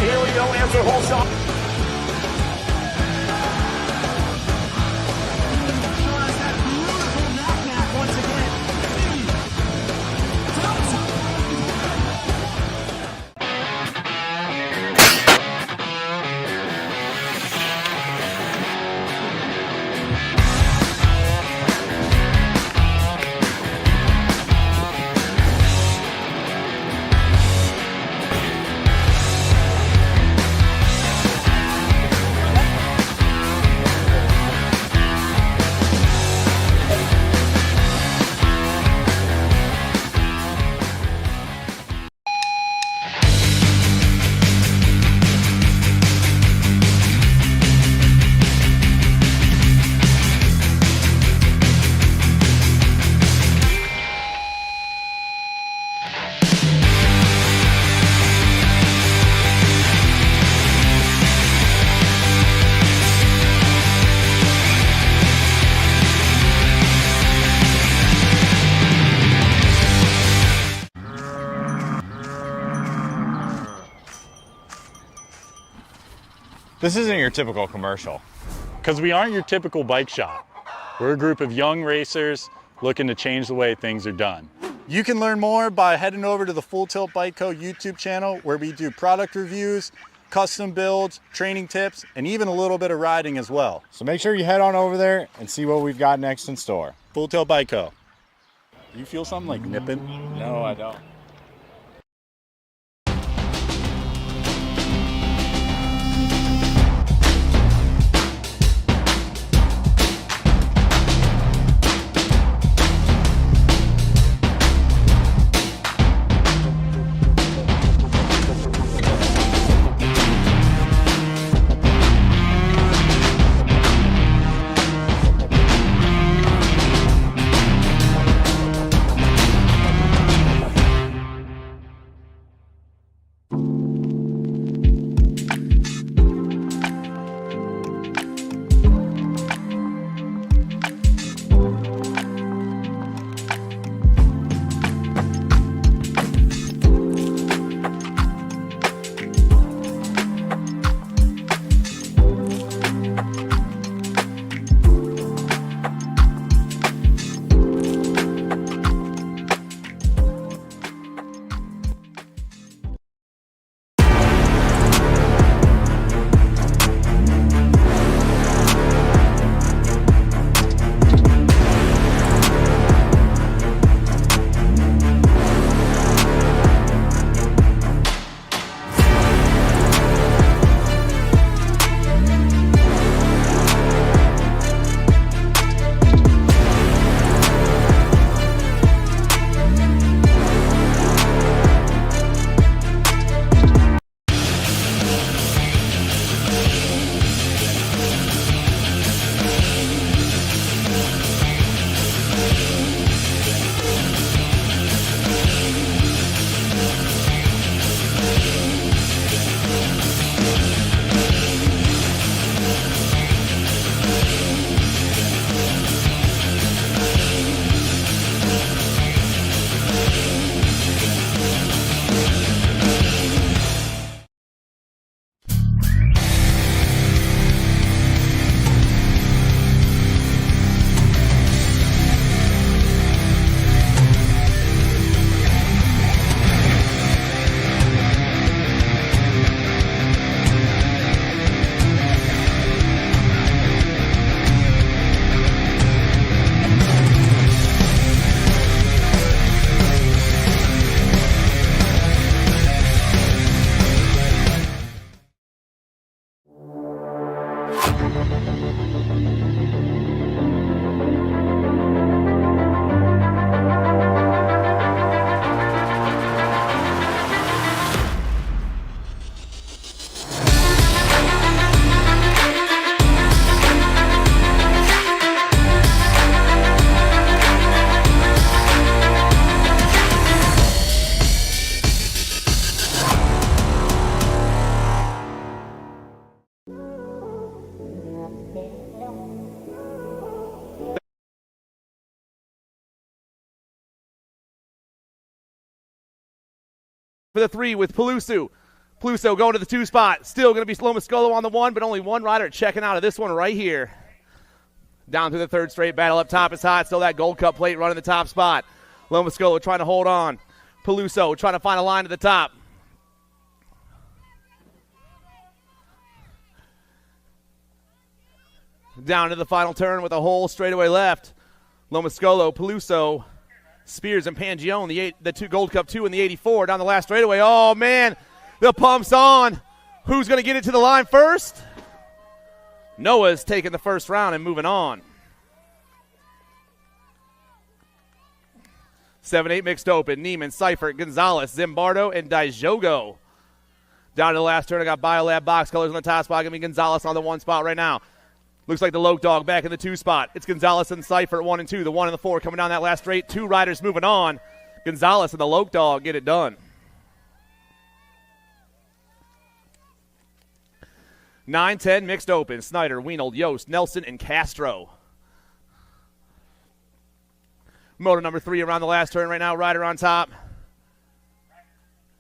Here we go, answer hole shot. This isn't your typical commercial, because we aren't your typical bike shop. We're a group of young racers looking to change the way things are done. You can learn more by heading over to the Full Tilt BCO YouTube channel, where we do product reviews, custom builds, training tips, and even a little bit of riding as well. So make sure you head on over there and see what we've got next in store. Full Tilt BCO. You feel something like nipping? No, I don't. For the three with Pelusu. Pluso going to the 2 spot. Still going to be Lomascolo on the 1, but only one rider checking out of this one right here. Down through the 3rd straight battle up top is hot. Still that Gold Cup plate running the top spot. Lomascolo trying to hold on. Peluso trying to find a line to the top. Down to the final turn with a hole straightaway left. Lomascolo, Peluso, Spears, and Pangione, the 2 Gold Cup 2 and the 84 down the last straightaway. Oh, man, the pump's on. Who's going to get it to the line first? Noah's taking the first round and moving on. 7-8 mixed open. Neiman, Seifert, Gonzalez, Zimbardo, and Dijogo. Down to the last turn, I got Biolab box colors on the top spot. Give me Gonzalez on the 1 spot right now. Looks like the Loke Dog back in the 2 spot. It's Gonzalez and Seifert, 1 and 2. The 1 and the 4 coming down that last straight. 2 riders moving on. Gonzalez and the Loke Dog get it done. 9-10 mixed open. Snyder, Wienold, Yost, Nelson, and Castro. Moto number 3 around the last turn right now. Rider on top.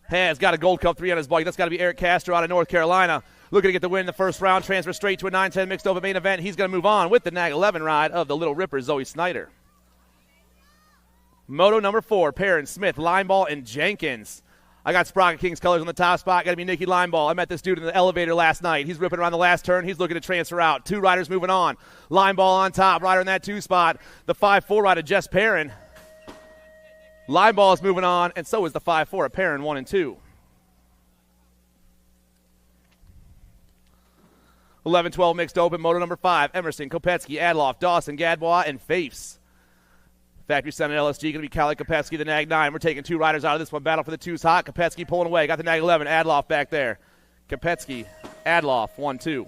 Has got a Gold Cup 3 on his bike. That's got to be Eric Castro out of North Carolina. Looking to get the win in the first round. Transfer straight to a 9-10 mixed open main event. He's going to move on with the Nag 11 ride of the Little Ripper, Zoe Snyder. Moto number 4, Perrin, Smith, Lineball, and Jenkins. I got Sprocket Kings colors on the top spot. Got to be Nicky Lineball. I met this dude in the elevator last night. He's ripping around the last turn. He's looking to transfer out. 2 riders moving on. Lineball on top. Rider in that 2 spot. The 5-4 rider, Jess Perrin. Lineball is moving on, and so is the 5-4 at Perrin, 1 and 2. 11-12 mixed open. Moto number 5, Emerson, Kopetsky, Adloff, Dawson, Gadbois, and Faifs. Factory Senate LSG going to be Khaled Kopetsky, the Nag 9. We're taking 2 riders out of this one. Battle for the 2's hot. Kopetsky pulling away. Got the Nag 11. Adloff back there. Kopetsky, Adloff, 1-2.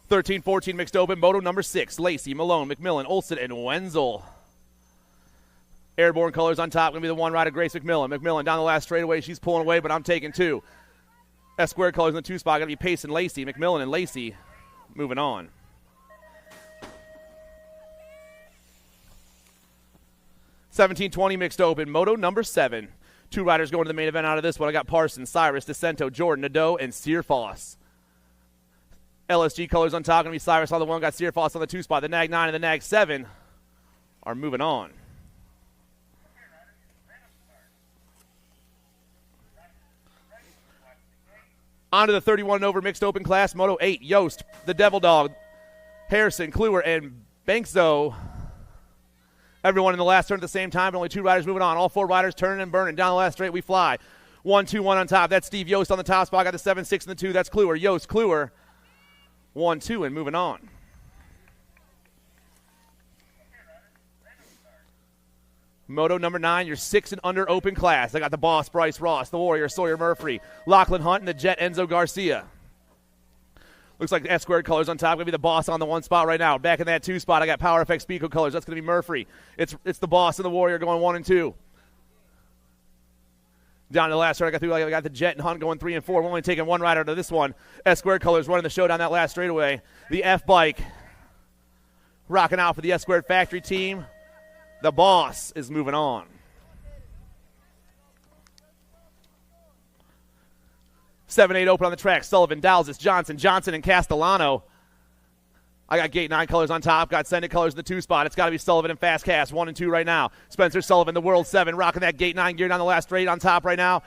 13-14 mixed open. Moto number 6, Lacey, Malone, McMillan, Olsen, and Wenzel. Airborne colors on top. Going to be the 1 rider, Grace McMillan. McMillan down the last straightaway. She's pulling away, but I'm taking 2. S-squared colors in the 2 spot. Going to be Pace and Lacey. McMillan and Lacey moving on. 17-20 mixed open. Moto number 7. 2 riders going to the main event out of this one. I got Parsons, Cyrus, DeCento, Jordan, Nadeau, and Searfoss. LSG colors on top. Going to be Cyrus on the 1. Got Searfoss on the 2 spot. The Nag 9 and the Nag 7 are moving on. On to the 31 and over mixed open class. Moto 8, Yost, the Devil Dog, Harrison, Kluwer, and Bankso. Everyone in the last turn at the same time, but only 2 riders moving on. All 4 riders turning and burning. Down the last straight, we fly. 1-2-1 on top. That's Steve Yost on the top spot. Got the 7-6 and the 2. That's Kluwer. Yost, Kluwer. 1-2 and moving on. Moto number 9, your 6 and under open class. I got the Boss, Bryce Ross, the Warrior, Sawyer Murphy, Lachlan Hunt, and the Jet, Enzo Garcia. Looks like the S-squared colors on top. Going to be the Boss on the 1 spot right now. Back in that 2 spot, I got Power FX Pico colors. That's going to be Murphy. It's the Boss and the Warrior going 1 and 2. Down to the last turn, I got the Jet and Hunt going 3 and 4. We're only taking 1 rider to this one. S-squared colors running the show down that last straightaway. The F-bike rocking out for the S-squared factory team. The Boss is moving on. 7-8 open on the track. Sullivan, Dalzis, Johnson, and Castellano. I got Gate 9 colors on top. Got Send It colors in the 2 spot. It's got to be Sullivan and Fast Cast, 1 and 2 right now. Spencer Sullivan, the World 7, rocking that Gate 9 gear down the last straight on top right now.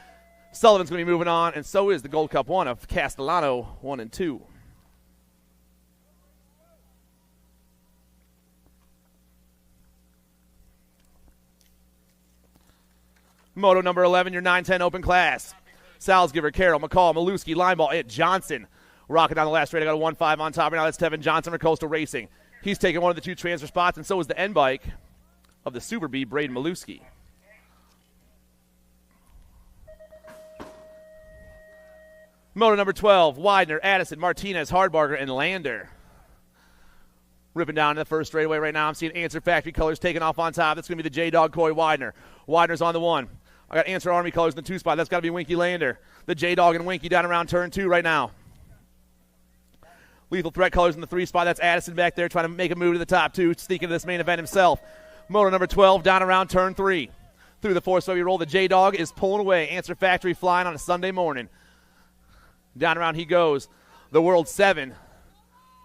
Sullivan's going to be moving on, and so is the Gold Cup 1 of Castellano, 1 and 2. Moto number 11, your 9-10 open class. Salzgiver, Carroll, McCall, Maluski, Lineball, and Johnson. Rocking down the last straight. I got a 1-5 on top right now. That's Tevin Johnson for Coastal Racing. He's taking one of the 2 transfer spots, and so is the N-bike of the Super Bee, Braden Maluski. Moto number 12, Widener, Addison, Martinez, Hardbarger, and Lander. Ripping down in the first straightaway right now. I'm seeing Answer Factory colors taking off on top. That's going to be the J-Dog Coy Widener. Widener's on the 1. I got Answer Army colors in the 2 spot. That's got to be Winky Lander. The J-Dog and Winky down around turn 2 right now. Lethal Threat colors in the 3 spot. That's Addison back there trying to make a move to the top 2, sneaking into this main event himself. Moto number 12 down around turn 3. through the four straightaway roll. The J-Dog is pulling away. Answer Factory flying on a Sunday morning. Down around he goes. The World 7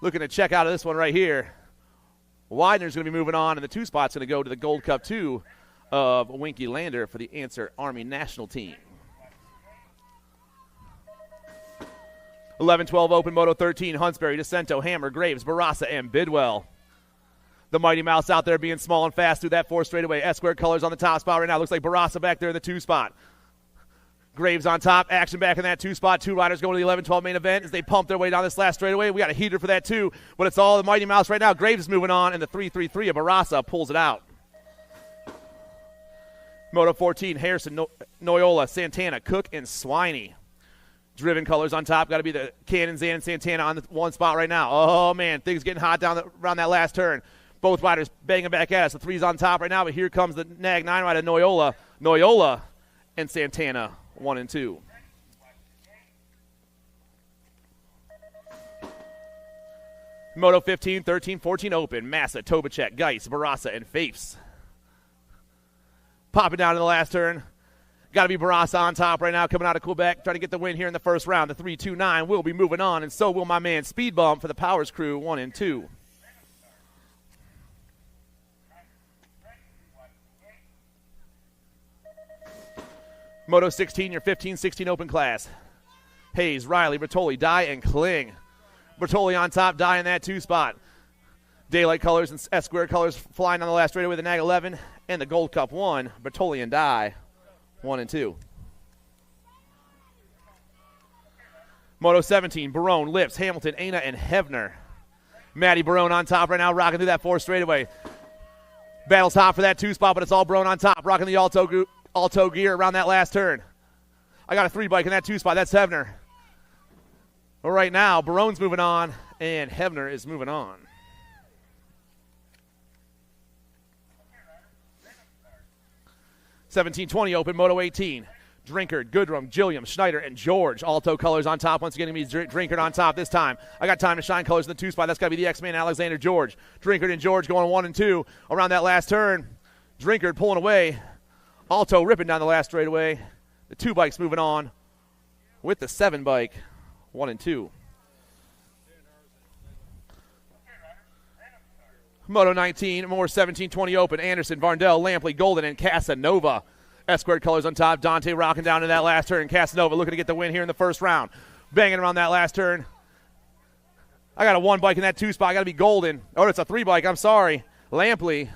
looking to check out of this one right here. Widener's going to be moving on, and the 2 spot's going to go to the Gold Cup 2 of Winky Lander for the Answer Army National Team. 11-12 Open Moto 13, Huntsbury, DeCento, Hammer, Graves, Barassa, and Bidwell. The Mighty Mouse out there being small and fast through that 4 straightaway. S-squared colors on the top spot right now. Looks like Barassa back there in the 2 spot. Graves on top, action back in that 2 spot. 2 riders going to the 11-12 main event as they pump their way down this last straightaway. We got a heater for that too, but it's all the Mighty Mouse right now. Graves is moving on, and the 3-3-3 of Barassa pulls it out. Moto 14, Harrison, Noyola, Santana, Cook, and Swiney. Driven colors on top. Got to be the Cannon, Zan, and Santana on the 1 spot right now. Oh, man, things getting hot around that last turn. Both riders banging back at us. The 3's on top right now, but here comes the Nag 9 rider, Noyola, and Santana, 1 and 2. Moto 15, 13, 14 Open. Massa, Tobacek, Geis, Barassa, and Fafes. Popping down in the last turn. Got to be Barassa on top right now, coming out of Quebec, trying to get the win here in the first round. The 3-2-9 will be moving on, and so will my man Speed Bump for the Powers Crew, 1 and 2. Moto 16, your 15-16 Open class. Hayes, Riley, Bertoli, Dye, and Kling. Bertoli on top, Dye in that 2 spot. Daylight colors and S-squared colors flying on the last straightaway with the Nag 11 and the Gold Cup 1. Bertoli and Dye, 1 and 2. Moto 17, Barone, Lips, Hamilton, Aina, and Hevner. Matty Barone on top right now, rocking through that 4 straightaway. Battles hot for that 2 spot, but it's all Barone on top, rocking the Alto gear around that last turn. I got a 3 bike in that 2 spot. That's Hevner. Well, right now, Barone's moving on, and Hevner is moving on. $17-20 Open Moto 18. Drinkard, Goodrum, Gilliam, Schneider, and George. Alto colors on top. Once again, going to be Drinkard on top this time. I got time to shine colors in the 2 spot. That's got to be the X-Man Alexander George. Drinkard and George going 1 and 2 around that last turn. Drinkard pulling away. Alto ripping down the last straightaway. The 2 bikes moving on with the 7 bike, 1 and 2. Moto 19, more 17-20 Open. Anderson, Varndell, Lampley, Golden, and Casanova. S-squared colors on top. Dante rocking down in that last turn. Casanova looking to get the win here in the first round. Banging around that last turn. I got a 1 bike in that 2 spot. I got to be Golden. Oh, it's a 3 bike. I'm sorry. Lampley,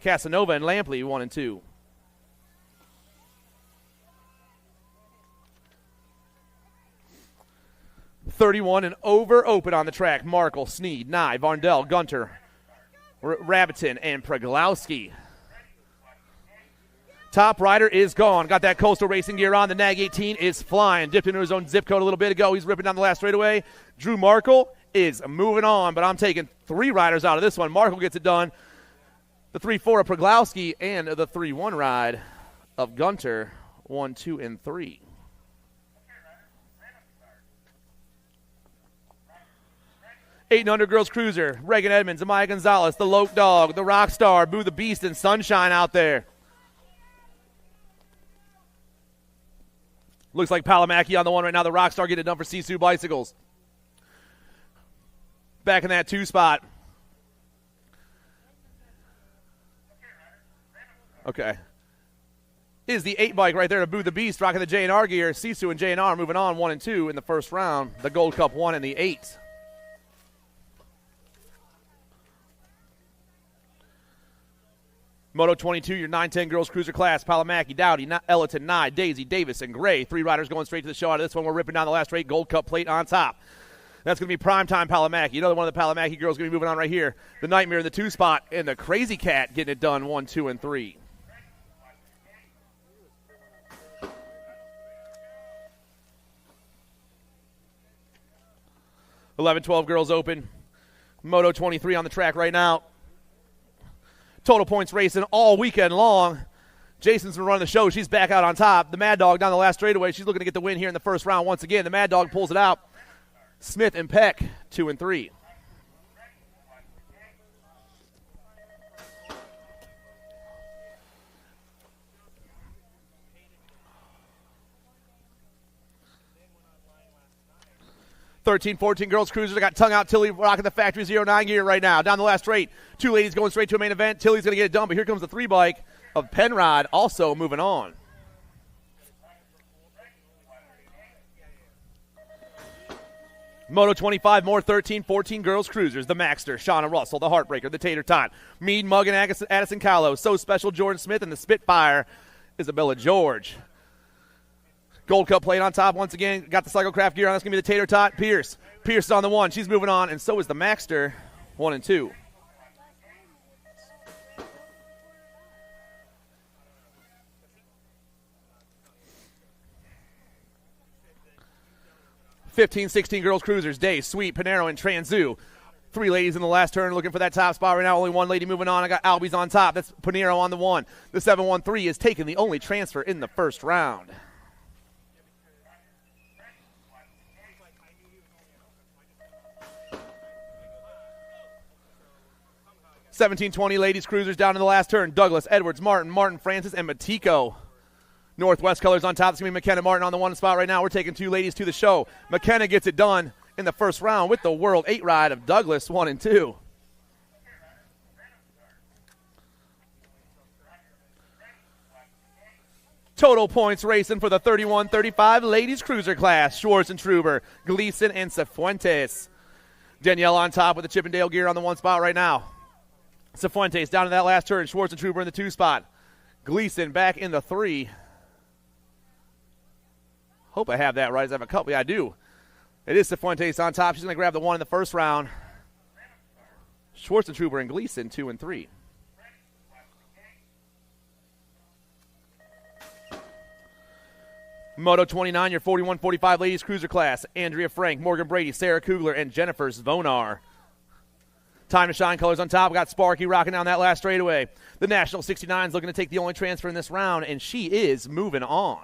Casanova, and Lampley, 1 and 2. $31 and over Open on the track. Markle, Sneed, Nye, Varndell, Gunter, Rabitin, and Preglowski. Top rider is gone. Got that Coastal Racing gear on. The Nag 18 is flying. Dipped into his own zip code a little bit ago. He's ripping down the last straightaway. Drew Markle is moving on, but I'm taking 3 riders out of this one. Markle gets it done. The 3-4 of Preglowski and the 3-1 ride of Gunter, 1, 2, and 3. Eight and under girls cruiser. Reagan Edmonds, Amaya Gonzalez, the Loke Dog, the Rockstar, Boo the Beast, and Sunshine out there. Looks like Palomaki on the one right now. The Rockstar getting it done for Sisu Bicycles. Back in that 2 spot. Okay. Is the 8 bike right there to Boo the Beast, rocking the J&R gear. Sisu and J&R moving on 1 and 2 in the first round. The Gold Cup 1 and the 8. Moto 22, your 9-10 girls cruiser class. Palomaki, Dowdy, Ellerton, Nye, Daisy, Davis, and Gray. 3 riders going straight to the show out of this one. We're ripping down the last straight. Gold Cup plate on top. That's going to be primetime Palomaki. Another one of the Palomaki girls going to be moving on right here. The Nightmare in the 2 spot and the Crazy Cat getting it done 1, 2, and 3. $11-12 girls Open. Moto 23 on the track right now. Total points racing all weekend long. Jason's been running the show. She's back out on top. The Mad Dog down the last straightaway. She's looking to get the win here in the first round once again. The Mad Dog pulls it out. Smith and Peck, 2 and 3. 13-14 girls cruisers. I got tongue out Tilly rocking the factory 09 gear right now. Down the last straight. 2 ladies going straight to a main event. Tilly's going to get it done, but here comes the 3 bike of Penrod also moving on. Moto 25, more 13-14 girls cruisers. The Maxter, Shauna Russell, the Heartbreaker, the Tater Tot, Mead, Mugg, and Addison Callow. So Special, Jordan Smith, and the Spitfire, Isabella George. Gold Cup plate on top once again. Got the Cyclecraft gear on. That's going to be the Tater Tot. Pierce. Pierce is on the 1. She's moving on, and so is the Maxter 1 and 2. (15-16 girls cruisers. Day, Sweet, Panero, and Transu. 3 ladies in the last turn looking for that top spot right now. Only 1 lady moving on. I got Albies on top. That's Panero on the 1. The 713 is taking the only transfer in the first round. (17-20 ladies cruisers down in the last turn. Douglas, Edwards, Martin Francis, and Matiko. Northwest colors on top. It's going to be McKenna Martin on the 1 spot right now. We're taking 2 ladies to the show. McKenna gets it done in the first round with the World 8 ride of Douglas 1 and 2. Total points racing for the 31-35 ladies cruiser class. Schwartz and Truber, Gleason, and Cifuentes. Danielle on top with the Chippendale gear on the 1 spot right now. Cifuentes down in that last turn. Schwartz and Truber in the 2 spot. Gleason back in the 3. Hope I have that right. As I have a couple. Yeah, I do. It is Cifuentes on top. She's going to grab the 1 in the first round. Schwartz and Truber and Gleason 2 and 3. Moto 29, your 41-45 ladies cruiser class. Andrea Frank, Morgan Brady, Sarah Kugler, and Jennifer Zvonar. Time to shine colors on top. We got Sparky rocking down that last straightaway. The National 69 is looking to take the only transfer in this round, and she is moving on.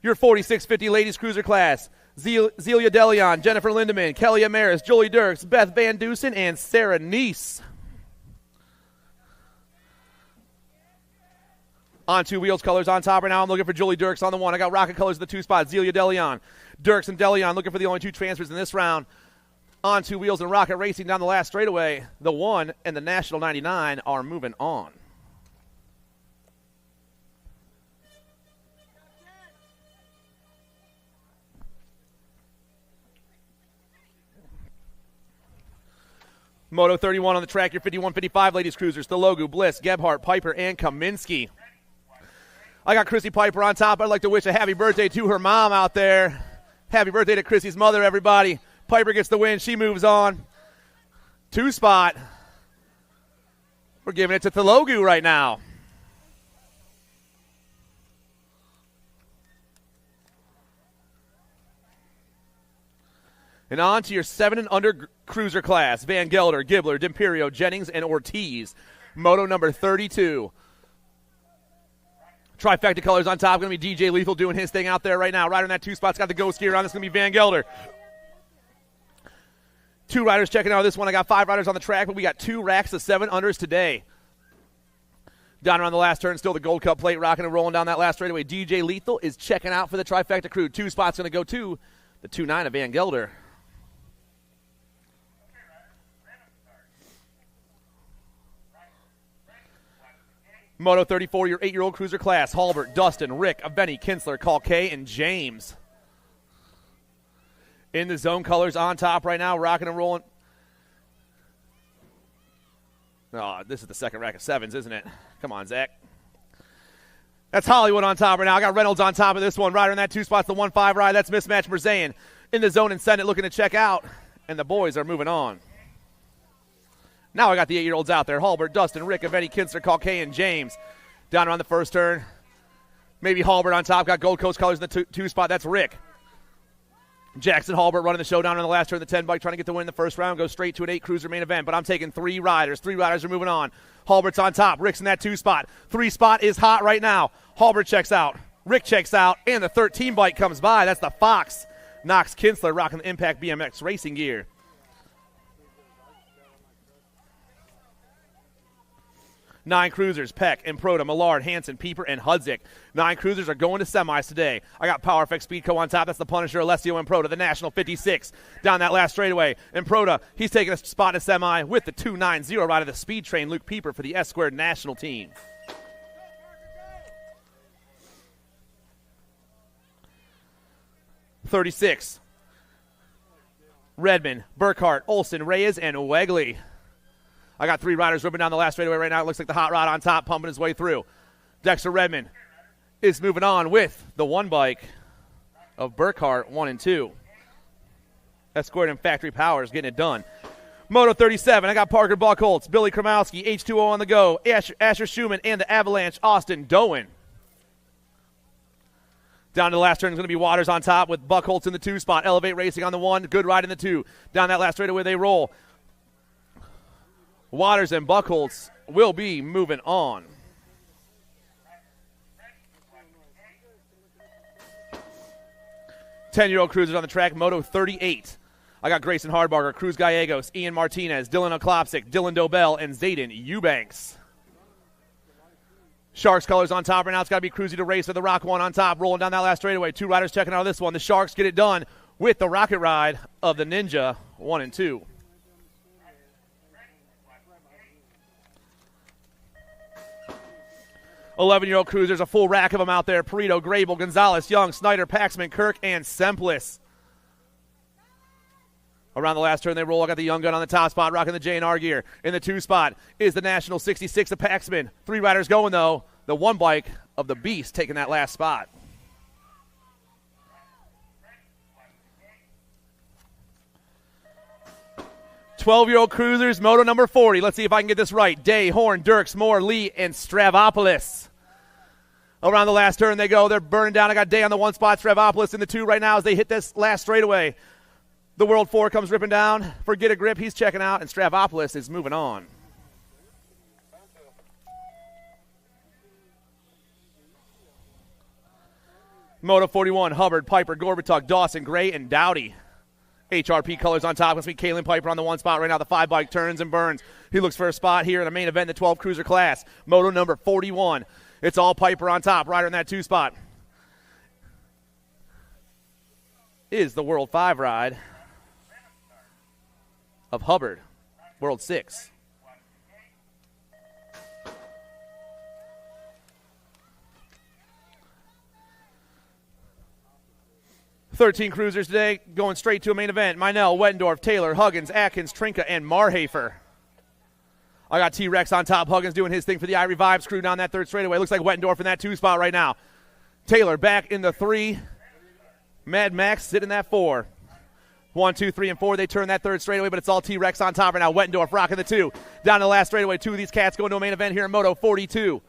Your 46-50 ladies cruiser class. Zelia Delion, Jennifer Lindemann, Kelly Amaris, Jolie Dirks, Beth Van Dusen, and Sarah Neese. On 2 wheels, colors on top right now. I'm looking for Julie Dirks on the 1. I got rocket colors in the 2 spots. Zelia Delion. Dirks and Delion looking for the only 2 transfers in this round. On 2 wheels and rocket racing down the last straightaway. The 1 and the National 99 are moving on. Moto 31 on the track, your 51-55 ladies cruisers. The Logu, Bliss, Gebhardt, Piper, and Kaminsky. I got Chrissy Piper on top. I'd like to wish a happy birthday to her mom out there. Happy birthday to Chrissy's mother, everybody. Piper gets the win. She moves on. 2 spot. We're giving it to Thelogu right now. And on to your 7 and under cruiser class. Van Gelder, Gibbler, D'Imperio, Jennings, and Ortiz. Moto number 32. Trifecta colors on top. Going to be DJ Lethal doing his thing out there right now. Rider in that 2 spot's got the ghost gear on. It's going to be Van Gelder. 2 riders checking out this one. I got 5 riders on the track, but we got 2 racks of 7 unders today. Down around the last turn, still the Gold Cup plate rocking and rolling down that last straightaway. DJ Lethal is checking out for the Trifecta crew. 2 spots going to go to the 2-9 of Van Gelder. Moto 34, your 8-year-old cruiser class. Halbert, Dustin, Rick, Aveni, Kinsler, Kalkay, and James. In the zone colors on top right now, rocking and rolling. Oh, this is the second rack of 7s, isn't it? Come on, Zach. That's Hollywood on top right now. I got Reynolds on top of this one. Rider in that 2 spots, the 1-5 ride. That's Mismatch Merzayan. In the zone and Senate looking to check out. And the boys are moving on. Now I got the 8-year-olds out there. Halbert, Dustin, Rick, Aveni, Kinsler, Kalkay, and James. Down around the first turn. Maybe Halbert on top. Got Gold Coast colors in the 2 spot. That's Rick. Jackson Halbert running the show down on the last turn of the 10 bike, trying to get the win in the first round. Goes straight to an 8 cruiser main event. But I'm taking 3 riders. 3 riders are moving on. Halbert's on top. Rick's in that 2 spot. 3 spot is hot right now. Halbert checks out. Rick checks out. And the 13 bike comes by. That's the Fox. Knox Kinsler rocking the Impact BMX racing gear. 9 cruisers, Peck, Improda, Millard, Hansen, Pieper, and Hudzik. 9 cruisers are going to semis today. I got Power Effect Speedco on top. That's the Punisher, Alessio Improda, the National 56. Down that last straightaway, Improda, he's taking a spot in a semi with the 290 ride of the Speed Train, Luke Pieper for the S-Squared National Team. '36. Redmond, Burkhart, Olson, Reyes, and Wegley. I got 3 riders ripping down the last straightaway right now. It looks like the hot rod on top pumping his way through. Dexter Redmond is moving on with the 1 bike of Burkhart, 1 and 2. S-Squared and Factory Powers getting it done. Moto 37, I got Parker Buckholtz, Billy Kromowski, H2O on the go, Asher Schumann, and the Avalanche, Austin Doan. Down to the last turn is going to be Waters on top with Buckholtz in the 2 spot. Elevate Racing on the 1. Good ride in the 2. Down that last straightaway they roll. Waters and Buckholtz will be moving on. Ten-year-old cruisers on the track, Moto 38. I got Grayson Hardbarger, Cruz Gallegos, Ian Martinez, Dylan Oklopsic, Dylan Dobell, and Zayden Eubanks. Sharks colors on top right now. It's got to be Cruzy to race with the Rock 1 on top, rolling down that last straightaway. 2 riders checking out this one. The Sharks get it done with the rocket ride of the Ninja 1 and 2. '11-year-old cruisers, a full rack of them out there. Perito, Grable, Gonzalez, Young, Snyder, Paxman, Kirk, and Semplis. Around the last turn they roll. I got the Young Gun on the top spot, rocking the J&R gear. In the 2 spot is the National 66 of Paxman. 3 riders going, though. The 1 bike of the Beast taking that last spot. '12-year-old cruisers, Moto number 40. Let's see if I can get this right. Day, Horn, Dirks, Moore, Lee, and Stravopolis. Around the last turn they go. They're burning down. I got Day on the 1 spot, Stravopolis in the 2 right now as they hit this last straightaway. The World 4 comes ripping down. Forget a grip. He's checking out, and Stravopolis is moving on. Moto 41, Hubbard, Piper, Gorbatuk, Dawson, Gray, and Dowdy. HRP colors on top. Let's meet Kalen Piper on the 1 spot right now. The 5 bike turns and burns. He looks for a spot here in the main event, the 12 cruiser class. Moto number 41. It's all Piper on top, rider in that 2 spot. Is the World 5 ride of Hubbard, World 6. '13 cruisers today, going straight to a main event. Meinel, Wettendorf, Taylor, Huggins, Atkins, Trinka, and Marhafer. I got T-Rex on top. Huggins doing his thing for the I Revives crew down that 3rd straightaway. Looks like Wettendorf in that 2 spot right now. Taylor back in the 3. Mad Max sitting in that 4. 1, 2, 3, and 4. They turn that 3rd straightaway, but it's all T-Rex on top right now. Wettendorf rocking the 2. Down to the last straightaway. 2 of these cats going to a main event here in Moto 42.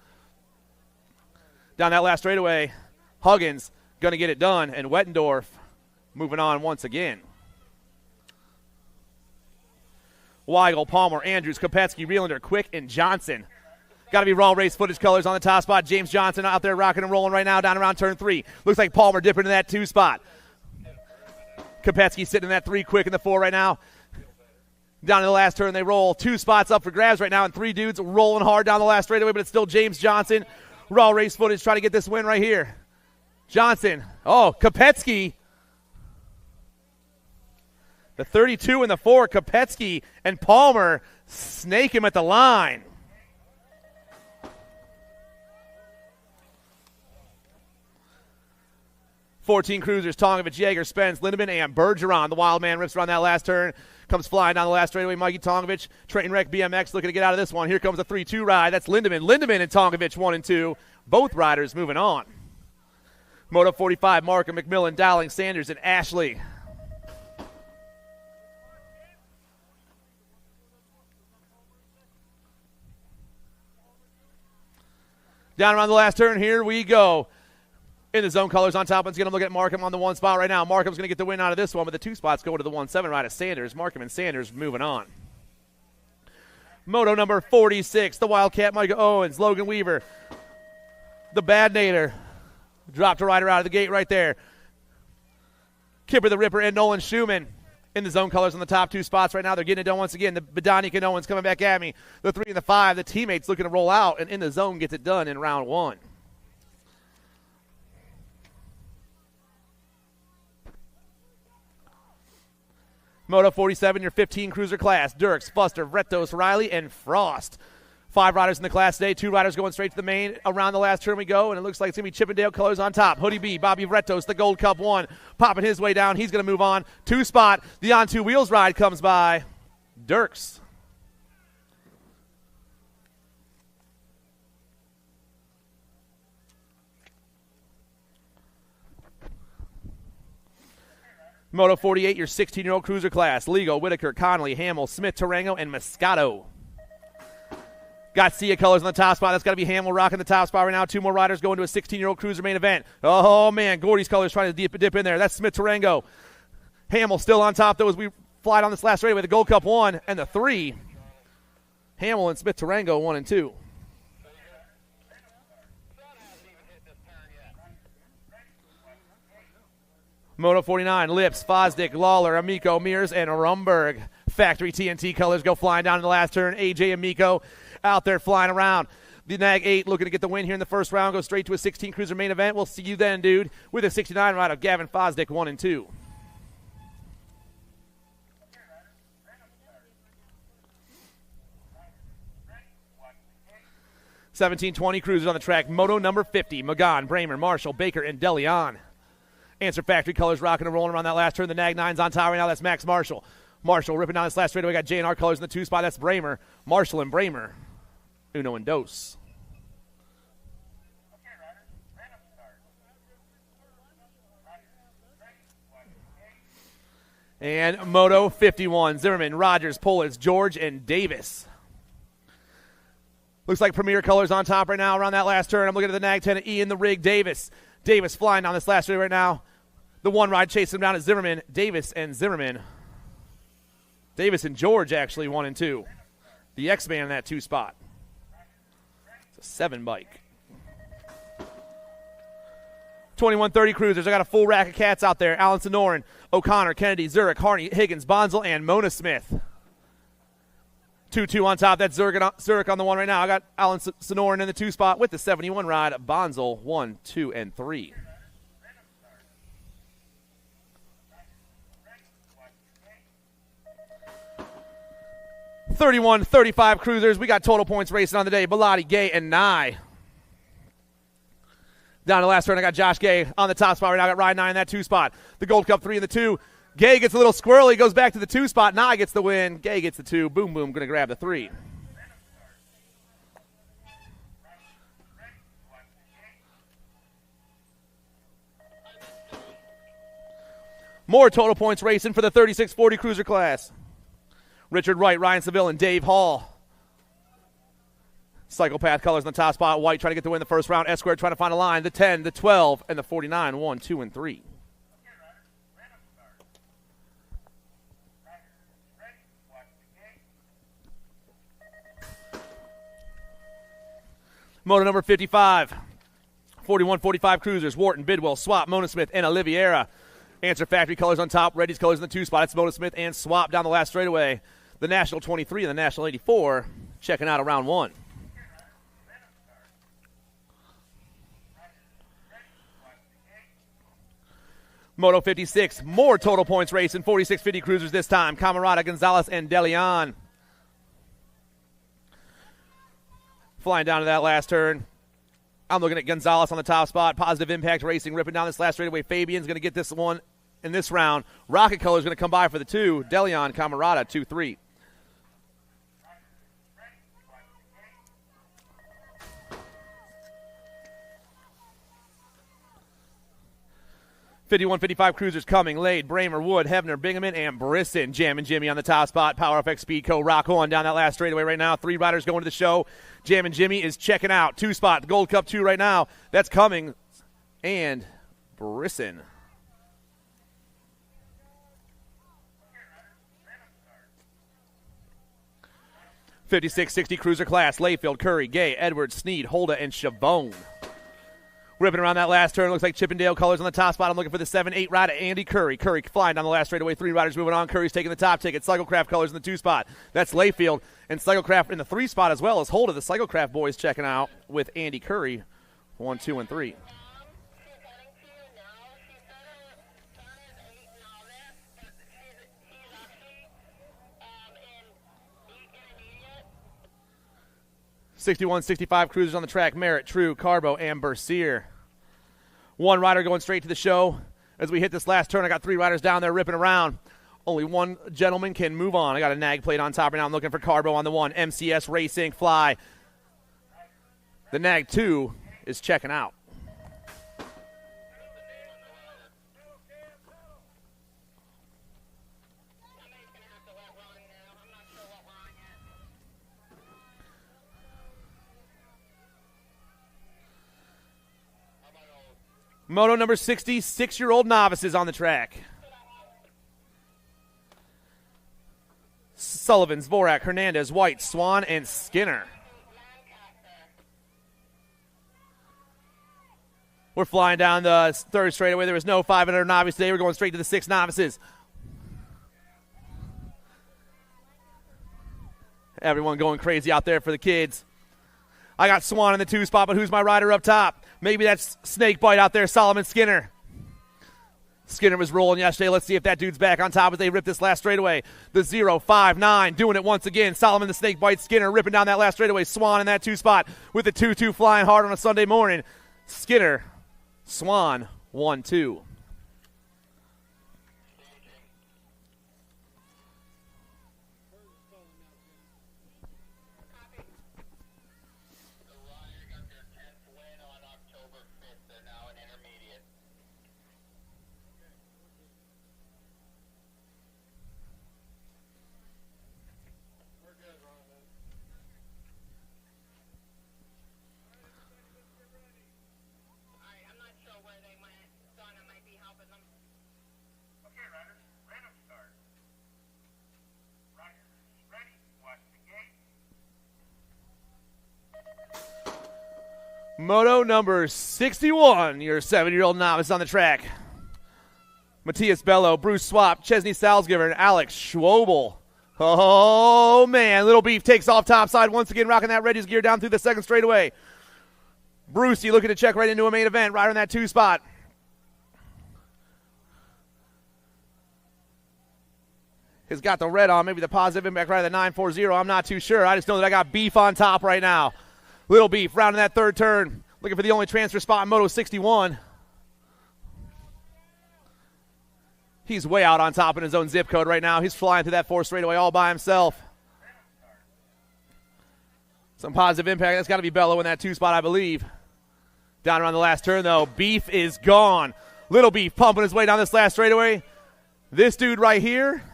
Down that last straightaway, Huggins going to get it done, and Wettendorf moving on once again. Weigel, Palmer, Andrews, Kopetsky, Rielander, Quick, and Johnson. Got to be raw race footage colors on the top spot. James Johnson out there rocking and rolling right now down around turn 3. Looks like Palmer dipping in that 2 spot. Kopetsky sitting in that 3, Quick in the 4 right now. Down to the last turn they roll. 2 spots up for grabs right now, and 3 dudes rolling hard down the last straightaway, but it's still James Johnson. Raw race footage trying to get this win right here. Johnson. Oh, Kopetsky. The 32 and the 4, Kopetsky and Palmer snake him at the line. '14 cruisers, Tongovich, Jaeger, Spence, Lindemann, and Bergeron. The wild man rips around that last turn, comes flying down the last straightaway. Mikey Tongovich, Trainwreck BMX looking to get out of this one. Here comes a 3-2 ride. That's Lindemann. Lindemann and Tongovich 1 and 2. Both riders moving on. Moto 45, Markham, McMillan, Dowling, Sanders, and Ashley. Down around the last turn, here we go. In the zone colors on top, once again, I'm looking at Markham on the 1 spot right now. Markham's going to get the win out of this one, but the 2 spots go to the 1-7 ride of Sanders. Markham and Sanders moving on. Moto number 46, the Wildcat, Micah Owens, Logan Weaver, the Bad Nader. Dropped a rider out of the gate right there. Kipper the Ripper and Nolan Schumann. In the zone colors on the top 2 spots right now. They're getting it done once again. The Badonic and Owens coming back at me. The 3 and the 5. The teammates looking to roll out, and in the zone gets it done in round 1. Moto 47, your 15 cruiser class. Dirks, Fuster, Vretos, Riley, and Frost. 5 riders in the class today. 2 riders going straight to the main. Around the last turn we go, and it looks like it's going to be Chippendale colors on top. Hoodie B, Bobby Vretos, the Gold Cup 1. Popping his way down. He's going to move on. 2 spot. The on 2 wheels ride comes by. Dirks. Moto 48, your 16-year-old cruiser class. Ligo, Whitaker, Connolly, Hamill, Smith, Tarango, and Moscato. Got Sia colors on the top spot. That's got to be Hamill rocking the top spot right now. 2 more riders going to a 16-year-old cruiser main event. Oh, man, Gordy's colors trying to dip in there. That's Smith, Tarango. Hamill still on top, though, as we fly down this last straightaway. The Gold Cup 1 and the 3. Hamill and Smith, Tarango 1 and 2. Moto 49, Lips, Fosdick, Lawler, Amico, Mears, and Rumberg. Factory TNT colors go flying down in the last turn. AJ Amico out there flying around. The Nag 8 looking to get the win here in the first round. Goes straight to a 16 cruiser main event. We'll see you then, dude, with a 69 ride of Gavin Fosdick 1 and 2. $17.20 cruisers on the track. Moto number 50, Magan, Bramer, Marshall, Baker, and DeLeon. Answer Factory colors rocking and rolling around that last turn. The Nag 9's on top right now. That's Max Marshall. Marshall ripping down this last straightaway. We got J&R colors in the 2 spot. That's Bramer. Marshall and Bramer. Uno and dos. And Moto 51, Zimmerman, Rogers, Politz, George, and Davis. Looks like Premier colors on top right now around that last turn. I'm looking at the Nag 10 E in the rig. Davis flying down this last straight right now. The one ride chasing him down is Zimmerman. Davis and Zimmerman. Davis and George actually 1 and 2. The X-Man in that 2 spot. It's a 7 bike. 2130 cruisers. I got a full rack of cats out there. Alan Sonoran, O'Connor, Kennedy, Zurich, Harney, Higgins, Bonzel, and Mona Smith. 2-2 on top. That's Zurich on the 1 right now. I got Alan Sonoran in the 2 spot with the 71 ride. Bonzel 1, 2, and 3. $31.35 cruisers. We got total points racing on the day. Bilotti, Gay, and Nye. Down to the last turn, I got Josh Gay on the top spot right now. I got Ryan Nye in that 2 spot. The Gold Cup 3 in the 2. Gay gets a little squirrely, goes back to the 2 spot. Nye gets the win. Gay gets the 2. Boom, boom, going to grab the 3. More total points racing for the 3640 cruiser class. Richard Wright, Ryan Seville, and Dave Hall. Psychopath colors on the top spot. White trying to get the win the first round. S Squared trying to find a line. The 10, the 12, and the 49. 1, 2, and 3. Moto number 55. 4145 cruisers. Wharton, Bidwell, Swap, Mona Smith, and Oliveira. Answer Factory colors on top. Reddy's colors in the 2 spot. It's Mona Smith and Swap down the last straightaway. The National 23 and the National 84 checking out of round 1. Moto 56, more total points racing. 4650 cruisers this time. Camarada, Gonzalez, and DeLeon. Flying down to that last turn. I'm looking at Gonzalez on the top spot. Positive Impact Racing ripping down this last straightaway. Fabian's going to get this one in this round. Rocket Color's going to come by for the 2. DeLeon, Camarada, 2-3. $51.55 cruisers coming. Lade, Bramer, Wood, Hebner, Bingaman, and Brisson. Jam and Jimmy on the top spot. Power FX Speed Co. rock on down that last straightaway right now. 3 riders going to the show. Jam and Jimmy is checking out. 2 spot, the Gold Cup 2 right now. That's coming. And Brisson. $56.60 cruiser class. Layfield, Curry, Gay, Edwards, Sneed, Holda, and Chavone. Ripping around that last turn. Looks like Chippendale colors on the top spot. I'm looking for the 7-8 rider, Andy Curry. Curry flying down the last straightaway. 3 riders moving on. Curry's taking the top ticket. Cyclecraft colors in the 2 spot. That's Layfield. And Cyclecraft in the 3 spot as well as Holder. The Cyclecraft boys checking out with Andy Curry. 1, 2, and 3. '61, '65 cruisers on the track. Merritt, True, Carbo, and Bercier. 1 rider going straight to the show. As we hit this last turn, I got 3 riders down there ripping around. Only 1 gentleman can move on. I got a nag plate on top right now. I'm looking for Carbo on the 1. MCS Racing Fly. The nag 2 is checking out. Moto number 60, 6-year-old novices on the track. Sullivan, Zvorak, Hernandez, White, Swan, and Skinner. We're flying down the 3rd straightaway. There was no 500 novice today. We're going straight to the 6 novices. Everyone going crazy out there for the kids. I got Swan in the 2 spot, but who's my rider up top? Maybe that's Snakebite out there, Solomon Skinner. Skinner was rolling yesterday. Let's see if that dude's back on top as they rip this last straightaway. The 0-5-9 doing it once again. Solomon the Snakebite, Skinner ripping down that last straightaway. Swan in that 2 spot with the 2-2 flying hard on a Sunday morning. Skinner, Swan, 1-2. Moto number 61, your 7-year-old novice on the track. Matthias Bello, Bruce Swap, Chesney Salzgiver, and Alex Schwobel. Oh, man. Little Beef takes off topside once again, rocking that Reggie's gear down through the 2nd straightaway. Brucey looking to check right into a main event, right on that 2 spot. He's got the red on, maybe the positive impact right at the 940. I'm not too sure. I just know that I got Beef on top right now. Little Beef rounding that 3rd turn. Looking for the only transfer spot in Moto 61. He's way out on top in his own zip code right now. He's flying through that 4th straightaway all by himself. Some positive impact. That's got to be Bello in that 2 spot, I believe. Down around the last turn, though. Beef is gone. Little Beef pumping his way down this last straightaway. This dude right here,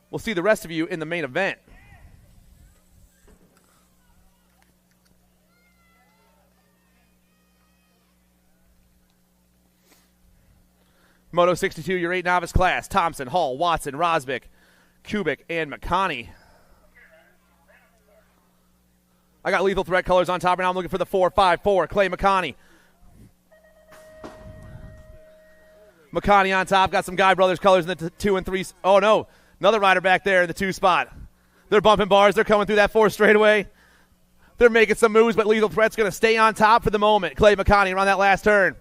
we'll see the rest of you in the main event. Moto 62, your 8 novice class. Thompson, Hall, Watson, Rosbick, Kubik, and McConney. I got Lethal Threat colors on top, and now I'm looking for the 4-5-4, Clay McConney. McConney on top, got some Guy Brothers colors in the 2 and 3. Oh, no, another rider back there in the 2 spot. They're bumping bars. They're coming through that 4th straightaway. They're making some moves, but Lethal Threat's going to stay on top for the moment. Clay McConney around that last turn.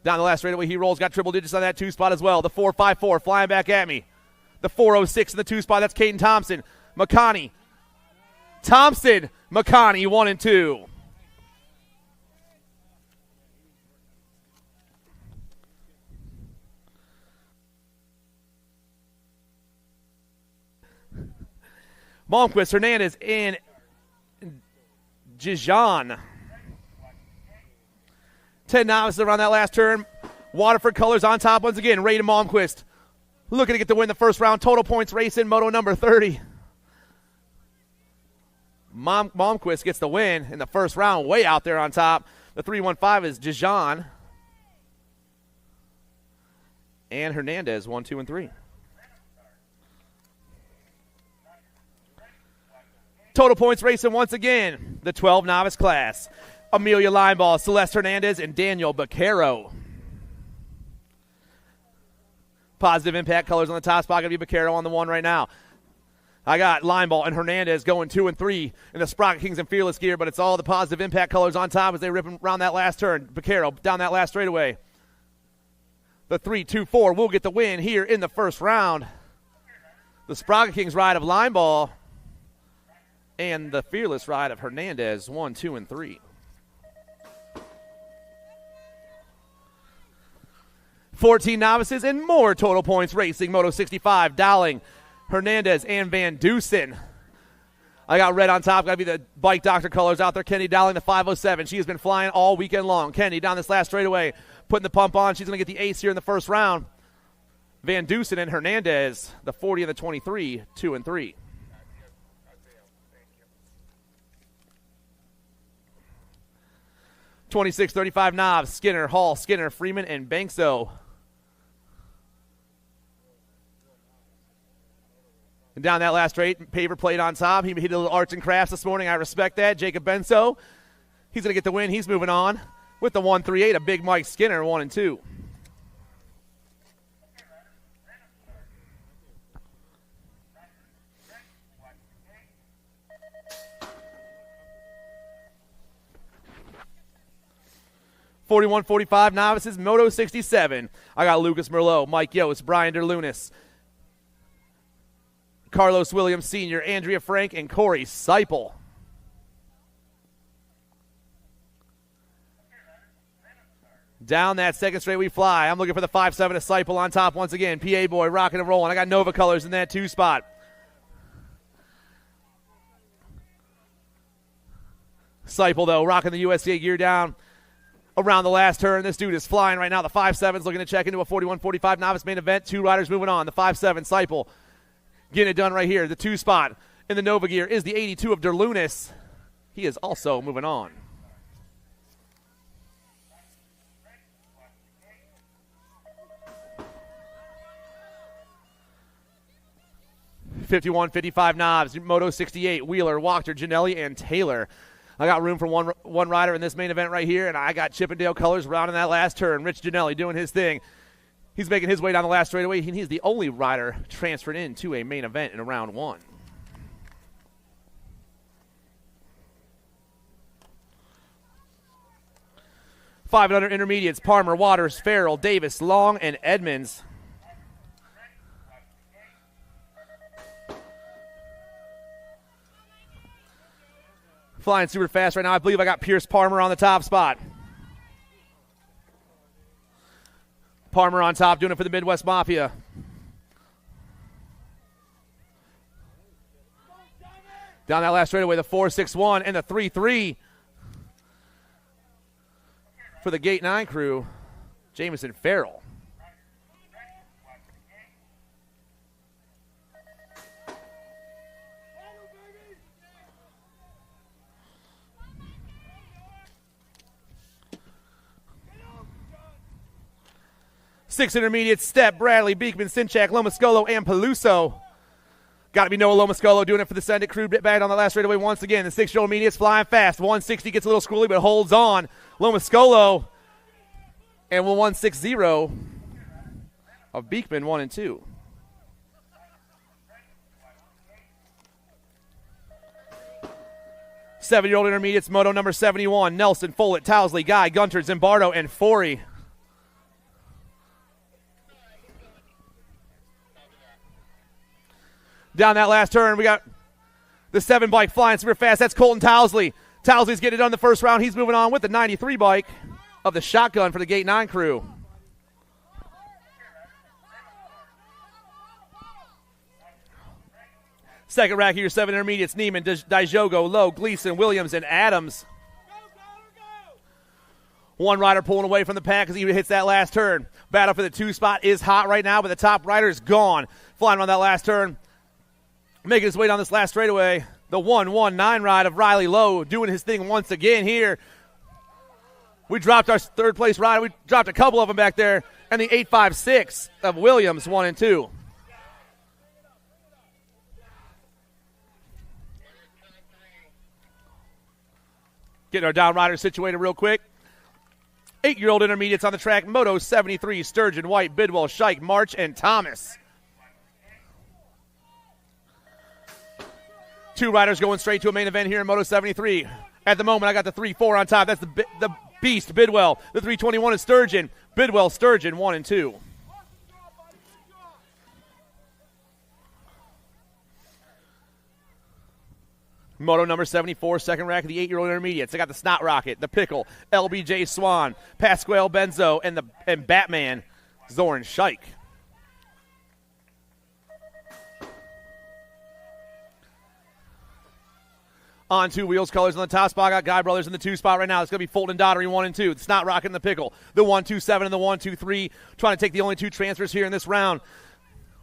Down the last straightaway, he rolls, got triple digits on that 2 spot as well. The 4-5-4 flying back at me. The 406 in the 2 spot, that's Caden Thompson. McConney. Thompson, McConney, 1 and 2. Malmquist, Hernandez, and Gijan. 10 novices around that last turn. Waterford colors on top once again. Ray Malmquist looking to get the win the 1st round. Total points race in Moto number 30. Malmquist gets the win in the 1st round, way out there on top. The 315 is Gijan. And Hernandez, 1, 2, and 3. Total points racing once again, the 12 novice class. Amelia Lineball, Celeste Hernandez, and Daniel Baccaro. Positive impact colors on the top spot. Going to be Baccaro on the one right now. I got Lineball and Hernandez going 2 and 3 in the Sprocket Kings and Fearless gear, but it's all the positive impact colors on top as they rip around that last turn. Baccaro down that last straightaway. The 3-2-4 will get the win here in the first round. The Sprocket Kings ride of Lineball and the Fearless ride of Hernandez, 1, 2, and 3. $14 novices and more total points racing. Moto 65, Dowling, Hernandez, and Van Dusen. I got red on top. Got to be the bike doctor colors out there. Kenny Dowling, the 507. She has been flying all weekend long. Kenny down this last straightaway, putting the pump on. She's going to get the ace here in the first round. Van Dusen and Hernandez, the 40 and the 23, 2 and 3. $26.35 knobs. Skinner, Hall, Skinner, Freeman, and Bankso. And down that last straight, paver plate on top. He hit a little arts and crafts this morning. I respect that. Jacob Benso, he's going to get the win. He's moving on with the 138 of Big Mike Skinner, 1 and 2. $41.45 novices, Moto 67. I got Lucas Merlot, Mike Yost, Brian DeLunas, Carlos Williams Sr., Andrea Frank, and Corey Seipel. Down that second straight we fly. I'm looking for the 5-7 of Seipel on top once again. PA boy rocking and rolling. I got Nova colors in that 2 spot. Seipel, though, rocking the USA gear down around the last turn. This dude is flying right now. The 5-7's looking to check into a 41.45 novice main event. 2 riders moving on. The 5-7, Seipel, getting it done right here. The 2 spot in the Nova gear is the 82 of Derlunis. He is also moving on. $51.55 knobs. Moto 68, Wheeler, Wachter, Janelli, and Taylor. I got room for one rider in this main event right here, and I got Chippendale colors rounding that last turn. Rich Janelli doing his thing. He's making his way down the last straightaway. He's the only rider transferred into a main event in round 1. $500 intermediates, Palmer, Waters, Farrell, Davis, Long, and Edmonds. Flying super fast right now. I believe I got Pierce Palmer on the top spot. Palmer on top, doing it for the Midwest Mafia. Down that last straightaway, the 4-6-1 and the 3-3 for the Gate 9 crew, Jamison Farrell. Six intermediates, Step, Bradley, Beekman, Sinchak, Lomascolo, and Peluso. Got to be Noah Lomascolo doing it for the Send It crew. Back on the last straightaway once again. The 6-year-old intermediates flying fast. 160 gets a little squirrely, but holds on. Lomascolo and 160 of Beekman, 1 and 2. Seven-year-old intermediates, moto number 71. Nelson, Follett, Towsley, Guy, Gunter, Zimbardo, and Forey. Down that last turn, we got the 7 bike flying super fast. That's Colton Towsley. Towsley's getting it done the first round. He's moving on with the 93 bike of the Shotgun for the Gate 9 crew. Second rack here, 7 intermediates. Neiman, Dijogo, Lowe, Gleason, Williams, and Adams. One rider pulling away from the pack as he hits that last turn. Battle for the 2 spot is hot right now, but the top rider is gone. Flying on that last turn. Making his way down this last straightaway, the 119 ride of Riley Lowe doing his thing once again here. We dropped our third place rider. We dropped a couple of them back there. And the 856 of Williams, 1 and 2. Getting our down riders situated real quick. 8-year-old intermediates on the track. Moto 73, Sturgeon, White, Bidwell, Shike, March, and Thomas. 2 riders going straight to a main event here in Moto 73. At the moment, I got the 3-4 on top. That's the beast, Bidwell. The 321 is Sturgeon. Bidwell, Sturgeon, 1 and 2. Moto number 74, second rack of the 8-year-old intermediates. I got the Snot Rocket, the Pickle, LBJ Swan, Pasquale Benzo, and Batman, Zoran Shike. On 2 wheels, colors on the top spot. I got Guy Brothers in the 2 spot right now. It's going to be Fulton Daughtery 1 and 2. The Snot Rocket and the Pickle. The 1-2-7 and the 1-2-3. Trying to take the only 2 transfers here in this round.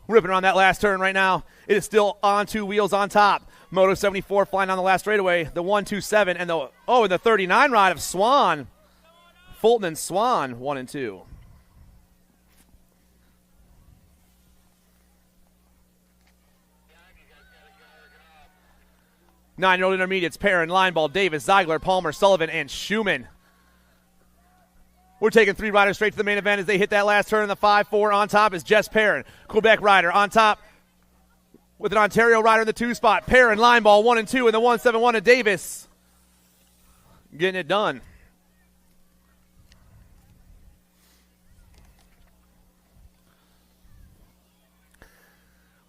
Ripping around that last turn right now. It is still on 2 wheels on top. Moto 74 flying on the last straightaway. The 1-2-7 and the 39 ride of Swan. Fulton and Swan 1 and 2. Nine-year-old intermediates, Perrin, Lineball, Davis, Zeigler, Palmer, Sullivan, and Schumann. We're taking 3 riders straight to the main event as they hit that last turn. The 5-4 on top is Jess Perrin. Quebec rider on top with an Ontario rider in the 2 spot. Perrin, Lineball, 1 and 2, and the 1-7-1 to Davis. Getting it done.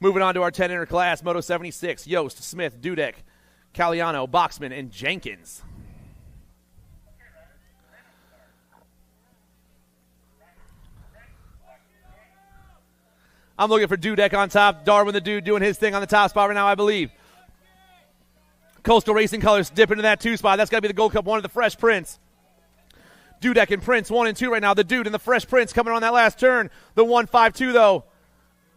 Moving on to our 10-inner class, Moto 76, Yost, Smith, Dudek, Caliano, Boxman, and Jenkins. I'm looking for Dudek on top. Darwin the Dude doing his thing on the top spot right now, I believe. Coastal Racing Colors dip into that 2 spot. That's got to be the Gold Cup 1 of the Fresh Prince. Dudek and Prince 1 and 2 right now. The Dude and the Fresh Prince coming on that last turn. The 1-5-2 though.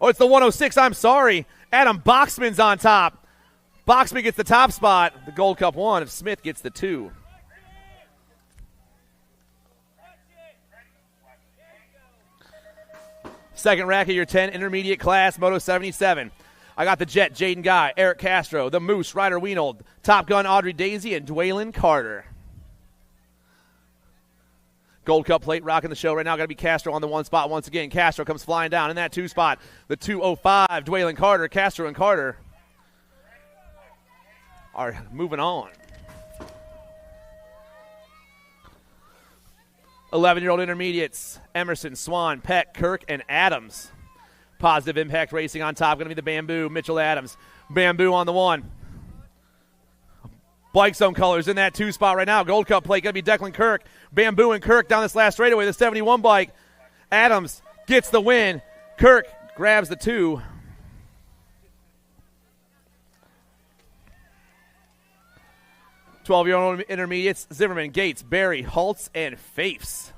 Oh, it's the 106. I'm sorry. Adam Boxman's on top. Boxman gets the top spot. The Gold Cup 1 if Smith gets the 2. Second rack of your 10 intermediate class, Moto 77. I got the Jet, Jaden Guy, Eric Castro, the Moose, Ryder Wienold, Top Gun, Audrey Daisy, and Dwaylon Carter. Gold Cup plate rocking the show right now. Got to be Castro on the 1 spot once again. Castro comes flying down in that 2 spot. The 205, Dwaylon Carter. Castro and Carter are moving on. 11-year-old intermediates, Emerson, Swan, Peck, Kirk, and Adams. Positive Impact Racing on top. Going to be the Bamboo, Mitchell Adams. Bamboo on the 1. Bike Zone colors in that 2 spot right now. Gold Cup plate going to be Declan Kirk. Bamboo and Kirk down this last straightaway. The 71 bike. Adams gets the win. Kirk grabs the 2. Twelve-year-old intermediates, Zimmerman, Gates, Barry, Holtz, and Faifs.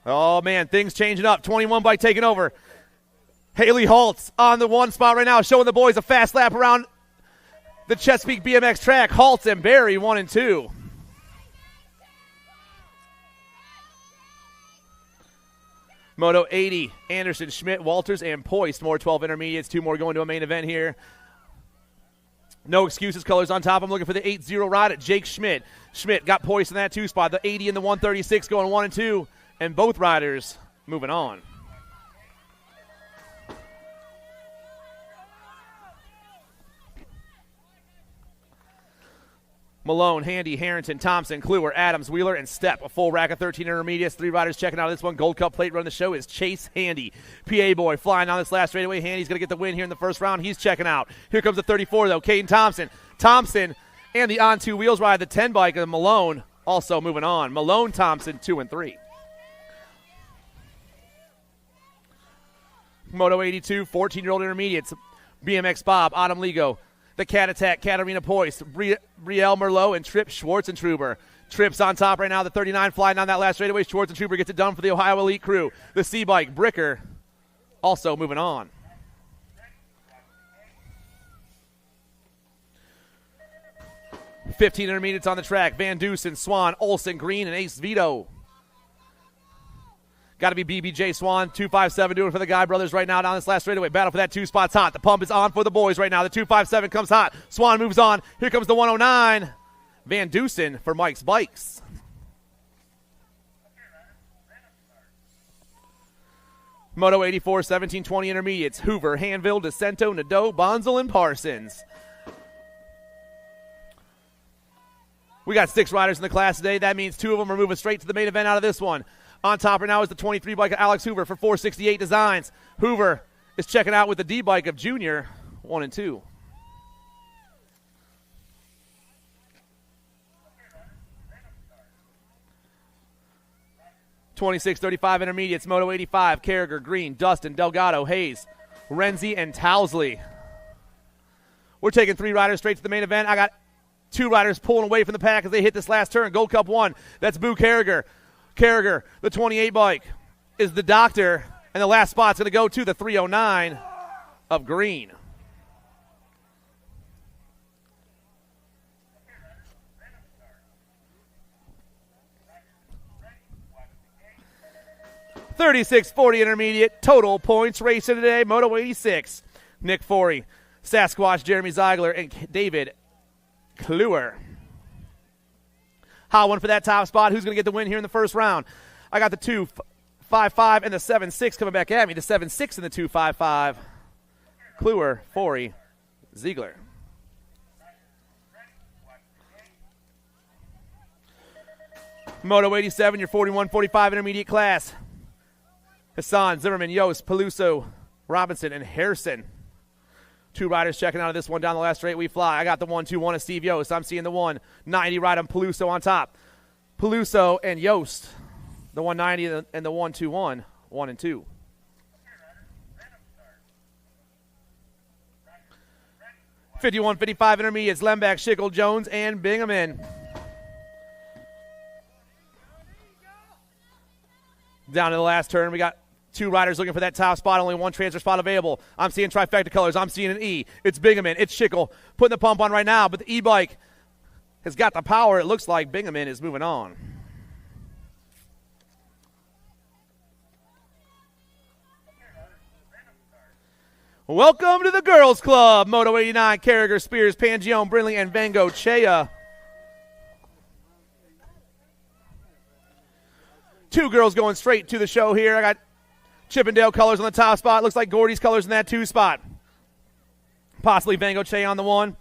Oh, man, things changing up. 21 bike taking over. Haley Holtz on the 1 spot right now, showing the boys a fast lap around the Chesapeake BMX track. Holtz and Barry 1 and 2. Moto 80, Anderson, Schmidt, Walters, and Poist. More 12 intermediates, 2 more going to a main event here. No excuses, colors on top. I'm looking for the 8-0 ride at Jake Schmidt. Schmidt got Poist in that 2 spot. The 80 and the 136 going 1 and 2. And both riders moving on. Malone, Handy, Harrington, Thompson, Kluwer, Adams, Wheeler, and Stepp. A full rack of 13 intermediates. 3 riders checking out this one. Gold Cup plate running the show is Chase Handy. PA boy flying on this last straightaway. Handy's going to get the win here in the first round. He's checking out. Here comes the 34, though. Caden Thompson. Thompson and the on 2 wheels ride, the 10 bike of Malone, also moving on. Malone, Thompson, 2 and 3. Moto 82, 14-year-old intermediates. BMX Bob, Autumn Ligo. The Cat Attack, Katarina Poist, Brielle Merlot, and Tripp Schwartzentruber. Tripp's on top right now. The 39 flying down that last straightaway. Schwartzentruber gets it done for the Ohio Elite crew. The C-Bike, Bricker, also moving on. $15 intermediates on the track. Van Dusen, Swan, Olsen, Green, and Ace Vito. Got to be BBJ Swan, 257 doing for the Guy brothers right now down this last straightaway. Battle for that 2 spot's hot. The pump is on for the boys right now. The 257 comes hot. Swan moves on. Here comes the 109. Van Dusen for Mike's Bikes. Moto 84, 1720 intermediates. Hoover, Hanville, DeCento, Nadeau, Bonzel, and Parsons. We got 6 riders in the class today. That means 2 of them are moving straight to the main event out of this one. On top right now is the 23 bike of Alex Hoover for 468 Designs. Hoover is checking out with the D bike of Junior, 1 and 2. (26:35) intermediates. Moto 85. Carragher, Green, Dustin, Delgado, Hayes, Renzi, and Towsley. We're taking 3 riders straight to the main event. I got 2 riders pulling away from the pack as they hit this last turn. Gold Cup 1. That's Boo Carragher. Carragher, the 28 bike, is the Doctor, and the last spot's going to go to the 309 of Green. (36:40) intermediate. Total points racing today. Moto 86. Nick Forey, Sasquatch, Jeremy Ziegler, and David Kluwer. Hot one for that top spot. Who's going to get the win here in the first round? I got the 2.55 and the 7.6 coming back at me. The 7.6 and the 2.55. Kluwer, Forey, Ziegler. Moto 87, your 41-45 intermediate class. Hassan, Zimmerman, Yost, Peluso, Robinson, and Harrison. 2 riders checking out of this one down the last straight we fly. I got the 1-2-1 of Steve Yost. I'm seeing the 190 ride on Peluso on top. Peluso and Yost. The 190 and the 1-2-1, 1 and 2. (51-55) intermediates. Lembach, Schickel, Jones, and Bingaman. Down to the last turn, we got 2 riders looking for that top spot, only 1 transfer spot available. I'm seeing trifecta colors. I'm seeing an E. It's Bingaman. It's Schickel putting the pump on right now, but the E-bike has got the power. It looks like Bingaman is moving on. Welcome to the Girls Club. Moto 89, Carragher, Spears, Pangione, Brindley, and Vango Chea. 2 girls going straight to the show here. I got Chippendale colors on the top spot. Looks like Gordy's colors in that 2 spot. Possibly Vango Chea on the 1.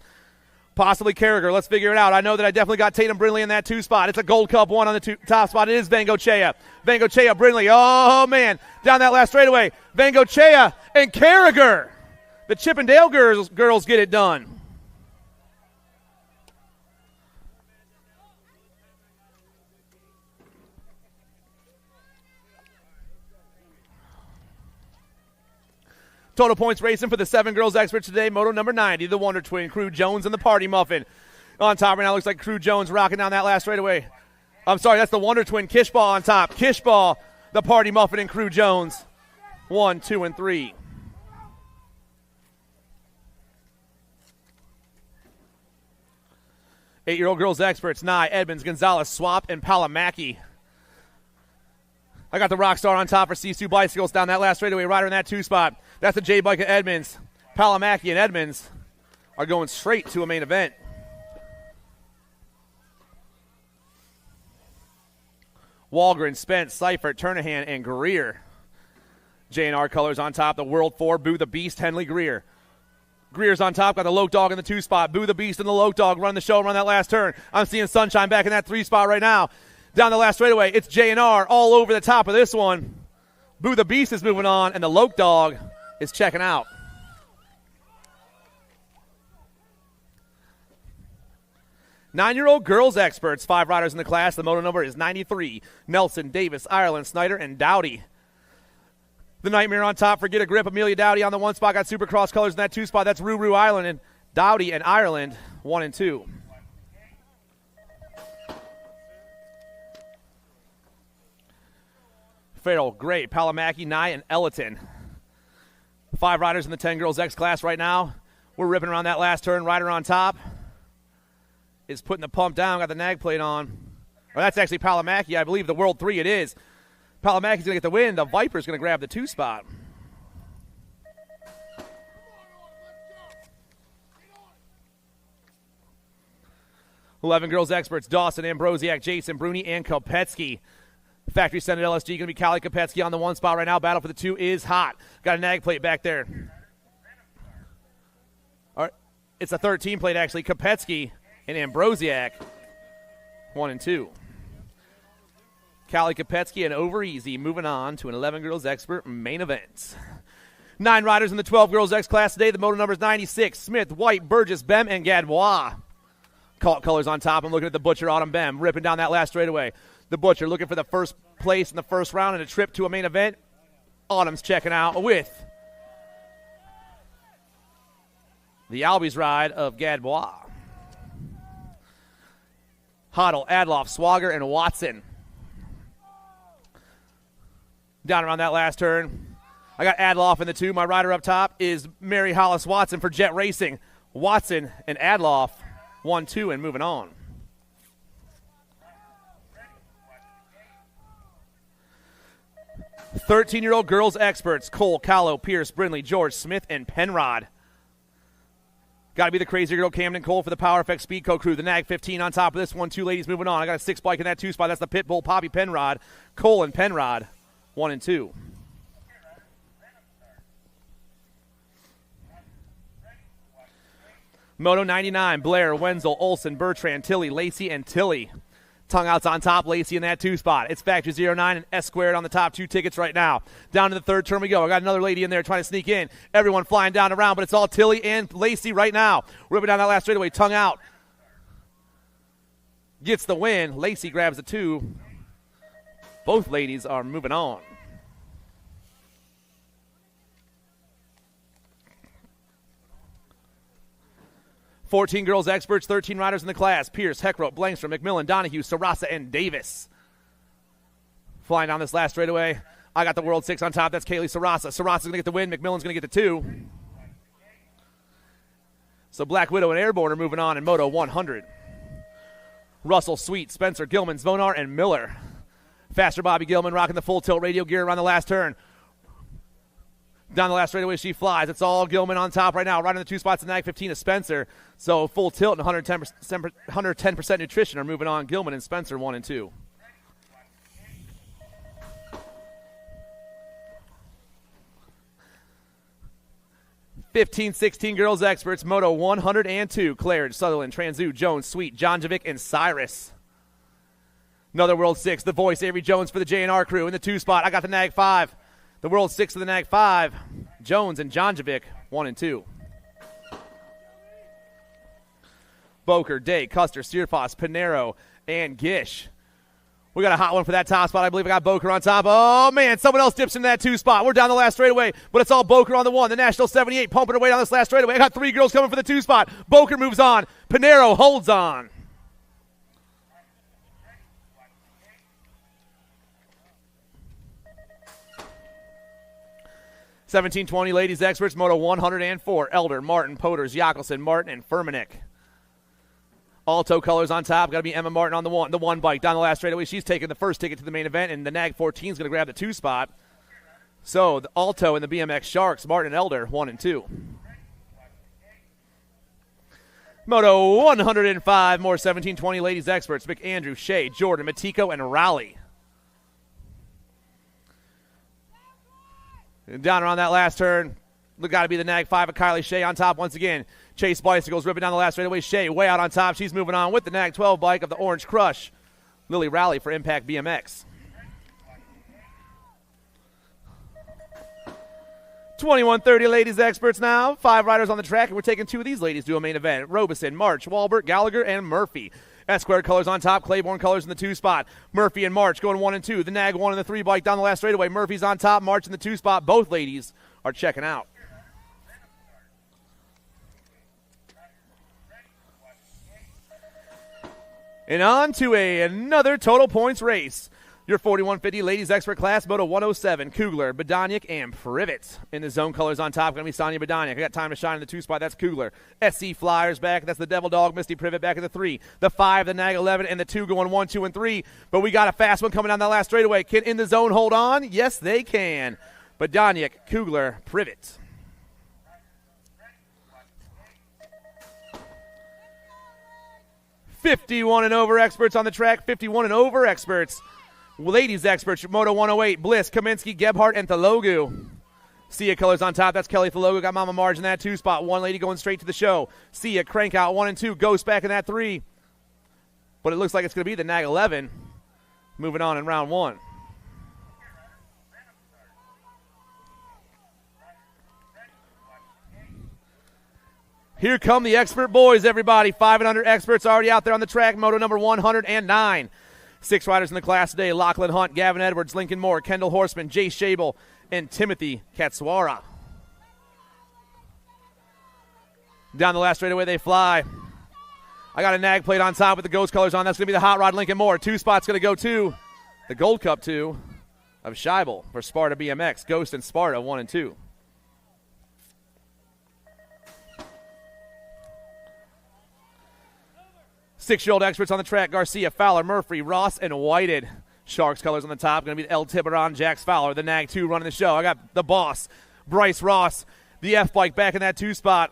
Possibly Carragher. Let's figure it out. I know that I definitely got Tatum Brindley in that 2 spot. It's a Gold Cup 1 on the top spot. It is Vango Chea. Vango Chea, Brindley. Oh, man. Down that last straightaway. Vango Chea and Carragher. The Chippendale girls get it done. Total points racing for the 7 girls experts today. Moto number 90, the Wonder Twin, Crew Jones, and the Party Muffin. On top right now, looks like Crew Jones rocking down that last straightaway. I'm sorry, that's the Wonder Twin, Kishball on top. Kishball, the Party Muffin, and Crew Jones. 1, 2, and 3. Eight-year-old girls experts, Nye, Edmonds, Gonzalez, Swap, and Palamaki. I got the Rockstar on top for Sisu Bicycles down that last straightaway. Rider in that 2 spot. That's the J bike of Edmonds. Palamaki and Edmonds are going straight to a main event. Walgren, Spence, Seifert, Turnahan, and Greer. J&R colors on top. The World 4, Boo the Beast, Henley, Greer. Greer's on top, got the Loke Dog in the 2 spot. Boo the Beast and the Loke Dog run the show, run that last turn. I'm seeing Sunshine back in that 3 spot right now. Down the last straightaway, it's J&R all over the top of this one. Boo the Beast is moving on, and the Loke Dog is checking out. Nine-year-old girls experts, 5 riders in the class. The moto number is 93. Nelson, Davis, Ireland, Snyder, and Dowdy. The Nightmare on top for Get a Grip. Amelia Dowdy on the 1 spot. Got Supercross colors in that 2 spot. That's Ruru Island, and Dowdy and Ireland, 1 and 2. Farrell, Gray, Palamaki, Nye, and Elliton. 5 riders in the 10 girls X class right now. We're ripping around that last turn. Rider on top is putting the pump down. Got the nag plate on. Or that's actually Palamaki, I believe. The World 3 it is. Palamaki's going to get the win. The Viper's going to grab the 2 spot. Eleven girls experts: Dawson, Ambrosiak, Jason, Bruni, and Kopetsky. Factory Senate LSG going to be Callie Kopetsky on the 1 spot right now. Battle for the 2 is hot. Got a nag plate back there. All right. It's a 13 plate, actually. Kopetsky and Ambrosiak, 1 and 2. Callie Kopetsky and Over Easy moving on to an 11 girls expert main event. 9 riders in the 12 girls X class today. The moto number is 96. Smith, White, Burgess, Bem, and Gadbois. Cult colors on top. I'm looking at the Butcher, Autumn Bem, ripping down that last straightaway. The Butcher looking for the first place in the first round and a trip to a main event. Autumn's checking out with the Albies ride of Gadbois. Hoddle, Adloff, Swagger, and Watson. Down around that last turn. I got Adloff in the 2. My rider up top is Mary Hollis Watson for Jet Racing. Watson and Adloff, 1-2, and moving on. "13-year-old girls experts: Cole, Callow, Pierce, Brindley, George, Smith, and Penrod. Got to be the crazy girl Camden Cole for the Power Effect Speedco crew. The Nag 15 on top of this one. 2 ladies moving on. I got a 6 bike in that 2 spot. That's the Pitbull, Poppy Penrod. Cole and Penrod, 1 and 2. Moto 99, Blair, Wenzel, Olson, Bertrand, Tilly, Lacey, and Tilly. Tongue outs on top, Lacey in that 2 spot. It's Factory 09 and S squared on the top 2 tickets right now. Down to the 3rd turn we go. I got another lady in there trying to sneak in. Everyone flying down around, but it's all Tilly and Lacey right now. Ripping down that last straightaway, tongue out. Gets the win. Lacey grabs the 2. Both ladies are moving on. "14 girls experts, 13 riders in the class: Pierce, Heckroth, Blankstrom, McMillan, Donahue, Sarasa, and Davis. Flying down this last straightaway, I got the World 6 on top. That's Kaylee Sarasa. Sarasa's going to get the win. McMillan's going to get the 2. So Black Widow and Airborne are moving on in Moto 100. Russell, Sweet, Spencer, Gilman, Zvonar, and Miller. Faster Bobby Gilman rocking the full tilt radio gear around the last turn. Down the last straightaway, she flies. It's all Gilman on top right now. Right in the 2 spots, the Nag 15 is Spencer. So full tilt and 110% nutrition are moving on. Gilman and Spencer, 1 and 2. "15-16 girls experts, Moto 102. Claridge, Sutherland, Transu, Jones, Sweet, Jonjovic, and Cyrus. Another World 6. The Voice, Avery Jones for the J&R crew. In the 2 spot, I got the Nag 5. The World 6 of the Nag 5, Jones and Jonjovic, 1 and 2. Boker, Day, Custer, Steerfoss, Pinero, and Gish. We got a hot one for that top spot. I believe I got Boker on top. Oh, man, someone else dips into that 2 spot. We're down the last straightaway, but it's all Boker on the 1. The National 78 pumping away down this last straightaway. I got 3 girls coming for the 2 spot. Boker moves on. Pinero holds on. "17-20 ladies experts, Moto 104. Elder, Martin, Poters, Yakelson, Martin, and Furmanek. Alto colors on top. Got to be Emma Martin on the 1 bike. Down the last straightaway, she's taking the first ticket to the main event, and the Nag 14 is going to grab the 2 spot. So the Alto and the BMX Sharks, Martin and Elder, 1 and 2. Moto 105, more 17-20 ladies experts. McAndrew, Shea, Jordan, Matiko, and Raleigh. And down around that last turn, got to be the Nag 5 of Kylie Shea on top once again. Chase Bicycles ripping down the last straightaway. Shea way out on top. She's moving on with the Nag 12 bike of the Orange Crush. Lily Raleigh for Impact BMX. 21-30 ladies experts now. 5 riders on the track, and we're taking 2 of these ladies to a main event. Robeson, March, Walbert, Gallagher, and Murphy. S-squared colors on top, Claiborne colors in the 2 spot. Murphy and March going 1 and 2. The Nag 1 and the 3 bike down the last straightaway. Murphy's on top, March in the 2 spot. Both ladies are checking out. And on to another total points race. Your 4150 ladies expert class, Moto 107, Kugler, Bodanic, and Privet. In the zone colors on top, going to be Sonia Bodanic. I got time to shine in the 2 spot. That's Kugler. SC Flyers back. That's the Devil Dog. Misty Privet back in the 3. The 5, the Nag 11, and the 2 going 1, 2, and 3. But we got a fast one coming down that last straightaway. Can in the zone hold on? Yes, they can. Bodanic, Kugler, Privet. $51 and over experts on the track. 51 and over experts. Ladies experts, Moto 108, Bliss, Kaminsky, Gebhardt, and Thalogu. Sia colors on top. That's Kelly Thalogu. Got Mama Marge in that 2 spot. One lady going straight to the show. Sia, crank out 1 and 2. Ghost back in that 3. But it looks like it's going to be the Nag 11. Moving on in round 1. Here come the expert boys, everybody. 5 and under experts already out there on the track. Moto number 109. 6 riders in the class today. Lachlan Hunt, Gavin Edwards, Lincoln Moore, Kendall Horseman, Jay Shable, and Timothy Katswara. Down the last straightaway they fly. I got a Nag plate on top with the ghost colors on. That's going to be the Hot Rod Lincoln Moore. 2 spots going to go to the Gold Cup 2 of Scheibel for Sparta BMX. Ghost and Sparta 1 and 2. Six-year-old experts on the track, Garcia, Fowler, Murphy, Ross, and Whited. Sharks colors on the top, going to be El Tiburon, Jax Fowler, the Nag 2 running the show. I got the boss, Bryce Ross, the F-Bike back in that 2 spot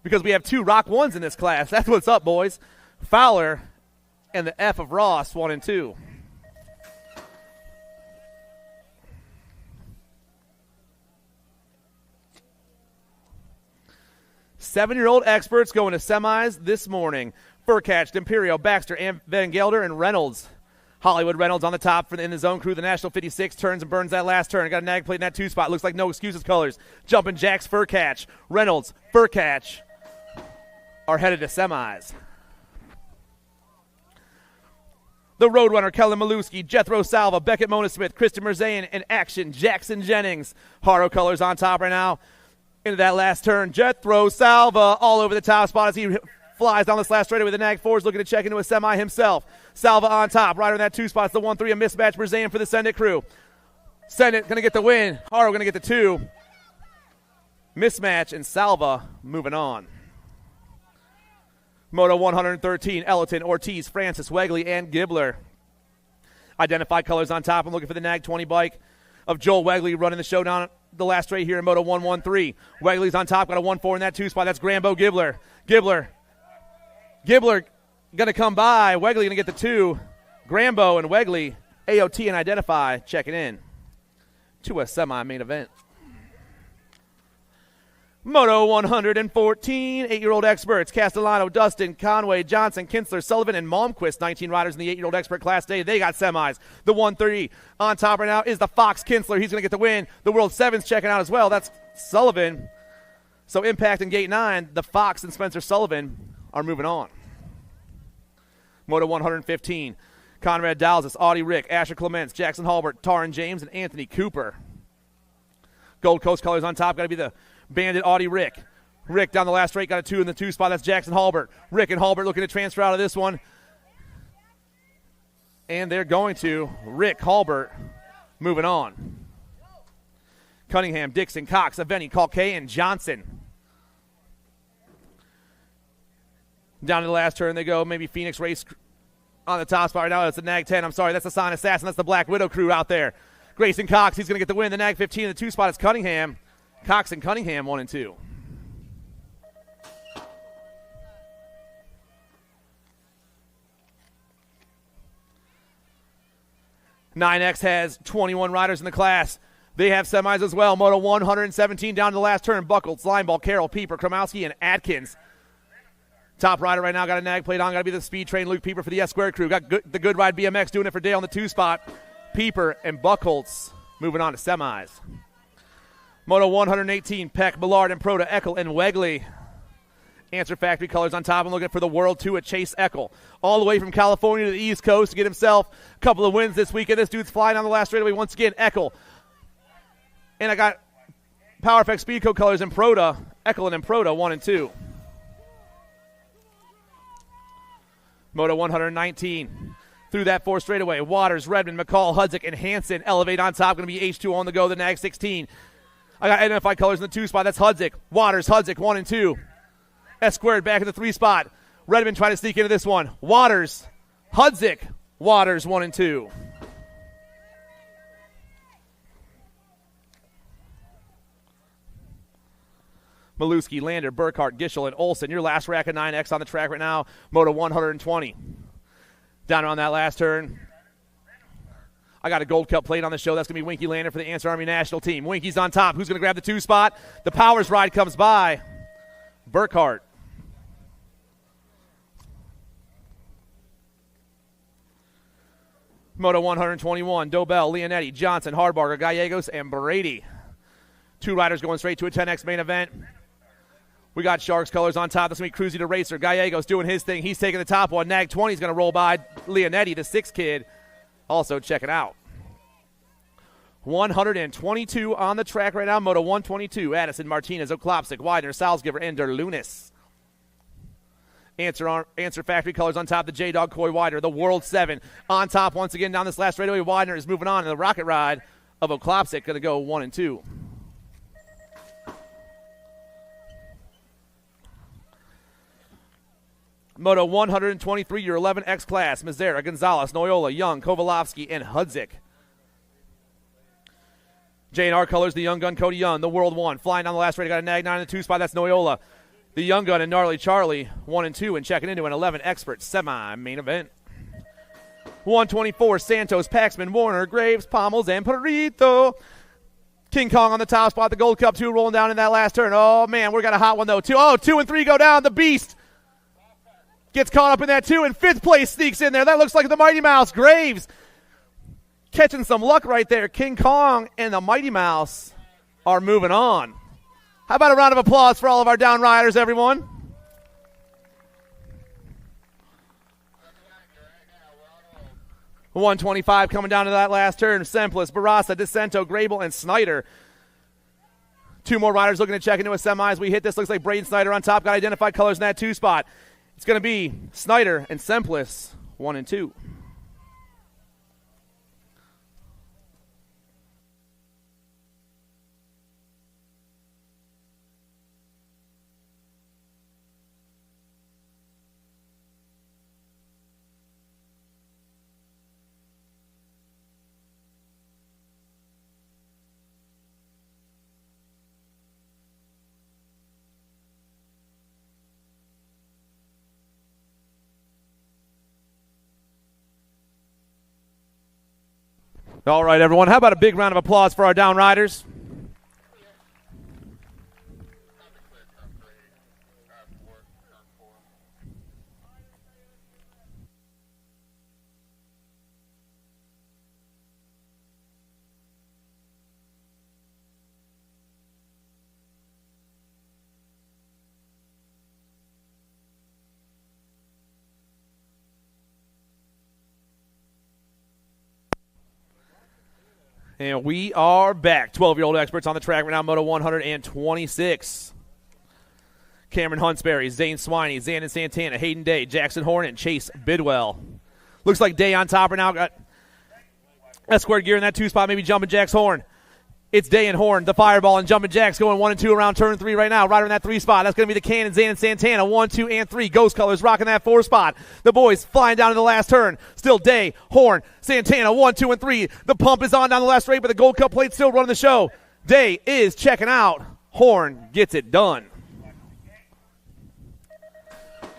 because we have 2 Rock 1s in this class. That's what's up, boys. Fowler and the F of Ross, 1 and 2. Seven-year-old experts going to semis this morning. Furcatch, D'Imperio, Baxter, and Van Gelder, and Reynolds. Hollywood Reynolds on the top for the in the zone crew. The National 56 turns and burns that last turn. Got a Nag plate in that 2 spot. Looks like no excuses colors. Jumping Jacks, Furcatch, Reynolds, Furcatch are headed to semis. The Roadrunner, Kellen Maluski, Jethro Salva, Beckett Mona Smith, Kristen Merzayan, and Action, Jackson Jennings. Haro colors on top right now. Into that last turn. Jethro Salva all over the top spot as he flies down this last straightaway. The Nag 4 is looking to check into a semi himself. Salva on top. Rider in that 2 spots. The 1-3, a mismatch. Merzayan for the Send It crew. Send It going to get the win. Haro going to get the 2. Mismatch and Salva moving on. Moto 113, Ellerton, Ortiz, Francis, Wegley, and Gibbler. Identified colors on top. I'm looking for the Nag 20 bike of Joel Wegley running the show down the last straight here in Moto 113. Wegley's on top. Got a 1-4 in that 2 spot. That's Grambo Gibbler. Gibbler going to come by. Wegley going to get the 2. Grambo and Wegley, AOT and Identify checking in to a semi-main event. Moto 114, 8-year-old experts, Castellano, Dustin, Conway, Johnson, Kinsler, Sullivan, and Malmquist, 19 riders in the 8-year-old expert class today. They got semis. The 130 on top right now is the Fox Kinsler. He's going to get the win. The World 7's checking out as well. That's Sullivan. So Impact and Gate 9, the Fox and Spencer Sullivan are moving on. Moto 115, Conrad Dalzis, Audie Rick, Asher Clements, Jackson Halbert, Taran James, and Anthony Cooper. Gold Coast colors on top. Got to be the Bandit Audie Rick. Rick down the last straight, got a 2 in the 2 spot. That's Jackson Halbert. Rick and Halbert looking to transfer out of this one. And they're going to. Rick, Halbert, moving on. Cunningham, Dixon, Cox, Aveni, Calkay, and Johnson. Down to the last turn they go. Maybe Phoenix Race on the top spot right now. That's the Nag 10. I'm sorry, that's the Sign Assassin. That's the Black Widow crew out there. Grayson Cox, he's going to get the win. The Nag 15 in the 2 spot is Cunningham. Cox and Cunningham 1 and 2. X has 21 riders in the class. They have semis as well. Moto 117 down to the last turn. Buckles, Lineball, Carroll, Pieper, Kromowski, and Atkins. Top rider right now got a Nag plate on. Got to be the Speed Train Luke Pieper for the S-Squared crew. Got the Good Ride BMX doing it for Dale on the 2 spot. Pieper and Buckholtz moving on to semis. Moto 118, Peck, Millard, and Proda, Eckel, and Wegley. Answer Factory colors on top. I'm looking for the World 2 at Chase Eckel. All the way from California to the East Coast to get himself a couple of wins this weekend. This dude's flying on the last straightaway once again, Eckel. And I got Power Effect Speed Code colors in Proda, Eckel and Proda 1 and 2. Moto 119. through that 4 straightaway. Waters, Redmond, McCall, Hudzik, and Hansen elevate on top. Going to be H2 on the go, the nag 16. I got identified colors in the 2 spot. That's Hudzik. Waters, Hudzik, 1 and 2. S squared back in the 3 spot. Redmond trying to sneak into this one. Waters, Hudzik, Waters, 1 and 2. Maluski, Lander, Burkhart, Gischel, and Olsen. Your last rack of 9X on the track right now. Moto 120. Down on that last turn. I got a Gold Cup plate on the show. That's going to be Winky Lander for the Answer Army National Team. Winky's on top. Who's going to grab the 2 spot? The Powers ride comes by. Burkhart. Moto 121. Dobell, Leonetti, Johnson, Hardbarger, Gallegos, and Brady. 2 riders going straight to a 10X main event. We got Sharks colors on top. That's going to be Cruzy the Racer. Gallegos doing his thing. He's taking the top one. Nag 20 is going to roll by. Leonetti, the 6 kid, also checking out. 122 on the track right now. Moto 122. Addison, Martinez, Oklopsic, Widener, Salzgiver, and Derlunis. Answer Factory colors on top. The J-Dog, Coy Widener. The World 7 on top once again down this last straightaway. Widener is moving on. And the Rocket Ride of Oklopsic going to go 1 and 2. Moto 123, your 11X class. Mazzara, Gonzalez, Noyola, Young, Kovalovsky, and Hudzik. J&R colors, the Young Gun, Cody Young. The World 1, flying down the last straight. Got a nag 9 in the 2 spot. That's Noyola. The Young Gun and Gnarly Charlie, 1 and 2, and checking into an 11 expert semi-main event. 124, Santos, Paxman, Warner, Graves, Pommels, and Perito. King Kong on the top spot. The Gold Cup 2 rolling down in that last turn. Oh, man, we got a hot one, though. 2 and 3 go down. The Beast gets caught up in that 2, and 5th place sneaks in there. That looks like the Mighty Mouse. Graves catching some luck right there. King Kong and the Mighty Mouse are moving on. How about a round of applause for all of our down riders, everyone? $125 coming down to that last turn. Semplis, Barasa, DeCento, Grable, and Snyder. 2 more riders looking to check into a semi as we hit this. Looks like Braden Snyder on top. Got identified colors in that 2 spot. It's going to be Snyder and Semplis, 1 and 2. All right, everyone. How about a big round of applause for our down riders? And we are back. 12-year-old experts on the track right now, Moto 126. Cameron Huntsberry, Zane Swiney, Xanon Santana, Hayden Day, Jackson Horn, and Chase Bidwell. Looks like Day on top right now. Got S-squared gear in that 2 spot, maybe Jumpin' Jack's Horn. It's Day and Horn, the Fireball, and Jumpin' Jack's going 1 and 2 around turn 3 right now. Rider in that 3 spot. That's going to be the Cannon, Xanon Santana, 1, 2, and 3. Ghost Colors rocking that 4 spot. The boys flying down in the last turn. Still Day, Horn, Santana, 1, 2, and 3. The pump is on down the last straight, but the Gold Cup plate still running the show. Day is checking out. Horn gets it done.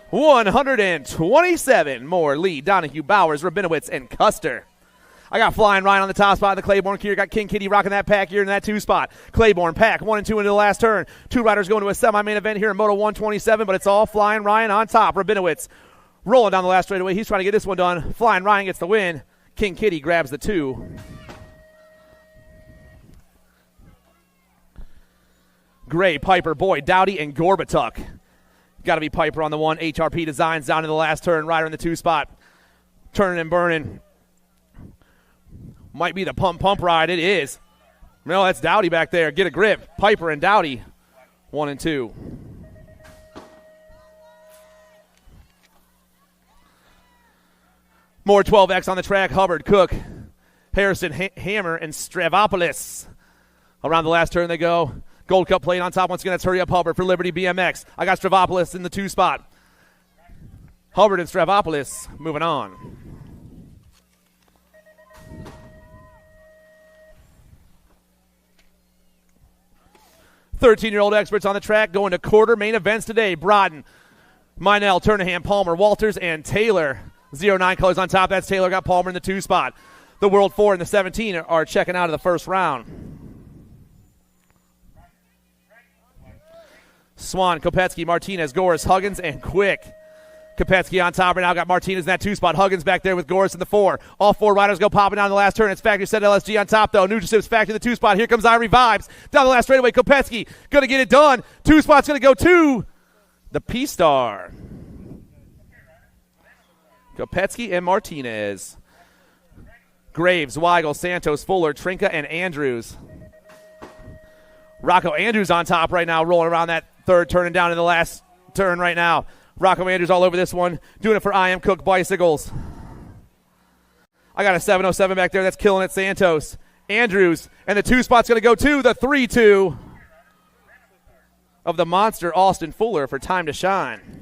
127 more lead. Donahue, Bowers, Rabinowitz, and Custer. I got Flying Ryan on the top spot in the Claiborne gear. Got King Kitty rocking that pack gear in that 2 spot. Claiborne pack 1 and 2 into the last turn. 2 riders going to a semi-main event here in Moto 127, but it's all Flying Ryan on top. Rabinowitz rolling down the last straightaway. He's trying to get this one done. Flying Ryan gets the win. King Kitty grabs the 2. Gray, Piper, Boyd, Dowdy, and Gorbatuk. Got to be Piper on the 1. HRP Designs down in the last turn. Rider in the 2 spot. Turning and burning. Might be the pump ride. It is. No, that's Dowdy back there. Get a grip. Piper and Dowdy, 1 and 2. More 12X on the track. Hubbard, Cook, Harrison, Hammer, and Stravopolis. Around the last turn they go. Gold Cup plate on top. Once again, that's Hurry Up Hubbard for Liberty BMX. I got Stravopolis in the 2 spot. Hubbard and Stravopolis moving on. "13-year-old experts on the track going to quarter main events today. Brodden, Minell, Turnaham, Palmer, Walters, and Taylor. 09 colors on top. That's Taylor. Got Palmer in the 2 spot. The World 4 and the 17 are checking out of the first round. Swan, Kopetsky, Martinez, Goris, Huggins, and Quick. Kopetsky on top right now. Got Martinez in that 2 spot. Huggins back there with Goris in the 4. All 4 riders go popping down the last turn. It's Factory Set LSG on top, though. Nugent Factory in the 2 spot. Here comes Irie Vibes. Down the last straightaway. Kopetsky going to get it done. 2 spots going to go to the P-Star. Kopetsky and Martinez. Graves, Weigel, Santos, Fuller, Trinka, and Andrews. Rocco Andrews on top right now, rolling around that 3rd turn and down in the last turn right now. Rocco Andrews all over this one, doing it for I Am Cook Bicycles. I got a 707 back there. That's killing it, Santos. Andrews, and the 2 spot's going to go to the 3-2 of the monster Austin Fuller for Time to Shine.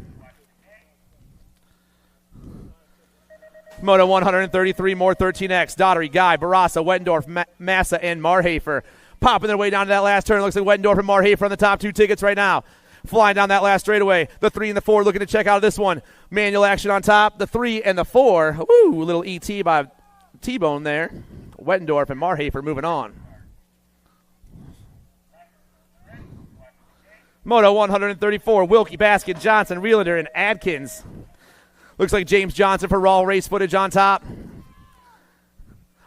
Moto 133, more 13X. Daughtery, Guy, Barassa, Wettendorf, Massa, and Marhafer popping their way down to that last turn. Looks like Wettendorf and Marhafer on the top 2 tickets right now. Flying down that last straightaway. The 3 and the 4 looking to check out this one. Manual action on top. The 3 and the 4. Woo, little ET by T-Bone there. Wettendorf and Marhafer moving on. Moto 134, Wilkie, Baskin, Johnson, Reelander, and Adkins. Looks like James Johnson for raw race footage on top.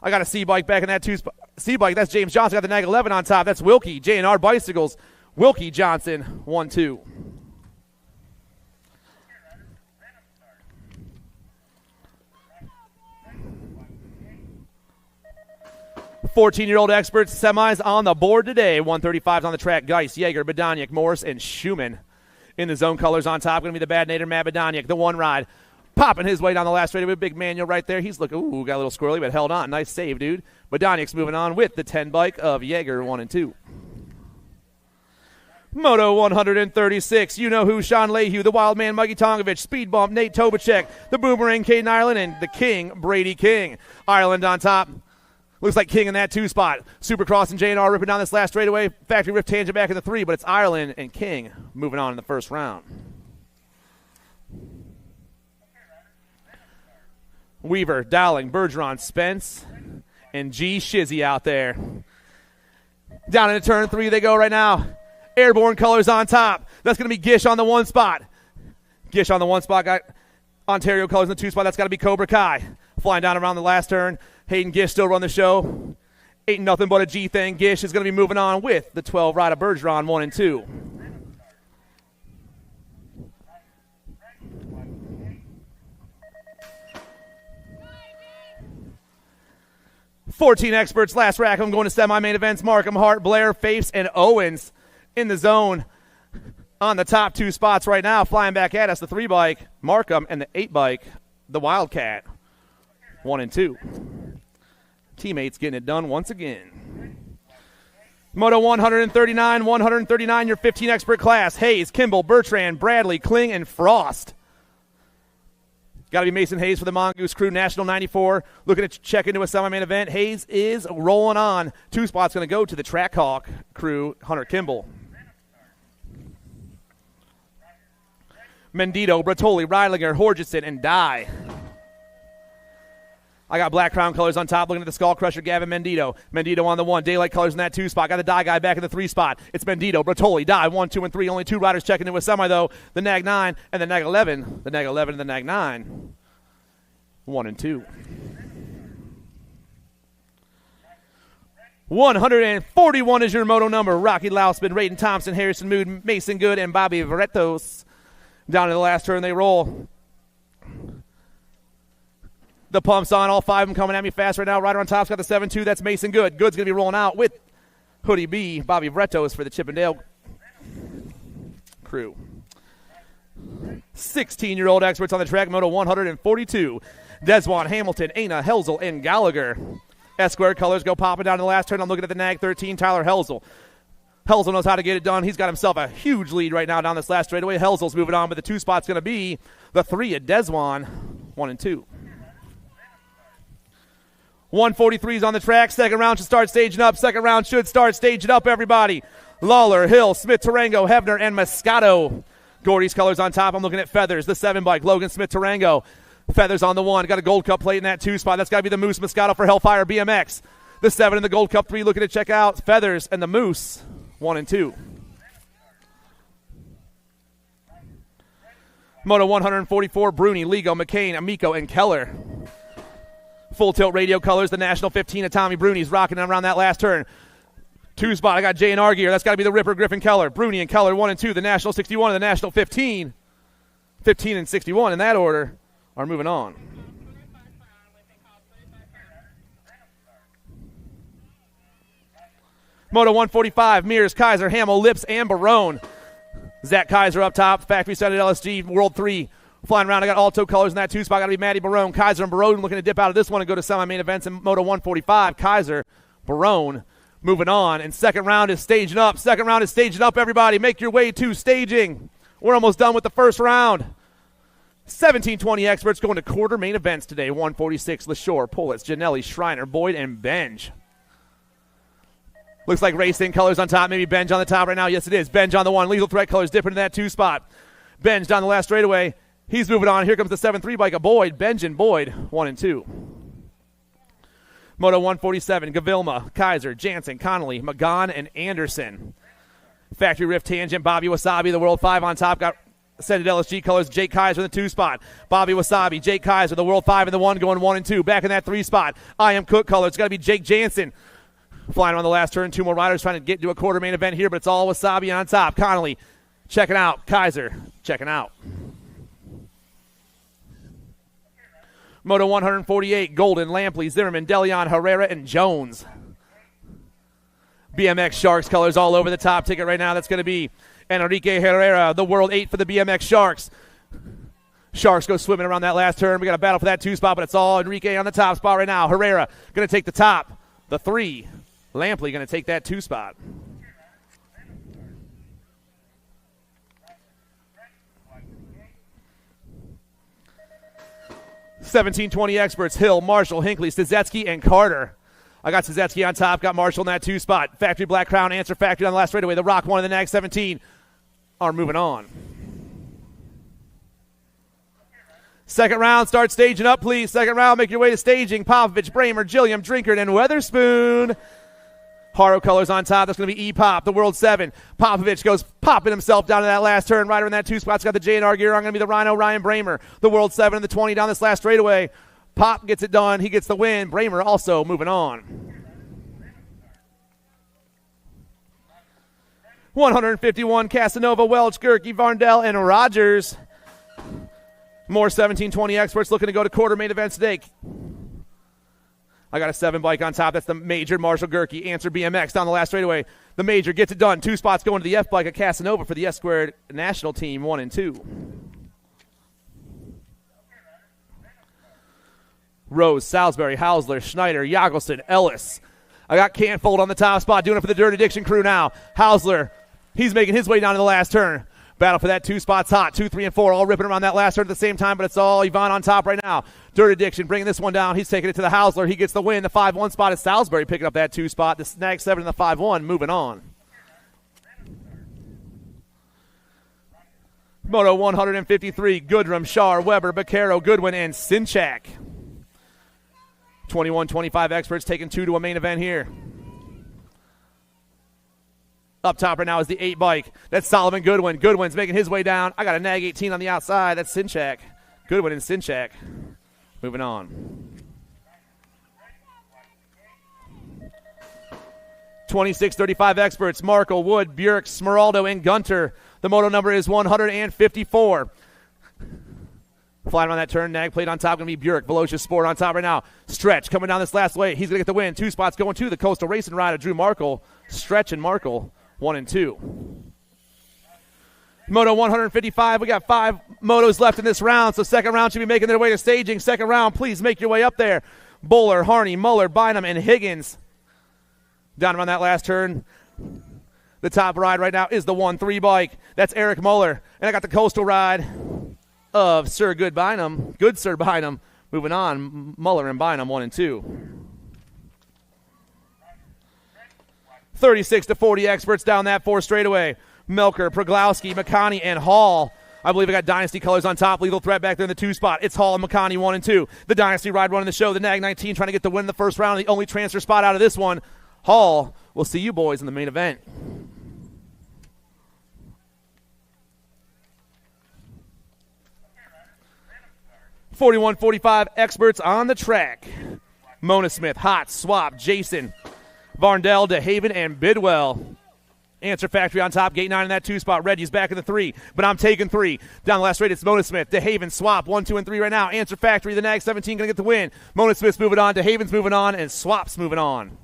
I got a C-Bike back in that 2 spot. C-Bike, that's James Johnson. Got the Nag 11 on top. That's Wilkie, J&R Bicycles. Wilkie Johnson, 1-2. "14-year-old experts semis on the board today. 135s on the track. Geis, Yeager, Badoniak, Morris, and Schumann. In the zone colors on top, going to be the Bad Nader, Matt Badoniak. The 1 ride, popping his way down the last straightaway. Big manual right there. He's looking, ooh, got a little squirrely, but held on. Nice save, dude. Badoniak's moving on with the 10 bike of Yeager, 1 and 2. Moto 136, you know who, Sean Lehue, the Wild Man, Mikey Tongovich, Speed Bump, Nate Tobacek, the Boomerang, Caden Ireland, and the King, Brady King. Ireland on top. Looks like King in that 2 spot. Supercross and J&R ripping down this last straightaway. Factory Rift tangent back in the 3, but it's Ireland and King moving on in the first round. Weaver, Dowling, Bergeron, Spence, and G. Shizzy out there. Down into turn 3 they go right now. Airborne colors on top. That's going to be Gish on the 1 spot. Gish on the 1 spot. Got Ontario colors in the 2 spot. That's got to be Cobra Kai. Flying down around the last turn. Hayden Gish still run the show. Ain't nothing but a G thing. Gish is going to be moving on with the 12 ride of Bergeron, 1 and 2. "14 experts, last rack. I'm going to semi-main events. Markham, Hart, Blair, Fafes, and Owens in the zone on the top 2 spots right now. Flying back at us, the 3 bike, Markham, and the 8 bike, the Wildcat, 1 and 2. Teammates getting it done once again. Moto 139, your 15 expert class. Hayes, Kimball, Bertrand, Bradley, Kling, and Frost. Got to be Mason Hayes for the Mongoose Crew, National 94. Looking to check into a semi-main event. Hayes is rolling on. 2 spots going to go to the Trackhawk Crew, Hunter Kimball. Mendito, Bertoli, Reidlinger, Horgeson, and Dye. I got Black Crown colors on top, looking at the Skull Crusher, Gavin Mendito. Mendito on the 1, Daylight colors in that 2 spot. Got the Dye guy back in the 3 spot. It's Mendito, Bertoli, Dye, 1, 2, and 3. Only 2 riders checking into a semi, though. The Nag 9 and the Nag 11. The Nag 11 and the Nag 9. 1 and 2. 141 is your moto number. Rocky Lousman, Raiden Thompson, Harrison Mood, Mason Good, and Bobby Vretos. Down to the last turn they roll. The pump's on. All 5 of them coming at me fast right now. Rider on top's got the 7-2. That's Mason Good. Good's going to be rolling out with Hoodie B. Bobby Vretos for the Chippendale Crew. 16-year-old experts on the track. Moto 142. Deswan, Hamilton, Aina, Helzel, and Gallagher. S-squared colors go popping down in the last turn. I'm looking at the nag 13, Tyler Helzel. Helzel knows how to get it done. He's got himself a huge lead right now down this last straightaway. Helzel's moving on, but the 2 spot's going to be the 3 at Deswan, 1 and 2. 143's on the track. Second round should start staging up. Everybody. Lawler, Hill, Smith, Tarango, Hebner, and Moscato. Gordy's colors on top. I'm looking at Feathers, the 7 bike. Logan Smith, Tarango. Feathers on the 1. Got a Gold Cup plate in that 2 spot. That's got to be the Moose Moscato for Hellfire BMX. The 7 in the Gold Cup 3 looking to check out Feathers and the Moose, 1 and 2. Moto 144, Bruni, Ligo, McCain, Amico, and Keller. Full tilt radio colors, the National 15 of Tommy Bruni's rocking around that last turn. 2 spot, I got Jay and Argear. That's got to be the Ripper, Griffin, Keller. Bruni and Keller, 1 and 2. The National 61 and the National 15. 15 and 61 in that order are moving on. Moto 145, Mears, Kaiser, Hamill, Lips, and Barone. Zach Kaiser up top, factory set at LSG, World 3. Flying around, I got Alto colors in that 2 spot. Got to be Matty Barone. Kaiser and Barone looking to dip out of this one and go to semi-main events in Moto 145. Kaiser, Barone moving on. And second round is staging up. Everybody. Make your way to staging. We're almost done with the first round. 1720 experts going to quarter main events today. 146, LaShore, Pullitz, Janelli, Schreiner, Boyd, and Benj. Looks like racing colors on top. Maybe Benj on the top right now. Yes, it is. Benj on the 1. Lethal Threat colors dipping in that 2 spot. Benj down the last straightaway. He's moving on. Here comes the 7-3 bike of Boyd. Benj and Boyd, 1 and 2. Moto 147, Gavilma, Kaiser, Jansen, Connolly, McGon, and Anderson. Factory Rift Tangent, Bobby Wasabi, the World 5 on top. Got set at LSG colors. Jake Kaiser in the 2 spot. Bobby Wasabi, Jake Kaiser, the World 5 in the 1 going 1 and 2. Back in that 3 spot. I Am Cook colors. It's got to be Jake Jansen. Flying on the last turn. 2 more riders trying to get to a quarter main event here, but it's all Wasabi on top. Connolly checking out. Kaiser checking out. Moto 148, Golden, Lampley, Zimmerman, DeLeon, Herrera, and Jones. BMX Sharks colors all over the top ticket right now. That's going to be Enrique Herrera, the World 8 for the BMX Sharks. Sharks go swimming around that last turn. We got a battle for that 2 spot, but it's all Enrique on the top spot right now. Herrera going to take the top, the 3. Lampley going to take that 2 spot. $17.20 experts, Hill, Marshall, Hinckley, Stazetsky, and Carter. I got Stazetsky on top, got Marshall in that 2 spot. Factory Black Crown, Answer Factory on the last straightaway. The Rock 1 and the Nag 17 are moving on. Second round, start staging up, please. Second round, make your way to staging. Popovich, Bramer, Gilliam, Drinkard, and Weatherspoon. Haro colors on top. That's going to be E-Pop, the World 7. Popovich goes popping himself down to that last turn. Rider in that 2 spot's got the J&R gear on. Going to be the Rhino, Ryan Bramer. The World 7 and the 20 down this last straightaway. Pop gets it done. He gets the win. Bramer also moving on. 151, Casanova, Welch, Gerke, Varndell, and Rogers. More 1720 experts looking to go to quarter main events today. I got a 7 bike on top. That's the Major, Marshall Gerke. Answer BMX down the last straightaway. The Major gets it done. 2 spots going to the F bike of Casanova for the S-squared national team, 1 and 2. Rose, Salisbury, Hausler, Schneider, Jagelston, Ellis. I got Canfold on the top spot, doing it for the Dirt Addiction crew now. Hausler, he's making his way down to the last turn. Battle for that 2 spots hot. 2, 3, and 4 all ripping around that last turn at the same time, but it's all Yvonne on top right now. Dirt Addiction bringing this one down. He's taking it to the Hausler. He gets the win. The 5-1 spot is Salisbury picking up that 2 spot. The Snag 7 and the 5-1 moving on. Moto 153, Goodrum, Shar, Weber, Baccaro, Goodwin, and Sinchak. 21-25 experts taking 2 to a main event here. Up top right now is the 8 bike. That's Solomon Goodwin. Goodwin's making his way down. I got a Nag 18 on the outside. That's Sinchak. Goodwin and Sinchak. Moving on. 26-35 experts. Markle, Wood, Bjork, Smeraldo, and Gunter. The moto number is 154. Flying on that turn, Nag plate on top, going to be Bjork. Velocious Sport on top right now. Stretch coming down this last way. He's going to get the win. 2 spots going to the Coastal Racing rider, Drew Markle. Stretch and Markle, 1 and 2. Moto 155, we got 5 motos left in this round, so second round should be making their way to staging. Second round, please make your way up there. Bowler, Harney, Muller, Bynum, and Higgins. Down around that last turn. The top ride right now is the 1-3 bike. That's Eric Muller. And I got the coastal ride of Sir Good Bynum. Good Sir Bynum. Moving on, Muller and Bynum 1 and 2. 36-40 experts down that 4 straightaway. Melker, Proglowski, McConney, and Hall. I believe I got Dynasty colors on top. Lethal Threat back there in the 2 spot. It's Hall and McConney 1 and 2. The Dynasty ride running the show. The Nag 19 trying to get the win in the first round. The only transfer spot out of this one. Hall, we'll see you boys in the main event. .41-45 experts on the track. Mona Smith, Hot, Swap, Jason, Varndell, DeHaven, and Bidwell. Answer Factory on top, gate 9 in that 2 spot. Reggie's back in the 3, but I'm taking 3. Down the last straight, it's Mona Smith, DeHaven, Swap, 1, 2, and 3 right now. Answer Factory, the Nag 17 going to get the win. Mona Smith's moving on, DeHaven's moving on, and Swap's moving on.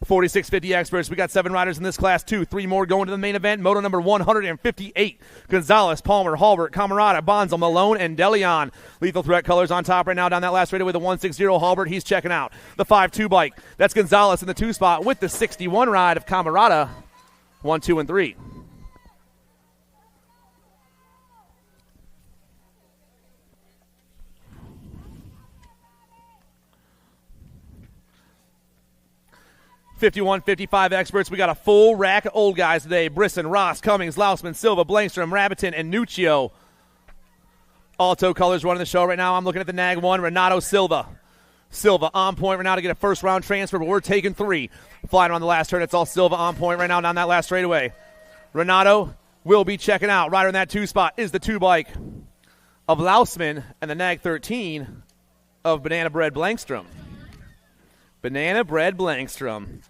.46-50 experts. We got 7 riders in this class, 2. 3 more going to the main event. Moto number 158. Gonzalez, Palmer, Halbert, Camarada, Bonzo, Malone, and DeLeon. Lethal Threat colors on top right now down that last straightaway. The 160 Halbert, he's checking out. The 5-2 bike. That's Gonzalez in the 2 spot with the 61 ride of Camarada. 1, 2, and 3. .51-55 experts. We got a full rack of old guys today. Brisson, Ross, Cummings, Lausman, Silva, Blankstrom, Rabitin, and Nuccio. Alto colors running the show right now. I'm looking at the Nag 1, Renato Silva. Silva on point right now to get a first round transfer, but we're taking 3. Flying on the last turn, it's all Silva on point right now down that last straightaway. Renato will be checking out. Rider in that 2 spot is the 2 bike of Lausman and the Nag 13 of Banana Bread Blankstrom. Banana Bread Blankstrom.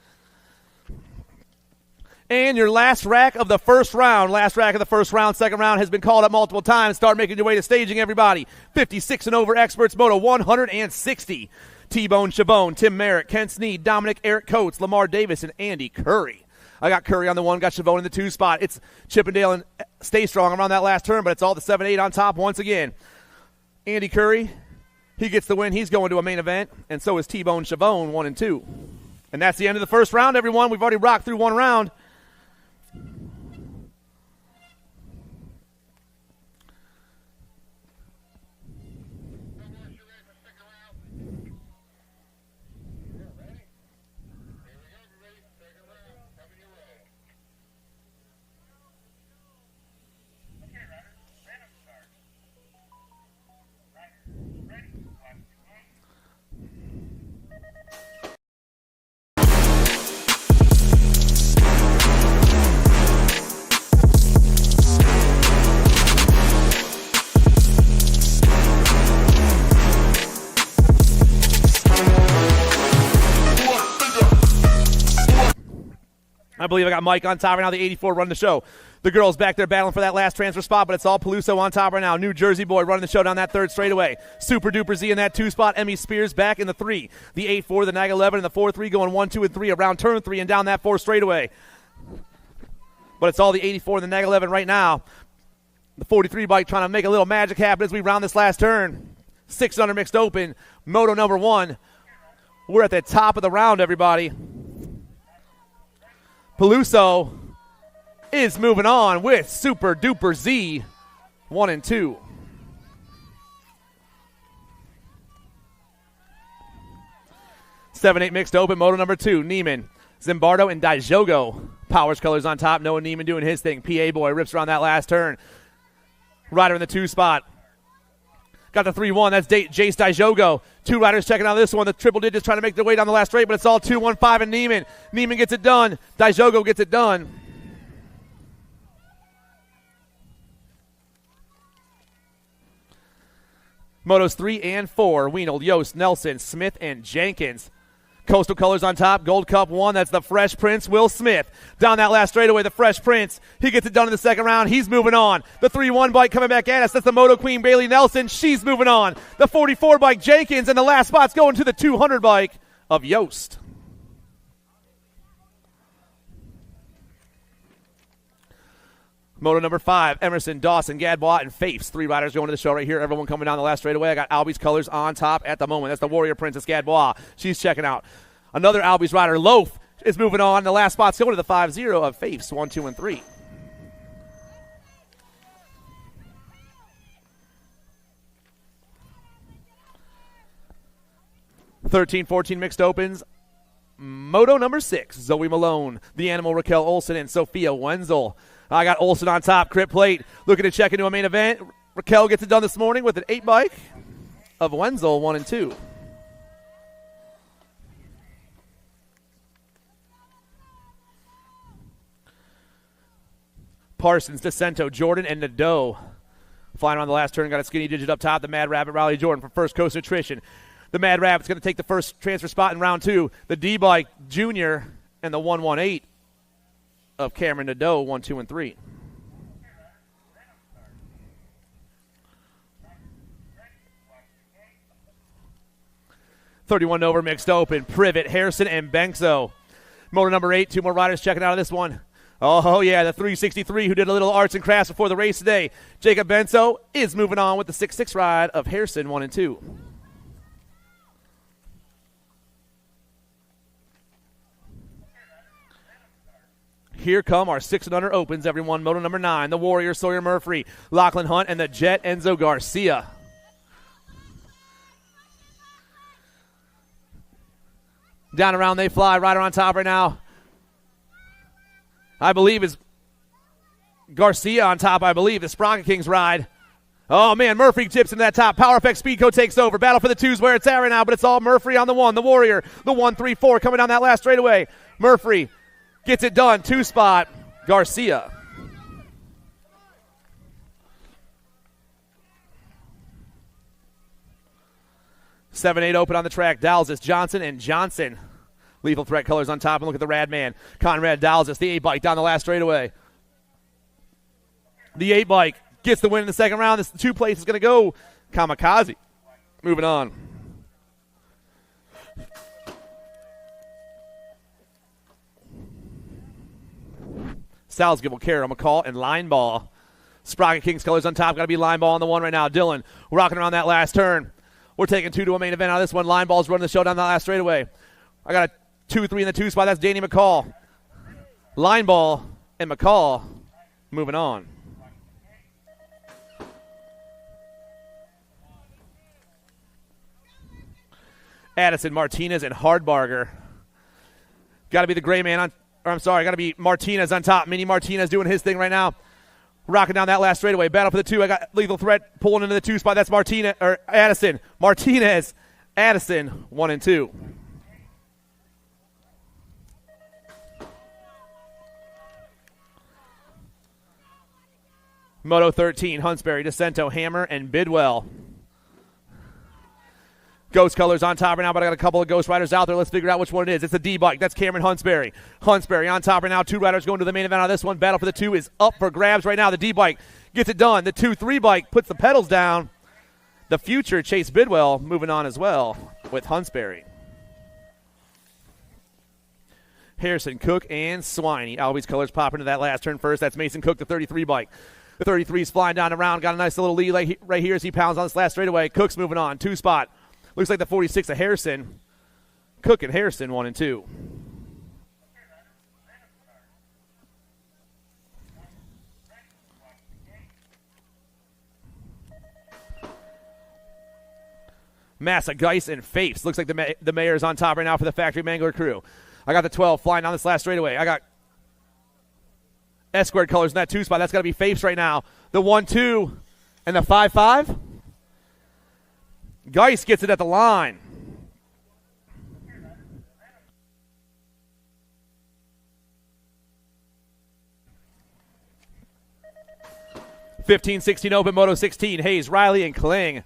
And your last rack of the first round. Second round has been called up multiple times. Start making your way to staging, everybody. 56 and over experts, Moto 160. T-Bone Chabone, Tim Merritt, Ken Sneed, Dominic Eric Coates, Lamar Davis, and Andy Curry. I got Curry on the 1, got Chabone in the 2 spot. It's Chippendale and Stay Strong around that last turn, but it's all the 7-8 on top once again. Andy Curry, he gets the win. He's going to a main event, and so is T-Bone Chabone 1 and 2. And that's the end of the first round, everyone. We've already rocked through 1 round. I believe I got Mike on top right now, the 84 running the show. The girls back there battling for that last transfer spot, but it's all Peluso on top right now. New Jersey boy running the show down that 3rd straightaway. Super Duper Z in that 2 spot. Emmy Spears back in the 3. The 8-4, the Nag 11, and the 4-3 going 1, 2, and 3 around turn 3 and down that 4 straightaway. But it's all the 84 and the Nag 11 right now. The 43 bike trying to make a little magic happen as we round this last turn. 600 mixed open. Moto number 1. We're at the top of the round, everybody. Peluso is moving on with Super Duper Z 1 and 2. .78 mixed open, Moto number 2. Neiman, Zimbardo, and Dijogo. Powers colors on top. Noah Neiman doing his thing. PA boy rips around that last turn. Rider in the 2 spot. Got the 3-1. That's Jace Dijogo. 2 riders checking out this one. The triple digits trying to make their way down the last straight, but it's all 2-1-5 and Neiman. Neiman gets it done. Dijogo gets it done. Motos 3 and 4. Wienel, Yost, Nelson, Smith, and Jenkins. Coastal Colors on top. Gold Cup 1. That's the Fresh Prince, Will Smith. Down that last straightaway, the Fresh Prince. He gets it done in the second round. He's moving on. The 3-1 bike coming back at us. That's the Moto Queen, Bailey Nelson. She's moving on. The 44 bike, Jenkins. And the last spot's going to the 200 bike of Yost. Moto number 5, Emerson, Dawson, Gadbois, and Fafes. 3 riders going to the show right here. Everyone coming down the last straightaway. I got Albie's Colors on top at the moment. That's the Warrior Princess, Gadbois. She's checking out. Another Albie's rider, Loaf, is moving on. The last spot's going to the 5-0 of Fafes, 1, 2, and 3. (13-14) mixed opens. Moto number 6, Zoe Malone, the Animal Raquel Olsen, and Sophia Wenzel. I got Olsen on top, Crip Plate, looking to check into a main event. Raquel gets it done this morning with an 8 bike of Wenzel, 1 and 2. Parsons, DeCento, Jordan, and Nadeau. Flying around the last turn, got a skinny digit up top. The Mad Rabbit, Riley Jordan for First Coast Nutrition. The Mad Rabbit's going to take the first transfer spot in round 2. The D-Bike, Junior, and the 118 of Cameron Nadeau, 1, 2, and 3. (31 over mixed open. Privet, Harrison, and Benxo. Motor number 8, 2 more riders checking out of this one. Oh, yeah, the 363 who did a little arts and crafts before the race today. Jacob Benso is moving on with the 6-6 ride of Harrison, 1 and 2. Here come our 6 and under opens, everyone. Moto number 9, the Warrior, Sawyer Murphy, Lachlan Hunt, and the Jet, Enzo Garcia. Down around they fly. Rider on top right now, I believe, is Garcia on top, I believe. The Sprocket Kings ride. Oh, man, Murphy tips into that top. Power Effect Speedco takes over. Battle for the 2's where it's at right now, but it's all Murphy on the 1. The Warrior, the 1-3-4 coming down that last straightaway. Murphy gets it done. 2 spot, Garcia. (7-8) open on the track. Dalzis, Johnson, and Johnson. Lethal Threat Colors on top. And look at the Rad Man. Conrad Dalzis, the 8-bike down the last straightaway. The 8-bike gets the win in the second round. This 2 place is going to go Kamikaze. Moving on. Salzgill, Carroll, McCall, and Line Ball. Sprocket Kings Colors on top. Got to be Line Ball on the 1 right now. Dylan rocking around that last turn. We're taking 2 to a main event on this one. Line Ball's running the show down the last straightaway. I got a 2-3 in the 2 spot. That's Danny McCall. Line Ball and McCall moving on. Addison, Martinez, and Hardbarger. Got to be the gray man on, or I'm sorry, got to be Martinez on top. Mini Martinez doing his thing right now. Rocking down that last straightaway. Battle for the 2. I got Lethal Threat pulling into the 2 spot. That's Martinez, or Addison. Martinez, Addison, 1 and 2. Moto 13, Huntsberry, DeCento, Hammer, and Bidwell. Ghost Colors on top right now, but I got a couple of Ghost Riders out there. Let's figure out which one it is. It's a D-Bike. That's Cameron Huntsberry. Huntsberry on top right now. 2 riders going to the main event on this one. Battle for the 2 is up for grabs right now. The D-Bike gets it done. The 2-3 bike puts the pedals down. The future Chase Bidwell moving on as well with Huntsberry. Harrison, Cook, and Swiney. Albie's Colors pop into that last turn first. That's Mason Cook, the 33 bike. The 33 is flying down around. Got a nice little lead right here as he pounds on this last straightaway. Cook's moving on. 2 spot. Looks like the 46 of Harrison. Cook and Harrison, 1 and 2. Massa, Geis, and Fafes. Looks like the mayor's on top right now for the Factory Mangler crew. I got the 12 flying down this last straightaway. I got S-squared Colors in that 2 spot. That's got to be Fafes right now. The 1-2 and the 5-5. Geis gets it at the line. (15-16) open, Moto 16. Hayes, Riley, and Kling.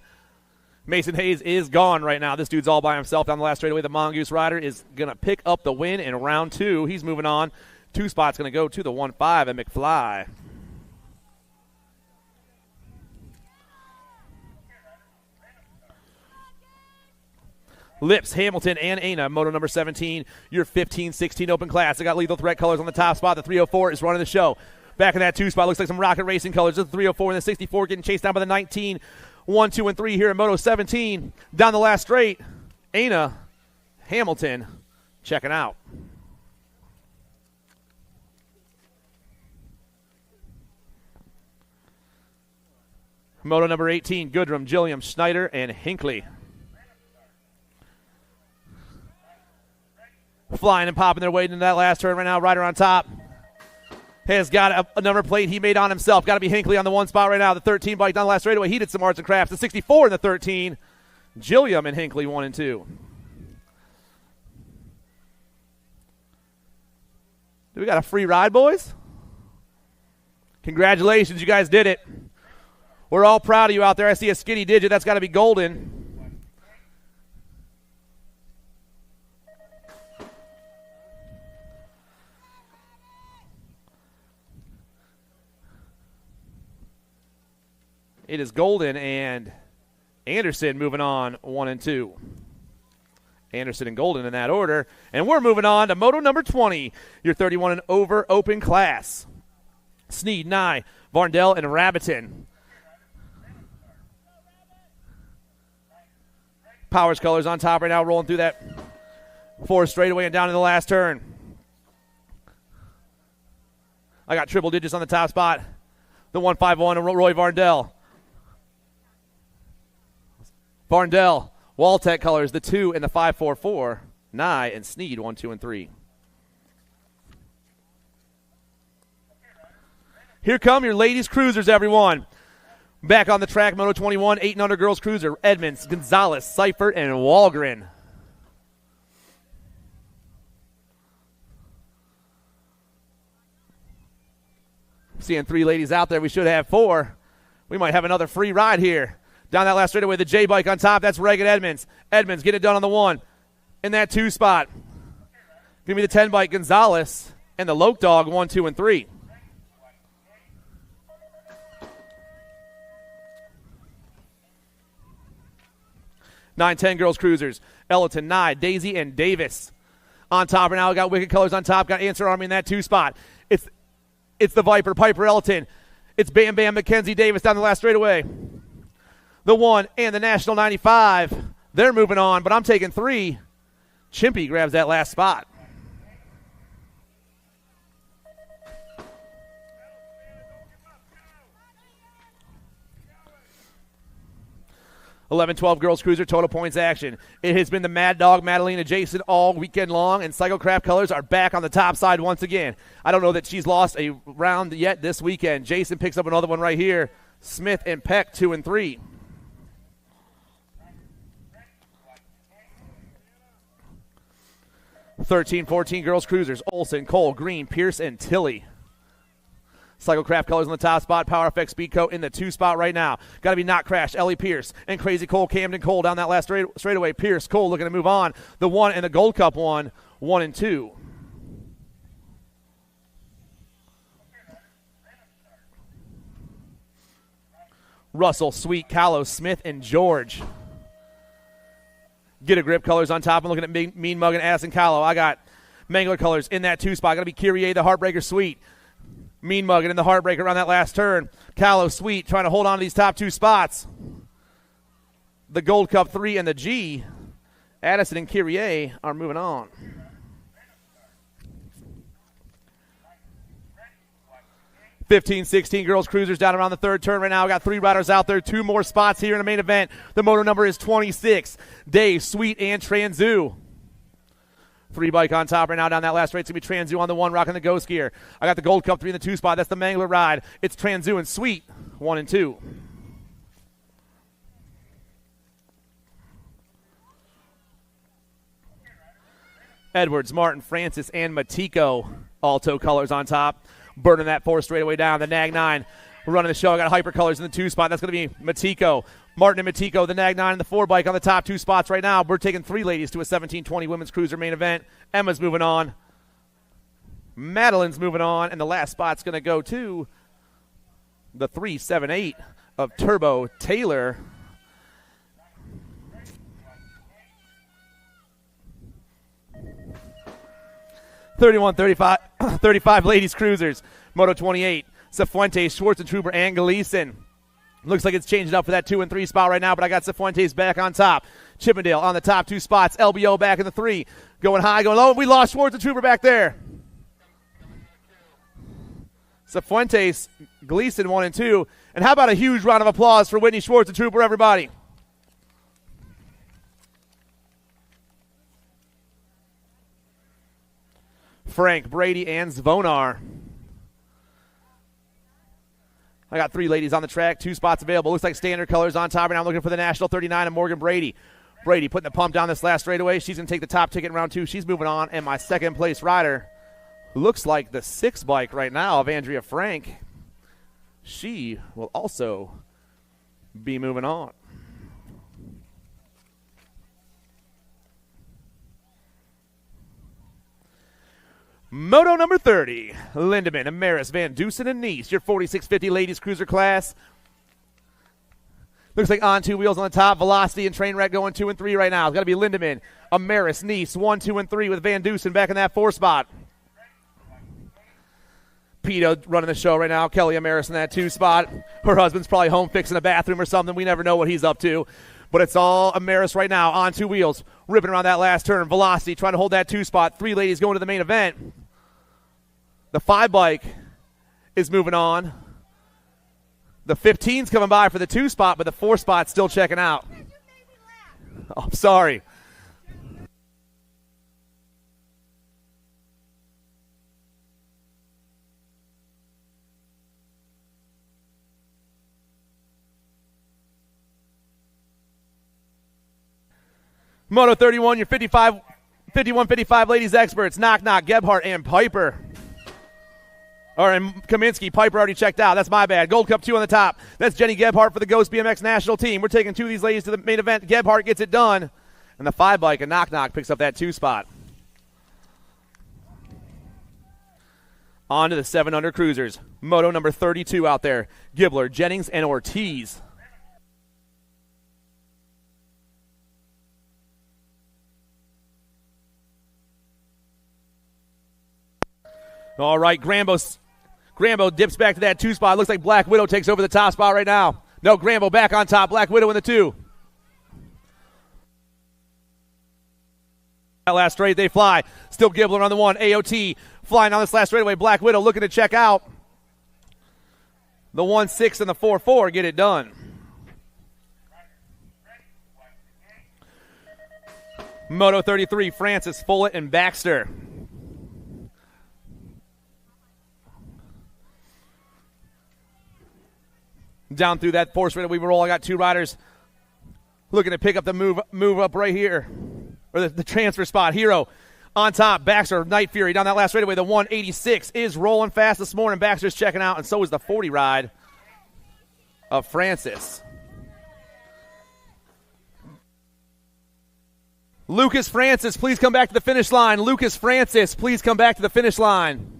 Mason Hayes is gone right now. This dude's all by himself down the last straightaway. The Mongoose rider is going to pick up the win in round 2. He's moving on. 2 spots going to go to the 1-5 at McFly. Lips, Hamilton, and Ana, moto number 17, your 15-16 open class. I got Lethal Threat colors on the top spot. The 304 is running the show. Back in that 2 spot, looks like some Rocket Racing colors. The 304 and the 64 getting chased down by the 19. 1, 2, and 3 here in moto 17. Down the last straight, Ana, Hamilton, checking out. Moto number 18, Goodrum, Gilliam, Schneider, and Hinckley. Flying and popping their way into that last turn right now. Rider on top has got a number plate he made on himself. Got to be Hinckley on the 1 spot right now. The 13 bike down the last straightaway. He did some arts and crafts. The 64 and the 13. Gilliam and Hinckley 1 and 2. Do we got a free ride, boys? Congratulations, you guys did it. We're all proud of you out there. I see a skinny digit. That's got to be golden. It is Golden and Anderson moving on 1 and 2. Anderson and Golden in that order. And we're moving on to moto number 20, your 31 and over open class. Sneed, Nye, Varndell, and Rabbiton. Powers colors on top right now, rolling through that 4 straightaway and down to the last turn. I got triple digits on the top spot. The 151 and Roy Varndell. Varndell, Waltech colors, the 2 and the 544. Nye and Sneed, 1, 2, and 3. Here come your ladies' cruisers, everyone. Back on the track, Moto 21, 8 and under girls cruiser. Edmonds, Gonzalez, Seifert, and Walgren. Seeing 3 ladies out there. We should have 4. We might have another free ride here. Down that last straightaway, the J bike on top. That's Reagan Edmonds. Edmonds getting it done on the 1. In that 2 spot. Give me the 10 bike, Gonzalez, and the Loke Dog, 1, 2, and 3. Nine, 10 girls cruisers. Ellerton, Nye, Daisy, and Davis. On top right now, we got Wicked Colors on top. Got Answer Army in that 2 spot. It's the Viper, Piper Ellerton. It's Bam Bam, Mackenzie Davis down the last straightaway. The 1 and the National 95. They're moving on, but I'm taking 3. Chimpy grabs that last spot. $11, 12 girls cruiser total points action. It has been the Mad Dog, Madalena Jason all weekend long, and Psychocraft colors are back on the top side once again. I don't know that she's lost a round yet this weekend. Jason picks up another one right here. Smith and Peck 2 and 3. $13, 14 girls cruisers. Olson, Cole, Green, Pierce, and Tilly. Psychocraft colors on the top spot. Power FX Speedcoat in the 2 spot right now. Got to be Not Crash, Ellie Pierce, and Crazy Cole, Camden Cole down that last straightaway. Pierce, Cole looking to move on. The 1 and the Gold Cup 1, 1 and 2. Russell, Sweet, Callow, Smith, and George. Get a Grip colors on top. I'm looking at Mean Mug and Addison Callow. I got Mangler colors in that 2 spot. Got to be Kyrie, the Heartbreaker, Sweet. Mean Mug and in the Heartbreaker around that last turn. Callow, Sweet, trying to hold on to these top 2 spots. The Gold Cup 3 and the G. Addison and Kyrie are moving on. $15, 16 girls cruisers down around the 3rd turn right now. We got 3 riders out there. 2 more spots here in the main event. The moto number is 26. Dave, Sweet, and Transu. 3 bike on top right now down that last straight. It's going to be Transu on the 1, rocking the ghost gear. I got the Gold Cup 3 in the 2 spot. That's the Mangler ride. It's Transu and Sweet, 1 and 2. Edwards, Martin, Francis, and Matiko. Alto colors on top. Burning that 4 straightaway down. The Nag 9 We're running the show. I got Hypercolors in the 2 spot. That's going to be Matiko. Martin and Matiko, the Nag 9 and the 4 bike on the top 2 spots right now. We're taking 3 ladies to a 1720 women's cruiser main event. Emma's moving on. Madeline's moving on. And the last spot's going to go to the 378 of Turbo Taylor. $31.35 ladies cruisers. Moto 28. Cifuentes, Schwarzentrooper, and Gleason. Looks like it's changing up for that 2 and 3 spot right now, but I got Cifuentes back on top. Chippendale on the top 2 spots. LBO back in the 3. Going high, going low. We lost Schwarzentrooper back there. Cifuentes, Gleason 1 and 2. And how about a huge round of applause for Whitney Schwarzentrooper, everybody? Frank, Brady, and Zvonar. I got 3 ladies on the track, 2 spots available. Looks like standard colors on top right now. I'm looking for the National 39 of Morgan Brady. Brady putting the pump down this last straightaway. She's going to take the top ticket in round 2. She's moving on. And my second place rider looks like the 6 bike right now of Andrea Frank. She will also be moving on. Moto number 30, Lindemann, Amaris, Van Dusen, and Nice, your 4650 ladies cruiser class. Looks like on 2 wheels on the top, Velocity and Trainwreck going 2 and 3 right now. It's got to be Lindemann, Amaris, Nice, 1, 2, and 3 with Van Dusen back in that 4 spot. Peta running the show right now, Kelly Amaris in that 2 spot. Her husband's probably home fixing a bathroom or something. We never know what he's up to. But it's all Amaris right now on 2 wheels, ripping around that last turn. Velocity trying to hold that 2 spot. 3 ladies going to the main event. The 5 bike is moving on. The 15's coming by for the 2 spot, but the 4 spot's still checking out. Oh, I'm sorry. Moto 31, your 51-55 ladies experts. Knock, knock, Gebhardt, and Piper. And Kaminsky. Piper already checked out. That's my bad. Gold Cup 2 on the top. That's Jenny Gebhardt for the Ghost BMX national team. We're taking 2 of these ladies to the main event. Gebhardt gets it done. And the 5 bike, a knock, knock, picks up that 2 spot. On to the 7 under cruisers. Moto number 32 out there. Gibbler, Jennings, and Ortiz. All right, Grambo dips back to that 2 spot. Looks like Black Widow takes over the top spot right now. No, Grambo back on top. Black Widow in the 2. That last straight, they fly. Still Gibbler on the 1. AOT flying on this last straightaway. Black Widow looking to check out. The 1-6 and the 4-4 get it done. Moto 33, Francis, Follett, and Baxter. Down through that 4 straightaway we roll. I got 2 riders looking to pick up the move up right here. Or the transfer spot. Hero on top. Baxter, Night Fury down that last straightaway. The 186 is rolling fast this morning. Baxter's checking out, and so is the 40 ride of Francis. Lucas Francis, please come back to the finish line. Lucas Francis, please come back to the finish line.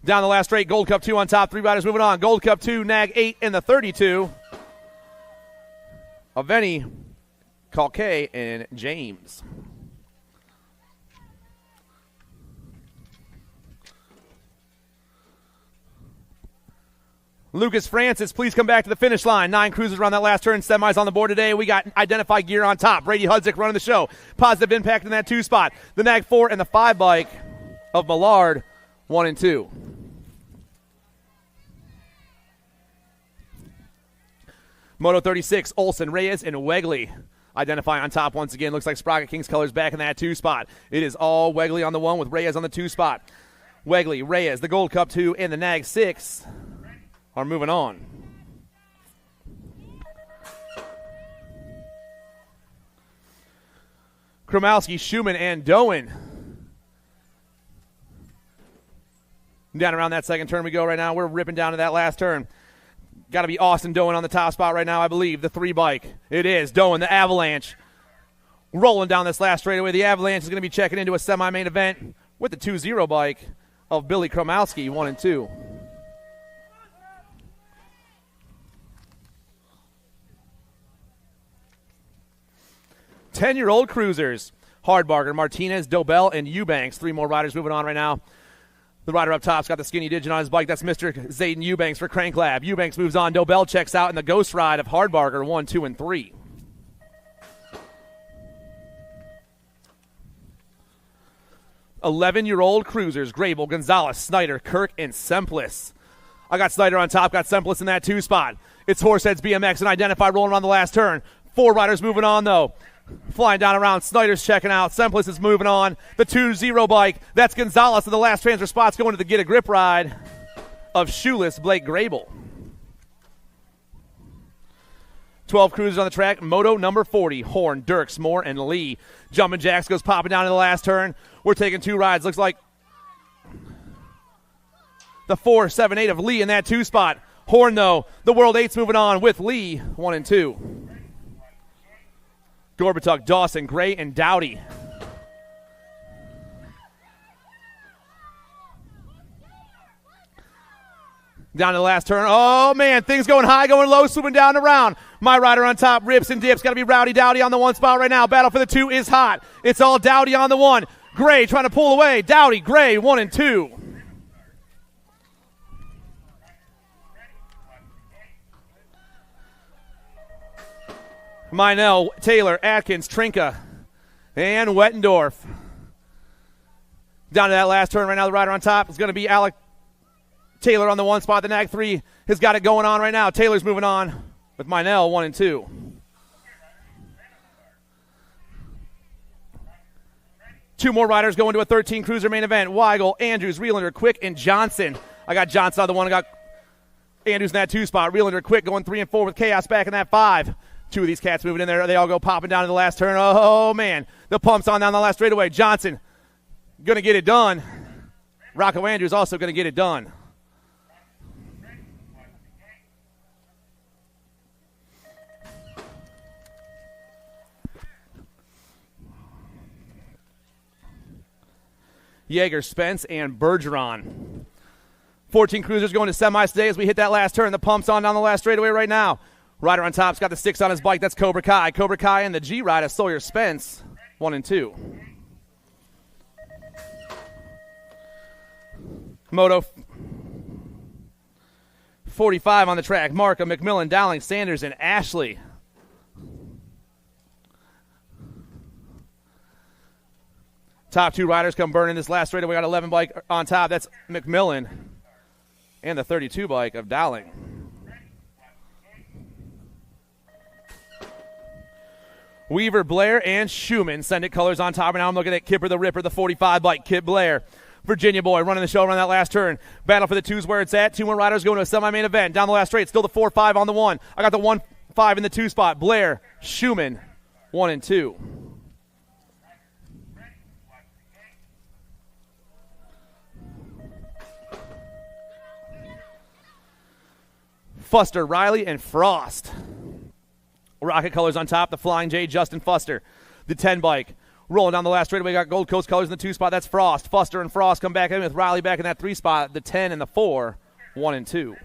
Down the last straight, Gold Cup 2 on top. 3 riders moving on. Gold Cup 2, Nag 8 in the 32. Aveni, Calquet, and James. Lucas Francis, please come back to the finish line. 9 cruisers around that last turn. Semis on the board today. We got Identified Gear on top. Brady Hudzik running the show. Positive Impact in that 2 spot. The Nag 4 and the 5 bike of Millard, 1 and 2. Moto 36, Olsen, Reyes, and Wegley. Identifying on top once again. Looks like Sprocket Kings colors back in that 2 spot. It is all Wegley on the 1 with Reyes on the 2 spot. Wegley, Reyes, the Gold Cup 2, and the Nag 6 are moving on. Kromowski, Schumann, and Doan. Down around that second turn we go right now. We're ripping down to that last turn. Got to be Austin Doan on the top spot right now, I believe. The 3 bike. It is. Doan, the Avalanche. Rolling down this last straightaway. The Avalanche is going to be checking into a semi-main event with the 2-0 bike of Billy Kromowski, 1 and 2. Ten-year-old cruisers. Hardbarger, Martinez, Dobell, and Eubanks. 3 more riders moving on right now. The rider up top's got the skinny digit on his bike. That's Mr. Zayden Eubanks for Crank Lab. Eubanks moves on. Dobell checks out in the ghost ride of Hardbarger, 1, 2, and 3. Eleven-year-old cruisers. Grable, Gonzalez, Snyder, Kirk, and Semplis. I got Snyder on top, got Semplis in that 2 spot. It's Horseheads BMX and Identified rolling on the last turn. 4 riders moving on, though. Flying down around, Snyder's checking out. Semplis is moving on. The 2-0 bike, that's Gonzalez. And the last transfer spot's going to the Get a Grip ride of shoeless Blake Grable. 12 cruisers on the track. Moto number 40. Horn, Dirks, Moore, and Lee. Jumping Jacks goes popping down in the last turn. We're taking 2 rides. Looks like the 4, 7, 8 of Lee in that 2 spot. Horn, though, the World 8's moving on with Lee, 1 and 2. Gorbatuk, Dawson, Gray, and Dowdy. Down to the last turn. Oh, man, things going high, going low, swooping down and around. My rider on top, rips and dips. Got to be Rowdy Dowdy on the 1 spot right now. Battle for the 2 is hot. It's all Dowdy on the 1. Gray trying to pull away. Dowdy, Gray, 1 and 2. Meinel, Taylor, Atkins, Trinka, and Wettendorf. Down to that last turn right now. The rider on top is going to be Alec Taylor on the 1 spot. The Nag 3 has got it going on right now. Taylor's moving on with Meinel, 1 and 2. Two more riders going to a 13 cruiser main event. Weigel, Andrews, Reelander, Quick, and Johnson. I got Johnson on the 1. I got Andrews in that 2 spot. Reelander, Quick going 3 and 4 with Chaos back in that 5. 2 of these cats moving in there. They all go popping down in the last turn. Oh, man. The pump's on down the last straightaway. Johnson going to get it done. Rocco Andrews also going to get it done. Yeager, Spence, and Bergeron. 14 cruisers going to semis today as we hit that last turn. The pump's on down the last straightaway right now. Rider on top's got the 6 on his bike. That's Cobra Kai. Cobra Kai and the G ride of Sawyer Spence, 1 and 2. Moto 45 on the track. Markham, McMillan, Dowling, Sanders, and Ashley. Top 2 riders come burning this last straightaway. We got 11 bike on top. That's McMillan and the 32 bike of Dowling. Weaver, Blair, and Schumann send it colors on top. And now I'm looking at Kipper the Ripper, the 45 bike. Kip Blair, Virginia boy, running the show around that last turn. Battle for the 2's where it's at. 2 more riders going to a semi-main event. Down the last straight, still the 4-5 on the 1. I got the 1-5 in the 2 spot. Blair, Schumann, 1 and 2. Fuster, Riley, and Frost. Rocket colors on top. The Flying J, Justin Fuster. The 10 bike. Rolling down the last straightaway. Got Gold Coast colors in the 2 spot. That's Frost. Fuster and Frost come back in with Riley back in that 3 spot. The 10 and the 4, 1 and 2.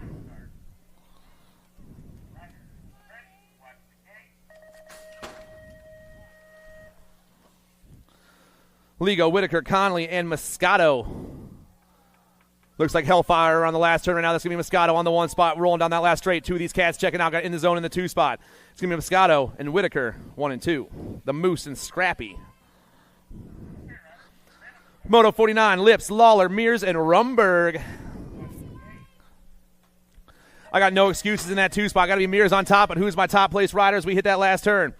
Ligo, Whitaker, Conley, and Moscato. Looks like Hellfire on the last turn right now. That's going to be Moscato on the 1 spot, rolling down that last straight. 2 of these cats checking out, got in the zone in the 2 spot. It's going to be Moscato and Whitaker, 1 and 2. The Moose and Scrappy. Moto 49, Lips, Lawler, Mears, and Rumberg. I got no excuses in that 2 spot. Got to be Mears on top, but who's my top place rider as we hit that last turn?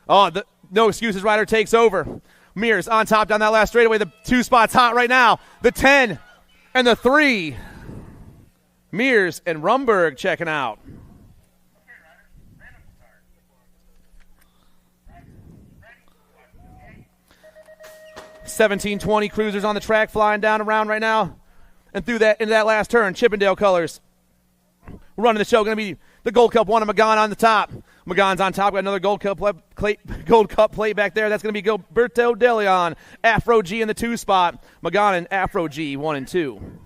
Oh, the no excuses rider takes over. Mears on top down that last straightaway. The 2 spot's hot right now. The 10 and the 3. Mears and Rumberg checking out. 1720 cruisers on the track flying down around right now. And through that into that last turn, Chippendale colors. Running the show, going to be the Gold Cup one of Magan on the top. Magan's on top. Got another Gold Cup plate back there. That's going to be Gilberto De Leon. Afro G in the 2 spot. Magan and Afro G 1 and 2.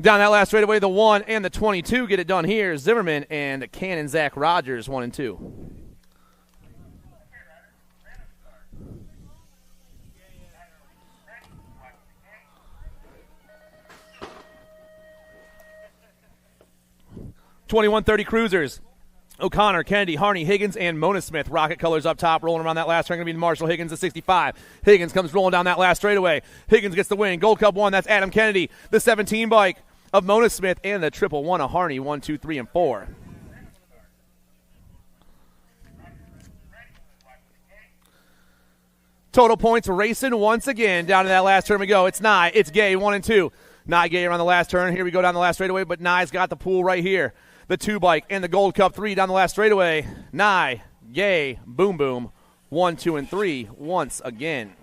Down that last straightaway, the 1 and the 22 get it done here. Zimmerman and Cannon Zach Rogers, 1 and 2. .2130 cruisers. O'Connor, Kennedy, Harney, Higgins, and Mona Smith. Rocket colors up top, rolling around that last turn. Going to be Marshall Higgins, the 65. Higgins comes rolling down that last straightaway. Higgins gets the win. Gold Cup 1, that's Adam Kennedy. The 17 bike of Mona Smith and the 111 of Harney, 1, 2, 3, and 4. Total points racing once again. Down to that last turn we go. It's Nye. It's Gay, 1 and 2. Nye Gay around the last turn. Here we go down the last straightaway, but Nye's got the pool right here. The 2 bike and the Gold Cup 3 down the last straightaway. Nye, Gay, Boom Boom, 1, 2, and 3 once again.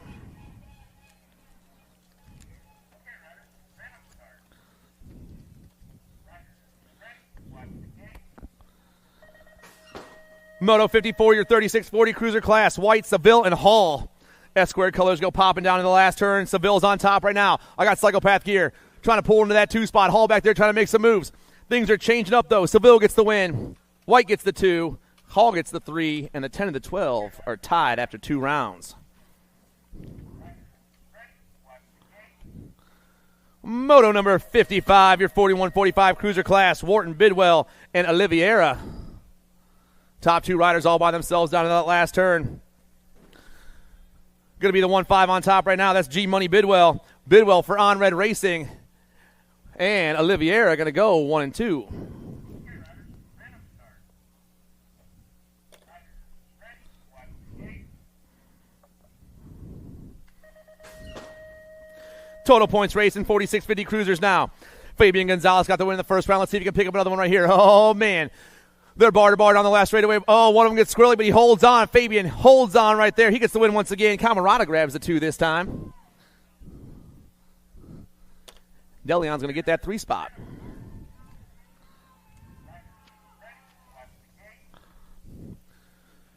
Moto 54, your 3640 cruiser class. White, Seville, and Hall. S-squared colors go popping down in the last turn. Seville's on top right now. I got Psychopath gear trying to pull into that 2 spot. Hall back there trying to make some moves. Things are changing up, though. Seville gets the win. White gets the 2. Hall gets the 3. And the 10 and the 12 are tied after 2 rounds. Moto number 55, your 4145 cruiser class. Wharton, Bidwell, and Oliveira. Top 2 riders all by themselves down to that last turn. Going to be the 1-5 on top right now. That's G Money Bidwell. Bidwell for On Red Racing. And Oliveira going to go 1 and 2. Total points racing, 4650 cruisers now. Fabian Gonzalez got the win in the first round. Let's see if he can pick up another one right here. Oh, man. They're bar to bar down the last straightaway. Oh, one of them gets squirrely, but he holds on. Fabian holds on right there. He gets the win once again. Camarada grabs the 2 this time. DeLeon's going to get that 3 spot.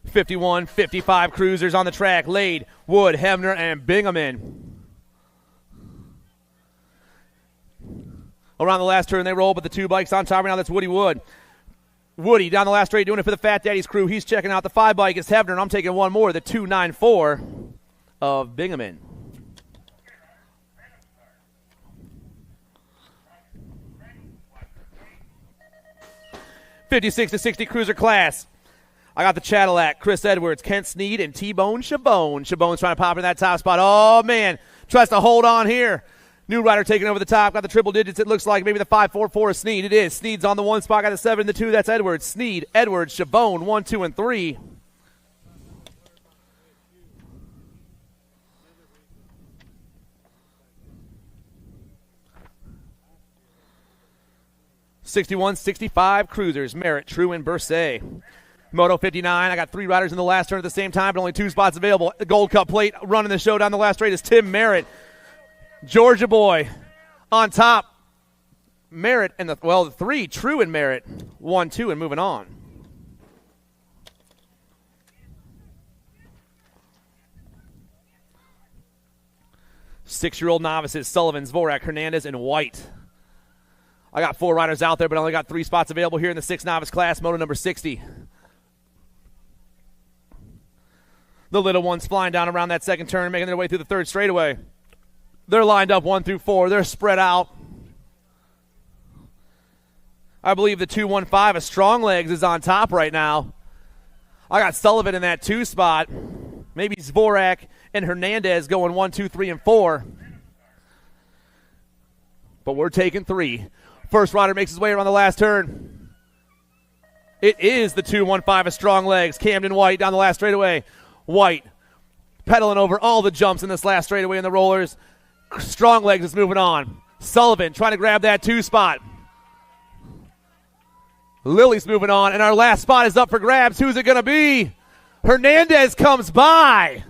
.51-55 cruisers on the track. Lade, Wood, Hemner, and Bingaman. Around the last turn they roll, but the 2 bikes on top right now. That's Woody Wood. Woody down the last straight doing it for the Fat Daddy's crew. He's checking out the 5 bike. It's Hebner, and I'm taking one more, the 294 of Bingaman. .56-60 cruiser class. I got the Cadillac, Chris Edwards, Kent Sneed, and T-Bone Chabone. Chabone's trying to pop in that top spot. Oh, man. Tries to hold on here. New rider taking over the top. Got the triple digits. It looks like maybe the 5-4-4 is Sneed. It is. Sneed's on the 1 spot. Got the 7 and the 2. That's Edwards. Sneed, Edwards, Chabone, 1, 2, and 3. .61-65 cruisers. Merritt, True, and Bursay. Moto 59. I got 3 riders in the last turn at the same time, but only 2 spots available. The Gold Cup plate running the show down the last straight is Tim Merritt. Georgia boy on top. Merritt and the 3, True and Merritt. 1, 2, and moving on. Six-year-old novices, Sullivan, Zvorak, Hernandez, and White. I got 4 riders out there, but I only got 3 spots available here in the 6 novice class, moto number 60. The little ones flying down around that second turn, making their way through the 3rd straightaway. They're lined up 1 through 4. They're spread out. I believe the 215 of Strong Legs is on top right now. I got Sullivan in that 2 spot. Maybe Zvorak and Hernandez going 1, 2, 3, and 4. But we're taking 3. First rider makes his way around the last turn. It is the 215 of Strong Legs. Camden White down the last straightaway. White pedaling over all the jumps in this last straightaway in the rollers. Strong Legs is moving on. Sullivan trying to grab that 2 spot. Lily's moving on, and our last spot is up for grabs. Who's it going to be? Hernandez comes by.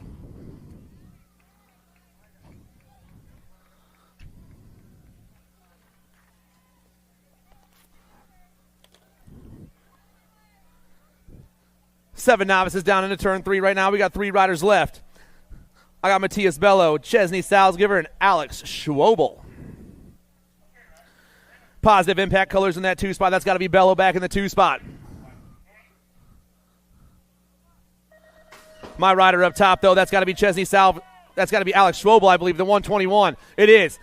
Seven novices down into turn 3 right now. We got 3 riders left. I got Matthias Bello, Chesney Salzgiver, and Alex Schwobel. Positive impact colors in that 2 spot. That's got to be Bello back in the 2 spot. My rider up top, though, that's got to be that's got to be Alex Schwobel, I believe, the 121. It is.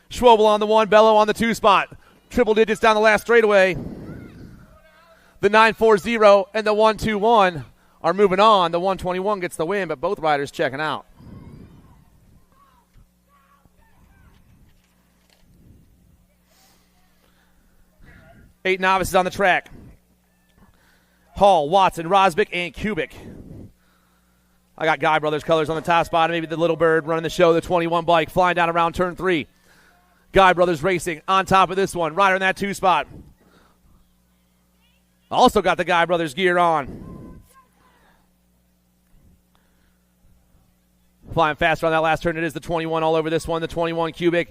Schwobel on the 1, Bello on the 2 spot. Triple digits down the last straightaway. The 940 and the 121 are moving on. The 121 gets the win, but both riders checking out. Eight novices on the track. Hall, Watson, Rosbick, and Kubik. I got Guy Brothers colors on the top spot, and maybe the little bird running the show, the 21 bike, flying down around turn 3. Guy Brothers Racing on top of this one. Rider in that 2 spot. Also got the Guy Brothers gear on. Flying faster on that last turn. It is the 21 all over this one, the 21 Kubik.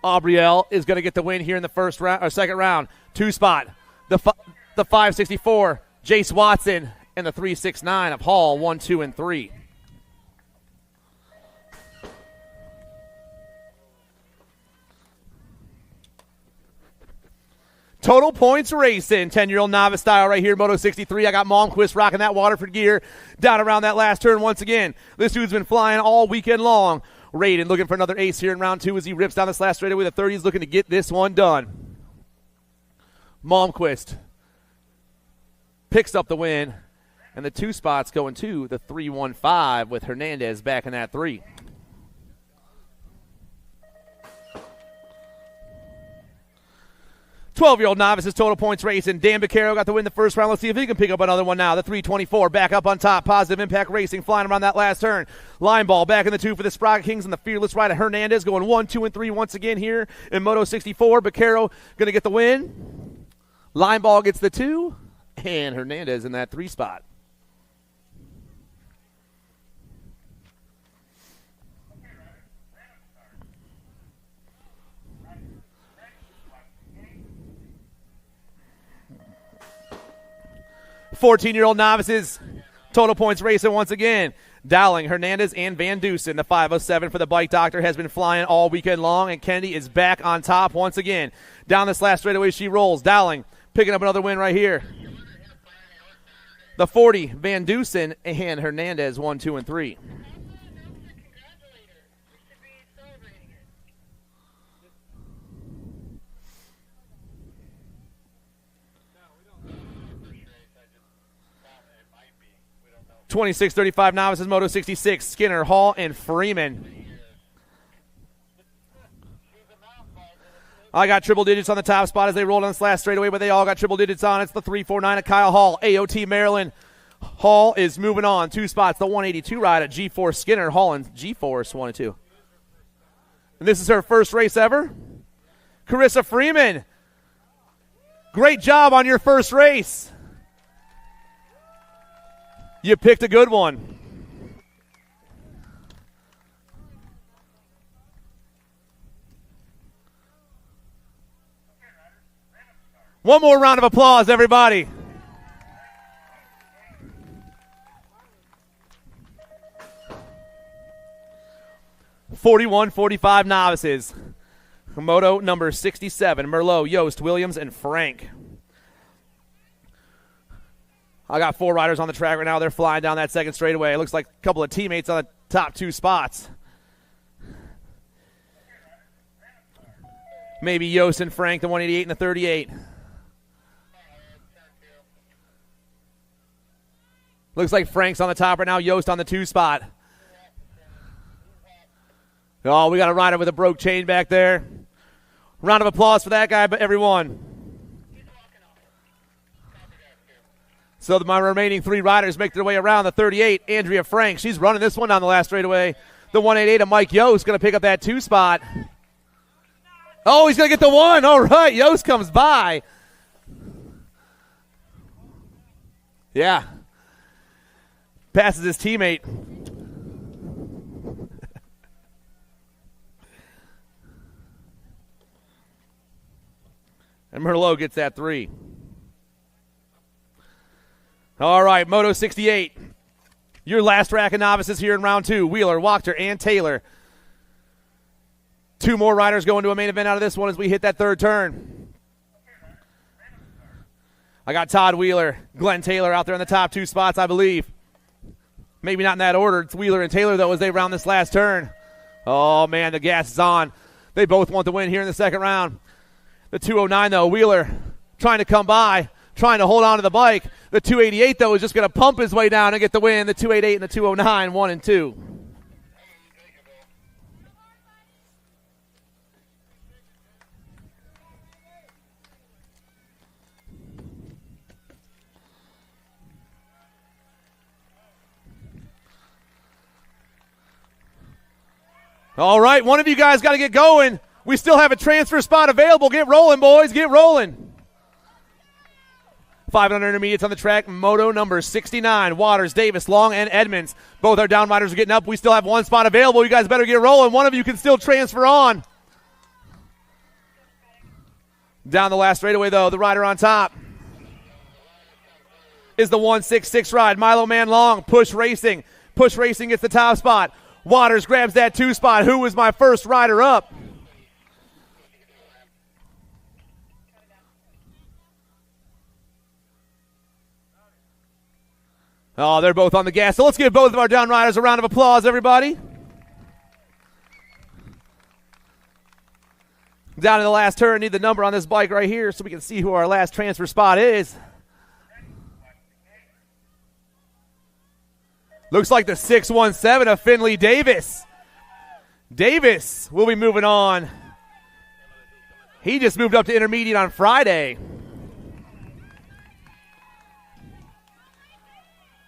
Aubriel is going to get the win here in the first round or second round. 2 spot. The 564, Jace Watson, and the 369 of Hall, 1, 2, and 3. Total Points Racing, 10-year-old novice style right here, Moto 63. I got Malmquist rocking that Waterford gear down around that last turn once again. This dude's been flying all weekend long. Raiden looking for another ace here in round 2 as he rips down this last straightaway. The 30's looking to get this one done. Malmquist picks up the win, and the 2 spots going to the 315 with Hernandez back in that 3. Twelve-year-old novices, Total Points Racing. Dan Beccaro got the win the first round. Let's see if he can pick up another one now. The 324 back up on top. Positive Impact Racing flying around that last turn. Line ball back in the 2 for the Sprocket Kings and the fearless rider Hernandez going 1, 2, and 3 once again here in Moto 64. Beccaro going to get the win. Line ball gets the 2, and Hernandez in that 3 spot. Fourteen-year-old novices, Total Points Racing once again. Dowling, Hernandez, and Van Dusen. The 507 for the Bike Doctor has been flying all weekend long, and Kennedy is back on top once again. Down this last straightaway she rolls. Dowling picking up another win right here. The 40, Van Dusen, and Hernandez, 1, 2, and 3. $26.35 novices, Moto 66, Skinner, Hall, and Freeman. I got triple digits on the top spot as they rolled on this last straightaway, but they all got triple digits on. It's the 349 of Kyle Hall, AOT Maryland. Hall is moving on. 2 spots, the 182 ride at G-Force Skinner, Hall, and G-Force 1 and 2. And this is her first race ever. Carissa Freeman, great job on your first race. You picked a good one. One more round of applause, everybody. $41.45 novices. Moto number 67, Merlot, Yost, Williams, and Frank. I got 4 riders on the track right now. They're flying down that second straightaway. It looks like a couple of teammates on the top 2 spots. Maybe Yost and Frank, the 188 and the 38. Looks like Frank's on the top right now. Yost on the 2 spot. Oh, we got a rider with a broke chain back there. Round of applause for that guy, but everyone. So my remaining 3 riders make their way around. The 38, Andrea Frank. She's running this one down the last straightaway. The 188 of Mike Yost going to pick up that 2 spot. Oh, he's going to get the 1. All right, Yost comes by. Yeah. Passes his teammate. And Merlot gets that 3. All right, Moto 68. Your last rack of novices here in round 2. Wheeler, Wachter, and Taylor. 2 more riders going to a main event out of this one as we hit that 3rd turn. I got Todd Wheeler, Glenn Taylor out there in the top 2 spots, I believe. Maybe not in that order. It's Wheeler and Taylor, though, as they round this last turn. Oh, man, the gas is on. They both want the win here in the 2nd round. The 209, though, Wheeler trying to come by, trying to hold on to the bike. The 288, though, is just going to pump his way down and get the win. The 288 and the 209, 1 and 2. All right, one of you guys got to get going. We still have a transfer spot available. Get rolling, boys. Get rolling. 500 intermediates on the track. Moto number 69. Waters, Davis, Long, and Edmonds. Both our down riders are getting up. We still have 1 spot available. You guys better get rolling. One of you can still transfer on. Down the last straightaway, though, the rider on top is the 166 ride. Milo Man Long, Push Racing. Push Racing gets the top spot. Waters grabs that 2 spot. Who was my first rider up? Oh, they're both on the gas. So let's give both of our down riders a round of applause, everybody. Down to the last turn. Need the number on this bike right here so we can see who our last transfer spot is. Looks like the 617 of Finley Davis. Davis will be moving on. He just moved up to intermediate on Friday.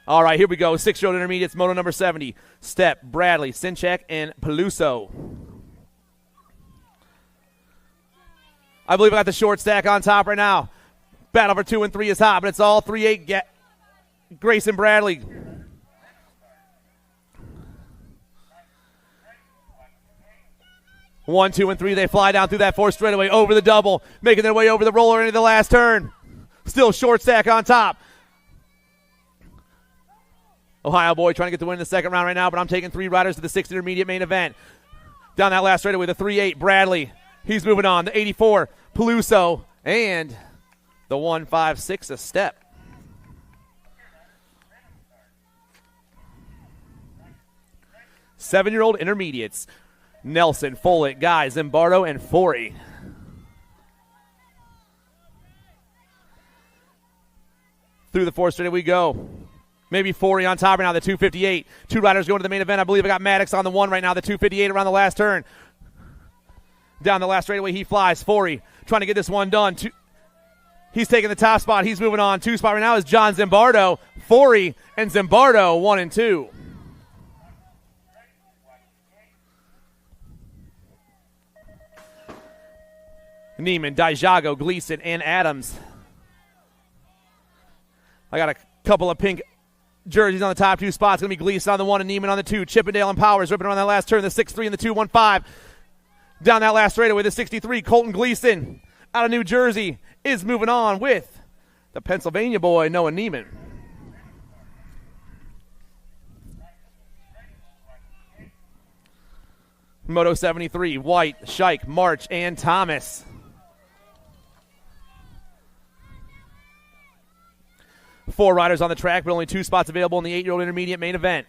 All right, here we go. 6-year-old intermediates, moto number 70. Stepp, Bradley, Sinchek, and Peluso. I believe I got the short stack on top right now. Battle for 2 and 3 is hot, but it's all 3-8 Grayson Bradley. One, 2, and 3. They fly down through that 4th straightaway over the double, making their way over the roller into the last turn. Still short stack on top. Ohio boy trying to get the win in the 2nd round right now, but I'm taking 3 riders to the 6th intermediate main event. Down that last straightaway, the 3-8 Bradley. He's moving on. The 84 Peluso and the 156 a Stepp. Seven-year-old intermediates. Nelson, Follett, Guy, Zimbardo, and Forey. Through the 4th straightaway we go. Maybe Forey on top right now, the 258. 2 riders going to the main event. I believe I got Maddox on the 1 right now, the 258 around the last turn. Down the last straightaway, he flies. Forey trying to get this one done. He's taking the top spot. He's moving on. 2 spot right now is John Zimbardo. Forey and Zimbardo, 1 and 2. Neiman, Dijago, Gleason, and Adams. I got a couple of pink jerseys on the top 2 spots. Going to be Gleason on the 1 and Neiman on the 2. Chippendale and Powers ripping around that last turn. The 6-3 and the 215. Down that last straightaway, the 63. Colton Gleason out of New Jersey is moving on with the Pennsylvania boy, Noah Neiman. Moto 73, White, Scheich, March, and Thomas. Four riders on the track, but only 2 spots available in the 8-year-old intermediate main event.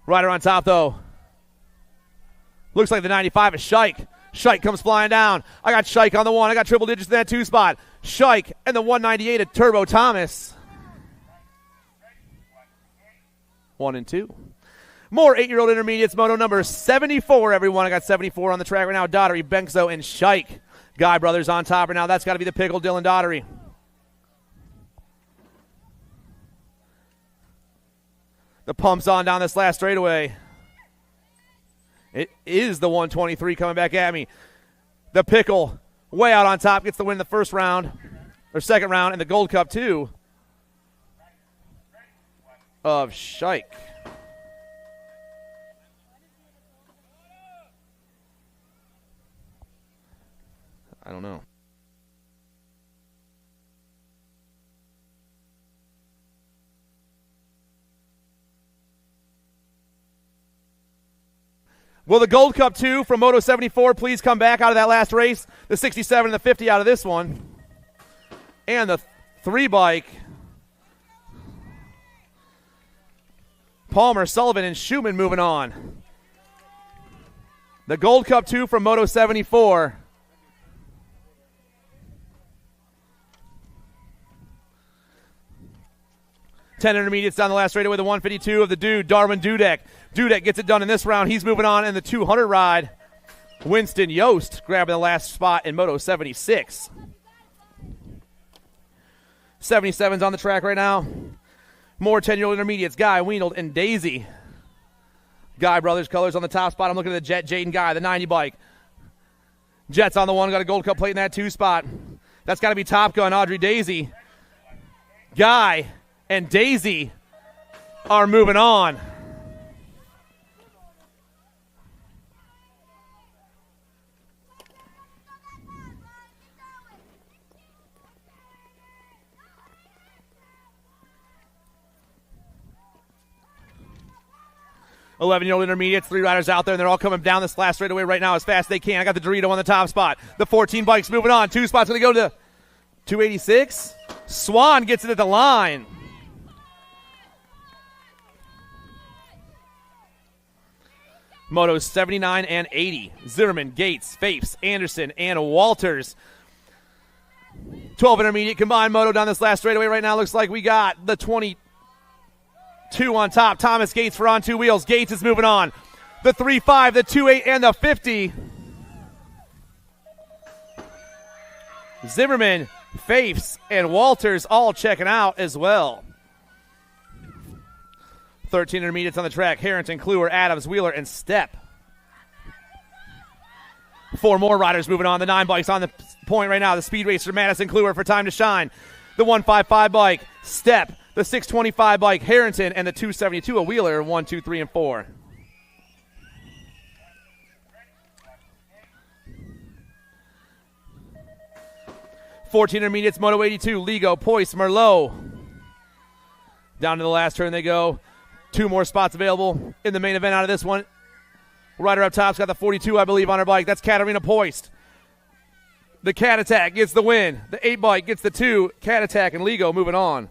Rider on top, though. Looks like the 95 is Scheich. Scheich comes flying down. I got Scheich on the 1. I got triple digits in that 2 spot. Scheich and the 198 of Turbo Thomas. 1 and 2. More 8-year-old intermediates, moto number 74, everyone. I got 74 on the track right now. Daughtery, Bengtso, and Scheich. Guy brothers on top right now. That's got to be the pickle, Dylan Daughtery. The pump's on down this last straightaway. It is the 123 coming back at me. The Pickle way out on top gets the win in the first round, or second round, and the Gold Cup 2 of Shike. I don't know. Will the Gold Cup 2 from Moto 74 please come back out of that last race? The 67 and the 50 out of this one. And the 3 bike. Palmer, Sullivan, and Schumann moving on. The Gold Cup 2 from Moto 74. Ten intermediates down the last straightaway, the 152 of the dude, Darwin Dudek. Dudek gets it done in this round. He's moving on in the 200 ride. Winston Yost grabbing the last spot in Moto 76. 77's on the track right now. More 10-year-old intermediates, Guy, Wienold, and Daisy. Guy Brothers colors on the top spot. I'm looking at the Jet, Jaden Guy, the 90 bike. Jet's on the one, got a Gold Cup plate in that 2 spot. That's got to be Top Gun, Audrey Daisy. Guy and Daisy are moving on. .11-year-old intermediates, 3 riders out there, and they're all coming down this last straightaway right now as fast as they can. I got the Dorito on the top spot. The 14 bike's moving on. 2 spots going to go to 286. Swan gets it at the line. Motos 79 and 80. Zimmerman, Gates, Fapes, Anderson, and Walters. 12 intermediate combined moto down this last straightaway right now. Looks like we got the 22 on top. Thomas Gates for on 2 wheels. Gates is moving on. The 3.5, the 2.8, and the 50. Zimmerman, Fapes, and Walters all checking out as well. 13 intermediates on the track. Harrington, Kluwer, Adams, Wheeler, and Stepp. 4 more riders moving on. The 9 bikes on the point right now. The Speed Racer, Madison, Kluwer for Time to Shine. The 155 bike, Stepp. The 625 bike, Harrington, and the 272 of Wheeler, 1, 2, 3, and 4. .14 intermediates, Moto 82, Ligo, Poise, Merlot. Down to the last turn they go. 2 more spots available in the main event out of this one. Rider up top's got the 42, I believe, on her bike. That's Katarina Poist. The Cat Attack gets the win. The 8 bike gets the 2. Cat Attack and Ligo moving on.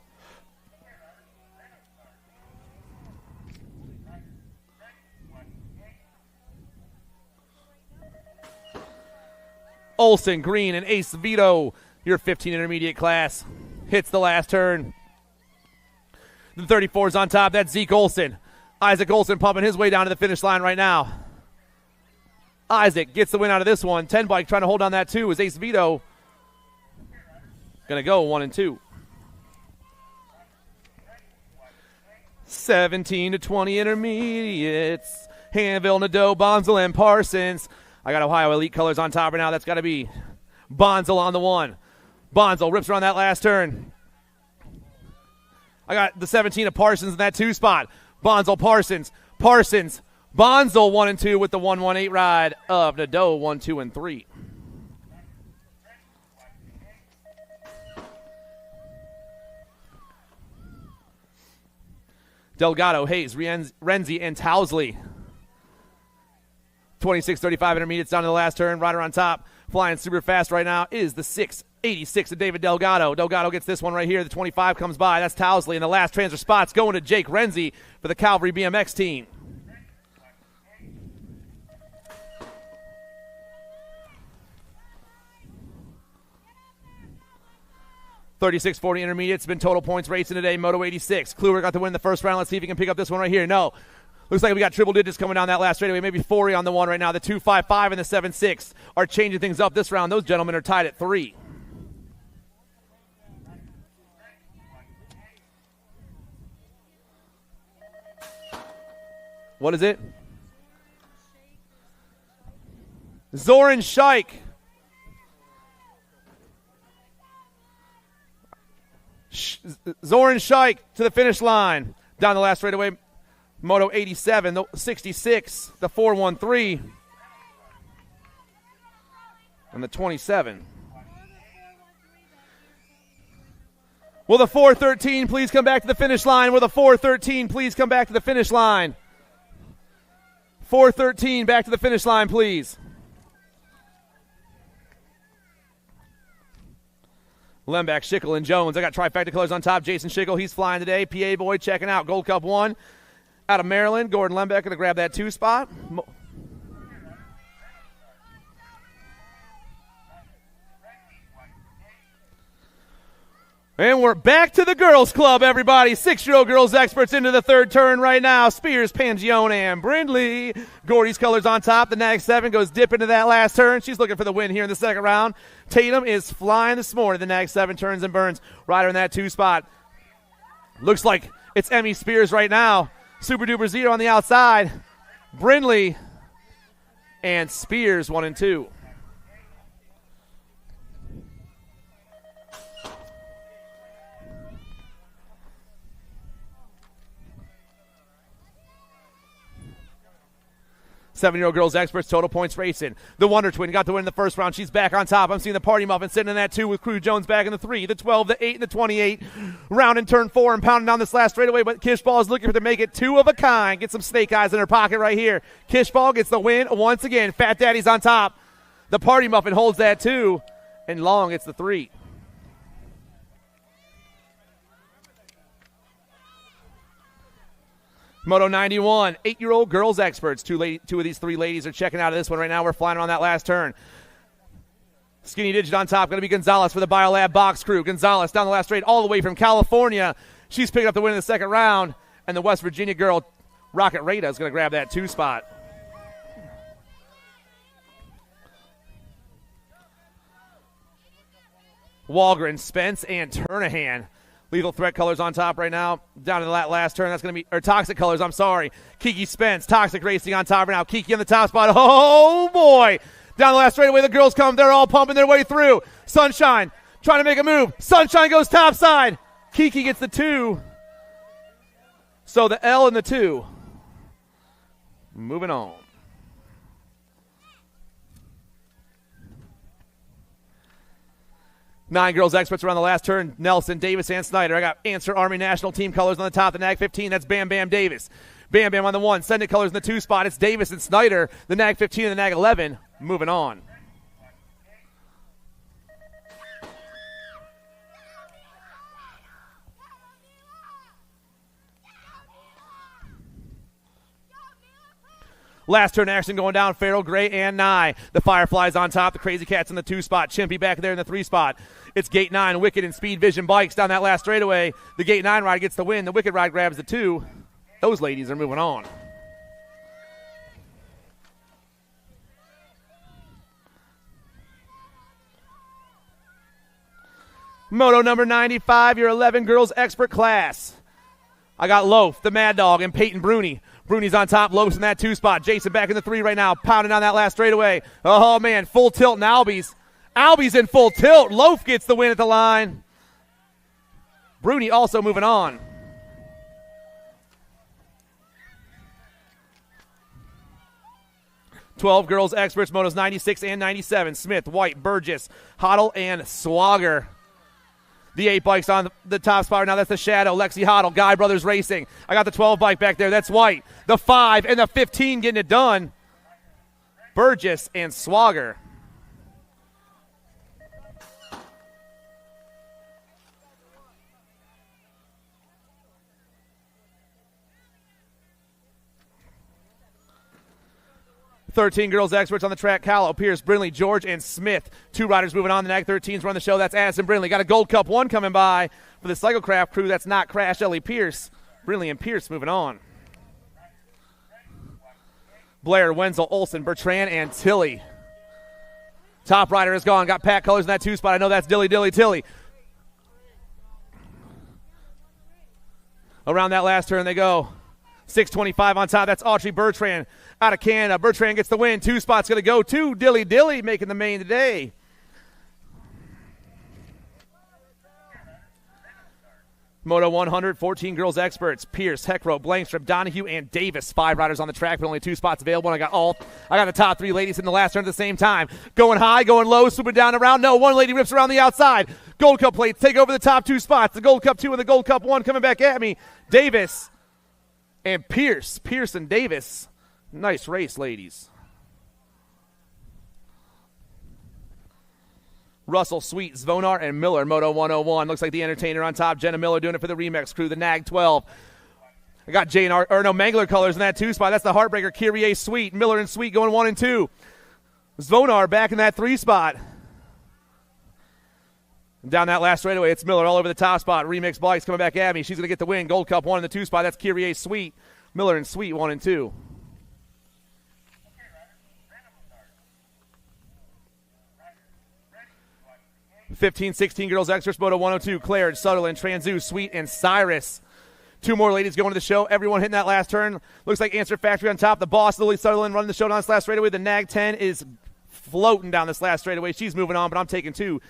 Olsen, Green, and Ace Vito, your 15 intermediate class, hits the last turn. The 34's on top. That's Zeke Olsen. Isaac Olsen pumping his way down to the finish line right now. Isaac gets the win out of this one. 10 bike trying to hold on that 2 is Ace Vito. Going to go 1 and 2. 17 to 20 intermediates. Hanville, Nadeau, Bonzel, and Parsons. I got Ohio Elite colors on top right now. That's got to be Bonzel on the 1. Bonzel rips around that last turn. I got the 17 of Parsons in that 2 spot. Bonzel, Parsons, Parsons, Bonzel 1 and 2 with the 118 ride of Nadeau 1, 2, and 3. Delgado, Hayes, Renzi, and Towsley. 26-35 intermediates down to the last turn. Rider on top, flying super fast right now is the 686 of David Delgado. Delgado gets this one right here. The 25 comes by. That's Towsley. And the last transfer spot's going to Jake Renzi for the Calvary BMX team. .36-40 intermediates. Been total points racing today. Moto 86. Kluwer got the win in the first round. Let's see if he can pick up this one right here. No. Looks like we got triple digits coming down that last straightaway. Maybe 40 on the 1 right now. The 255 and the 76 are changing things up this round. Those gentlemen are tied at 3. What is it? Zoran Scheich. Zoran Scheich to the finish line. Down the last straightaway, Moto 87, the 66, the 413, and the 27. Will the 413 please come back to the finish line? Will the 413 please come back to the finish line? 413 back to the finish line, please. Lembeck, Schickel, and Jones. I got trifecta colors on top. Jason Schickel, he's flying today. PA boy checking out. Gold Cup 1 out of Maryland. Gordon Lembeck going to grab that 2 spot. And we're back to the girls club, everybody. 6-year-old girls experts into the third turn right now. Spears, Pangione, and Brindley. Gordy's colors on top. The Nag 7 goes dip into that last turn. She's looking for the win here in the second round. Tatum is flying this morning. The Nag 7 turns and burns. Rider in that 2 spot. Looks like it's Emmy Spears right now. Super Duper Zero on the outside. Brindley and Spears 1 and 2. Seven-year-old girls experts, total points racing. The Wonder Twin got the win in the first round. She's back on top. I'm seeing the Party Muffin sitting in that 2 with Crew Jones back in the 3, the 12, the 8, and the 28. Round in turn 4 and pounding down this last straightaway, but Kishball is looking to make it 2 of a kind. Get some snake eyes in her pocket right here. Kishball gets the win once again. Fat Daddy's on top. The Party Muffin holds that 2, and Long gets the 3. Moto 91, 8-year-old girls experts. Two of these 3 ladies are checking out of this one right now. We're flying around that last turn. Skinny Digit on top. Going to be Gonzalez for the Biolab box crew. Gonzalez down the last straight all the way from California. She's picking up the win in the second round. And the West Virginia girl, Rocket Rada, is going to grab that 2 spot. Walgren, Spence, and Turnahan. Lethal Threat colors on top right now. Down to the last turn. That's going to be, or Toxic colors, I'm sorry. Kiki Spence, Toxic Racing on top right now. Kiki in the top spot. Oh, boy. Down the last straightaway, the girls come. They're all pumping their way through. Sunshine trying to make a move. Sunshine goes topside. Kiki gets the 2. So the L and the 2. Moving on. Nine girls experts around the last turn. Nelson, Davis, and Snyder. I got Answer Army National Team colors on the top. The Nag 15, that's Bam Bam Davis. Bam Bam on the 1. Send it colors in the 2 spot. It's Davis and Snyder. The Nag 15 and the Nag 11. Moving on. Last turn action going down. Farrell, Gray, and Nye. The Fireflies on top. The Crazy Cats in the 2 spot. Chimpy back there in the 3 spot. It's Gate 9, Wicked, and Speed Vision Bikes down that last straightaway. The Gate 9 ride gets the win. The Wicked ride grabs the 2. Those ladies are moving on. Moto number 95, your 11 girls expert class. I got Loaf, the Mad Dog, and Peyton Bruni. Bruni's on top, Loaf's in that 2 spot. Jason back in the 3 right now, pounding on that last straightaway. Oh, man, full tilt and Albies. Albies in full tilt. Loaf gets the win at the line. Bruni also moving on. "12 girls experts, motos 96 and 97. Smith, White, Burgess, Hoddle, and Swagger. The 8 bikes on the top spot right now. That's the Shadow, Lexi Hoddle, Guy Brothers Racing. I got the 12 bike back there. That's White. The 5 and the 15 getting it done. Burgess and Swagger. "13 girls experts on the track. Callow, Pierce, Brindley, George, and Smith. 2 riders moving on. The Nag 13s run the show. That's Addison Brindley. Got a Gold Cup 1 coming by for the Cyclecraft crew. That's not Crash, Ellie Pierce. Brindley and Pierce moving on. Blair, Wenzel, Olson, Bertrand, and Tilly. Top rider is gone. Got Pat colors in that 2 spot. I know that's Dilly, Dilly, Tilly. Around that last turn they go. 625 on top. That's Autry Bertrand out of Canada. Bertrand gets the win. 2 spots going to go to Dilly Dilly making the main today. Moto 100, 14 girls experts. Pierce, Heckrow, Blankstrip, Donahue, and Davis. 5 riders on the track, but only 2 spots available. And I got the top 3 ladies in the last turn at the same time. Going high, going low, swooping down around. No, one lady rips around the outside. Gold Cup plates take over the top 2 spots. The Gold Cup 2 and the Gold Cup 1 coming back at me. Davis and Pierce. Pierce and Davis. Nice race, ladies. Russell, Sweet, Zvonar, and Miller, Moto 101. Looks like the Entertainer on top. Jenna Miller doing it for the Remix crew, the NAG 12. I got Mangler colors in that 2 spot. That's the Heartbreaker, Kyrie, Sweet. Miller and Sweet going 1 and 2. Zvonar back in that 3 spot. Down that last straightaway, it's Miller all over the top spot. Remix Bikes coming back at me. She's going to get the win. Gold Cup 1 in the 2 spot. That's Kyrie, Sweet. Miller and Sweet 1 and 2. Fifteen, 16 girls extras, Moto 102, Claire, Sutherland, Transu, Sweet, and Cyrus. 2 more ladies going to the show. Everyone hitting that last turn. Looks like Answer Factory on top. The boss, Lily Sutherland, running the show down this last straightaway. The NAG 10 is floating down this last straightaway. She's moving on, but I'm taking 2.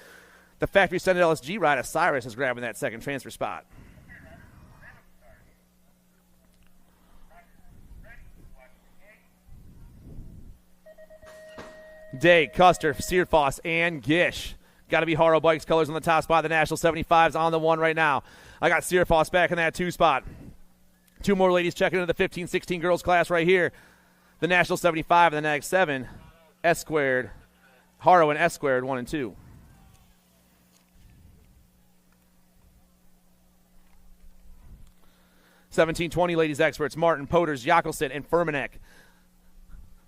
The Factory Senate LSG rider, Cyrus, is grabbing that second transfer spot. Day, Custer, Searfoss, and Gish. Got to be Haro Bikes colors on the top spot. The National 75's on the 1 right now. I got Searfoss back in that 2 spot. 2 more ladies checking into the 15, 16 girls class right here. The National 75 and the NAG 7. S squared. Haro and S squared 1 and 2. $17.20 ladies experts. Martin, Poters, Yakelson, and Furmanek.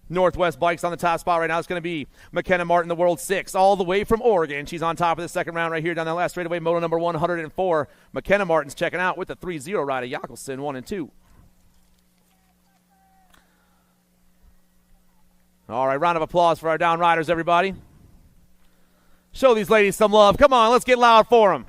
Northwest Bikes on the top spot right now. It's going to be McKenna Martin, the World 6, all the way from Oregon. She's on top of the second round right here down that last straightaway. Moto number 104. McKenna Martin's checking out with the 3-0 rider. Yakelson 1 and 2. All right, round of applause for our down riders, everybody. Show these ladies some love. Come on, let's get loud for them.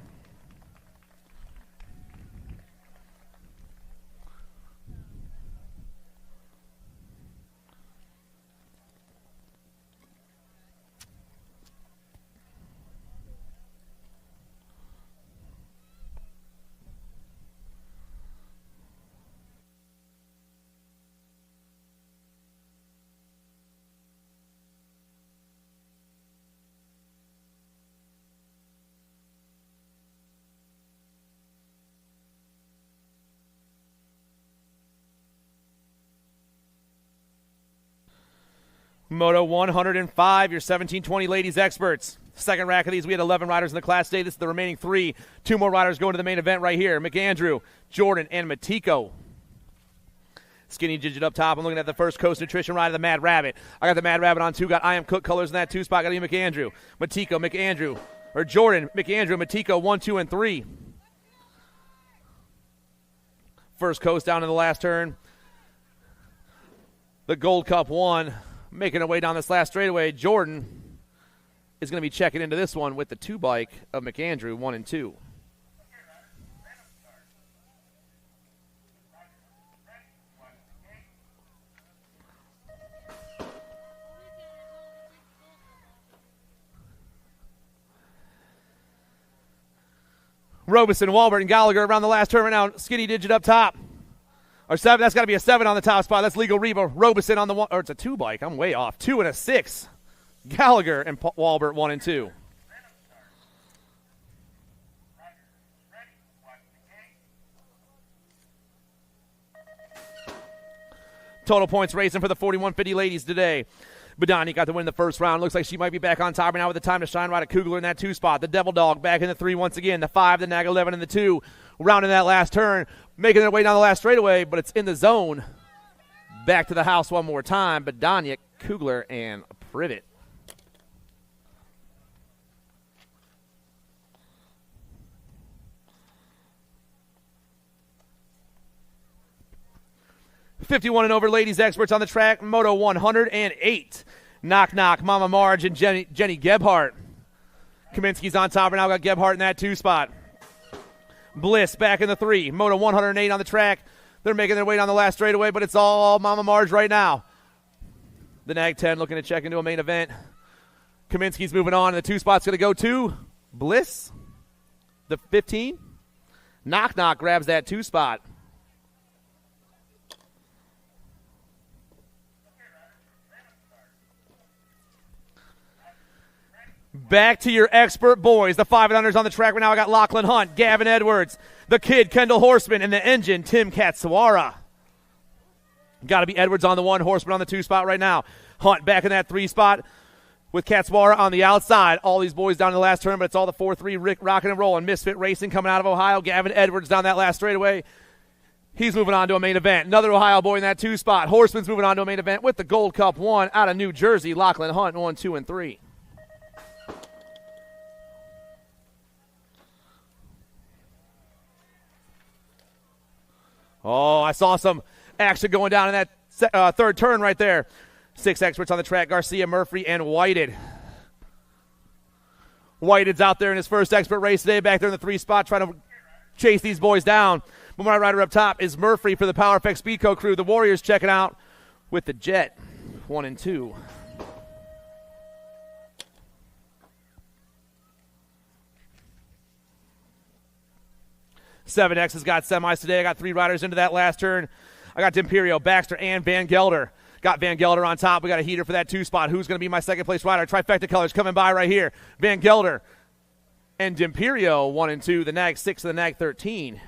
Moto 105, your 17-20 ladies experts. Second rack of these, we had 11 riders in the class today. This is the remaining 3. 2 more riders going to the main event right here. McAndrew, Jordan, and Matiko. Skinny digit up top. I'm looking at the First Coast Nutrition ride of the Mad Rabbit. I got the Mad Rabbit on 2. Got I Am Cook colors in that 2 spot. Got you McAndrew. Matiko, McAndrew. Or Jordan, McAndrew, Matiko, 1, 2, and 3. First Coast down in the last turn. The Gold Cup 1. Making our way down this last straightaway. Jordan is going to be checking into this one with the 2 bike of McAndrew, 1 and 2. Robeson, Walbert, and Gallagher around the last turn right now. Skinny digit up top. Or 7, that's got to be a 7 on the top spot. That's Legal Reba. Robeson on the 1, or it's a 2 bike. I'm way off. 2 and a 6. Gallagher and Walbert 1 and 2. Total points racing for the 4150 ladies today. Badani got the win in the first round. Looks like she might be back on top right now with the time to shine. Right at Kugler in that 2 spot. The Devil Dog back in the 3 once again. The 5, the NAG 11, and the 2. Rounding that last turn. Making their way down the last straightaway, but it's in the zone. Back to the house one more time. Badani, Kugler, and Privet. .51 and over ladies experts on the track. Moto 108. Knock knock. Mama Marge and Jenny Gebhardt. Kaminsky's on top right now. Got Gebhardt in that 2 spot. Bliss back in the 3. Moto 108 on the track. They're making their way down the last straightaway, but it's all Mama Marge right now. The Nag 10 looking to check into a main event. Kaminsky's moving on, and the 2 spot's going to go to Bliss, the 15. Knock Knock grabs that 2 spot. Back to your expert boys. The 5 and unders on the track right now. I got Lachlan Hunt, Gavin Edwards, the kid, Kendall Horseman, and the engine, Tim Katsawara. Got to be Edwards on the 1, Horseman on the 2 spot right now. Hunt back in that 3 spot with Katsawara on the outside. All these boys down in the last turn, but it's all the 4-3 rocking and rolling. Misfit Racing coming out of Ohio. Gavin Edwards down that last straightaway. He's moving on to a main event. Another Ohio boy in that 2 spot. Horseman's moving on to a main event with the Gold Cup 1 out of New Jersey. Lachlan Hunt 1, 2, and 3. Oh, I saw some action going down in that third turn right there. 6 experts on the track, Garcia, Murphy, and Whited. Whited's out there in his first expert race today, back there in the 3 spot, trying to chase these boys down. But my rider up top is Murphy for the Power Effect Speedco crew. The Warriors checking out with the Jet, 1 and 2. Seven X has got semis today. I got 3 riders into that last turn. I got D'Imperio, Baxter, and Van Gelder. Got Van Gelder on top. We got a heater for that 2 spot. Who's going to be my second place rider? Trifecta colors coming by right here. Van Gelder and D'Imperio, 1 and 2. The Nag 6 and the Nag 13.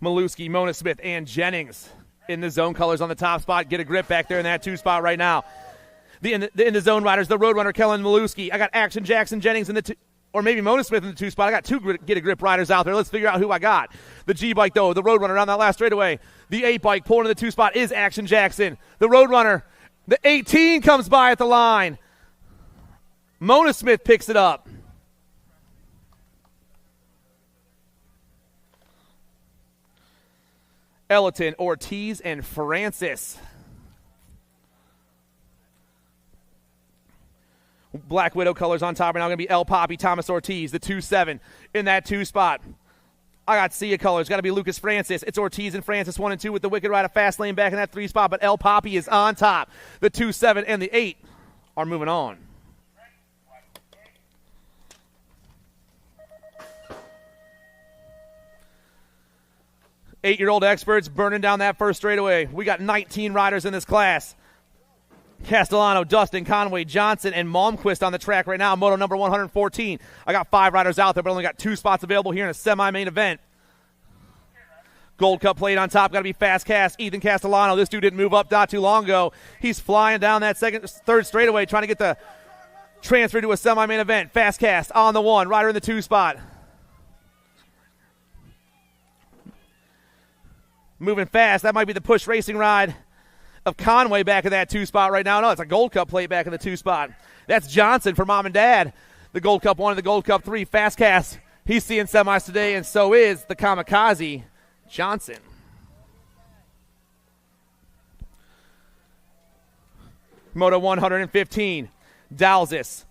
Maluski, Mona Smith, and Jennings in the zone colors on the top spot. Get a grip back there in that 2 spot right now. In the zone riders, the Roadrunner, Kellen Maluski. I got Action Jackson Jennings in the 2, or maybe Mona Smith in the 2 spot. I got 2 get a grip riders out there. Let's figure out who I got. The G-Bike, though, the Roadrunner on that last straightaway. The 8-Bike pulling in the 2 spot is Action Jackson. The Roadrunner, the 18 comes by at the line. Mona Smith picks it up. Ellerton, Ortiz, and Francis. Black Widow colors on top are now going to be El Poppy, Thomas Ortiz, the 2-7 in that 2 spot. I got Sia colors. Got to be Lucas Francis. It's Ortiz and Francis 1 and 2 with the Wicked Ride of Fast Lane back in that 3 spot, but El Poppy is on top. The 2-7 and the 8 are moving on. Eight-year-old experts burning down that first straightaway. We got 19 riders in this class. Castellano, Dustin, Conway, Johnson, and Malmquist on the track right now. Moto number 114. I got 5 riders out there, but only got 2 spots available here in a semi-main event. Gold Cup plate on top. Got to be Fast Cast. Ethan Castellano. This dude didn't move up not too long ago. He's flying down that third straightaway, trying to get the transfer to a semi-main event. Fast Cast on the 1. Rider in the 2 spot. Moving fast. That might be the push racing ride of Conway back in that 2 spot right now. No, it's a Gold Cup plate back in the 2 spot. That's Johnson for Mom and Dad. The Gold Cup 1 and the Gold Cup 3. Fast Cast. He's seeing semis today, and so is the Kamikaze Johnson. Moto 115. Dalzis,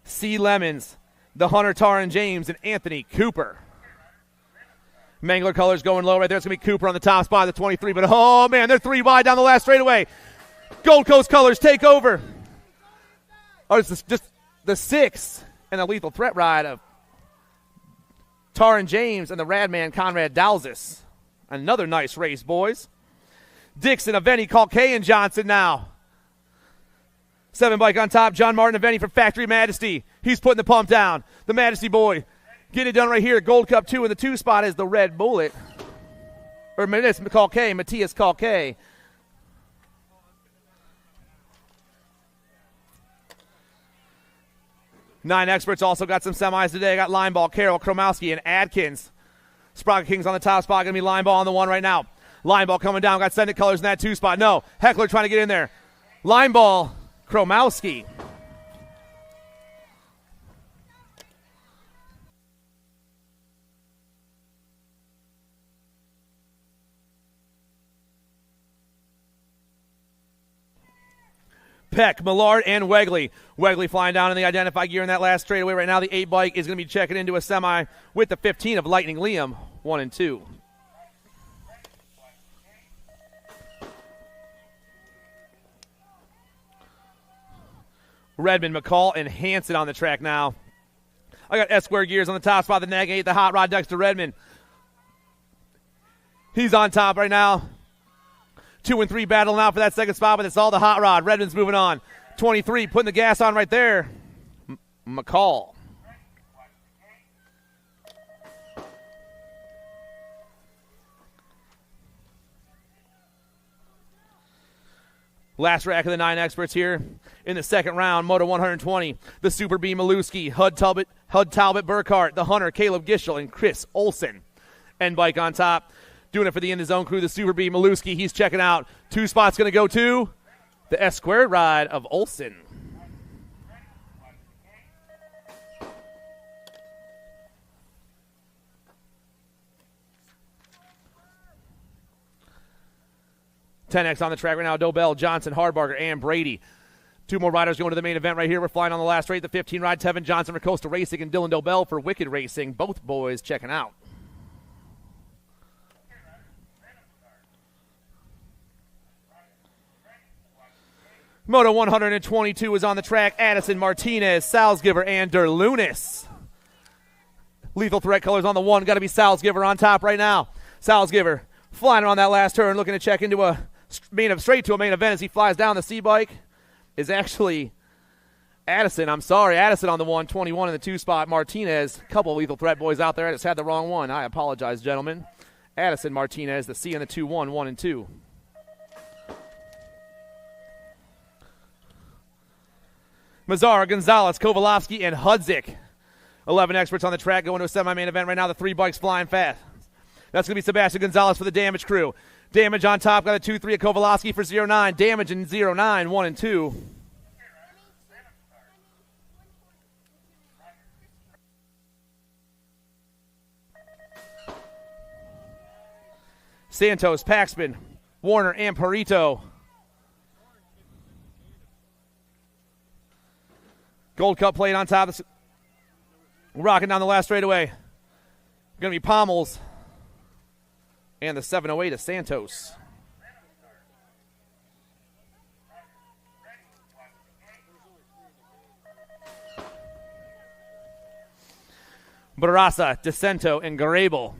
C. Lemons, the Hunter Taran James, and Anthony Cooper. Mangler colors going low right there. It's going to be Cooper on the top spot of the 23. But, oh, man, they're 3 wide down the last straightaway. Gold Coast colors take over. Oh, it's just the 6 and a lethal threat ride of Taran James and the Radman Conrad Dalzis. Another nice race, boys. Dixon, Aveni, Kalkay, and Johnson now. 7 bike on top. John Martin, Aveni from Factory Majesty. He's putting the pump down. The Majesty boy. Get it done right here. Gold Cup 2 in the 2 spot is the Red Bullet. Or Matthias Kalkay. Nine experts also got some semis today. Got Lineball, Carroll, Kromowski, and Adkins. Sprocket Kings on the top spot. Going to be Lineball on the 1 right now. Lineball coming down. Got Sendit colors in that 2 spot. No. Heckler trying to get in there. Lineball, Kromowski. Peck, Millard, and Wegley. Wegley flying down in the identify gear in that last straightaway. Right now, the 8 bike is going to be checking into a semi with the 15 of Lightning Liam, 1 and 2. Redmond, McCall, and Hanson on the track now. I got S-square gears on the top spot, the Nag 8, the Hot Rod Dexter Redmond. He's on top right now. 2 and 3 battling out for that second spot, but it's all the Hot Rod. Redmond's moving on. 23, putting the gas on right there. McCall. Last rack of the 9 experts here in the second round. Moto 120, the Super B Maluski, Hud Talbot Burkhart, the Hunter, Caleb Gischel, and Chris Olson. End bike on top. Doing it for the In the Zone crew, the Super B Maluski. He's checking out. 2 spots going to go to the S-squared ride of Olson. $10X on the track right now. Dobell, Johnson, Hardbarger, and Brady. 2 more riders going to the main event right here. We're flying on the last straight. The 15 ride, Tevin Johnson for Coastal Racing and Dylan Dobell for Wicked Racing. Both boys checking out. Moto 122 is on the track. Addison, Martinez, Salzgiver, and Derlunis. Lethal Threat colors on the 1. Got to be Salzgiver on top right now. Salzgiver flying around that last turn, looking to check into a straight to a main event as he flies down. The C-bike is actually Addison. I'm sorry, Addison on the 121 in the 2 spot. Martinez, a couple of Lethal Threat boys out there. I just had the wrong one. I apologize, gentlemen. Addison, Martinez, the C and the 2-1, 1 and 2. Mazzara, Gonzalez, Kovalovsky, and Hudzik. 11 experts on the track going to a semi-main event right now. The 3 bikes flying fast. That's going to be Sebastian Gonzalez for the Damage crew. Damage on top, got a 2-3 at Kovalovsky for 0-9. Damage in 0-9, 1 and 2. Santos, Paxman, Warner, and Perito. Gold Cup plate on top. Rocking down the last straightaway. Going to be Pommels. And the 708 of Santos. Barraza, DeCento, and Garable.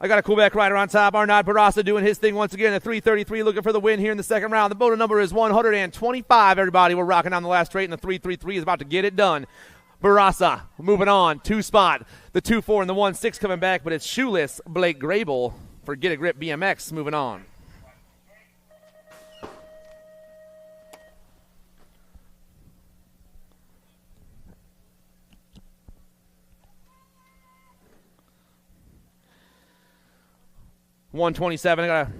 I got a Quebec rider on top. Arnaud Barraza doing his thing once again. A 333 looking for the win here in the second round. The moto number is 125, everybody. We're rocking down the last straight, and the 333 is about to get it done. Barraza moving on. 2 spot. The 2-4 and the 1-6 coming back, but it's shoeless Blake Grable for Get a Grip BMX moving on. $127. I got a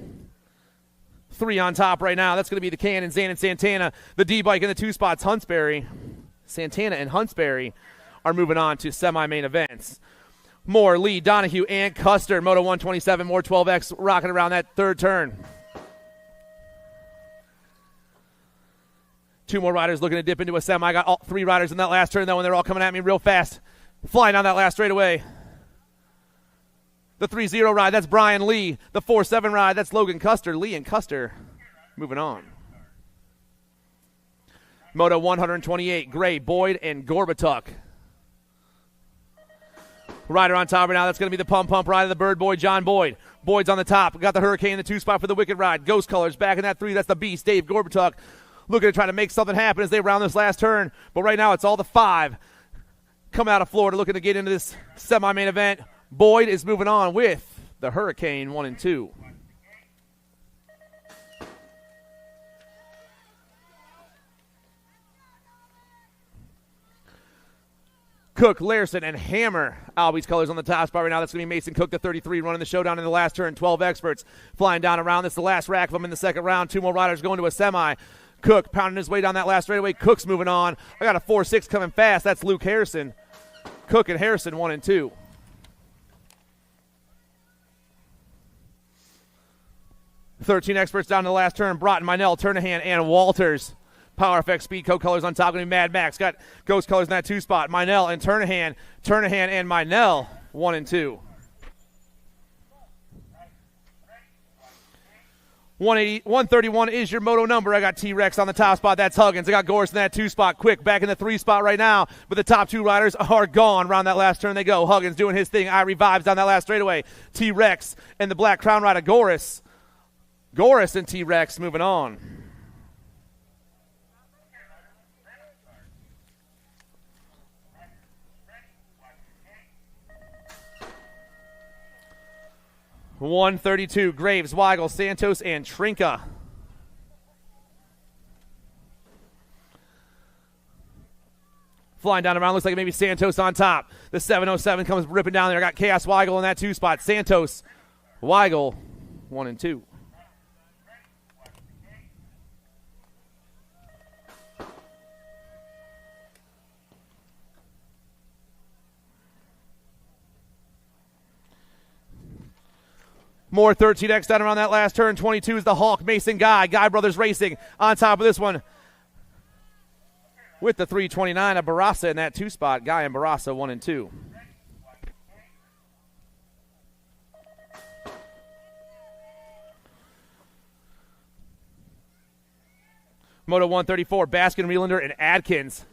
3 on top right now. That's going to be the Cannon, Zan, and Santana. The D-bike in the 2 spots. Huntsberry, Santana, and Huntsberry are moving on to semi-main events. Moore, Lee, Donahue, and Custer. Moto 127, more 12X rocking around that third turn. 2 more riders looking to dip into a semi. I got all 3 riders in that last turn, though, and they're all coming at me real fast. Flying down that last straightaway. The 3-0 ride, that's Brian Lee. The 4-7 ride, that's Logan Custer. Lee and Custer moving on. Moto 128, Gray, Boyd, and Gorbatuk. Rider on top right now, that's going to be the pump ride of the Bird Boy, John Boyd. Boyd's on the top. Got the Hurricane in the 2 spot for the Wicked ride. Ghost Colors back in that 3. That's the Beast, Dave Gorbatuk. Looking to try to make something happen as they round this last turn. But right now, it's all the 5 coming out of Florida looking to get into this semi-main event. Boyd is moving on with the Hurricane 1 and 2. Cook, Larson, and Hammer. Albie's colors on the top spot right now. That's going to be Mason Cook, the 33, running the showdown in the last turn. 12 experts flying down around. This is the last rack of them in the second round. 2 more riders going to a semi. Cook pounding his way down that last straightaway. Cook's moving on. I got a 4-6 coming fast. That's Luke Harrison. Cook and Harrison 1 and 2. 13 experts down to the last turn. Broughton, Minell, Turnahan, and Walters. Power FX Speed Co colors on top. Going to be Mad Max. Got Ghost colors in that 2 spot. Minell and Turnahan. Turnahan and Minell, 1 and 2. 131 is your moto number. I got T-Rex on the top spot. That's Huggins. I got Gorse in that 2 spot. Quick back in the 3 spot right now. But the top 2 riders are gone. Around that last turn they go. Huggins doing his thing. Irie Vibes down that last straightaway. T-Rex and the Black Crown rider Gorse. Gorse and T-Rex moving on. $132, Graves, Weigel, Santos, and Trinka. Flying down around, looks like maybe Santos on top. The 707 comes ripping down there. I got Chaos Weigel in that 2 spot. Santos, Weigel, 1 and 2. More 13X down around that last turn. 22 is the Hawk, Mason Guy. Guy Brothers Racing on top of this one. With the 329 of Barassa in that 2 spot. Guy and Barassa, 1 and 2. Moto 134, Baskin, Reelander, and Adkins.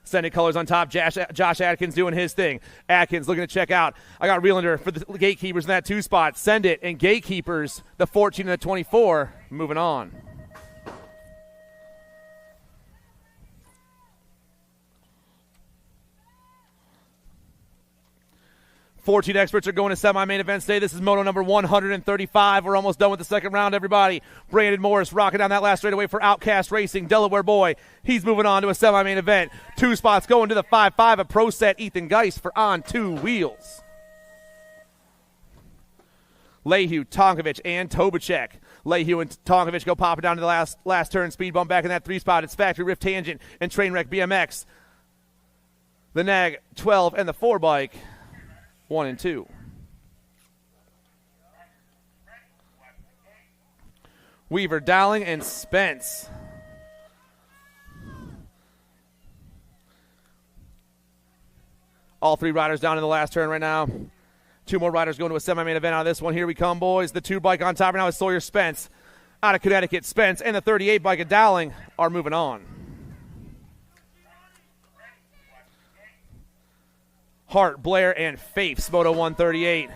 Sending colors on top. Josh Atkins doing his thing. Atkins looking to check out. I got Reelander for the Gatekeepers in that 2 spot. Send it. And Gatekeepers, the 14 and the 24, moving on. $14 experts are going to semi-main events today. This is moto number 135. We're almost done with the second round, everybody. Brandon Morris rocking down that last straightaway for Outcast Racing, Delaware boy. He's moving on to a semi-main event. 2 spots going to the 5-5 of Pro Set Ethan Geist for On 2 Wheels. Lehue, Tonkovic, and Tobacek. Lehue and Tonkovic go popping down to the last turn. Speed bump back in that 3 spot. It's Factory Rift Tangent and Trainwreck BMX. The Nag 12 and the 4 bike. 1 and 2. Weaver, Dowling, and Spence. All 3 riders down in the last turn right now. 2 more riders going to a semi-main event out of this one. Here we come, boys. The 2 bike on top right now is Sawyer Spence out of Connecticut. Spence and the 38 bike of Dowling are moving on. Hart, Blair, and Fapes, Moto 138.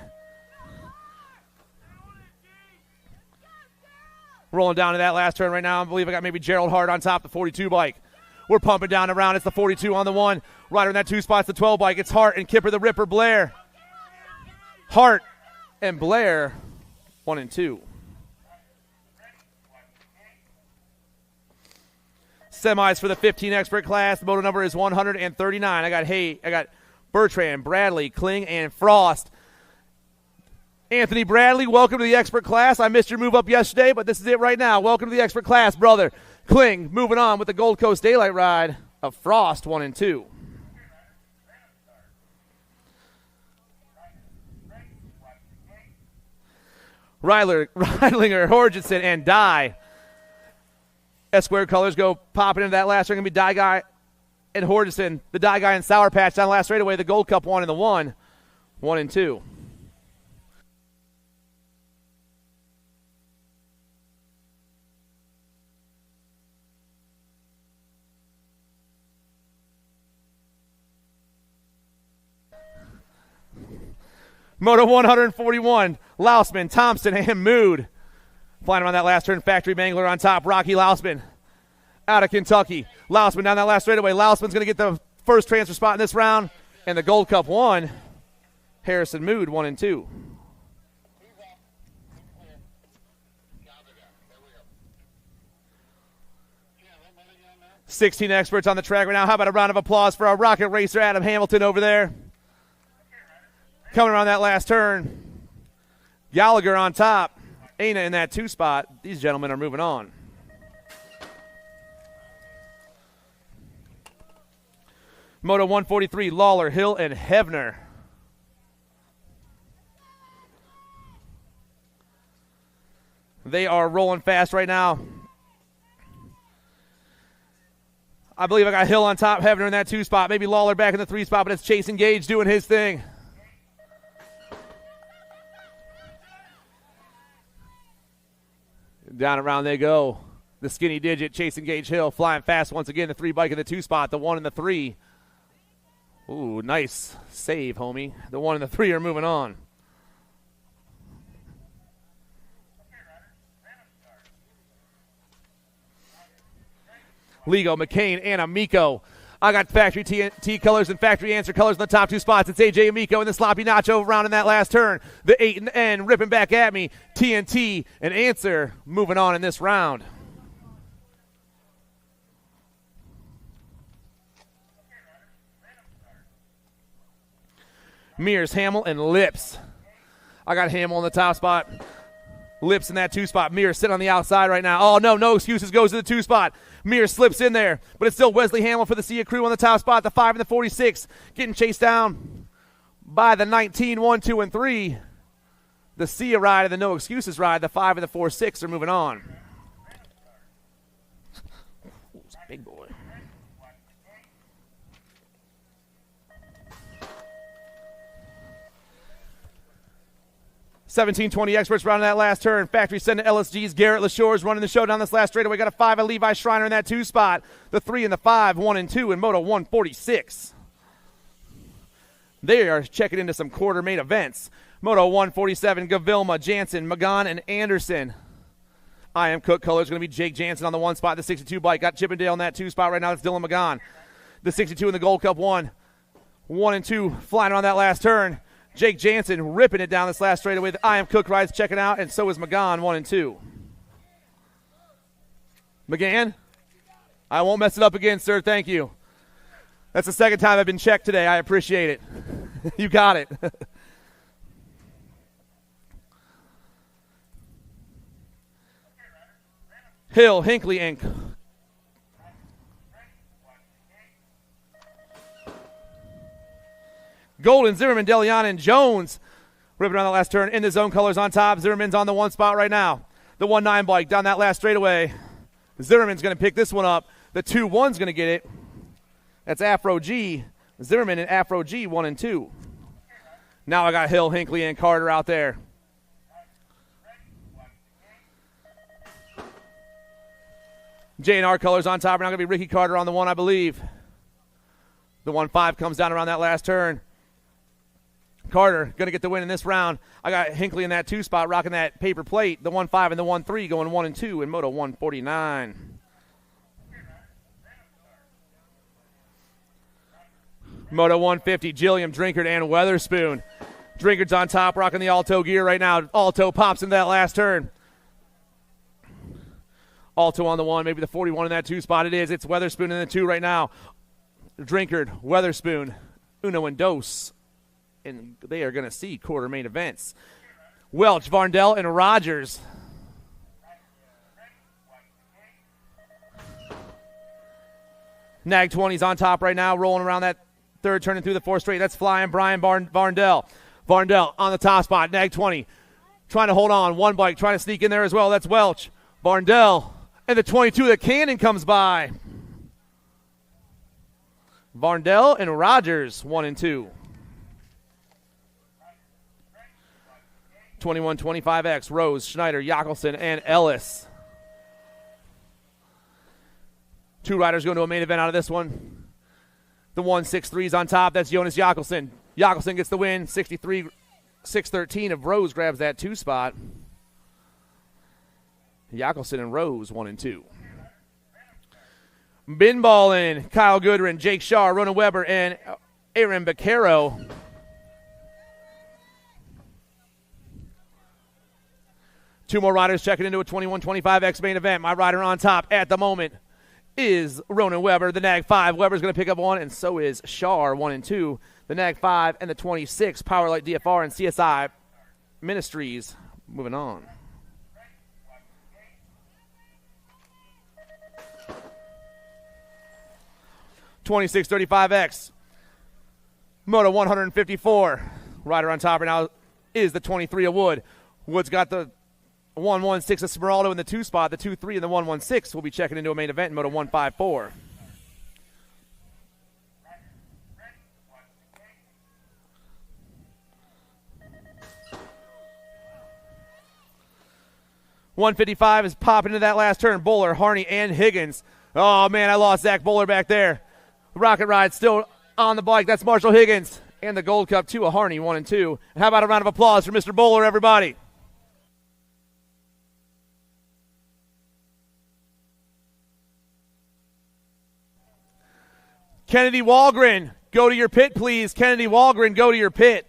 Rolling down to that last turn right now. I believe I got maybe Gerald Hart on top, the 42 bike. We're pumping down around. It's the 42 on the 1. Rider in that 2 spots, the 12 bike. It's Hart and Kipper the Ripper, Blair. Hart and Blair, 1 and 2. Semis for the 15 expert class. The moto number is 139. I got Bertrand, Bradley, Kling, and Frost. Anthony Bradley, welcome to the expert class. I missed your move up yesterday, but this is it right now. Welcome to the expert class, brother. Kling moving on with the Gold Coast Daylight Ride of Frost, 1 and 2. Reidlinger, Horgensen, and Dye. S-squared colors go popping into that last turn. Going to be Dye Guy and Horgensen, the Die Guy and Sour Patch down the last straightaway. The Gold Cup 1 and the 1. 1 and 2. Moto 141, Lausman, Thompson, and Mood. Flying around that last turn, Factory Mangler on top. Rocky Lausman out of Kentucky. Lausman down that last straightaway. Lausman's going to get the first transfer spot in this round. And the Gold Cup 1, Harrison Mood, 1 and 2. $16 experts on the track right now. How about a round of applause for our rocket racer, Adam Hamilton, over there? Coming around that last turn. Gallagher on top. Aina in that 2 spot. These gentlemen are moving on. Moto 143, Lawler, Hill, and Hevner. They are rolling fast right now. I believe I got Hill on top, Heavener in that 2 spot. Maybe Lawler back in the 3 spot, but it's Chase Engage doing his thing. Down around they go. The skinny digit, Chase Engage Hill, flying fast once again. The 3 bike in the 2 spot, the 1 and the 3. Ooh, nice save, homie. The 1 and the 3 are moving on. Ligo, McCain, and Amico. I got factory T colors and factory answer colors in the top 2 spots. It's AJ Amico and the sloppy nacho around in that last turn. The 8 and the N ripping back at me. TNT and answer moving on in this round. Mears, Hamill, and Lips. I got Hamill in the top spot. Lips in that 2 spot. Mears sitting on the outside right now. Oh, no excuses. Goes to the 2 spot. Mears slips in there, but it's still Wesley Hamill for the Sia crew on the top spot. The 5 and the 46 getting chased down by the 19, 1, 2, and 3. The Sia ride and the no excuses ride. The 5 and the 4-6 are moving on. Big boy. 17-20 experts rounding that last turn. Factory sending LSG's Garrett LaShores running the show down this last straightaway. Got a 5 and Levi Schreiner in that 2 spot. The 3 and the 5, 1 and 2 in Moto 146. They are checking into some quarter main events. Moto 147, Gavilma, Jansen, Magan, and Anderson. I Am Cook colors going to be Jake Jansen on the 1 spot. The 62 bike got Chippendale in that 2 spot right now. That's Dylan Magan. The 62 in the Gold Cup 1 and 2 flying around that last turn. Jake Jansen ripping it down this last straightaway. The I Am Cook rides checking out, and so is Magan 1 and 2. McGann, I won't mess it up again, sir. Thank you. That's the 2nd time I've been checked today. I appreciate it. You got it. Hill, Hinckley, and Golden, Zimmerman, Deliana, and Jones ripping on the last turn in the zone colors on top. Zimmerman's on the 1 spot right now. The 1-9 bike down that last straightaway. Zimmerman's going to pick this one up. The 2-1's going to get it. That's Afro G. Zimmerman and Afro G 1 and 2. Now I got Hill, Hinckley, and Carter out there. J&R colors on top. We're now going to be Ricky Carter on the 1, I believe. The 1-5 comes down around that last turn. Carter going to get the win in this round. I got Hinckley in that 2 spot rocking that paper plate. The 1-5 and the 1-3 going 1 and 2 in Moto 149. Moto 150, Gilliam, Drinkard, and Weatherspoon. Drinkard's on top rocking the Alto gear right now. Alto pops into that last turn. Alto on the 1, maybe the 41 in that 2 spot. It is. It's Weatherspoon in the 2 right now. Drinkard, Weatherspoon, Uno, and Dos. And they are going to see quarter main events. Welch, Varndell, and Rogers. Nag 20's on top right now, rolling around that 3rd, turning through the 4th straight. That's flying Brian Varndell. Varndell on the top spot. Nag 20 trying to hold on. 1 bike trying to sneak in there as well. That's Welch. Varndell. And the 22, the Cannon comes by. Varndell and Rogers 1 and 2. 21-25X, Rose, Schneider, Jockelson, and Ellis. 2 riders going to a main event out of this one. The 1-6-3's on top. That's Jonas Jockelson. Jockelson gets the win. 63-613 of Rose grabs that 2 spot. Jockelson and Rose 1 and 2. Binballin, Kyle Goodrin, Jake Shaw, Ronan Weber, and Aaron Beccaro. Two more riders checking into a 21-25X main event. My rider on top at the moment is Ronan Weber. The Nag 5, Weber's going to pick up 1, and so is Shaw 1 and 2. The Nag 5 and the 26, Powerlight DFR and CSI Ministries. Moving on. (26-35X) Moto 154. Rider on top right now is the 23 of Wood. Wood's got the 116 Esmeralda in the 2 spot. The 2-3 and the 116 will be checking into a main event in Moto 154. .155 is popping into that last turn. Bowler, Harney, and Higgins. Oh, man, I lost Zach Bowler back there. Rocket Ride still on the bike. That's Marshall Higgins. And the Gold Cup to a Harney, 1 and 2. And how about a round of applause for Mr. Bowler, everybody? Kennedy Walgren, go to your pit, please. Kennedy Walgren, go to your pit.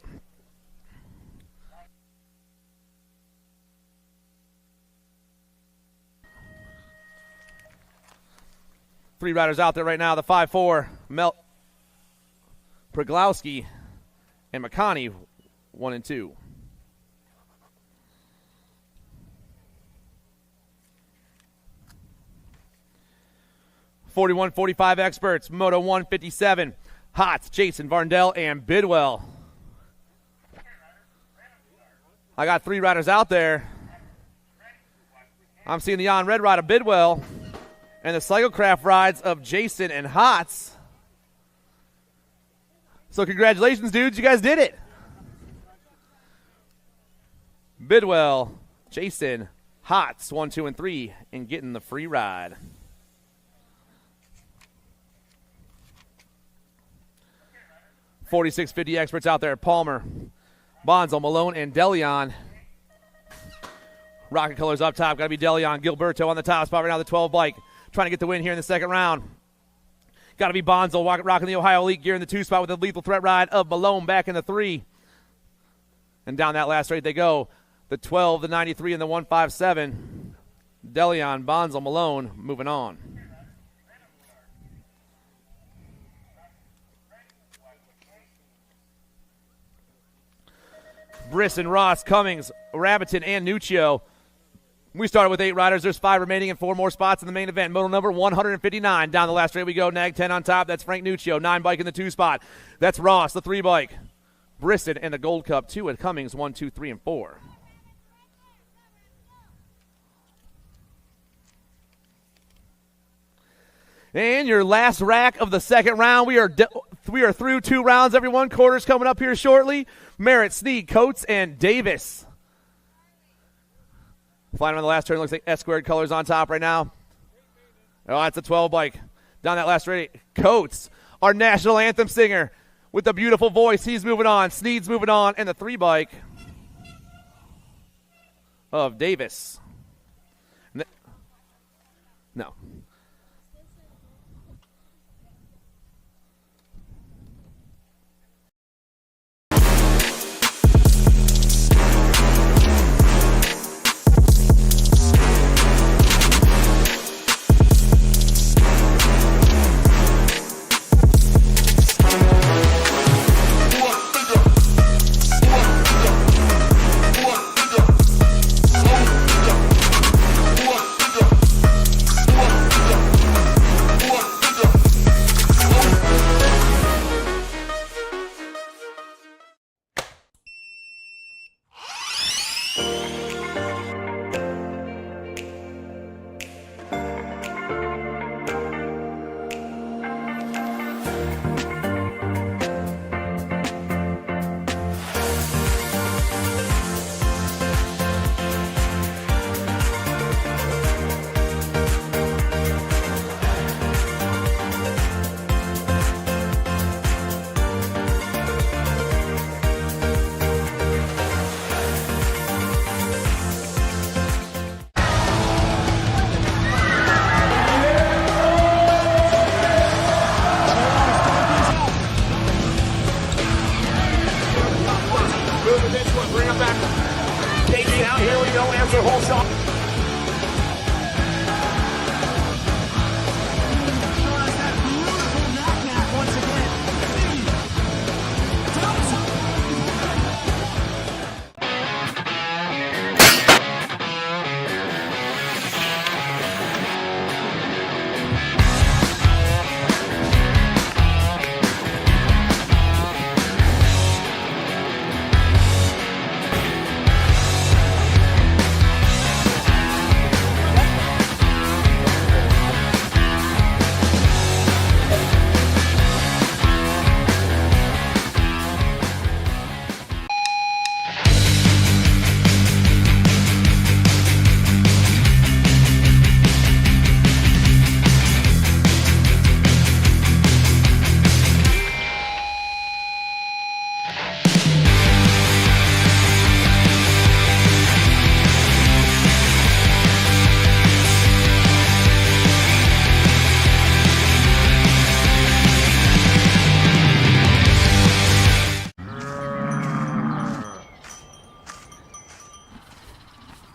Three riders out there right now. The 5-4, Preglowski and McConney, 1 and 2. .41-45 experts, Moto 157, Hotz, Jason, Varndell, and Bidwell. I got 3 riders out there. I'm seeing the on-red ride of Bidwell and the Cyclecraft rides of Jason and Hotz. So congratulations, dudes. You guys did it. Bidwell, Jason, Hotz, 1, 2, and 3, and getting the free ride. .46-50 experts out there. Palmer, Bonzo, Malone, and DeLeon. Rocket colors up top. Got to be DeLeon. Gilberto on the top spot right now. The 12 bike. Trying to get the win here in the second round. Got to be Bonzo rocking the Ohio Elite gear in the 2 spot with the lethal threat ride of Malone back in the 3. And down that last straight they go. The 12, the 93, and the 157. DeLeon, Bonzo, Malone moving on. Brisson, Ross, Cummings, Rabbiton, and Nuccio. We started with 8 riders. There's 5 remaining and 4 more spots in the main event. Moto number 159. Down the last straight we go. Nag 10 on top. That's Frank Nuccio. 9 bike in the 2 spot. That's Ross, the 3 bike. Brisson and the Gold Cup 2 at Cummings, 1, 2, 3, and 4. And your last rack of the second round. We are through 2 rounds, everyone. Quarters coming up here shortly. Merritt, Sneed, Coates, and Davis. Flying on the last turn, looks like S-squared colors on top right now. Oh, that's a 12 bike. Down that last straight, Coates, our national anthem singer with the beautiful voice. He's moving on. Sneed's moving on. And the 3 bike of Davis. No.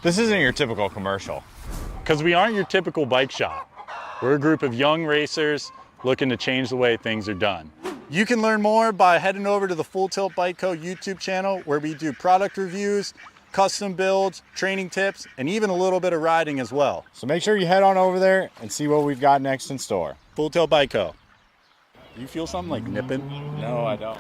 This isn't your typical commercial. Because we aren't your typical bike shop. We're a group of young racers looking to change the way things are done. You can learn more by heading over to the Full Tilt BCO YouTube channel, where we do product reviews, custom builds, training tips, and even a little bit of riding as well. So make sure you head on over there and see what we've got next in store. Full Tilt BCO. You feel something like nipping? No, I don't.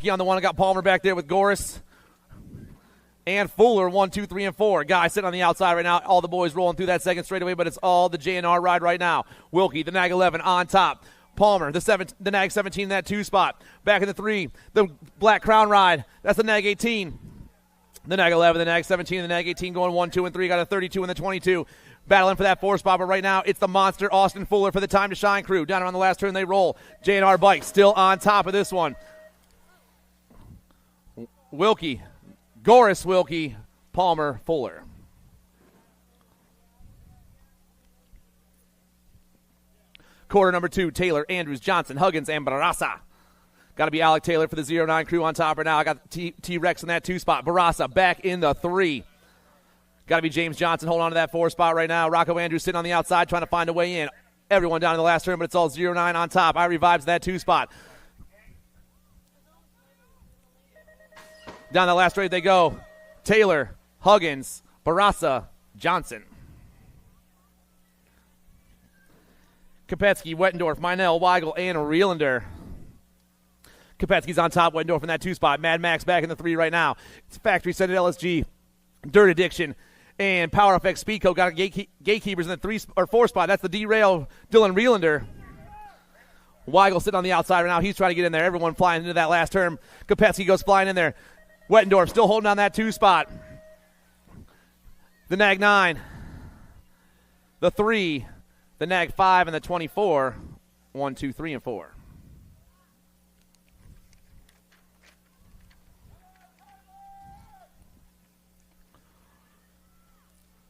On the one, I got Palmer back there with Goris and Fuller, 1, 2, 3, and 4. Guy sitting on the outside right now. All the boys rolling through that second straightaway, but it's all the JNR ride right now. Wilkie, the Nag 11 on top. Palmer, the Nag 17 in that 2 spot. Back in the 3, the Black Crown ride. That's the Nag 18. The Nag 11, the Nag 17, the Nag 18 going 1, 2, and 3. Got a 32 in the 22. Battling for that 4 spot, but right now it's the monster Austin Fuller for the Time to Shine crew. Down around the last turn they roll. JNR bike still on top of this one. Wilkie, Goris, Wilkie, Palmer, Fuller. Quarter number 2, Taylor, Andrews, Johnson, Huggins, and Barraza. Got to be Alec Taylor for the 09 crew on top right now. I got T-Rex in that 2 spot. Barraza back in the 3. Got to be James Johnson holding on to that 4 spot right now. Rocco Andrews sitting on the outside trying to find a way in. Everyone down in the last turn, but it's all 0-9 on top. Irie Vibes that 2 spot. Down the last straight they go. Taylor, Huggins, Barassa, Johnson. Kopetsky, Wettendorf, Meinel, Weigel, and Rielander. Kopetsky's on top, Wettendorf in that 2 spot. Mad Max back in the 3 right now. It's Factory Set at LSG, Dirt Addiction, and Power FX Speedco got gatekeepers in the 3 or 4 spot. That's the derail, Dylan Rielander. Weigel sitting on the outside right now. He's trying to get in there. Everyone flying into that last turn. Kopetsky goes flying in there. Wettendorf still holding on that 2 spot. The Nag 9, the 3, the Nag 5, and the 24. 1, 2, 3, and 4.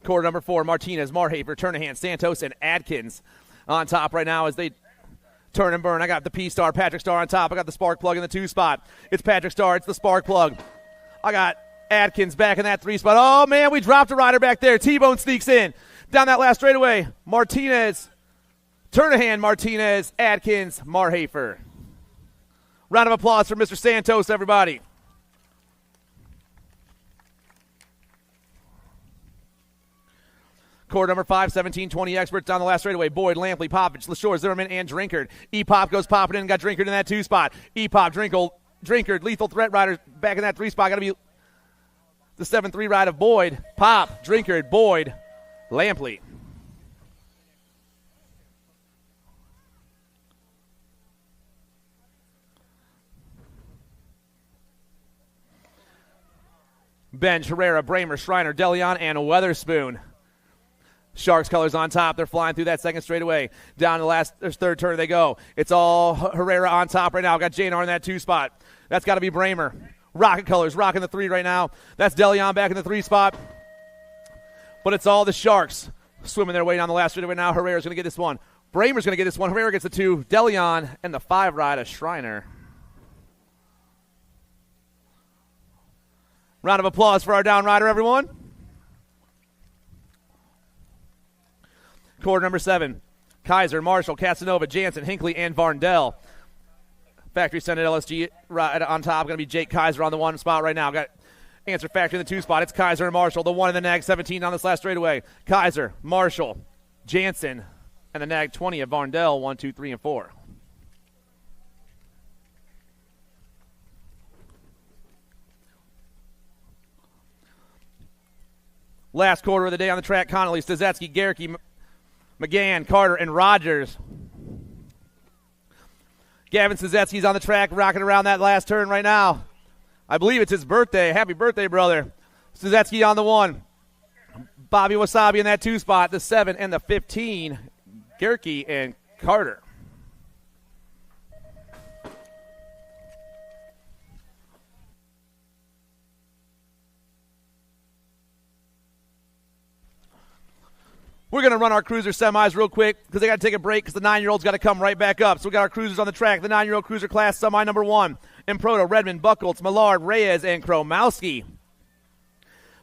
Quarter number 4, Martinez, Marhafer, Turnahan, Santos, and Adkins on top right now as they turn and burn. I got the P-Star, Patrick Star on top. I got the Spark Plug in the 2 spot. It's Patrick Star. It's the Spark Plug. I got Adkins back in that 3 spot. Oh, man, we dropped a rider back there. T-Bone sneaks in. Down that last straightaway, Martinez, Turnahan, Martinez, Adkins, Marhafer. Round of applause for Mr. Santos, everybody. Quarter number 5, 17-20 experts down the last straightaway. Boyd, Lampley, Popovich, LaShore, Zimmerman, and Drinkard. E-Pop goes popping in and got Drinkard in that 2 spot. E-Pop, Drinkard, Lethal Threat Rider back in that 3 spot. Got to be the 7-3 ride of Boyd, Pop, Drinkard, Boyd, Lampley. Bench, Herrera, Bramer, Schreiner, DeLeon, and Weatherspoon. Sharks colors on top. They're flying through that second straightaway. Down the last third turn they go. It's all Herrera on top right now. Got Janar in that 2 spot. That's got to be Bramer. Rocket colors rocking the 3 right now. That's DeLeon back in the 3 spot. But it's all the Sharks swimming their way down the last straightaway now. Herrera's going to get this one. Bramer's going to get this one. Herrera gets the 2. DeLeon and the 5 ride of Schreiner. Round of applause for our down rider, everyone. Quarter number 7, Kaiser, Marshall, Casanova, Jansen, Hinckley, and Varndell. Factory Senate LSG right on top. Going to be Jake Kaiser on the 1 spot right now. Got Answer Factory in the 2 spot. It's Kaiser and Marshall. The 1 in the Nag 17 on this last straightaway. Kaiser, Marshall, Jansen, and the Nag 20 of Varndell. 1, 2, 3, and 4. Last quarter of the day on the track, Connolly, Stazetsky, Garricky, McGann, Carter, and Rogers. Gavin Stazetsky's on the track, rocking around that last turn right now. I believe it's his birthday. Happy birthday, brother. Stazetsky on the 1. Bobby Wasabi in that 2 spot. The 7 and the 15, Garricky and Carter. We're going to run our cruiser semis real quick because they got to take a break because the 9-year-old's got to come right back up. So we got our cruisers on the track. The 9-year-old cruiser class semi number 1. Improto, Redmond, Buckholtz, Millard, Reyes, and Kromowski.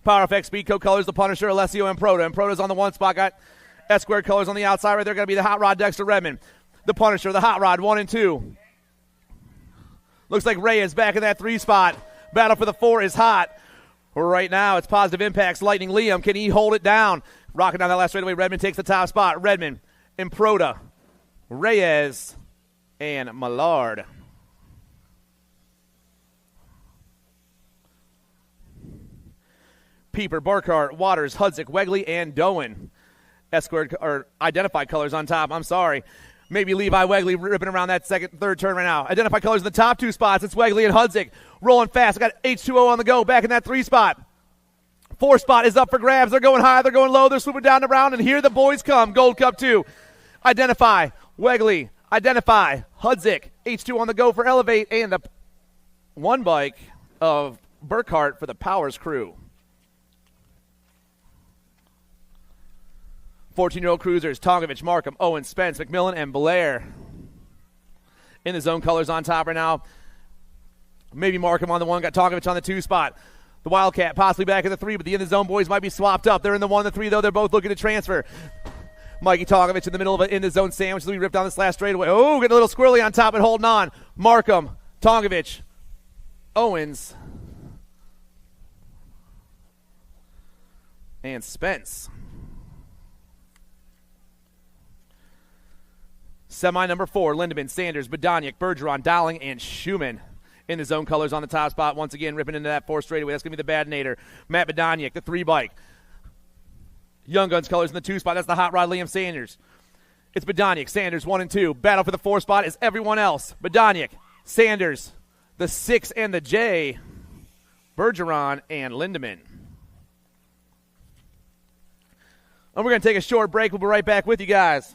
Power FX Speedco colors, the Punisher, Alessio, and Improto. Improto's on the 1 spot. Got S-squared colors on the outside right there. Going to be the Hot Rod, Dexter Redmond. The Punisher, the Hot Rod, 1 and 2. Looks like Reyes back in that 3 spot. Battle for the 4 is hot. Right now, it's Positive Impacts, Lightning Liam. Can he hold it down? Rocking down that last straightaway. Redmond takes the top spot. Redmond, Improto, Reyes, and Millard. Pieper, Burkhart, Waters, Hudzik, Wegley, and Doan. S-squared or identified colors on top. I'm sorry. Maybe Levi Wegley ripping around that third turn right now. Identified colors in the top 2 spots. It's Wegley and Hudzik rolling fast. I got H2O on the go back in that 3 spot. 4 spot is up for grabs. They're going high. They're going low. They're swooping down the round, and here the boys come. Gold Cup 2. Identify. Wegley. Identify. Hudzik. H2 on the go for Elevate, and the 1 bike of Burkhart for the Powers crew. 14-year-old cruisers, Tongovich, Markham, Owen, Spence, McMillan, and Blair. In the zone colors on top right now. Maybe Markham on the 1, got Tongovich on the 2 spot. The Wildcat possibly back in the 3, but the in the zone boys might be swapped up. They're in the 1, the 3, though. They're both looking to transfer. Mikey Tonkovich in the middle of an in the zone sandwich. We ripped down this last straightaway. Oh, getting a little squirrely on top and holding on. Markham, Tonkovich, Owens, and Spence. Semi number 4, Lindemann, Sanders, Bodoniak, Bergeron, Dowling, and Schumann. In the zone colors on the top spot. Once again, ripping into that 4 straightaway. That's going to be the Bad Nader. Matt Bodoniak, the 3 bike. Young Guns colors in the 2 spot. That's the Hot Rod Liam Sanders. It's Bodoniak, Sanders, 1 and 2. Battle for the 4 spot is everyone else. Bodoniak, Sanders, the 6 and the J, Bergeron, and Lindemann. And we're going to take a short break. We'll be right back with you guys.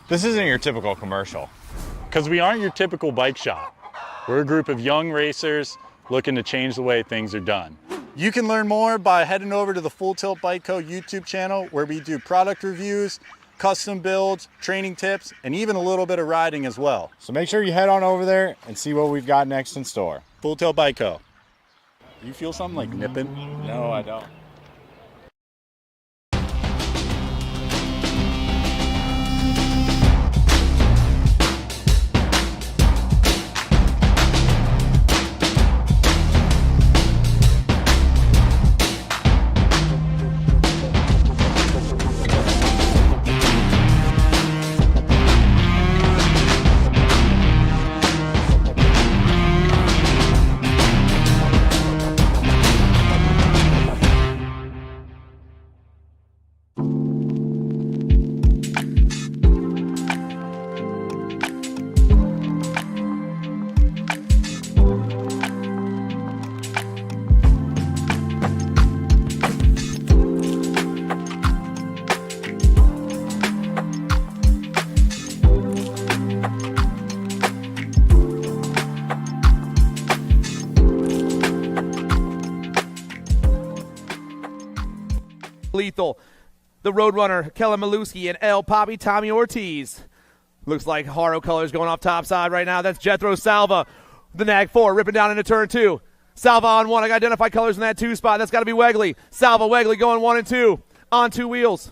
This isn't your typical commercial. Because we aren't your typical bike shop. We're a group of young racers looking to change the way things are done. You can learn more by heading over to the Full Tilt BCO YouTube channel, where we do product reviews, custom builds, training tips, and even a little bit of riding as well. So make sure you head on over there and see what we've got next in store. Full Tilt BCO. You feel something like nipping? No, I don't. Lethal, the Roadrunner, Kellen Maluski, and El Poppy Tommy Ortiz. Looks like Haro colors going off top side right now. That's Jethro Salva, the Nag 4, ripping down into turn 2. Salva on 1. I got identified colors in that 2 spot. That's got to be Wegley. Salva, Wegley going 1 and 2 on 2 wheels.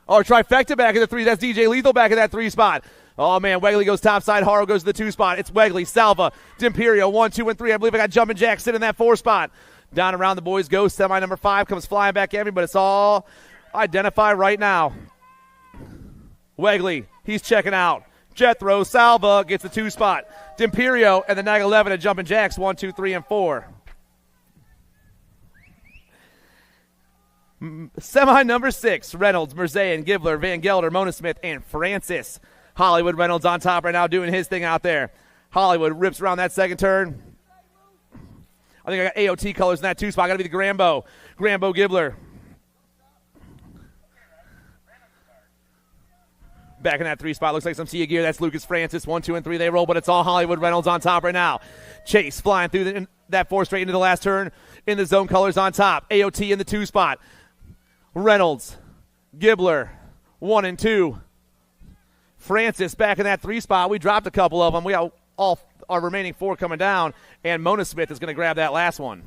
Oh, trifecta back in the 3. That's DJ Lethal back in that 3 spot. Oh, man, Wegley goes top side. Haro goes to the 2 spot. It's Wegley, Salva, D'Imperio, 1, 2, and 3. I believe I got Jumpin' Jack sitting in that 4 spot. Down around the boys go. Semi number 5 comes flying back at me, but it's all identified right now. Wegley, he's checking out. Jethro Salva gets the 2 spot. D'Imperio and the Nag 11 at Jumpin' Jacks, 1, 2, 3, and 4. Semi number 6, Reynolds, Merzayan, Gibler, Van Gelder, Mona Smith, and Francis. Hollywood Reynolds on top right now doing his thing out there. Hollywood rips around that second turn. I think I got AOT colors in that 2 spot. Got to be the Grambo. Grambo Gibler. Back in that 3 spot. Looks like some Sia gear. That's Lucas Francis. 1, 2, and 3 they roll, but it's all Hollywood Reynolds on top right now. Chase flying through that 4 straight into the last turn in the zone colors on top. AOT in the 2 spot. Reynolds. Gibler. 1 and 2. Francis back in that 3 spot. We dropped a couple of them. We got all our remaining 4 coming down, and Mona Smith is going to grab that last one.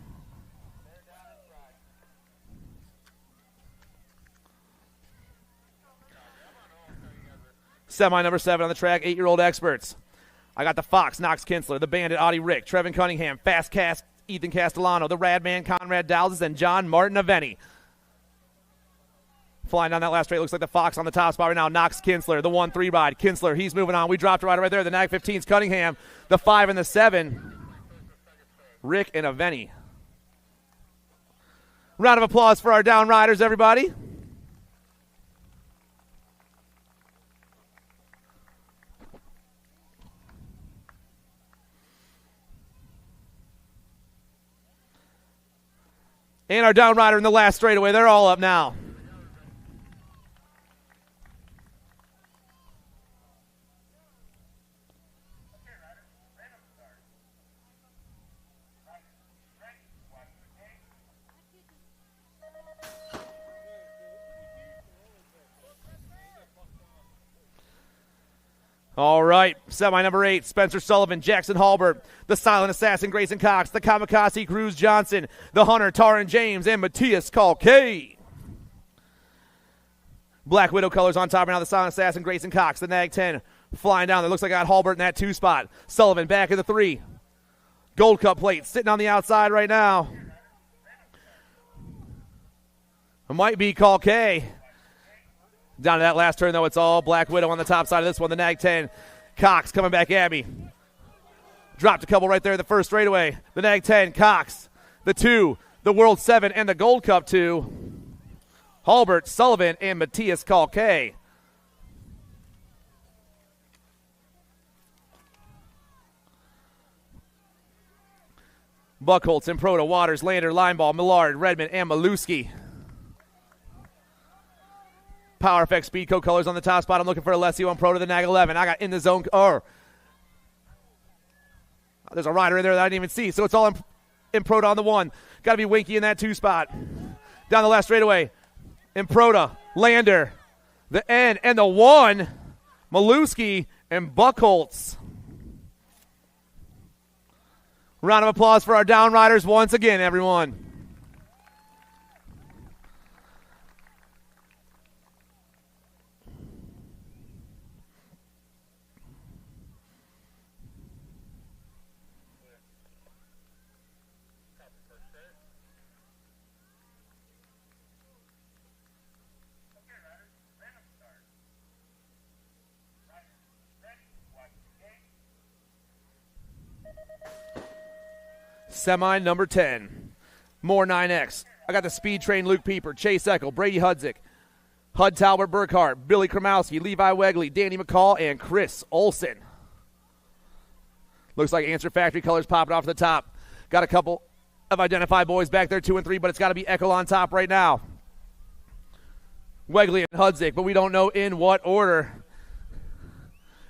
Semi number 7 on the track, 8-year-old experts. I got the Fox, Knox Kinsler, the Bandit, Audie Rick, Trevin Cunningham, Fast Cast, Ethan Castellano, the Radman, Conrad Dowses, and John Martin Aveni. Flying down that last straight, looks like the Fox on the top spot right now. Knox Kinsler, the 1-3 ride. Kinsler, he's moving on. We dropped a rider right there. The Nag 15's Cunningham, the 5 and the 7. Rick and Aveni. Round of applause for our down riders, everybody. And our down rider in the last straightaway. They're all up now. All right, semi number 8, Spencer Sullivan, Jackson Halbert, the Silent Assassin, Grayson Cox, the Kamikaze, Cruz Johnson, the Hunter, Taran James, and Matthias Kalkay. Black Widow colors on top right now, the Silent Assassin, Grayson Cox, the Nag 10 flying down there. Looks like I got Halbert in that 2 spot. Sullivan back in the 3. Gold Cup plate sitting on the outside right now. It might be Kalkay. Down to that last turn, though, it's all Black Widow on the top side of this one. The Nag 10. Cox coming back at me. Dropped a couple right there in the first straightaway. The Nag 10, Cox. The 2, the World 7, and the Gold Cup 2. Halbert, Sullivan, and Matthias Kalkay. Buckholtz, Improda, Waters, Lander, Lineball, Millard, Redmond, and Maluski. Power Effect Speedco colors on the top spot. I'm looking for Alessio and Pro to the Nag 11. I got in the zone. There's a rider in there that I didn't even see. So it's all Improda on the 1. Got to be Winky in that 2 spot. Down the left straightaway. Improda, Lander, the N, and the 1. Maluski and Buckholtz. Round of applause for our down riders once again, everyone. Semi number 10. More 9X. I got the Speed Train Luke Pieper, Chase Eckel, Brady Hudzik, Hud Talbert Burkhart, Billy Kromowski, Levi Wegley, Danny McCall, and Chris Olson. Looks like Answer Factory colors popping off the top. Got a couple of identified boys back there, 2 and 3, but it's got to be Eckel on top right now. Wegley and Hudzik, but we don't know in what order.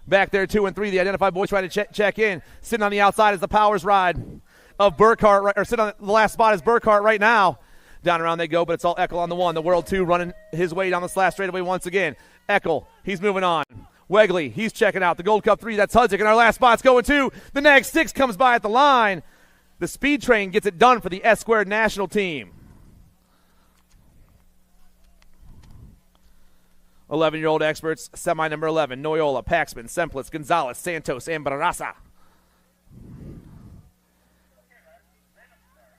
Back there, 2 and 3, the identified boys trying to check in. Sitting on the outside is the Powers ride of Burkhart, or sitting on the last spot is Burkhart right now. Down around they go, but it's all Eckel on the 1. The World 2 running his way down the slash straightaway once again. Eckel, he's moving on. Wegley, he's checking out. The Gold Cup 3, that's Hudzik, and our last spot's going to. The next 6 comes by at the line. The Speed Train gets it done for the S-Squared national team. 11-year-old experts, semi number 11, Noyola, Paxman, Semplitz, Gonzalez, Santos, and Barraza.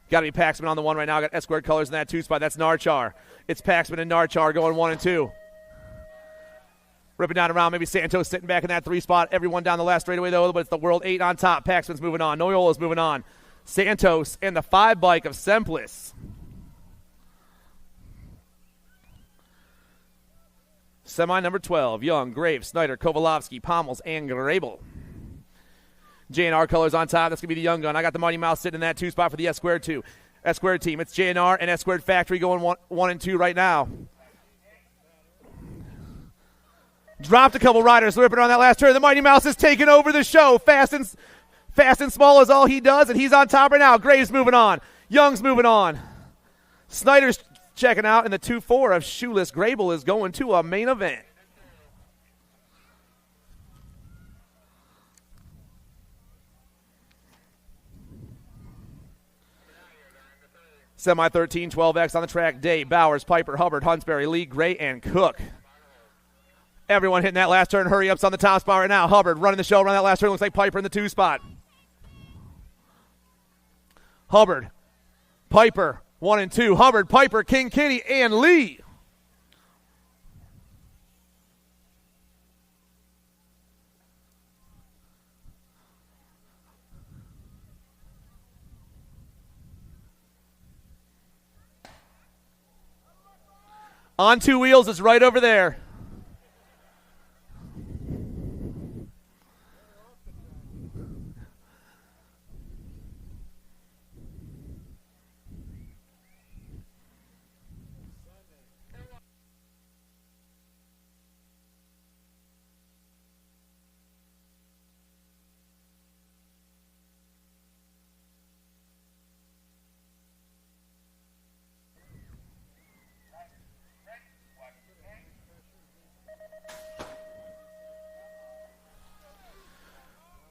Got to be Paxman on the 1 right now. Got S-Squared colors in that 2 spot. That's Narchar. It's Paxman and Narchar going 1 and 2. Ripping down around, maybe Santos sitting back in that 3 spot. Everyone down the last straightaway, though, but it's the World 8 on top. Paxman's moving on. Noyola's moving on. Santos and the 5 bike of Semplitz. Semi number 12, Young, Graves, Snyder, Kovalovsky, Pommels, and Grable. JNR colors on top. That's going to be the Young Gun. I got the Mighty Mouse sitting in that 2 spot for the S-Squared 2. S-Squared team. It's JNR and S-Squared Factory going 1 and 2 right now. Dropped a couple riders, ripping on that last turn. The Mighty Mouse is taking over the show. Fast and small is all he does, and he's on top right now. Graves moving on. Young's moving on. Snyder's checking out, and the 2-4 of Shoeless Grable is going to a main event. Semi 13, 12X on the track. Day, Bowers, Piper, Hubbard, Hunsberry, Lee, Gray, and Cook. Everyone hitting that last turn. Hurry-ups on the top spot right now. Hubbard running the show around that last turn. Looks like Piper in the 2 spot. Hubbard, Piper, 1 and 2. Hubbard, Piper, King Kitty, and Lee. On 2 wheels is right over there.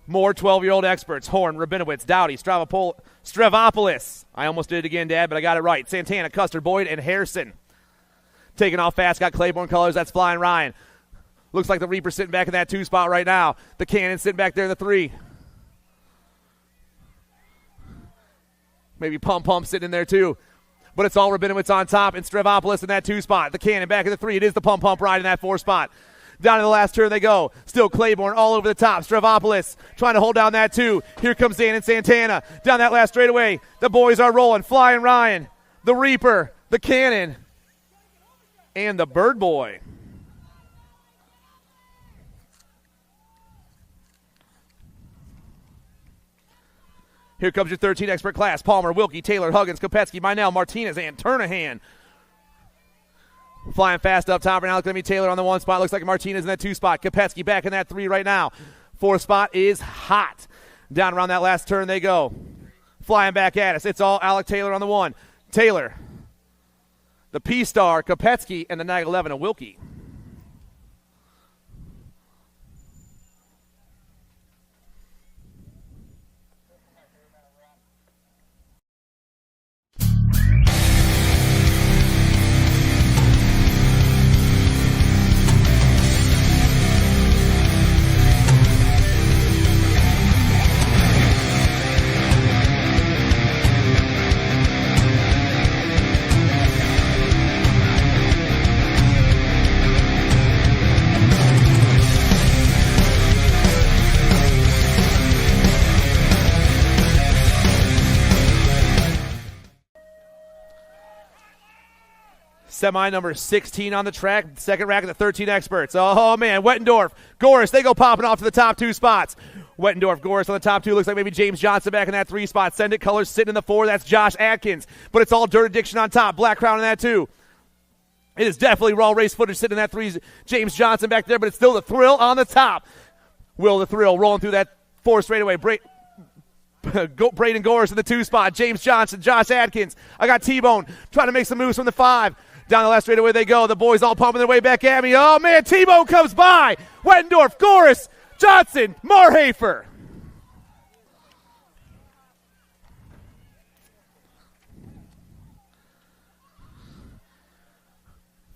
More 12-year-old experts. Horn, Rabinowitz, Dowdy, Stravopolis. I almost did it again, Dad, but I got it right. Santana, Custer, Boyd, and Harrison. Taking off fast. Got Claiborne colors. That's Flying Ryan. Looks like the Reaper sitting back in that 2 spot right now. The Cannon sitting back there in the 3. Maybe Pump sitting in there too. But it's all Rabinowitz on top and Stravopolis in that 2 spot. The Cannon back in the 3. It is the Pump ride in that 4 spot. Down to the last turn they go. Still Claiborne all over the top. Stravopolis trying to hold down that 2. Here comes Dan and Santana. Down that last straightaway. The boys are rolling. Flying Ryan, the Reaper, the Cannon, and the Bird Boy. Here comes your 13 expert class. Palmer, Wilkie, Taylor, Huggins, Kopetsky, Minell, Martinez, and Turnahan. Flying fast up top right now. It's going to be Taylor on the 1 spot. Looks like Martinez in that 2 spot. Kopetsky back in that 3 right now. 4 spot is hot. Down around that last turn they go. Flying back at us. It's all Alec Taylor on the 1. Taylor, the P-Star, Kopetsky, and the Nag 11 of Wilkie. Semi number 16 on the track. Second rack of the 13 experts. Oh, man. Wettendorf, Goris, they go popping off to the top 2 spots. Wettendorf, Goris on the top 2. Looks like maybe James Johnson back in that 3 spot. Send It colors sitting in the 4. That's Josh Atkins. But it's all Dirt Addiction on top. Black Crown in that 2. It is definitely raw race footage sitting in that 3. James Johnson back there, but it's still the Thrill on the top. Will the Thrill rolling through that 4 straightaway. Braden Gorris in the 2 spot. James Johnson, Josh Adkins. I got T-Bone trying to make some moves from the 5. Down the left straightaway they go. The boys all pumping their way back at me. Oh, man, T-Bone comes by. Wettendorf, Gorris, Johnson, Marhafer.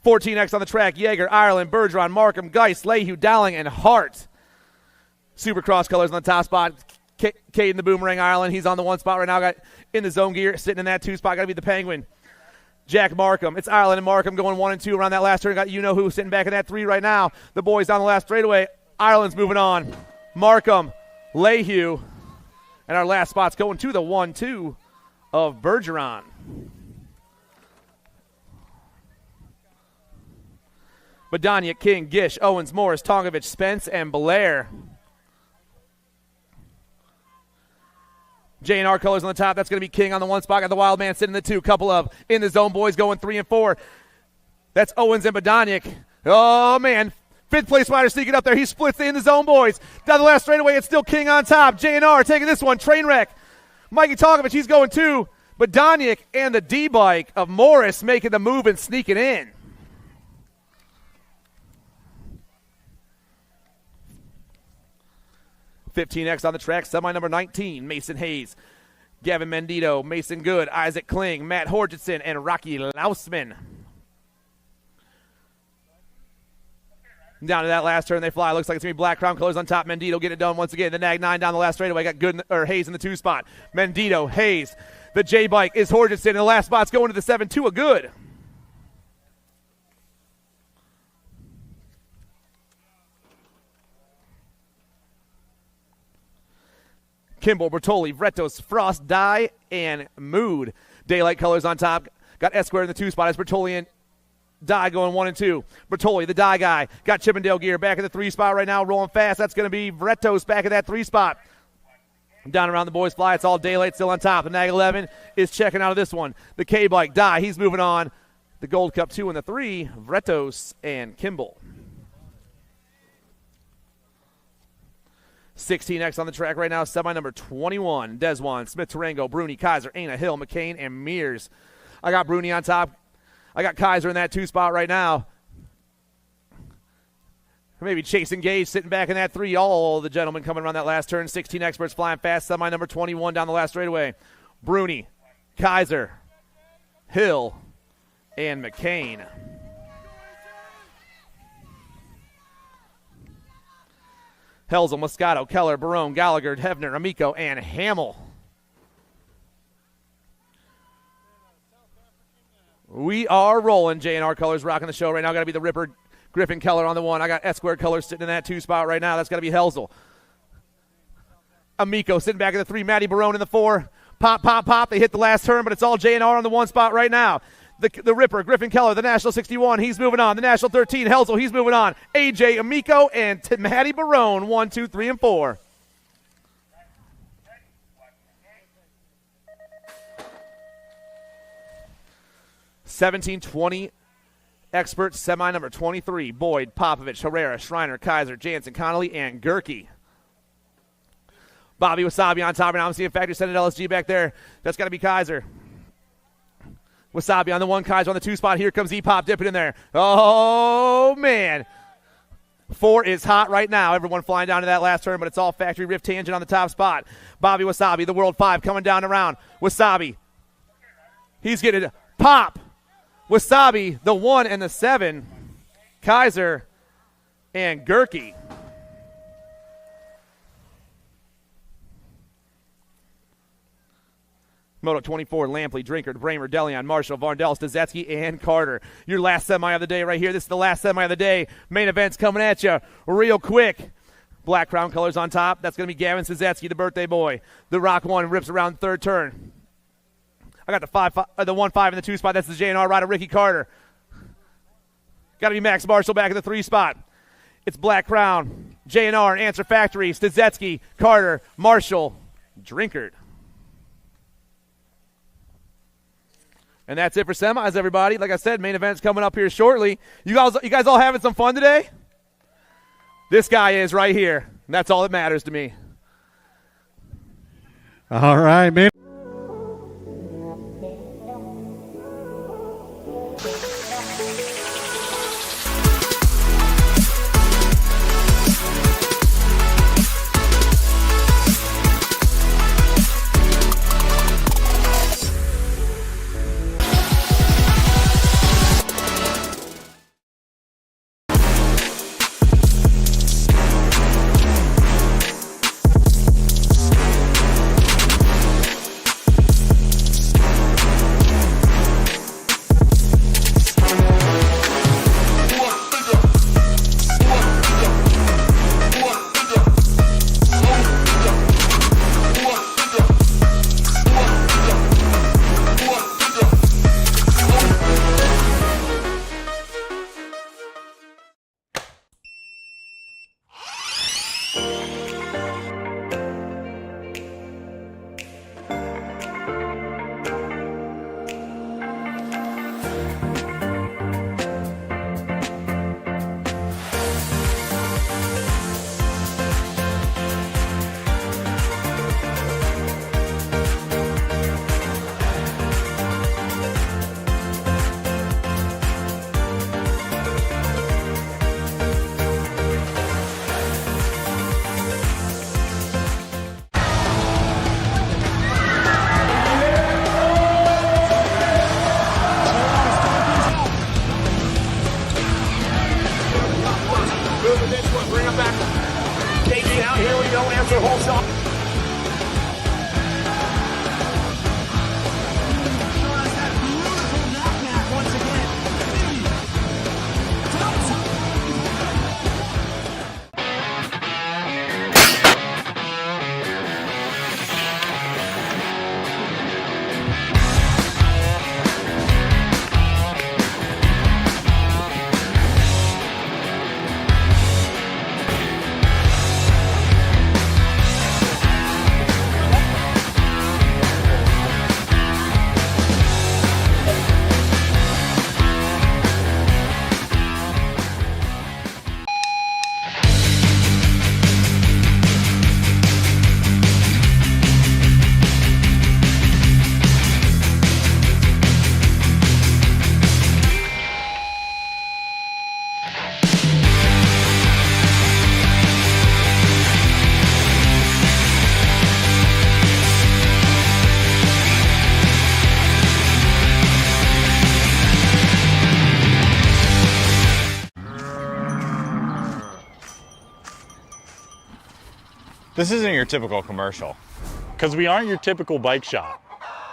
$14X on the track. Yeager, Ireland, Bergeron, Markham, Geist, Lehue, Dowling, and Hart. Supercross colors on the top spot. Caden the Boomerang Ireland. He's on the 1 spot right now. Got in the zone gear, sitting in that 2 spot. Got to be the Penguin. Jack Markham. It's Ireland and Markham going 1 and 2 around that last turn. Got you-know-who sitting back in that 3 right now. The boys down the last straightaway. Ireland's moving on. Markham, Lehue, and our last spot's going to the 1-2 of Bergeron. Badania, King, Gish, Owens, Morris, Tongovich, Spence, and Blair. J&R colors on the top. That's going to be King on the 1 spot. Got the Wild Man sitting in the 2. Couple of in the zone boys going 3 and 4. That's Owens and Badaniak. Oh, man. 5th place rider sneaking up there. He splits the in the zone boys. Down the last straightaway, it's still King on top. J&R taking this one. Trainwreck. Mikey Tongovich, he's going 2. Badaniak and the D-bike of Morris making the move and sneaking in. $15X on the track, semi number 19, Mason Hayes, Gavin Mendito, Mason Good, Isaac Kling, Matt Horgenson, and Rocky Lausman. Down to that last turn, they fly. Looks like it's going to be Black Crown colors on top. Mendito get it done once again. The Nag 9 down the last straightaway. Got Good or Hayes in the 2 spot. Mendito, Hayes. The J-bike is Horgenson, and the last spot's going to the 7-2 a Good. Kimball, Bertoli, Vretos, Frost, Dye, and Mood. Daylight colors on top. Got S-square in the 2 spot. It's Bertoli and Dye going 1 and 2. Bertoli, the Dye guy. Got Chippendale gear back in the 3 spot right now, rolling fast. That's going to be Vretos back in that 3 spot. Down around the boys fly. It's all Daylight still on top. The Nag 11 is checking out of this one. The K-bike, Dye, he's moving on. The Gold Cup 2 and the 3, Vretos and Kimball. 16X on the track right now, semi number 21. Deswan, Smith, Tarango, Bruni, Kaiser, Aina, Hill, McCain, and Mears. I got Bruni on top. I got Kaiser in that 2 spot right now. Maybe Chase and Gage sitting back in that 3. All the gentlemen coming around that last turn. 16 experts flying fast. Semi number 21 down the last straightaway. Bruni, Kaiser, Hill, and McCain. Helzel, Moscato, Keller, Barone, Gallagher, Hefner, Amico, and Hamill. We are rolling. J&R colors rocking the show right now. Got to be the Ripper, Griffin Keller on the 1. I got S-square colors sitting in that 2 spot right now. That's got to be Helzel. Amico sitting back in the 3. Matty Barone in the 4. Pop, pop, pop. They hit the last turn, but it's all J&R on the 1 spot right now. The Ripper, Griffin Keller, the National 61, he's moving on. The National 13, Helzel, he's moving on. AJ, Amico, and Matty Barone, 1, 2, 3, and 4. $17.20 experts, semi number 23. Boyd, Popovich, Herrera, Schreiner, Kaiser, Jansen, Connolly, and Gerke. Bobby Wasabi on top, and I'm seeing Factory Senate LSG back there. That's got to be Kaiser. Wasabi on the 1, Kaiser on the 2 spot. Here comes E-Pop dipping in there. Oh, man. 4 is hot right now. Everyone flying down to that last turn, but it's all Factory Rift Tangent on the top spot. Bobby Wasabi, the World 5, coming down around. Wasabi. He's getting it. Pop. Wasabi, the 1 and the 7. Kaiser and Gerke. Moto 24, Lampley, Drinkard, Bramer, Delion, Marshall, Varndell, Stazetsky, and Carter. Your last semi of the day right here. This is the last semi of the day. Main event's coming at you real quick. Black Crown colors on top. That's going to be Gavin Stazetsky, the birthday boy. The Rock 1 rips around the 3rd turn. I got the 1-5 in the 2 spot. That's the J&R rider, Ricky Carter. Got to be Max Marshall back in the 3 spot. It's Black Crown, J&R, and Answer Factory, Stazetsky, Carter, Marshall, Drinkard. And that's it for semis, everybody. Like I said, main event's coming up here shortly. You guys all having some fun today? This guy is right here. And that's all that matters to me. All right, man. Bring him back. Casey out, here we go, answer whole shot. This isn't your typical commercial. Because we aren't your typical bike shop.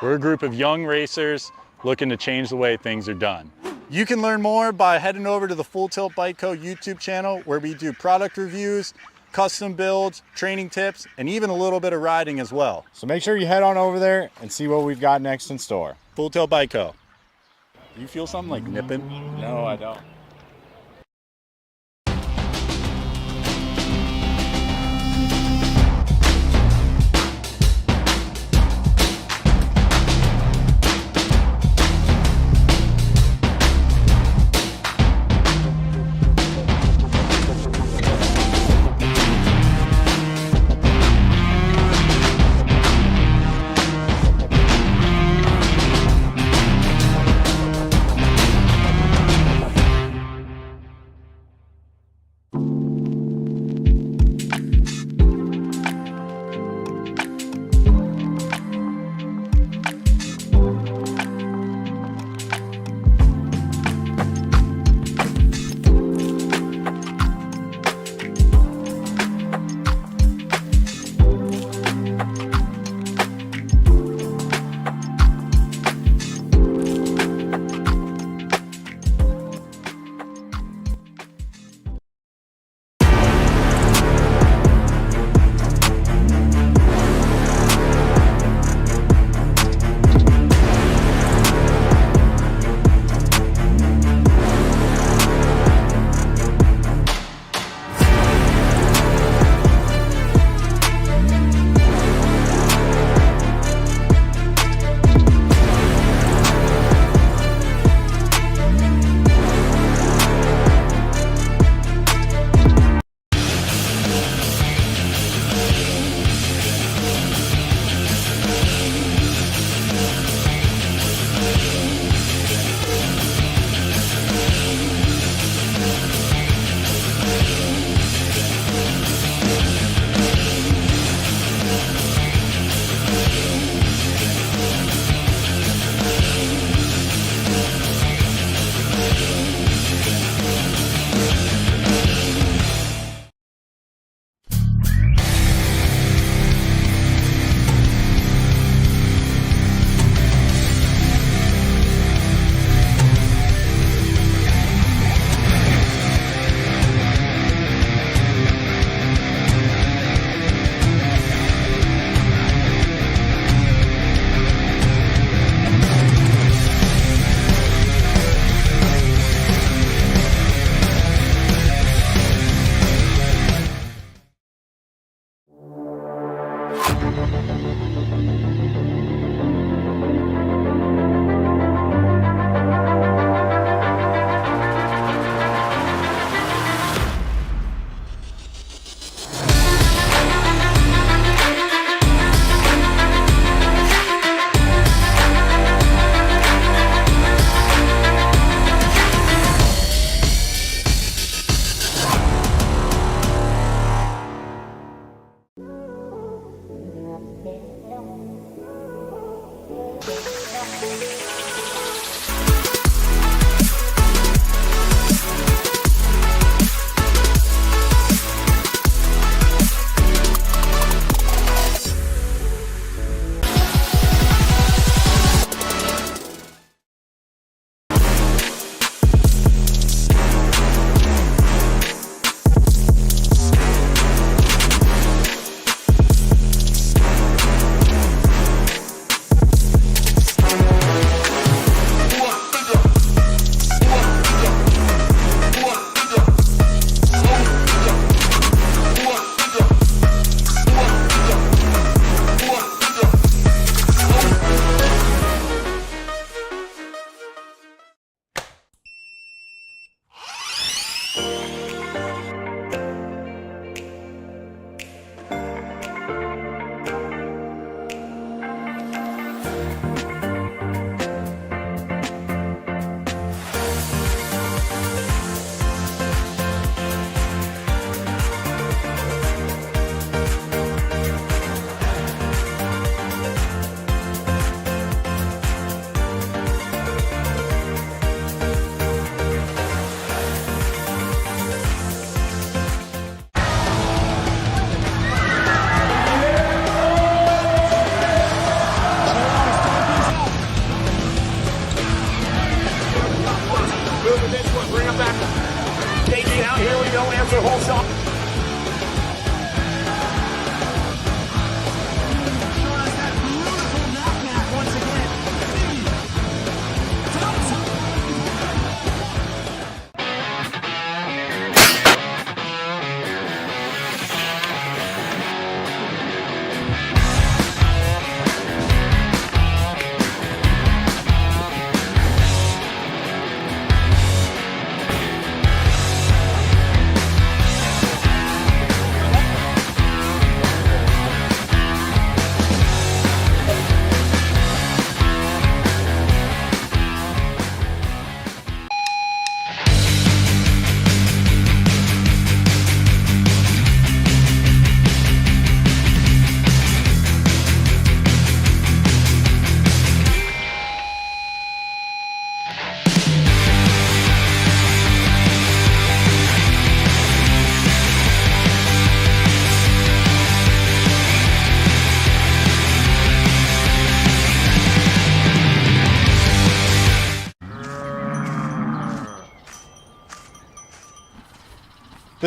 We're a group of young racers looking to change the way things are done. You can learn more by heading over to the Full Tilt BCO YouTube channel, where we do product reviews, custom builds, training tips, and even a little bit of riding as well. So make sure you head on over there and see what we've got next in store. Full Tilt BCO. Do you feel something like nipping? No, I don't.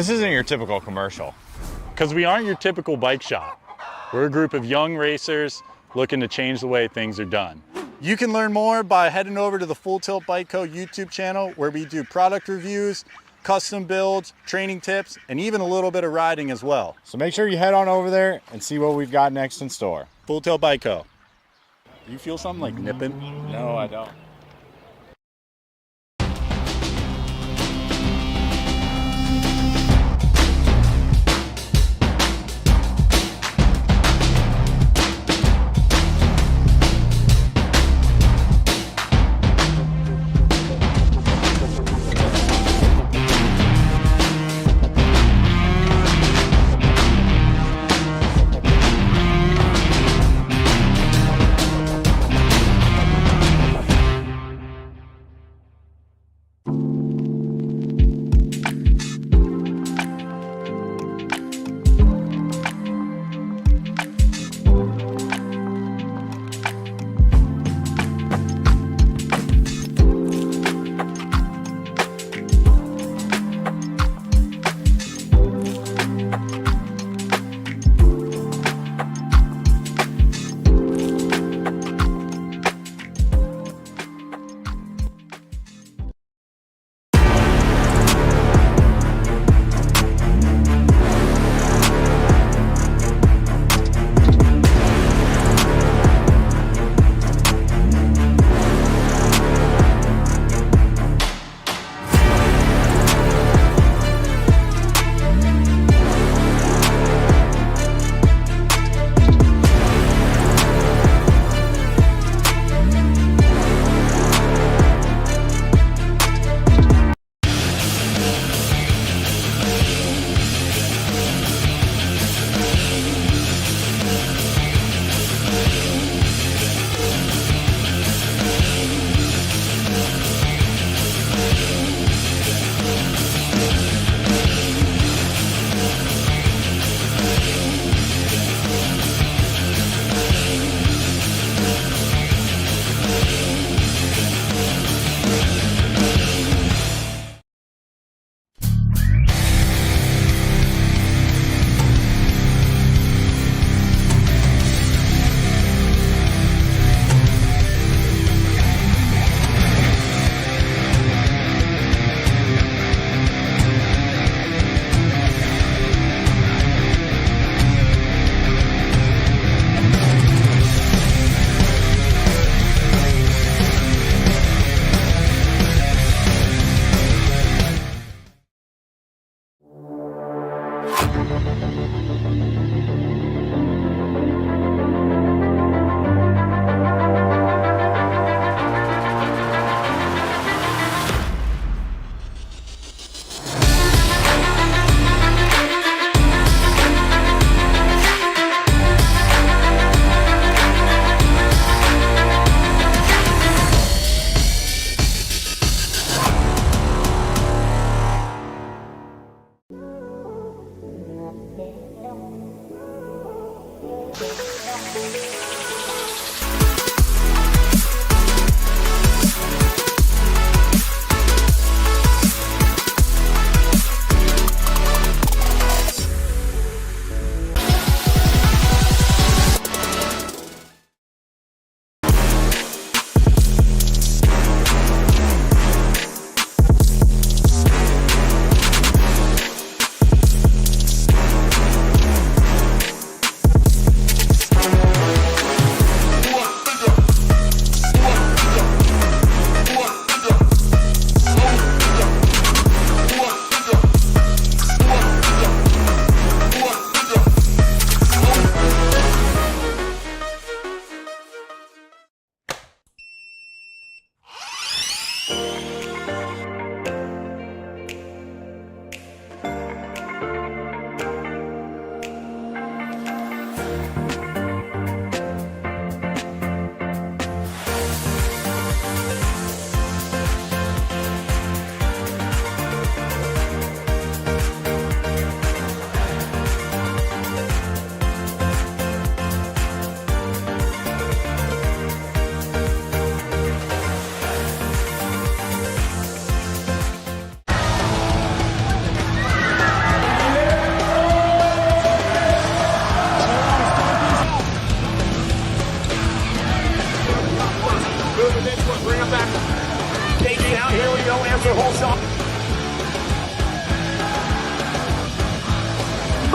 This isn't your typical commercial. Because we aren't your typical bike shop. We're a group of young racers looking to change the way things are done. You can learn more by heading over to the Full Tilt BCO YouTube channel, where we do product reviews, custom builds, training tips, and even a little bit of riding as well. So make sure you head on over there and see what we've got next in store. Full Tilt BCO. Do you feel something like nipping? No, I don't.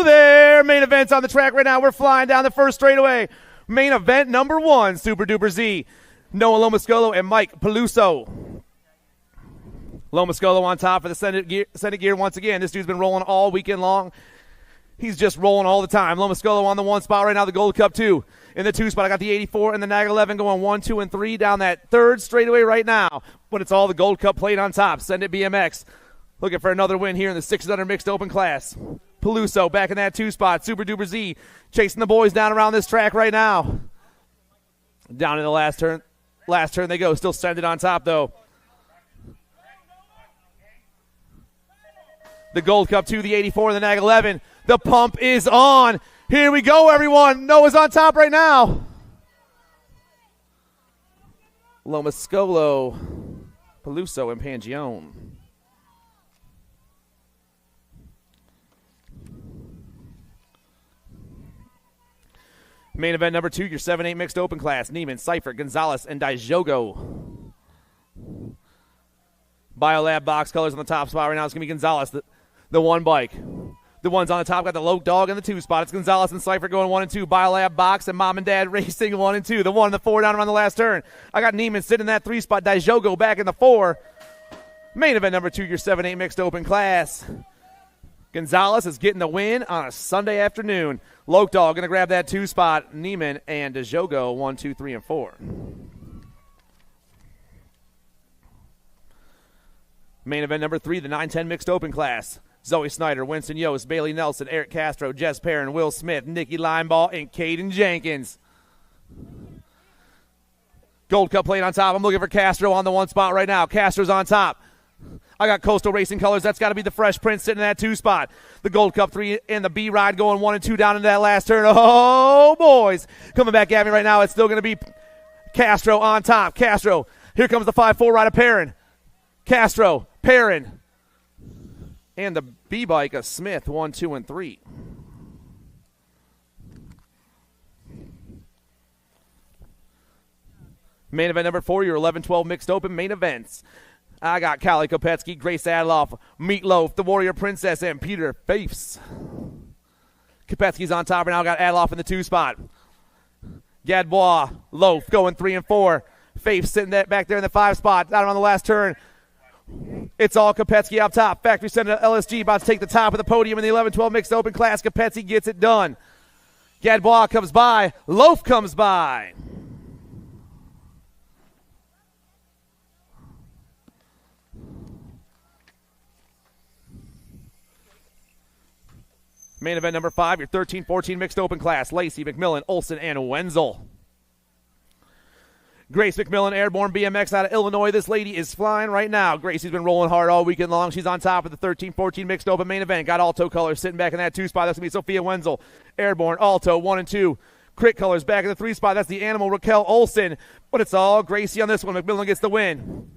There, main event's on the track right now. We're flying down the first straightaway. Main event number 1, Super Duper Z. Noah Lomascolo and Mike Peluso. Lomascolo on top for the Senate gear once again. This dude's been rolling all weekend long. He's just rolling all the time. Lomascolo on the 1 spot right now, the Gold Cup 2. In the 2 spot, I got the 84 and the NAG 11 going 1, 2, and 3 down that 3rd straightaway right now. But it's all the Gold Cup plate on top. Send it BMX. Looking for another win here in the 600 mixed open class. Peluso back in that 2 spot. Super Duper Z chasing the boys down around this track right now. Down in the last turn. Last turn they go. Still Send it on top, though. The Gold Cup 2, the 84, and the NAG 11. The pump is on. Here we go, everyone. Noah's on top right now. Lomascolo, Peluso, and Pangione. Main event number 2, your 7-8 mixed open class. Neiman, Cypher, Gonzalez, and Dijogo. Biolab box colors on the top spot right now. It's going to be Gonzalez, the 1 bike. The ones on the top got the Loke Dog in the 2 spot. It's Gonzalez and Cypher going 1 and 2. Biolab box and Mom and Dad racing 1 and 2. The 1 and the 4 down around the last turn. I got Neiman sitting in that 3 spot. Dijogo back in the 4. Main event number 2, your 7-8 mixed open class. Gonzalez is getting the win on a Sunday afternoon. Loke Dog going to grab that 2 spot. Neiman and Dijogo 1, 2, 3, and 4. Main event number 3, the 9-10 mixed open class. Zoe Snyder, Winston Yost, Bailey Nelson, Eric Castro, Jess Perrin, Will Smith, Nikki Linebaugh, and Caden Jenkins. Gold Cup plate on top. I'm looking for Castro on the 1 spot right now. Castro's on top. I got Coastal Racing colors. That's got to be the Fresh Prince sitting in that 2 spot. The Gold Cup 3 and the B Ride going 1 and 2 down into that last turn. Oh, boys. Coming back at me right now. It's still going to be Castro on top. Castro. Here comes the 5-4 ride of Perrin. Castro. Perrin. And the B-bike of Smith, 1, 2, and 3. Main event number 4, your 11-12 mixed open main events. I got Callie Kopetsky, Grace Adloff, Meatloaf, the Warrior Princess, and Peter Faiths. Kopetsky's on top right now. Got Adloff in the 2 spot. Gadbois, Loaf going 3 and 4. Faiths sitting back there in the 5 spot. Out on the last turn. It's all Kopetsky up top. Factory Center LSG about to take the top of the podium in the 11-12 mixed open class. Kopetsky gets it done. Gadbois comes by. Loaf comes by. Main event number 5, your 13-14 mixed open class. Lacey, McMillan, Olsen, and Wenzel. Grace McMillan, Airborne BMX out of Illinois. This lady is flying right now. Gracie's been rolling hard all weekend long. She's on top of the 13-14 mixed open main event. Got Alto colors sitting back in that 2 spot. That's going to be Sophia Wenzel. Airborne, Alto, 1 and 2. Crit Colors back in the 3 spot. That's the Animal Raquel Olsen. But it's all Gracie on this one. McMillan gets the win.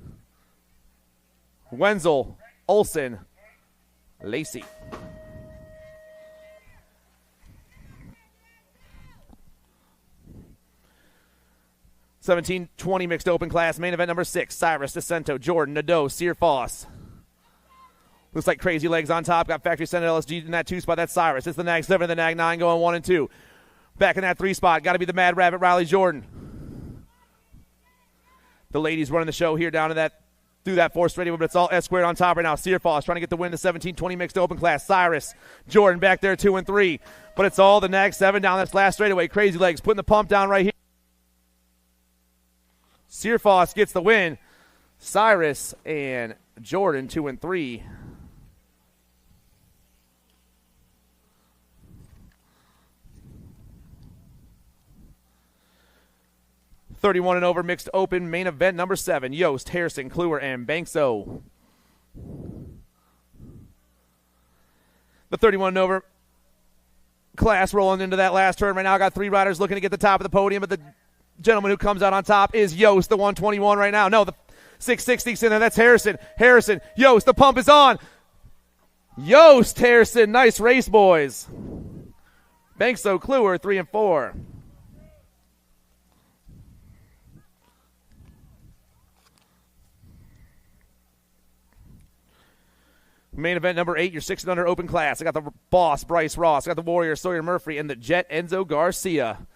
Wenzel, Olsen, Lacey. $17-20 mixed open class. Main event number 6. Cyrus, DeCento, Jordan, Nadeau, Searfoss. Looks like Crazy Legs on top. Got Factory Senate LSG in that 2 spot. That's Cyrus. It's the Nag 7 and the Nag 9 going 1 and 2. Back in that 3 spot. Got to be the Mad Rabbit, Riley Jordan. The ladies running the show here down to that through that 4th straightaway, but it's all S squared on top right now. Searfoss trying to get the win, the 17-20 mixed open class. Cyrus, Jordan back there 2 and 3. But it's all the Nag 7 down this last straightaway. Crazy Legs putting the pump down right here. Searfoss gets the win. Cyrus and Jordan 2 and 3. $31 and over mixed open main event number 7. Yost, Harrison, Kluwer, and Bankso. The 31 and over class rolling into that last turn right now. Got 3 riders looking to get the top of the podium, but the gentleman who comes out on top is Yost, the 121 right now. No, the 660's in there. That's Harrison. Harrison, Yost, the pump is on. Yost, Harrison, nice race, boys. Bankso, Kluwer, 3 and 4. Main event number 8, your 6 and under open class. I got the Boss, Bryce Ross. I got the Warrior, Sawyer Murphy, and the Jet, Enzo Garcia.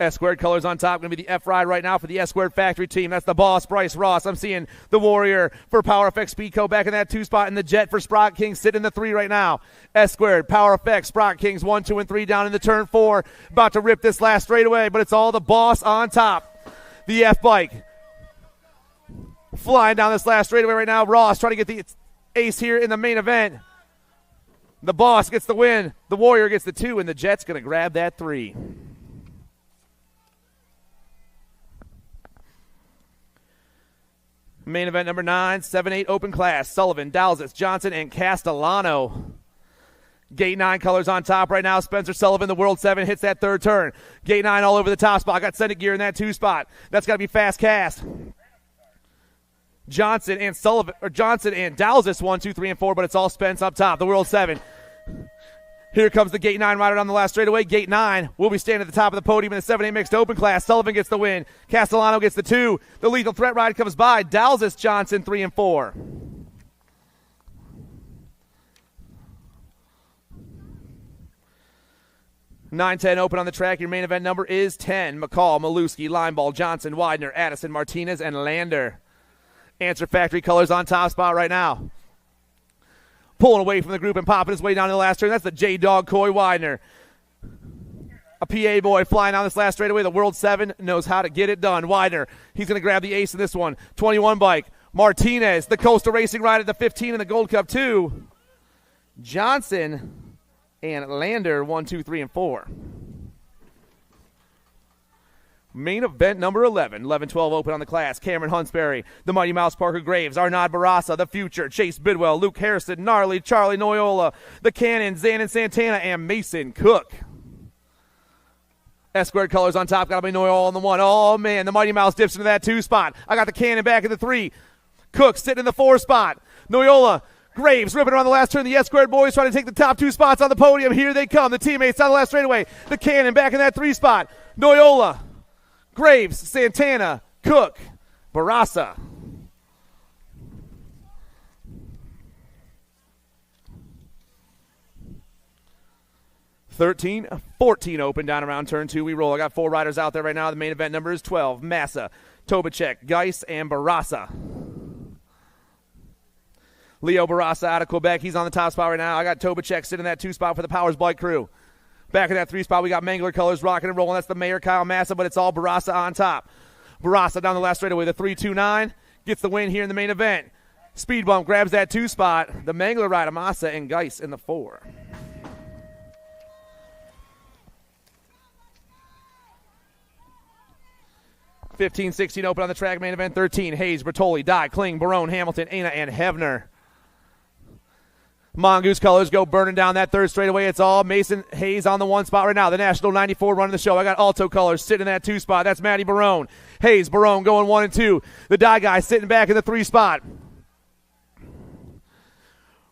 S squared colors on top. Going to be the F ride right now for the S squared factory team. That's the Boss, Bryce Ross. I'm seeing the Warrior for Power Effects Speedco back in that 2 spot, and the Jet for Sprocket Kings sitting in the 3 right now. S squared, Power Effects, Sprocket Kings 1, 2, and 3 down in the turn 4. About to rip this last straightaway, but it's all the Boss on top. The F bike flying down this last straightaway right now. Ross trying to get the ace here in the main event. The Boss gets the win. The Warrior gets the 2, and the Jet's going to grab that 3. Main event number 9, 7-8 open class. Sullivan, Dalzis, Johnson, and Castellano. Gate 9 colors on top right now. Spencer Sullivan, the World 7, hits that 3rd turn. Gate 9 all over the top spot. Got Senate gear in that 2 spot. That's got to be fast cast. Johnson and Dalzis 1, 2, 3, and 4, but it's all Spence up top. The World 7. Here comes the Gate 9 rider on the last straightaway. Gate 9 will be standing at the top of the podium in the 7-8 mixed open class. Sullivan gets the win. Castellano gets the 2. The Lethal Threat ride comes by. Dalzis, Johnson 3 and 4. $9-10 open on the track. Your main event number is 10. McCall, Maluski, Lineball, Johnson, Widener, Addison, Martinez, and Lander. Answer Factory colors on top spot right now. Pulling away from the group and popping his way down to the last turn. That's the J-Dog Coy Widener. A PA boy flying on this last straightaway. The World 7 knows how to get it done. Widener, he's going to grab the ace in this one. 21 bike. Martinez, the Coastal Racing ride at the 15 in the Gold Cup 2. Johnson and Lander 1, 2, 3, and 4. Main event number 11, 11-12 open on the class. Cameron Hunsberry, the Mighty Mouse Parker Graves, Arnaud Barassa, the Future, Chase Bidwell, Luke Harrison, Gnarly, Charlie Noyola, the Cannon, Zanon Santana, and Mason Cook. S squared colors on top, got to be Noyola on the 1. Oh, man, the Mighty Mouse dips into that 2 spot. I got the Cannon back in the 3. Cook sitting in the 4 spot. Noyola, Graves ripping around the last turn. The S squared boys trying to take the top 2 spots on the podium. Here they come. The teammates on the last straightaway. The Cannon back in that 3 spot. Noyola, Graves, Santana, Cook, Barassa. $13-14 open down around turn 2. We roll. I got 4 riders out there right now. The main event number is 12. Massa, Tobacek, Geis, and Barassa. Leo Barassa out of Quebec. He's on the top spot right now. I got Tobacek sitting in that 2 spot for the Powers Bike crew. Back in that 3 spot, we got Mangler colors rocking and rolling. That's the Mayor Kyle Massa, but it's all Barassa on top. Barassa down the last straightaway. The 3-2-9 gets the win here in the main event. Speed bump grabs that 2 spot. The Mangler rider Massa and Geis in the 4. $15-16 open on the track. Main event 13. Hayes, Bertoli, Dye, Kling, Barone, Hamilton, Ana, and Hevner. Mongoose colors go burning down that third straightaway. It's all Mason Hayes on the 1 spot right now. The National 94 running the show. I got Alto colors sitting in that 2 spot. That's Matty Barone. Hayes, Barone going 1 and 2. The Die Guy sitting back in the 3 spot.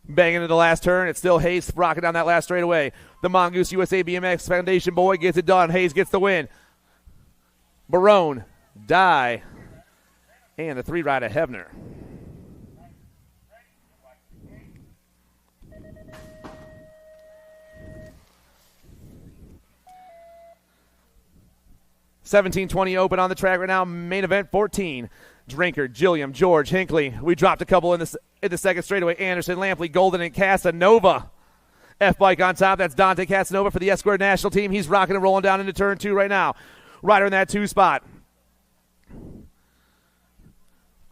Banging into the last turn. It's still Hayes rocking down that last straightaway. The Mongoose USA BMX Foundation boy gets it done. Hayes gets the win. Barone, Die, and the 3-rider Hebner. $17.20 open on the track right now. Main event 14. Drinker, Gilliam, George, Hinckley. We dropped a couple in the second straightaway. Anderson, Lampley, Golden, and Casanova. F-Bike on top. That's Dante Casanova for the S-Squared national team. He's rocking and rolling down into turn 2 right now. Rider in that 2 spot.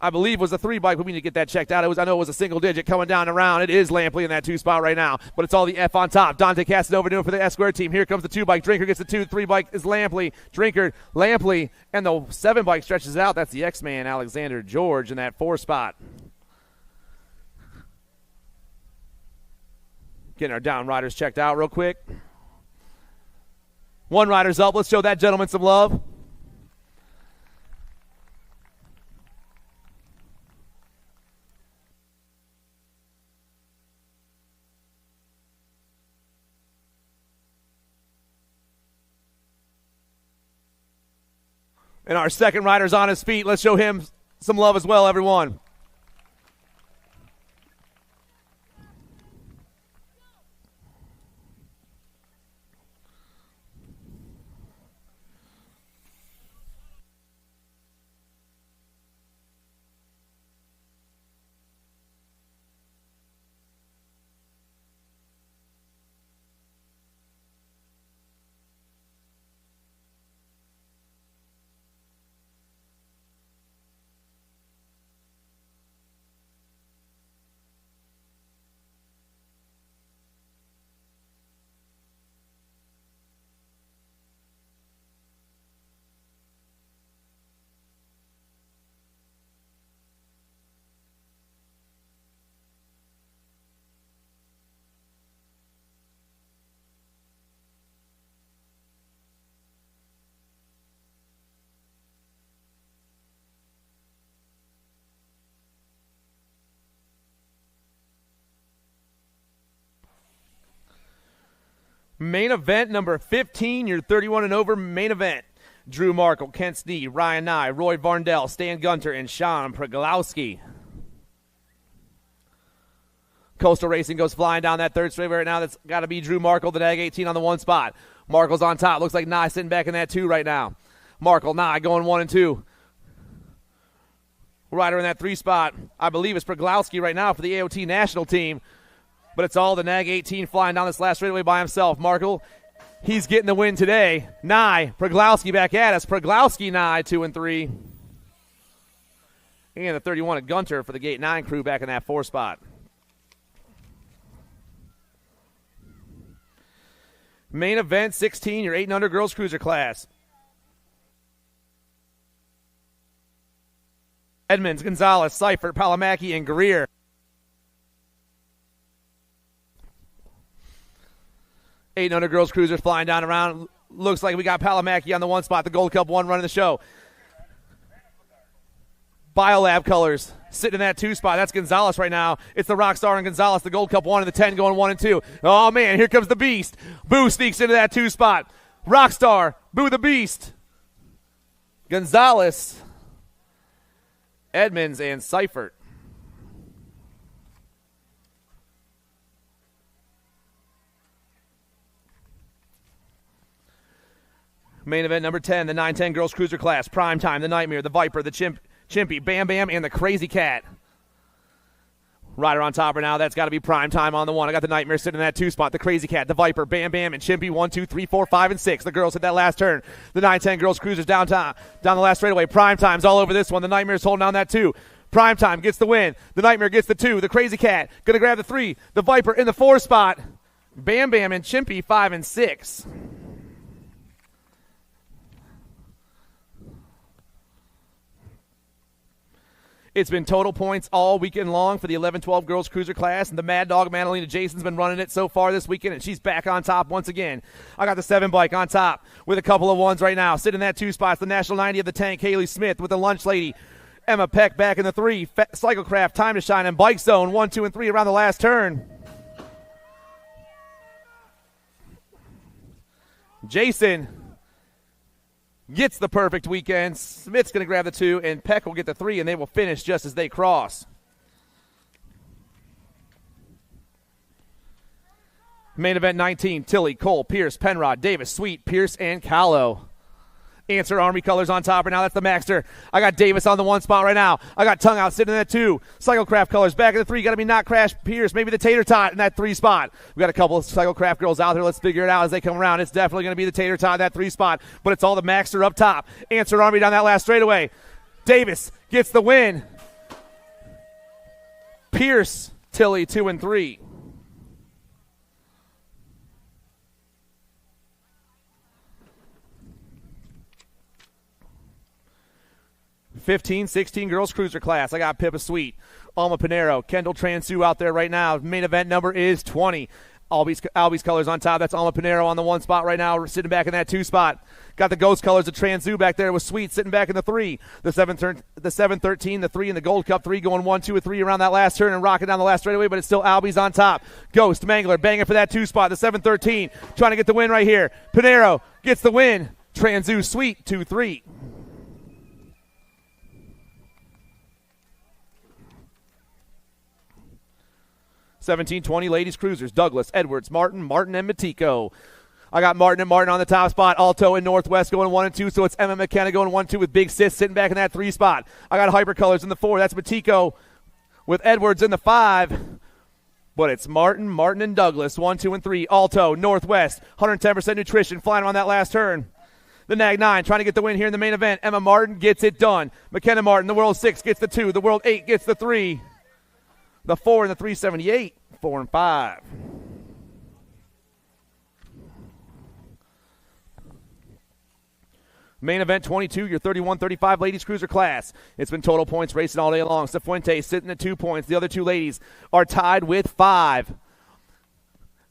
I believe was a 3 bike, but we need to get that checked out. I know it was a single digit coming down around. It is Lampley in that 2 spot right now, but it's all the F on top. Dante Casanova doing for the S-Squared team. Here comes the 2 bike. Drinker gets the 2. 3 bike is Lampley. Drinker, Lampley, and the 7 bike stretches out. That's the X-Man, Alexander George, in that 4 spot. Getting our down riders checked out real quick. 1 rider's up. Let's show that gentleman some love. And our second rider's on his feet. Let's show him some love as well, everyone. Main event number 15, your 31 and over main event. Drew Markle, Kent Sneed, Ryan Nye, Roy Varndell, Stan Gunter, and Sean Preglowski. Coastal Racing goes flying down that third straightaway right now. That's got to be Drew Markle, the Nag 18 on the 1 spot. Markle's on top. Looks like Nye sitting back in that 2 right now. Markle, Nye going 1 and 2. Rider in that 3 spot, I believe it's Preglowski right now for the AOT national team. But it's all the Nag 18 flying down this last straightaway by himself. Markle, he's getting the win today. Nye, Preglowski back at us. Preglowski, Nye, 2 and 3. And the 31 at Gunter for the Gate 9 crew back in that 4 spot. Main event 16, your 8 and under girls cruiser class. Edmonds, Gonzalez, Seifert, Palamaki, and Greer. 8 and under girls cruisers flying down around. Looks like we got Palamaki on the 1 spot, the Gold Cup 1 running the show. Biolab colors sitting in that 2 spot. That's Gonzalez right now. It's the Rockstar and Gonzalez, the Gold Cup 1 and the 10 going 1 and 2. Oh, man, here comes the Beast. Boo sneaks into that 2 spot. Rockstar, Boo the Beast. Gonzalez, Edmonds, and Seifert. Main event number 10, the 910 girls cruiser class. Prime Time, the Nightmare, the Viper, the Chimpy, Bam Bam, and the Crazy Cat. Rider on top right now. That's got to be Prime Time on the 1. I got the Nightmare sitting in that 2 spot. The Crazy Cat, the Viper, Bam Bam, and Chimpy 1, 2, 3, 4, 5, and 6. The girls hit that last turn. The 910 girls cruisers down the last straightaway. Prime Time's all over this one. The Nightmare's holding down that 2. Prime Time gets the win. The Nightmare gets the 2. The Crazy Cat going to grab the 3. The Viper in the 4 spot. Bam Bam and Chimpy 5 and 6. It's been total points all weekend long for the 11-12 girls cruiser class, and the Mad Dog Manalina Jason's been running it so far this weekend, and she's back on top once again. I got the 7 bike on top with a couple of ones right now. Sitting in that 2 spots, the National 90 of the tank, Haley Smith with the lunch lady. Emma Peck back in the 3. Cyclecraft, Time to Shine, and Bike Zone 1, 2, and 3 around the last turn. Jason gets the perfect weekend. Smith's going to grab the 2, and Peck will get the 3, and they will finish just as they cross. Main event 19, Tilly, Cole, Pierce, Penrod, Davis, Sweet, Pierce, and Callow. Answer Army colors on top right now. That's the Maxter. I got Davis on the 1 spot right now. I got Tongue Out sitting in that 2. Cyclecraft colors back in the 3. Got to be Not Crash, Pierce, maybe the Tater Tot in that 3 spot. We got a couple of Cyclecraft girls out there. Let's figure it out as they come around. It's definitely going to be the Tater Tot in that 3 spot, but it's all the Maxter up top. Answer Army down that last straightaway. Davis gets the win. Pierce, Tilly 2 and 3. 15-16 girls cruiser class. I got Pippa Sweet, Alma Pinero, Kendall Transu out there right now. Main event number is 20. Albies colors on top. That's Alma Pinero on the 1 spot right now, sitting back in that 2 spot. Got the ghost colors of Transu back there with Sweet sitting back in the 3. The 713, the 3 in the Gold Cup 3 going 1, 2, and 3 around that last turn and rocking down the last straightaway, but it's still Albies on top. Ghost, Mangler banging for that 2 spot. The 713 trying to get the win right here. Pinero gets the win. Transu, Sweet 2-3. 17-20 ladies cruisers. Douglas, Edwards, Martin, and Matico. I got Martin on the top spot. Alto and Northwest going 1 and 2, so it's Emma McKenna going 1-2 with Big Sis sitting back in that 3 spot. I got Hypercolors in the 4. That's Matico with Edwards in the 5. But it's Martin, and Douglas 1, 2, and 3. Alto, Northwest, 110% nutrition flying on that last turn. The Nag 9 trying to get the win here in the main event. Emma Martin gets it done. McKenna Martin, the World 6 gets the 2. The World 8 gets the 3. The 4 and the 378, 4 and 5. Main event 22, your 31-35 ladies cruiser class. It's been total points racing all day long. Cifuentes sitting at 2 points. The other 2 ladies are tied with 5.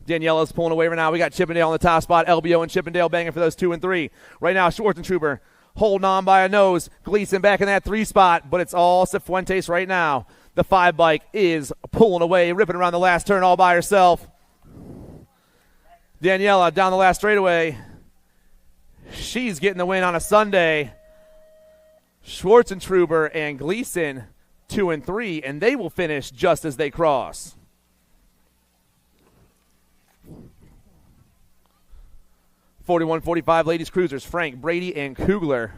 Daniela's pulling away right now. We got Chippendale on the top spot. LBO and Chippendale banging for those 2 and 3. Right now, Schwarzentrooper holding on by a nose. Gleason back in that 3 spot, but it's all Cifuentes right now. The 5 bike is pulling away, ripping around the last turn all by herself. Daniela down the last straightaway. She's getting the win on a Sunday. Schwarzentrooper and Gleason 2 and 3, and they will finish just as they cross. (41-45) ladies cruisers. Frank, Brady, and Kugler.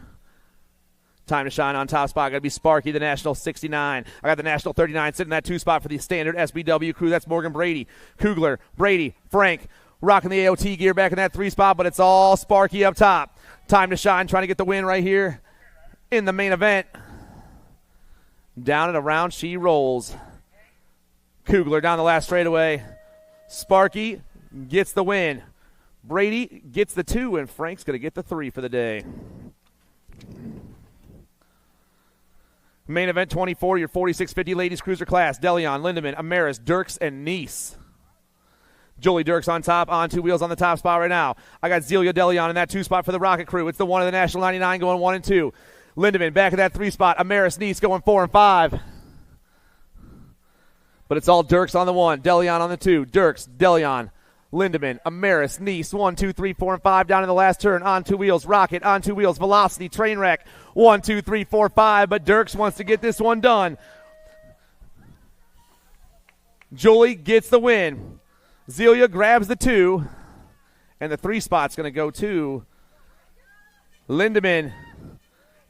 Time to Shine on top spot. Got to be Sparky, the National 69. I got the National 39 sitting in that 2 spot for the standard SBW crew. That's Morgan Brady, Kugler, Brady, Frank, rocking the AOT gear back in that 3 spot, but it's all Sparky up top. Time to Shine trying to get the win right here in the main event. Down and around she rolls. Kugler down the last straightaway. Sparky gets the win. Brady gets the 2, and Frank's going to get the 3 for the day. Main event 24, your 46-50 ladies cruiser class. Deleon, Lindemann, Amaris, Dirks, and Nice. Jolie Dirks on top, on 2 wheels on the top spot right now. I got Zelia Deleon in that 2 spot for the Rocket crew. It's the 1 of the National 99 going 1 and 2. Lindemann back in that 3 spot. Amaris, Nice going 4 and 5. But it's all Dirks on the 1, Deleon on the 2. Dirks, Deleon, Lindemann, Amaris, Nice, 1, 2, 3, 4, and 5 down in the last turn. On 2 wheels, Rocket, on 2 wheels, Velocity, Trainwreck, 1, 2, 3, 4, 5. But Dirks wants to get this one done. Julie gets the win. Zelia grabs the 2, and the 3 spot's going to go to Lindemann.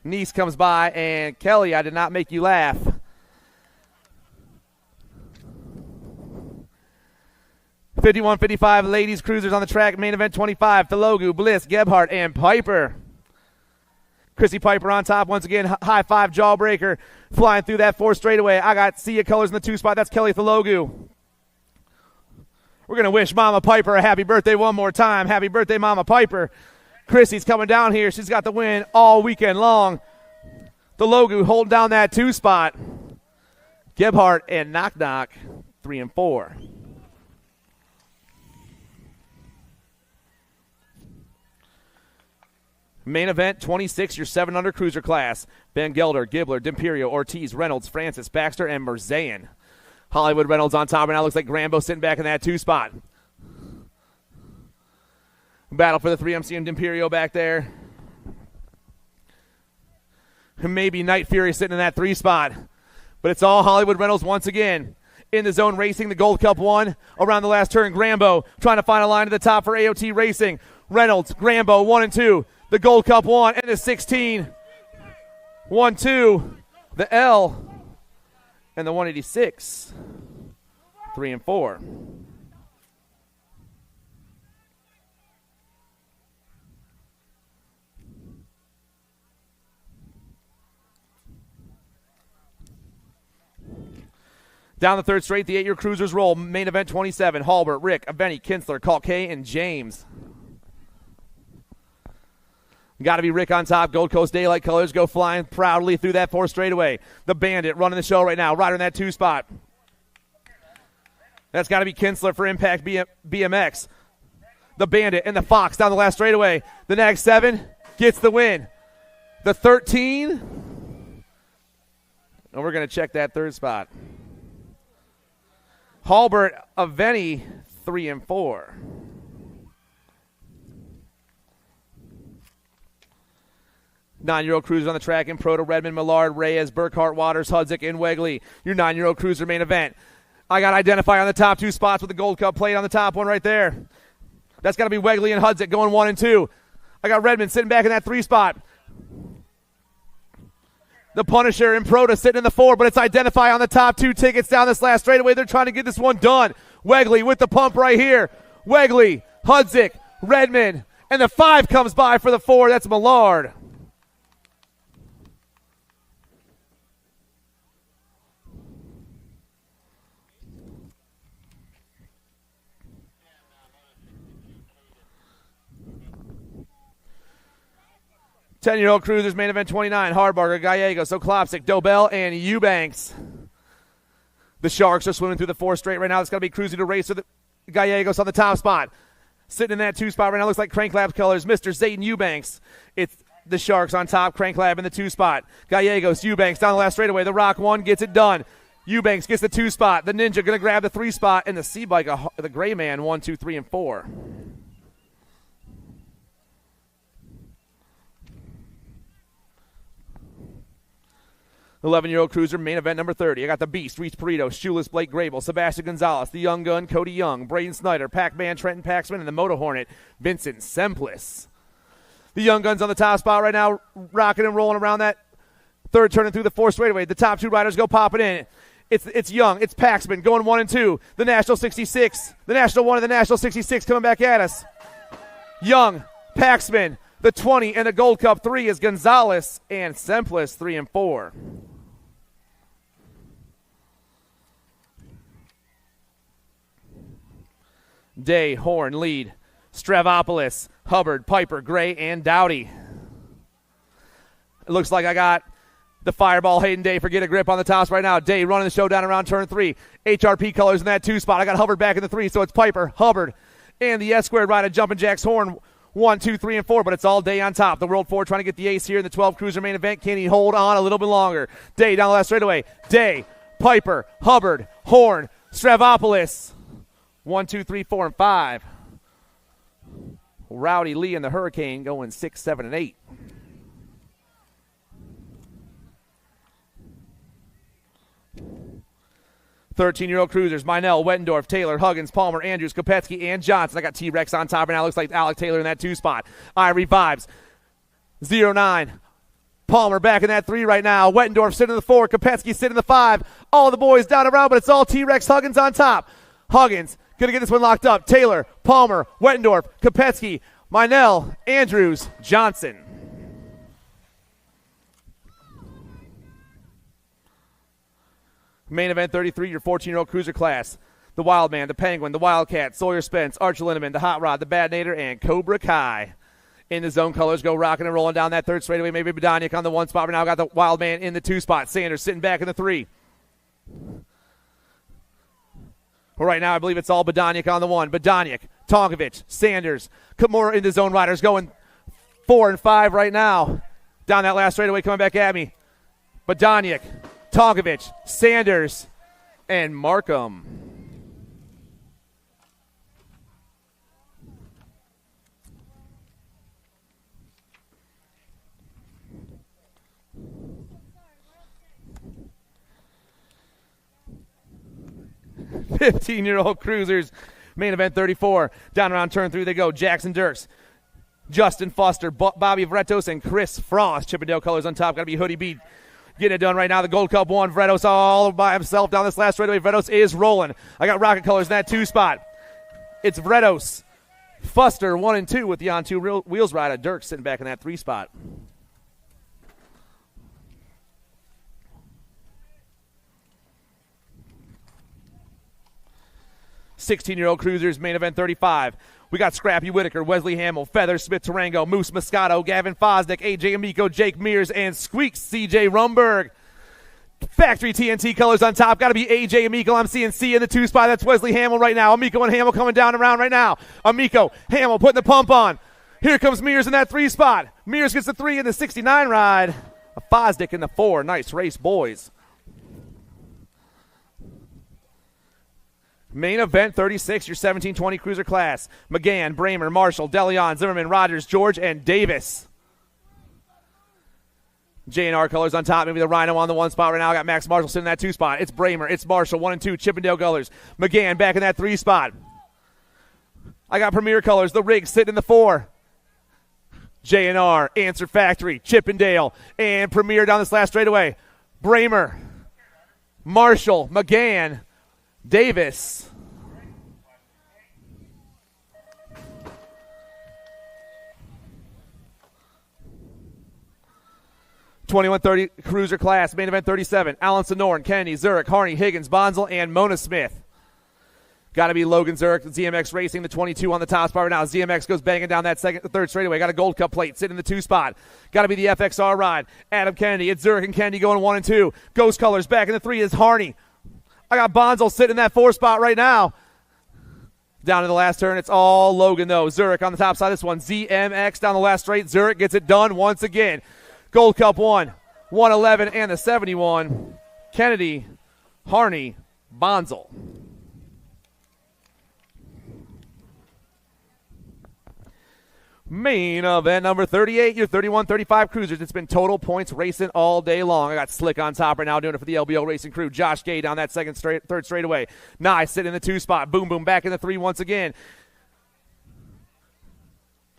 Nice comes by, and Kelly, I did not make you laugh. (51-55) ladies cruisers on the track. Main event 25. Thelogu, Bliss, Gebhardt, and Piper. Chrissy Piper on top once again. High 5 jawbreaker flying through that 4 straightaway. I got Sia Colors in the 2 spot. That's Kelly Thelogu. We're going to wish Mama Piper a happy birthday one more time. Happy birthday, Mama Piper. Chrissy's coming down here. She's got the win all weekend long. Thelogu holding down that 2 spot. Gebhardt and Knock Knock, 3 and 4. Main event, 26, your 7 under cruiser class. Ben Gelder, Gibbler, D'Imperio, Ortiz, Reynolds, Francis, Baxter, and Mirzayan. Hollywood Reynolds on top, and now looks like Grambo sitting back in that 2 spot. Battle for the 3MC and D'Imperio back there. Maybe Night Fury sitting in that 3 spot. But it's all Hollywood Reynolds once again. In the zone racing, the Gold Cup 1. Around the last turn, Grambo trying to find a line to the top for AOT Racing. Reynolds, Grambo, 1 and 2. The Gold Cup 1 and the 16. 1, 2. The L. And the 186. 3 and 4. Down the third straight, the 8-year cruisers roll. Main event 27. Halbert, Rick, Aveni, Kinsler, Kalkay, and James. Got to be Rick on top. Gold Coast Daylight colors go flying proudly through that 4 straightaway. The Bandit running the show right now. Rider in that 2 spot. That's got to be Kinsler for Impact BMX. The Bandit and the Fox down the last straightaway. The Nag 7 gets the win. The 13. And we're going to check that 3rd spot. Halbert, Aveni, 3 and 4. Nine-year-old cruiser on the track in Proto, Redmond, Millard, Reyes, Burkhart, Waters, Hudzik, and Wegley. Your 9-year-old cruiser main event. I got to identify on the top 2 spots with the Gold Cup plate on the top one right there. That's got to be Wegley and Hudzik going 1 and 2. I got Redmond sitting back in that 3 spot. The Punisher and Proto sitting in the 4, but it's identify on the top 2 tickets down this last straightaway. They're trying to get this one done. Wegley with the pump right here. Wegley, Hudzik, Redmond, and the 5 comes by for the 4. That's Millard. Ten-year-old cruisers, main event 29. Hardbarger, Gallegos, Oklopsic, Dobell, and Eubanks. The Sharks are swimming through the 4 straight right now. It's going to be cruising to race with the Gallegos on the top spot. Sitting in that 2 spot right now. Looks like Crank Lab's colors. Mr. Zayden Eubanks. It's the Sharks on top. Crank Lab in the 2 spot. Gallegos, Eubanks down the last straightaway. The Rock 1 gets it done. Eubanks gets the 2 spot. The Ninja going to grab the 3 spot. And the C-Bike, the Gray Man, 1, 2, 3, and 4. 11-year-old cruiser, main event number 30. I got the Beast, Reese Perito, Shoeless Blake Grable, Sebastian Gonzalez, the Young Gun, Cody Young, Braden Snyder, Pac-Man, Trenton Paxman, and the Moto Hornet, Vincent Semplis. The Young Gun's on the top spot right now, rocking and rolling around that 3rd turning through the 4th straightaway. The top 2 riders go popping in. It's Young, it's Paxman going 1 and 2. The National 66, the National 1 and the National 66 coming back at us. Young, Paxman, the 20, and the Gold Cup 3 is Gonzalez and Semplis 3 and 4. Day, Horn, lead. Stravopolis, Hubbard, Piper, Gray, and Dowdy. It looks like I got the Fireball, Hayden Day for Get a Grip on the tops right now. Day running the show down around turn 3. HRP colors in that 2 spot. I got Hubbard back in the 3, so it's Piper, Hubbard, and the S-squared ride of Jumpin' Jacks Horn. 1, 2, 3, and 4, but it's all Day on top. The World 4 trying to get the ace here in the 12 cruiser main event. Can he hold on a little bit longer? Day down the last straightaway. Day, Piper, Hubbard, Horn, Stravopolis. 1, 2, 3, 4, and 5. Rowdy Lee and the Hurricane going 6, 7, and 8. Thirteen-year-old cruisers, Meinel, Wettendorf, Taylor, Huggins, Palmer, Andrews, Kopetsky, and Johnson. I got T-Rex on top, and now looks like Alec Taylor in that 2 spot. Irie Vibes, 0-9. Palmer back in that 3 right now. Wettendorf sitting in the 4. Kopetsky sitting in the 5. All the boys down around, but it's all T-Rex Huggins on top. Huggins going to get this one locked up. Taylor, Palmer, Wettendorf, Kopetsky, Meinel, Andrews, Johnson. Main event 33, your 14-year-old cruiser class. The Wildman, the Penguin, the Wildcat, Sawyer Spence, Archer Lindemann, the Hot Rod, the Bad Nader, and Cobra Kai. In the zone colors, go rocking and rolling down that 3rd straightaway. Maybe Badoniak on the 1 spot. But now got the Wildman in the 2 spot. Sanders sitting back in the 3. Well, right now, I believe it's all Badoniak on the one. Badoniak, Tonkovic, Sanders, Kimura in the zone riders going 4 and 5 right now. Down that last straightaway coming back at me. Badoniak, Tonkovic, Sanders, and Markham. "15-year-old cruisers, main event 34. Down around turn 3 they go. Jackson Dirks, Justin Foster, Bobby Vretos, and Chris Frost. Chippendale colors on top. Got to be Hoodie B. Getting it done right now. The Gold Cup 1. Vretos all by himself down this last straightaway. Vretos is rolling. I got Rocket colors in that 2 spot. It's Vretos, Foster 1 and 2 with the on 2 wheels rider. Dirks sitting back in that 3 spot. "16-year-old cruisers, main event 35. We got Scrappy Whitaker, Wesley Hamill, Feather, Smith Tarango, Moose Moscato, Gavin Fosdick, AJ Amico, Jake Mears, and Squeaks CJ Rumberg. Factory TNT colors on top. Got to be AJ Amico. I'm seeing C in the 2 spot. That's Wesley Hamill right now. Amico and Hamill coming down around right now. Amico, Hamill putting the pump on. Here comes Mears in that 3 spot. Mears gets the 3 in the 69 ride. A Fosdick in the 4. Nice race, boys. Main event 36, your 17-20 cruiser class. McGann, Bramer, Marshall, DeLeon, Zimmerman, Rogers, George, and Davis. J&R colors on top. Maybe the Rhino on the 1 spot right now. I got Max Marshall sitting in that 2 spot. It's Bramer. It's Marshall, 1 and 2. Chippendale colors. McGann back in that 3 spot. I got Premier colors. The Rig sitting in the 4. J&R, Answer Factory, Chippendale, and Premier down this last straightaway. Bramer, Marshall, McGann, Davis. "21-30 cruiser class, main event 37. Alan Sonoran, Kennedy, Zurich, Harney, Higgins, Bonzel, and Mona Smith. Got to be Logan Zurich, ZMX Racing, the 22 on the top spot right now. ZMX goes banging down that 3rd straightaway. Got a Gold Cup plate sitting in the 2 spot. Got to be the FXR ride. Adam Kennedy, it's Zurich and Kennedy going 1 and 2. Ghost colors back in the 3 is Harney. I got Bonzel sitting in that 4 spot right now. Down to the last turn, it's all Logan, though. Zurich on the top side of this one. ZMX down the last straight. Zurich gets it done once again. Gold Cup 1, 111, and the 71. Kennedy, Harney, Bonzel. Main event number 38, your 31-35 cruisers. It's been total points racing all day long. I got Slick on top right now doing it for the LBO Racing crew. Josh Gay down that 3rd straightaway. Nye sitting in the 2 spot. Boom, boom, back in the 3 once again.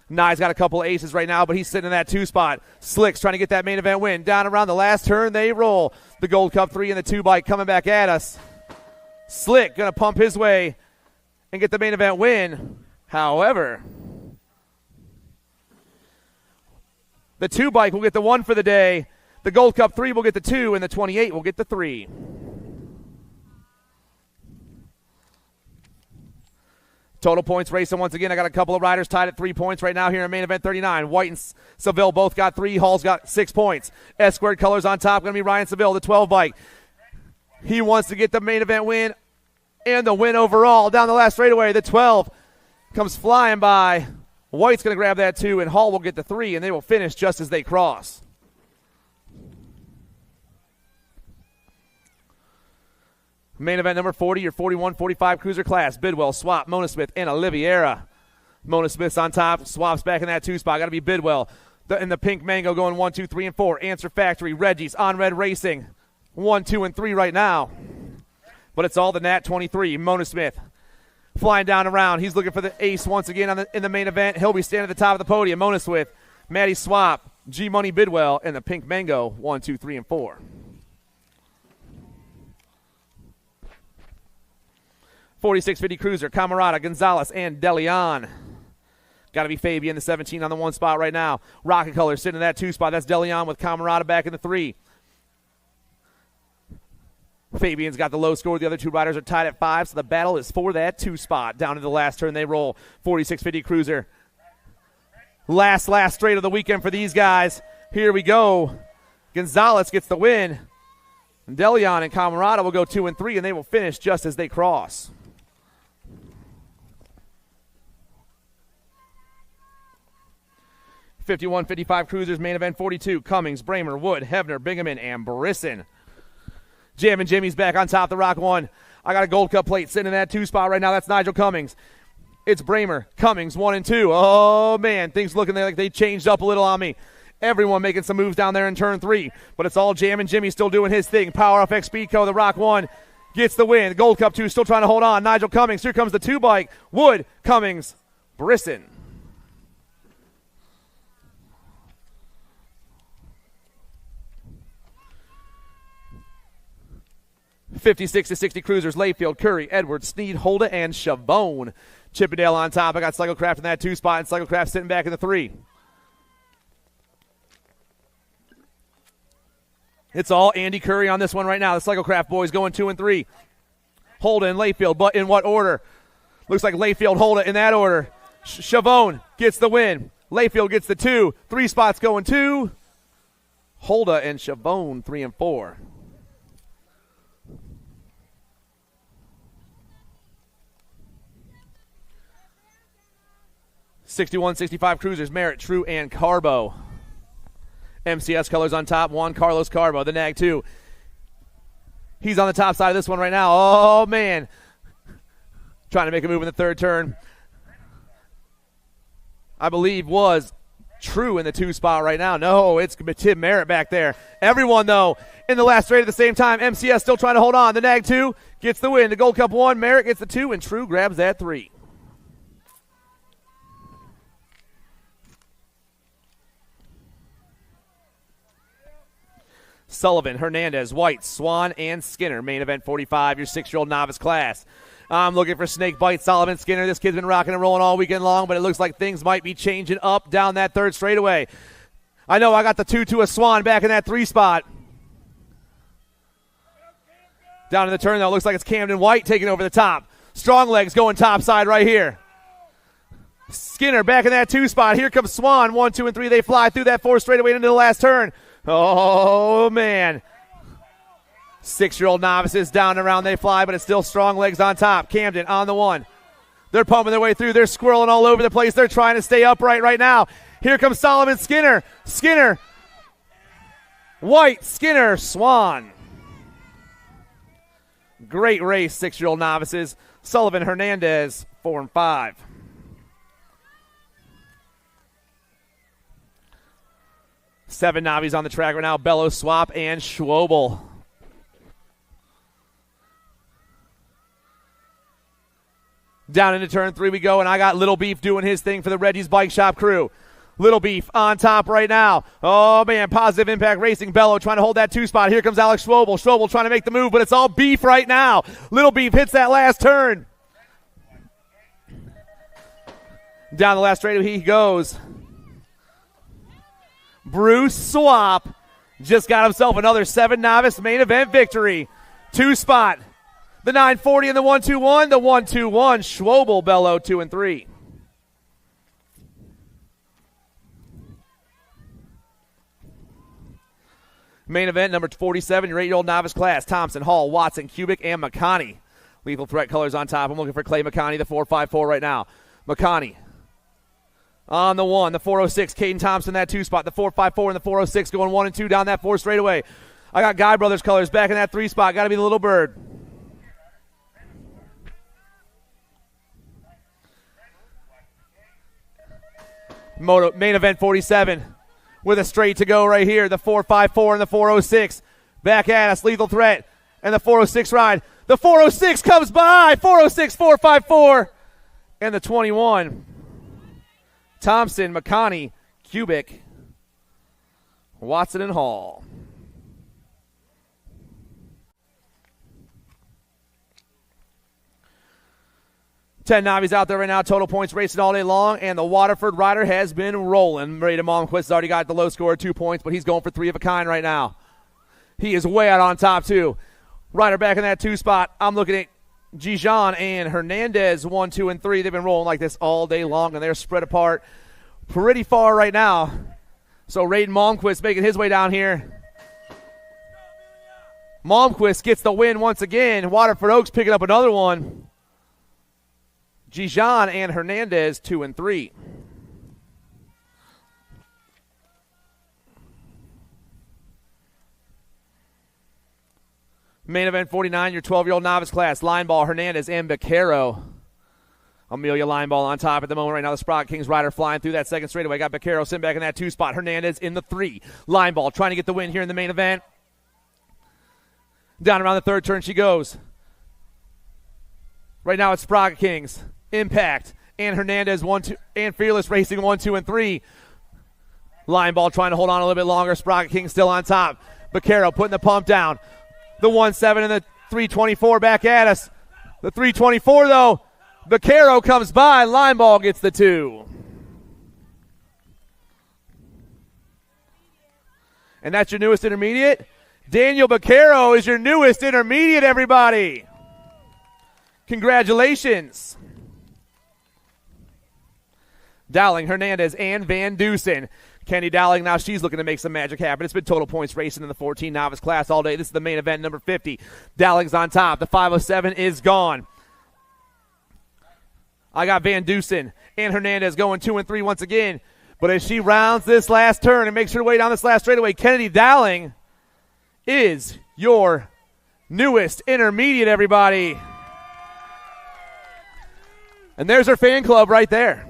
Nye's got a couple aces right now, but he's sitting in that 2 spot. Slick's trying to get that main event win. Down around the last turn, they roll. The Gold Cup 3 and the 2 bike coming back at us. Slick going to pump his way and get the main event win. However, the 2 bike will get the 1 for the day. The Gold Cup 3 will get the 2, and the 28 will get the 3. Total points racing once again. I got a couple of riders tied at 3 points right now here in main event 39. White and Seville both got 3. Hall's got 6 points. S-squared colors on top. Going to be Ryan Seville, the 12 bike. He wants to get the main event win and the win overall. Down the last straightaway, the 12 comes flying by. White's going to grab that 2, and Hall will get the 3, and they will finish just as they cross. Main event number 40, your 41-45 cruiser class. Bidwell, Swap, Mona Smith, and Oliviera. Mona Smith's on top. Swap's back in that 2 spot. Got to be Bidwell. In the pink mango going 1, 2, 3, and 4. Answer Factory, Reggie's, On Red Racing. 1, 2, and 3 right now. But it's all the Nat 23. Mona Smith flying down around. He's looking for the ace once again in the main event. He'll be standing at the top of the podium. Mona Smith, Maddie Swap, G-Money Bidwell, and the pink mango 1, 2, 3, and 4. $46.50 cruiser, Camarada, Gonzalez, and DeLeon. Got to be Fabian, the 17 on the 1 spot right now. Rocket color sitting in that 2 spot. That's DeLeon with Camarada back in the 3. Fabian's got the low score. The other 2 riders are tied at 5, so the battle is for that 2 spot. Down to the last turn, they roll. $46.50 cruiser. Last straight of the weekend for these guys. Here we go. Gonzalez gets the win. DeLeon and Camarada will go 2 and 3, and they will finish just as they cross. .51-55 Cruisers, main event 42. Cummings, Bramer, Wood, Hebner, Bingaman, and Brisson. Jammin' Jimmy's back on top of the Rock 1. I got a Gold Cup plate sitting in that 2 spot right now. That's Nigel Cummings. It's Bramer, Cummings, 1 and 2. Oh, man, things looking like they changed up a little on me. Everyone making some moves down there in turn 3, but it's all Jammin' Jimmy still doing his thing. Power off X Speedco, the Rock 1 gets the win. Gold Cup 2 still trying to hold on. Nigel Cummings, here comes the 2 bike. Wood, Cummings, Brisson. .56-60 Cruisers, Layfield, Curry, Edwards, Sneed, Holda, and Chavone. Chippendale on top. I got Cyclecraft in that 2 spot, and Cyclecraft sitting back in the 3. It's all Andy Curry on this one right now. The Cyclecraft boys going 2 and 3. Holda and Layfield, but in what order? Looks like Layfield, Holda in that order. Chavone gets the win. Layfield gets the 2. 3 spots going 2. Holda and Chavone 3 and 4. .61-65 Cruisers, Merritt, True, and Carbo. MCS colors on top. Juan Carlos Carbo, the Nag 2. He's on the top side of this one right now. Oh, man. Trying to make a move in the 3rd turn. I believe was True in the 2 spot right now. No, it's Tim Merritt back there. Everyone, though, in the last straight at the same time. MCS still trying to hold on. The Nag 2 gets the win. The Gold Cup 1. Merritt gets the 2, and True grabs that 3. Sullivan, Hernandez, White, Swan, and Skinner. Main event 45, your 6-year-old novice class. I'm looking for Snake Bite, Sullivan, Skinner. This kid's been rocking and rolling all weekend long, but it looks like things might be changing up down that 3rd straightaway. I know I got the 2 to a Swan back in that 3 spot. Down in the turn, though, it looks like it's Camden White taking over the top. Strong legs going top side right here. Skinner back in that 2 spot. Here comes Swan. 1, 2, and 3. They fly through that 4 straightaway into the last turn. Oh, man. 6-year-old novices down and around they fly, but it's still strong legs on top. Camden on the 1. They're pumping their way through. They're squirreling all over the place. They're trying to stay upright right now. Here comes Solomon Skinner. Skinner. White, Skinner, Swan. Great race, 6-year-old novices. Sullivan, Hernandez, 4 and 5. Seven Navis on the track right now. Bellow, Swap, and Schwobel. Down into turn 3 we go, and I got Little Beef doing his thing for the Reggie's Bike Shop crew. Little Beef on top right now. Oh, man, Positive Impact Racing. Bellow trying to hold that 2 spot. Here comes Alex Schwobel. Schwobel trying to make the move, but it's all Beef right now. Little Beef hits that last turn. Down the last straight he goes. Bruce Swap just got himself another 7 novice main event victory. 2 spot. The 940 and the 121. The 121. Schwobel, Bellow, 2 and 3. Main event number 47, your 8-year-old novice class. Thompson, Hall, Watson, Kubik, and McConney. Lethal Threat colors on top. I'm looking for Clay McConney, the 454 right now. McConney on the 1, the 406. Caden Thompson, that 2 spot. The 454 and the 406 going 1 and 2 down that 4 straightaway. I got Guy Brothers colors back in that 3 spot. Got to be the Little Bird. Moto, main event 47 with a straight to go right here. The 454 and the 406 back at us. Lethal Threat and the 406 ride. The 406 comes by. 406, 454 and the 21. Thompson, McConney, Kubik, Watson, and Hall. Ten Navis out there right now. Total points racing all day long, and the Waterford rider has been rolling. Braden Malmquist has already got the low score, 2 points, but he's going for 3 of a kind right now. He is way out on top, too. Rider back in that 2 spot. I'm looking at Gijon and Hernandez, 1, 2, and 3. They've been rolling like this all day long, and they're spread apart pretty far right now. So Braden Malmquist making his way down here. Malmquist gets the win once again. Waterford Oaks picking up another one. Gijon and Hernandez 2 and 3. Main event 49, your 12-year-old novice class. Line ball, Hernandez and Beccaro. Amelia line ball on top at the moment right now. The Sprocket Kings rider flying through that second straightaway. Got Beccaro sitting back in that 2 spot. Hernandez in the 3. Line ball trying to get the win here in the main event. Down around the third turn she goes. Right now it's Sprocket Kings. Impact and Hernandez 1, 2, and Fearless Racing 1, 2, and 3. Line ball trying to hold on a little bit longer. Sprocket Kings still on top. Beccaro putting the pump down. The 1-7 and the 324 back at us. The 324 though. Beccaro comes by. Line ball gets the 2. And that's your newest intermediate. Daniel Beccaro is your newest intermediate, everybody. Congratulations. Dowling, Hernandez, and Van Dusen. Kenny Dowling, now she's looking to make some magic happen. It's been total points racing in the 14 novice class all day. This is the main event, number 50. Dowling's on top. The 507 is gone. I got Van Dusen and Hernandez going 2 and 3 once again. But as she rounds this last turn and makes her way down this last straightaway, Kennedy Dowling is your newest intermediate, everybody. And there's her fan club right there.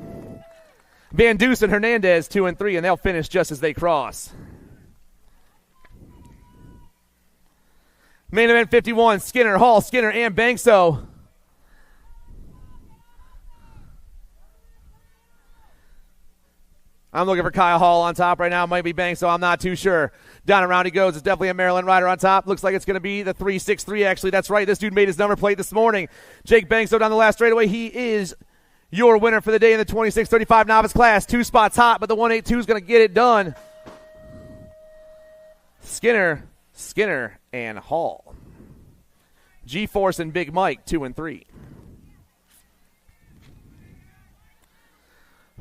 Van Dusen, Hernandez, 2 and 3, and they'll finish just as they cross. Main event 51, Skinner, Hall, Skinner, and Bankso. I'm looking for Kyle Hall on top right now. Might be Bankso, I'm not too sure. Down and around he goes. It's definitely a Maryland rider on top. Looks like it's going to be the 363, actually. That's right. This dude made his number plate this morning. Jake Bankso down the last straightaway. He is your winner for the day in the 26-35 novice class. 2 spots hot, but the 182 is going to get it done. Skinner, and Hall. G-Force and Big Mike, 2 and 3.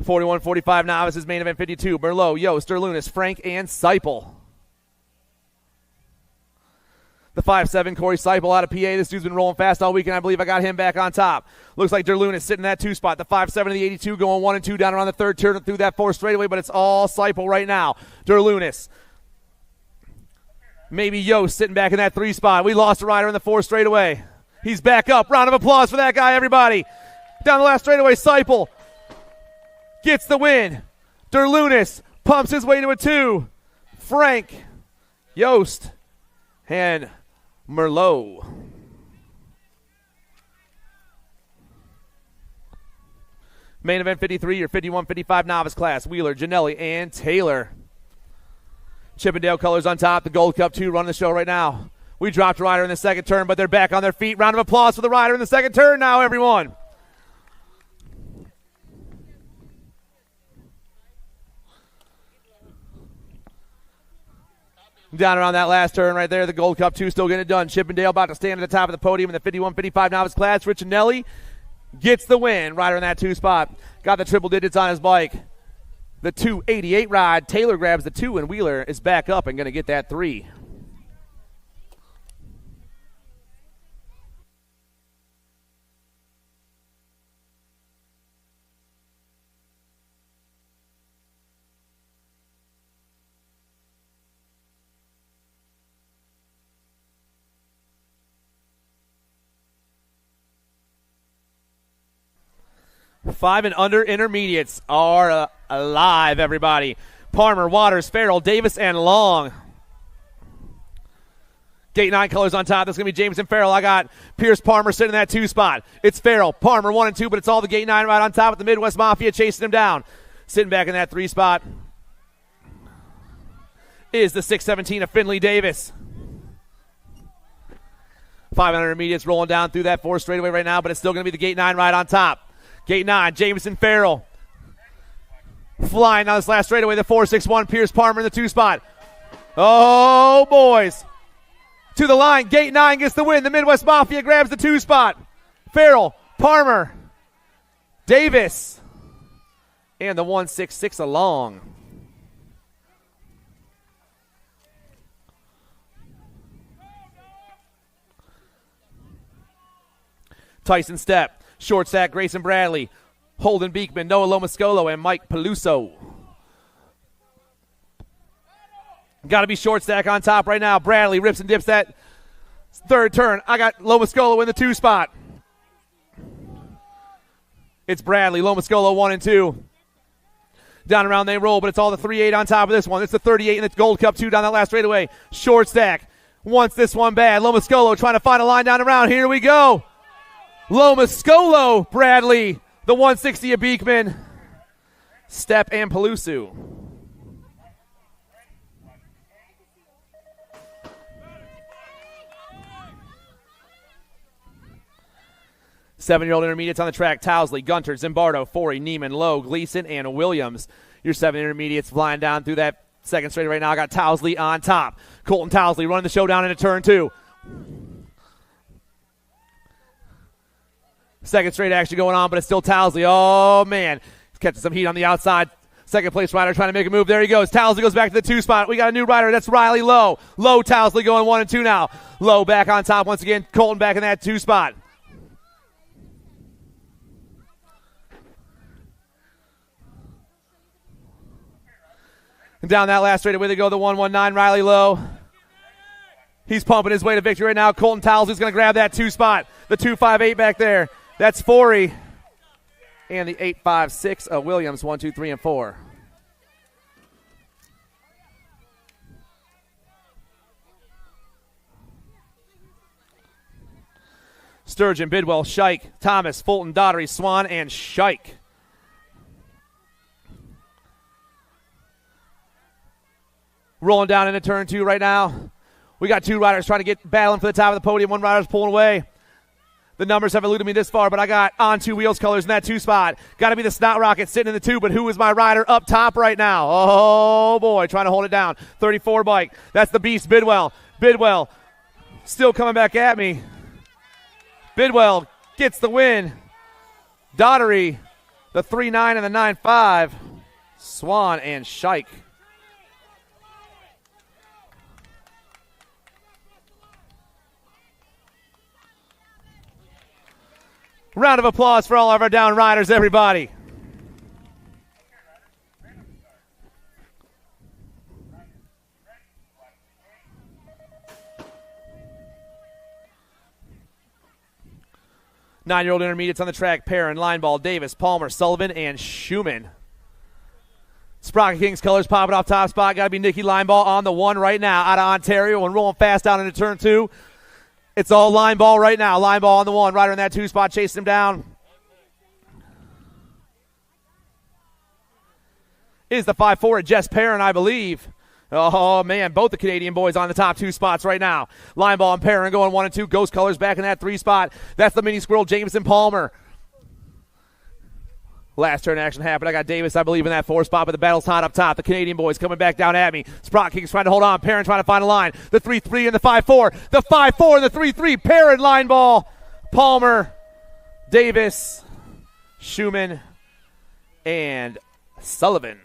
41-45 novices, main event 52. Merlot, Yost, Derlunis, Frank, and Seipel. The 5-7, Corey Seipel out of PA. This dude's been rolling fast all weekend. I believe I got him back on top. Looks like Derlunis sitting in that 2 spot. The 5-7 and the 82 going 1 and 2 down around the third turn through that 4 straightaway, but it's all Seipel right now. Derlunis. Maybe Yost sitting back in that 3 spot. We lost a rider in the 4 straightaway. He's back up. Round of applause for that guy, everybody. Down the last straightaway, Seipel gets the win. Derlunis pumps his way to a 2. Frank, Yost, and Merlot. Main event 53, your 51-55 novice class. Wheeler, Janelli, and Taylor. Chippendale colors on top. The Gold Cup 2 running the show right now. We dropped a rider in the second turn, but they're back on their feet. Round of applause for the rider in the second turn now, everyone. Down around that last turn right there, the Gold Cup 2 still getting it done. Chippendale about to stand at the top of the podium in the 51-55 novice class. Riccinelli gets the win. Rider in that 2 spot. Got the triple digits on his bike. The 288 ride. Taylor grabs the 2, and Wheeler is back up and going to get that 3. Five and under intermediates are alive, everybody. Palmer, Waters, Farrell, Davis, and Long. Gate 9 colors on top. That's going to be Jameson Farrell. I got Pierce Palmer sitting in that 2 spot. It's Farrell, Palmer 1 and 2, but it's all the Gate 9 right on top with the Midwest Mafia chasing him down. Sitting back in that 3 spot is the 617 of Finley Davis. 500 intermediates rolling down through that 4 straightaway right now, but it's still going to be the Gate 9 right on top. Gate 9, Jameson Farrell. Flying on this last straightaway, the 461, Pierce Palmer in the 2 spot. Oh, boys. To the line, Gate 9 gets the win. The Midwest Mafia grabs the 2 spot. Farrell, Palmer, Davis, and the 166 along. Tyson Stepp, short stack Grayson Bradley, Holden Beekman, Noah Lomascolo, and Mike Peluso. Got to be short stack on top right now. Bradley rips and dips that third turn. I got Lomascolo in the 2 spot. It's Bradley, Lomascolo 1 and 2. Down around they roll, but it's all the 3-8 on top of this one. It's the 38 and the Gold Cup 2 down that last straightaway. Short stack wants this one bad. Lomascolo trying to find a line down around. Here we go. Lomascolo, Bradley, the 160 of Beekman, Stepp, and Peluso. Seven-year-old intermediates on the track. Towsley, Gunter, Zimbardo, Forey, Neiman, Lowe, Gleason, and Williams. Your 7 intermediates flying down through that second straight right now. I got Towsley on top. Colton Towsley running the show down into turn 2. Second straight action going on, but it's still Towsley. Oh, man. He's catching some heat on the outside. Second place rider trying to make a move. There he goes. Towsley goes back to the 2 spot. We got a new rider. That's Riley Lowe. Lowe, Towsley going 1 and 2 now. Lowe back on top once again. Colton back in that 2 spot. And down that last straightaway they go, the 119, Riley Lowe. He's pumping his way to victory right now. Colton Towsley's going to grab that 2 spot. The 258 back there. That's Forey. And the 856 of Williams, 1, 2, 3, and 4. Sturgeon, Bidwell, Shike, Thomas, Fulton, Daughtery, Swan, and Shike. Rolling down into turn 2 right now. We got 2 riders trying to get battling for the top of the podium. 1 rider's pulling away. The numbers have eluded me this far, but I got on 2 wheels colors in that 2 spot. Got to be the Snot Rocket sitting in the 2, but who is my rider up top right now? Oh, boy, trying to hold it down. 34 bike. That's the beast, Bidwell. Bidwell still coming back at me. Bidwell gets the win. Daughtery, the 3-9 and the 9-5. Swan and Shike. Round of applause for all of our down riders, everybody. Nine-year-old intermediates on the track. Perrin, Lineball, Davis, Palmer, Sullivan, and Schumann. Sprocket Kings colors popping off top spot. Got to be Nicky Lineball on the 1 right now out of Ontario and rolling fast down into turn 2. It's all line ball right now. Line ball on the 1. Rider in that 2 spot chasing him down. Is the 5-4 at Jess Perrin, I believe. Oh, man, both the Canadian boys on the top 2 spots right now. Line ball and Perrin going 1 and 2. Ghost colors back in that 3 spot. That's the mini squirrel, Jameson Palmer. Last turn action happened. I got Davis, I believe, in that 4 spot, but the battle's hot up top. The Canadian boys coming back down at me. Sprott Kings trying to hold on. Perrin trying to find a line. The 3-3 and the 5-4. The 5-4 and the 3-3. Perrin line ball. Palmer, Davis, Schumann, and Sullivan.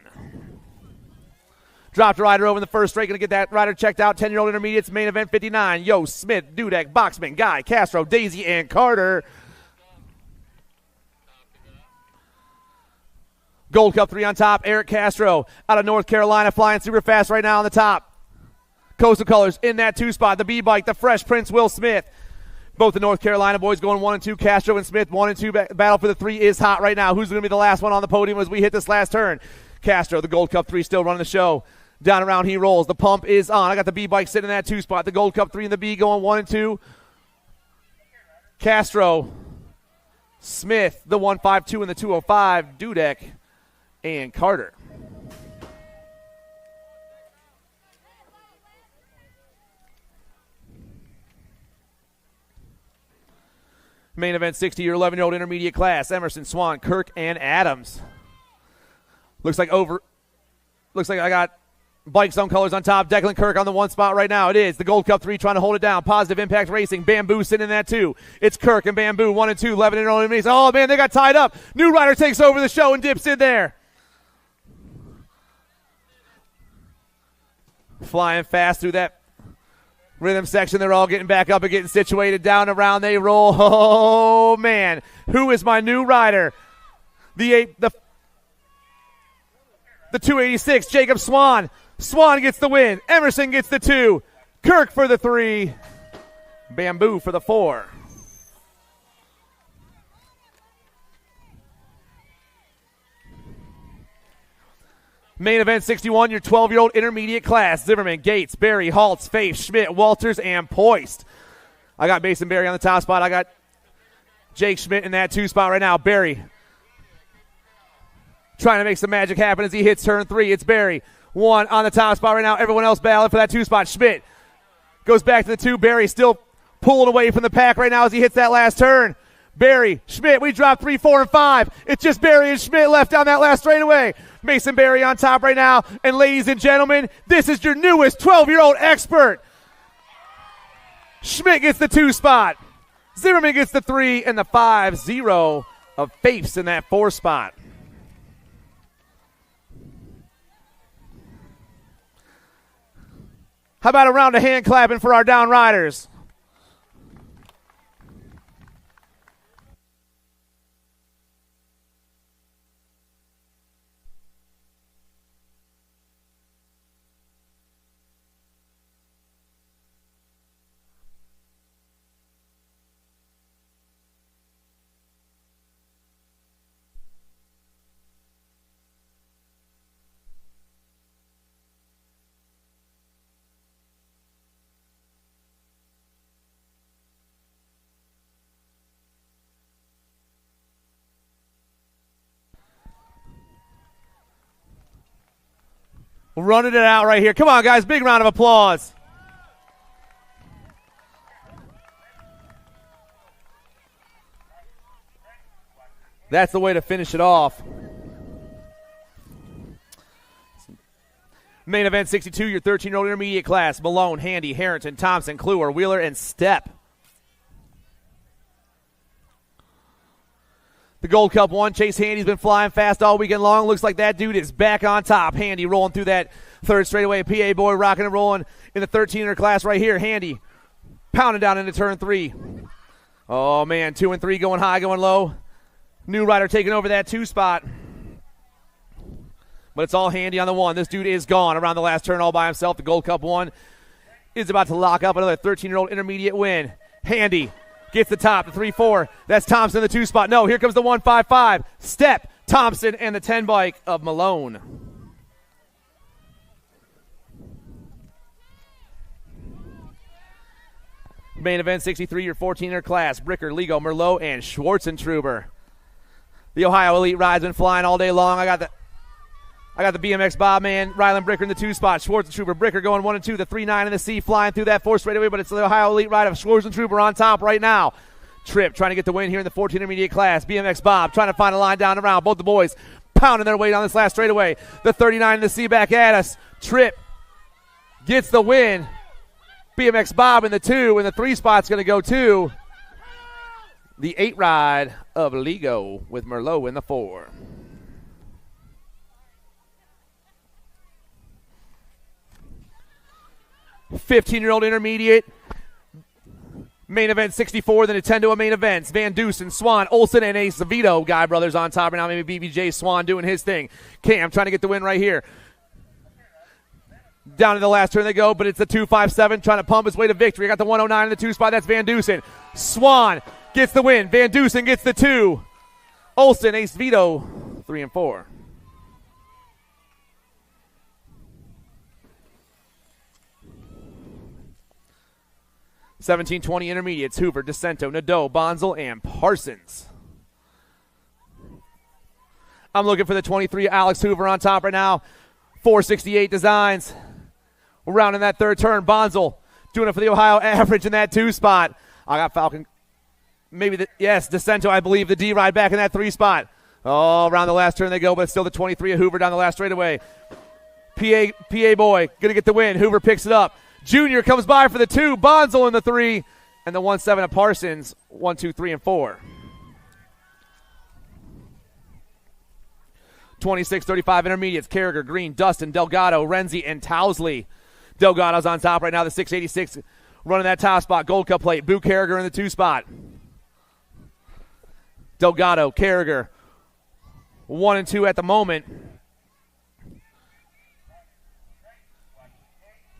Dropped a rider over in the first straight. Going to get that rider checked out. 10-year-old intermediates, main event 59. Yost, Smith, Dudek, Boxman, Guy, Castro, Daisy, and Carter. Gold Cup 3 on top. Eric Castro out of North Carolina flying super fast right now on the top. Coastal colors in that 2 spot. The B-Bike, the Fresh Prince Will Smith. Both the North Carolina boys going 1 and 2. Castro and Smith 1 and 2. Battle for the 3 is hot right now. Who's going to be the last one on the podium as we hit this last turn? Castro, the Gold Cup 3 still running the show. Down around he rolls. The pump is on. I got the B-Bike sitting in that 2 spot. The Gold Cup 3 and the B going 1 and 2. Castro, Smith, the 152 and the 205. Dudek and Carter. Main event 60 or 11-year-old intermediate class. Emerson, Swan, Kirk, and Adams. Looks like I got bike zone colors on top. Declan Kirk on the 1 spot right now. It is the Gold Cup 3 trying to hold it down. Positive Impact Racing. Bamboo sitting in that 2. It's Kirk and Bamboo 1 and 2. 11-year-old intermediates. Oh, man, they got tied up. New rider takes over the show and dips in there. Flying fast through that Rhythm section, they're all getting back up and getting situated. Down and around they roll. Oh, man. Who is my new rider? The 286, Jacob Swan. Swan gets the win. Emerson gets the 2. Kirk for the 3. Bamboo for the 4. Main event 61, your 12-year-old intermediate class. Zimmerman, Gates, Berry, Haltz, Faith, Schmidt, Walters, and Poist. I got Mason Berry on the top spot. I got Jake Schmidt in that 2 spot right now. Berry trying to make some magic happen as he hits turn 3. It's Berry. 1 on the top spot right now. Everyone else battling for that 2 spot. Schmidt goes back to the 2. Berry still pulling away from the pack right now as he hits that last turn. Berry, Schmidt, we drop 3, 4, and 5. It's just Berry and Schmidt left down that last straightaway. Mason Berry on top right now. And ladies and gentlemen, this is your newest 12-year-old expert. Schmidt gets the 2 spot. Zimmerman gets the 3 and the 5-0 of Faiths in that 4 spot. How about a round of hand clapping for our down riders? Running it out right here. Come on, guys. Big round of applause. That's the way to finish it off. Main event 62, your 13-year-old intermediate class. Malone, Handy, Harrington, Thompson, Kluwer, Wheeler, and Stepp. The Gold Cup 1, Chase Handy's been flying fast all weekend long. Looks like that dude is back on top. Handy rolling through that 3rd straightaway. PA boy rocking and rolling in the 13er class right here. Handy pounding down into turn 3. Oh, man, 2 and 3 going high, going low. New rider taking over that 2 spot. But it's all Handy on the 1. This dude is gone around the last turn all by himself. The Gold Cup 1 is about to lock up another 13-year-old intermediate win. Handy gets the top, the 3-4. That's Thompson, the 2 spot. No, here comes the 1-5-5. Stepp, Thompson, and the 10 bike of Malone. Main event 63, your 14er class. Bricker, Ligo, Merlot, and Schwarzentruber. The Ohio Elite ride's been flying all day long. I got the BMX Bob man, Ryland Bricker in the 2 spot. Schwarzentruber, Bricker going 1 and 2. The 3-9 in the C flying through that 4 straightaway, but it's the Ohio Elite ride of Schwarzentruber on top right now. Tripp trying to get the win here in the 14 intermediate class. BMX Bob trying to find a line down and around. Both the boys pounding their weight on this last straightaway. The 39 in the C back at us. Tripp gets the win. BMX Bob in the 2, and the 3 spot's going to go to the 8 ride of Ligo with Merlot in the 4. $15-year-old intermediate. Main event 64, the Nintendo main events. Van Dusen, Swan, Olsen, and Ace Vito. Guy brothers on top right now. Maybe BBJ Swan doing his thing. Cam trying to get the win right here. Down to the last turn they go, but it's the 2-5-7 trying to pump his way to victory. I got the 109 in the 2 spot. That's Van Dusen. Swan gets the win. Van Dusen gets the 2. Olsen, Ace Vito, 3 and 4. $17-20 intermediates. Hoover, DeCento, Nadeau, Bonzel, and Parsons. I'm looking for the 23, Alex Hoover on top right now. 468 designs. We're rounding that 3rd turn. Bonzel doing it for the Ohio average in that 2 spot. I got Falcon. DeCento, I believe, the D ride back in that 3 spot. Oh, around the last turn they go, but it's still the 23 of Hoover down the last straightaway. PA boy, going to get the win. Hoover picks it up. Junior comes by for the 2. Bonzel in the 3. And the 1-7 of Parsons. 1, 2, 3, and 4. 26-35 intermediates. Carragher, Green, Dustin, Delgado, Renzi, and Towsley. Delgado's on top right now. The 686 running that top spot. Gold Cup plate. Boo Carragher in the 2 spot. Delgado, Carragher, 1 and 2 at the moment.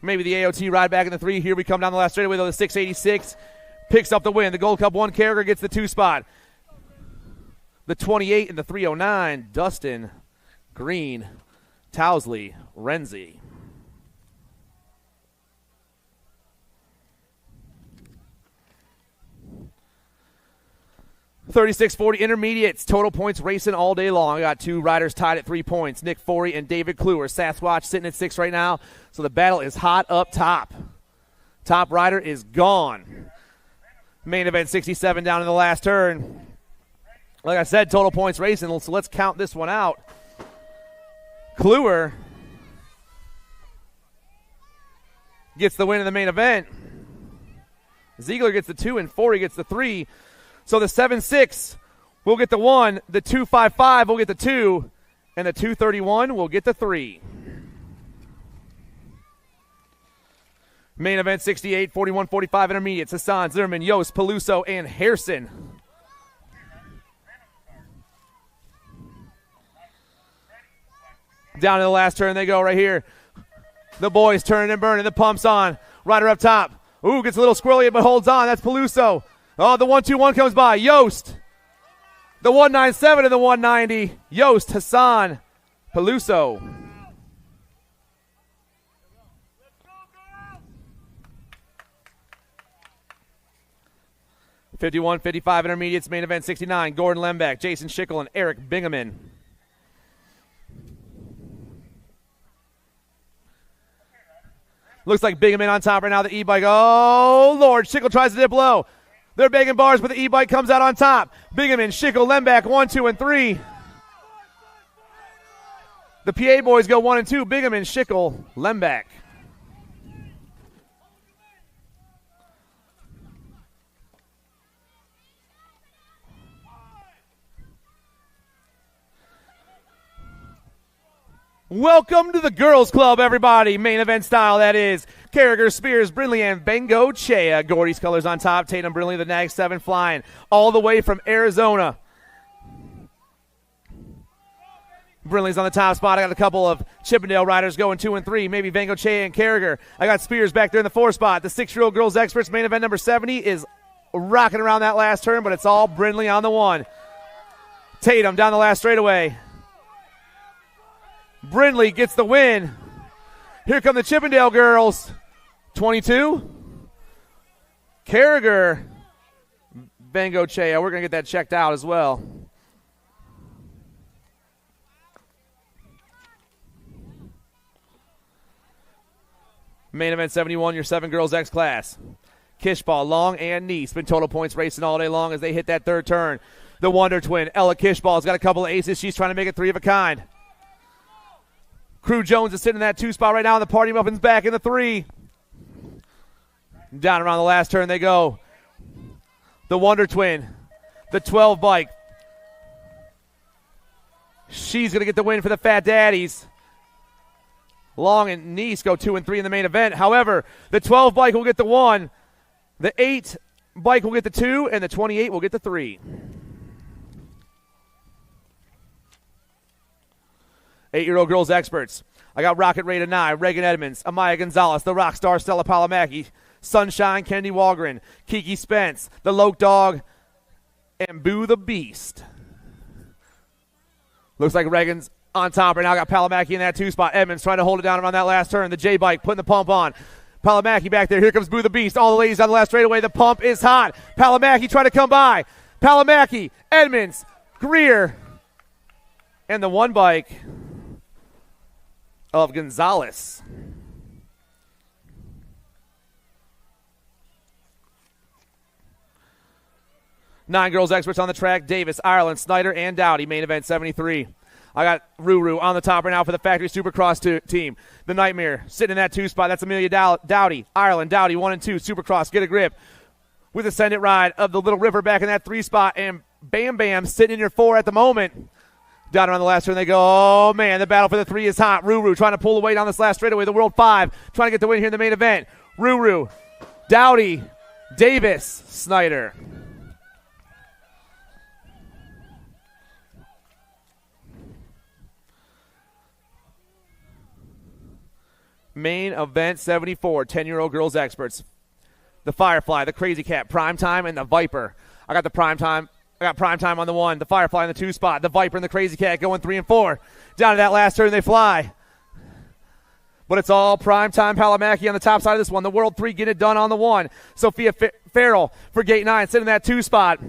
Maybe the AOT ride back in the 3. Here we come down the last straightaway, though. The 686 picks up the win. The Gold Cup 1, Carragher gets the 2 spot. The 28 and the 309, Dustin, Green, Towsley, Renzi. 36-40 intermediates. Total points racing all day long. I got 2 riders tied at 3 points. Nick Forey and David Kluwer. Sasquatch sitting at 6 right now. So the battle is hot up top. Top rider is gone. Main event 67 down in the last turn. Like I said, total points racing. So let's count this one out. Kluwer gets the win in the main event. Ziegler gets the 2 and Forey gets the 3. So the 7-6 will get the 1, the 2-5-5 will get the 2, and the 2-31 will get the 3. Main event 68, 41-45 intermediates. Hassan, Zimmerman, Yost, Peluso, and Harrison. Down to the last turn they go right here. The boys turning and burning. The pump's on. Rider up top. Ooh, gets a little squirrely but holds on. That's Peluso. Oh, the 1-2-1 comes by. Yost. The 197 and the 190. Yost, Hassan, Peluso. $51-55 intermediates. Main event 69. Gordon Lembeck, Jason Schickel, and Eric Bingaman. Looks like Bingaman on top right now. The e-bike. Oh, Lord. Schickel tries to dip low. They're begging bars, but the e-bike comes out on top. Bingaman, Schickel, Lembeck, 1, 2, and 3. The PA boys go 1 and 2. Bingaman, Schickel, Lembeck. Welcome to the Girls Club, everybody. Main event style, that is. Carragher, Spears, Brindley, and Bengo Chea. Gordy's colors on top. Tatum, Brindley, the Nag 7 flying all the way from Arizona. Brindley's on the top spot. I got a couple of Chippendale riders going 2 and 3. Maybe Bengo Chea and Carragher. I got Spears back there in the 4 spot. The 6-year-old girls experts, main event number 70, is rocking around that last turn, but it's all Brindley on the 1. Tatum down the last straightaway. Brindley gets the win. Here come the Chippendale girls. 22. Carragher. Bengo Chea. We're going to get that checked out as well. Main event 71, your 7 girls X class. Kishball, Long, and Neese. Been total points racing all day long as they hit that third turn. The Wonder Twin, Ella Kishball's got a couple of aces. She's trying to make it 3 of a kind. Crew Jones is sitting in that 2 spot right now. The Party Muffins back in the 3. Down around the last turn they go. The Wonder Twin, the 12 bike. She's going to get the win for the Fat Daddies. Long and Neese go 2 and 3 in the main event. However, the 12 bike will get the 1. The 8 bike will get the 2, and the 28 will get the 3. 8-year-old girls experts. I got Rocket Ray Denai, Reagan Edmonds, Amaya Gonzalez, the rock star Stella Palomaki, Sunshine Kendi Walgren, Kiki Spence, the Loke Dog, and Boo the Beast. Looks like Reagan's on top right now. Got Palomaki in that 2 spot. Edmonds trying to hold it down around that last turn. The J-bike putting the pump on. Palomaki back there. Here comes Boo the Beast. All the ladies on the last straightaway. The pump is hot. Palomaki trying to come by. Palomaki, Edmonds, Greer, and the 1 bike of Gonzalez. Nine girls experts on the track. Davis, Ireland, Snyder, and Dowdy. Main event 73. I got Ruru on the top right now for the Factory Supercross team. The Nightmare sitting in that 2 spot. That's Amelia Dowdy. Ireland, Dowdy, 1 and 2. Supercross, get a grip. With the Send It ride of the Little River back in that 3 spot. And Bam Bam sitting in your 4 at the moment. Down around the last turn they go. Oh, man, the battle for the 3 is hot. Ruru trying to pull away down this last straightaway. The World 5 trying to get the win here in the main event. Ruru Dowdy, Davis, Snyder. Main event 74, 10-year-old girls experts. The Firefly, the Crazy Cat, Primetime, and the Viper. I got Primetime on the 1, the Firefly on the 2 spot, the Viper and the Crazy Cat going 3 and 4. Down to that last turn, they fly. But it's all Primetime Palomaki on the top side of this one. The World 3 getting it done on the 1. Sophia Farrell for Gate 9 sitting in that 2 spot.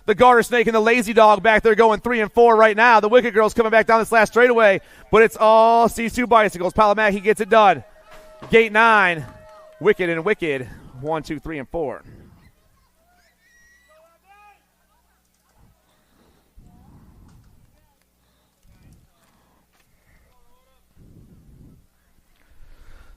The Garter Snake and the Lazy Dog back there going 3 and 4 right now. The Wicked Girls coming back down this last straightaway. But it's all C2 bicycles. Palomaki gets it done. Gate 9, Wicked and Wicked. 1, 2, 3, and 4.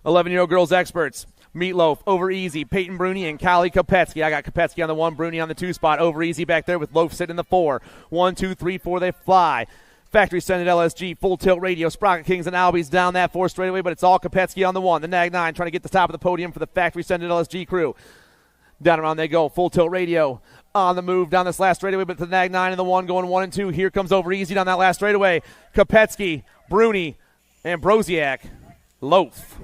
"11-year-old girls experts. Meatloaf, Over Easy, Peyton Bruni, and Callie Kopetsky. I got Kopetsky on the 1, Bruni on the 2 spot. Over Easy back there with Loaf sitting in the 4. 1, 2, 3, 4, they fly. Factory Sended LSG, Full Tilt Radio, Sprocket Kings and Albies down that 4 straightaway, but it's all Kopetsky on the 1. The Nag 9 trying to get the top of the podium for the Factory Sended LSG crew. Down around they go. Full Tilt Radio on the move down this last straightaway, but the Nag 9 and the 1 going 1 and 2. Here comes Over Easy down that last straightaway. Kopetsky, Bruni, and Broziak. Loaf.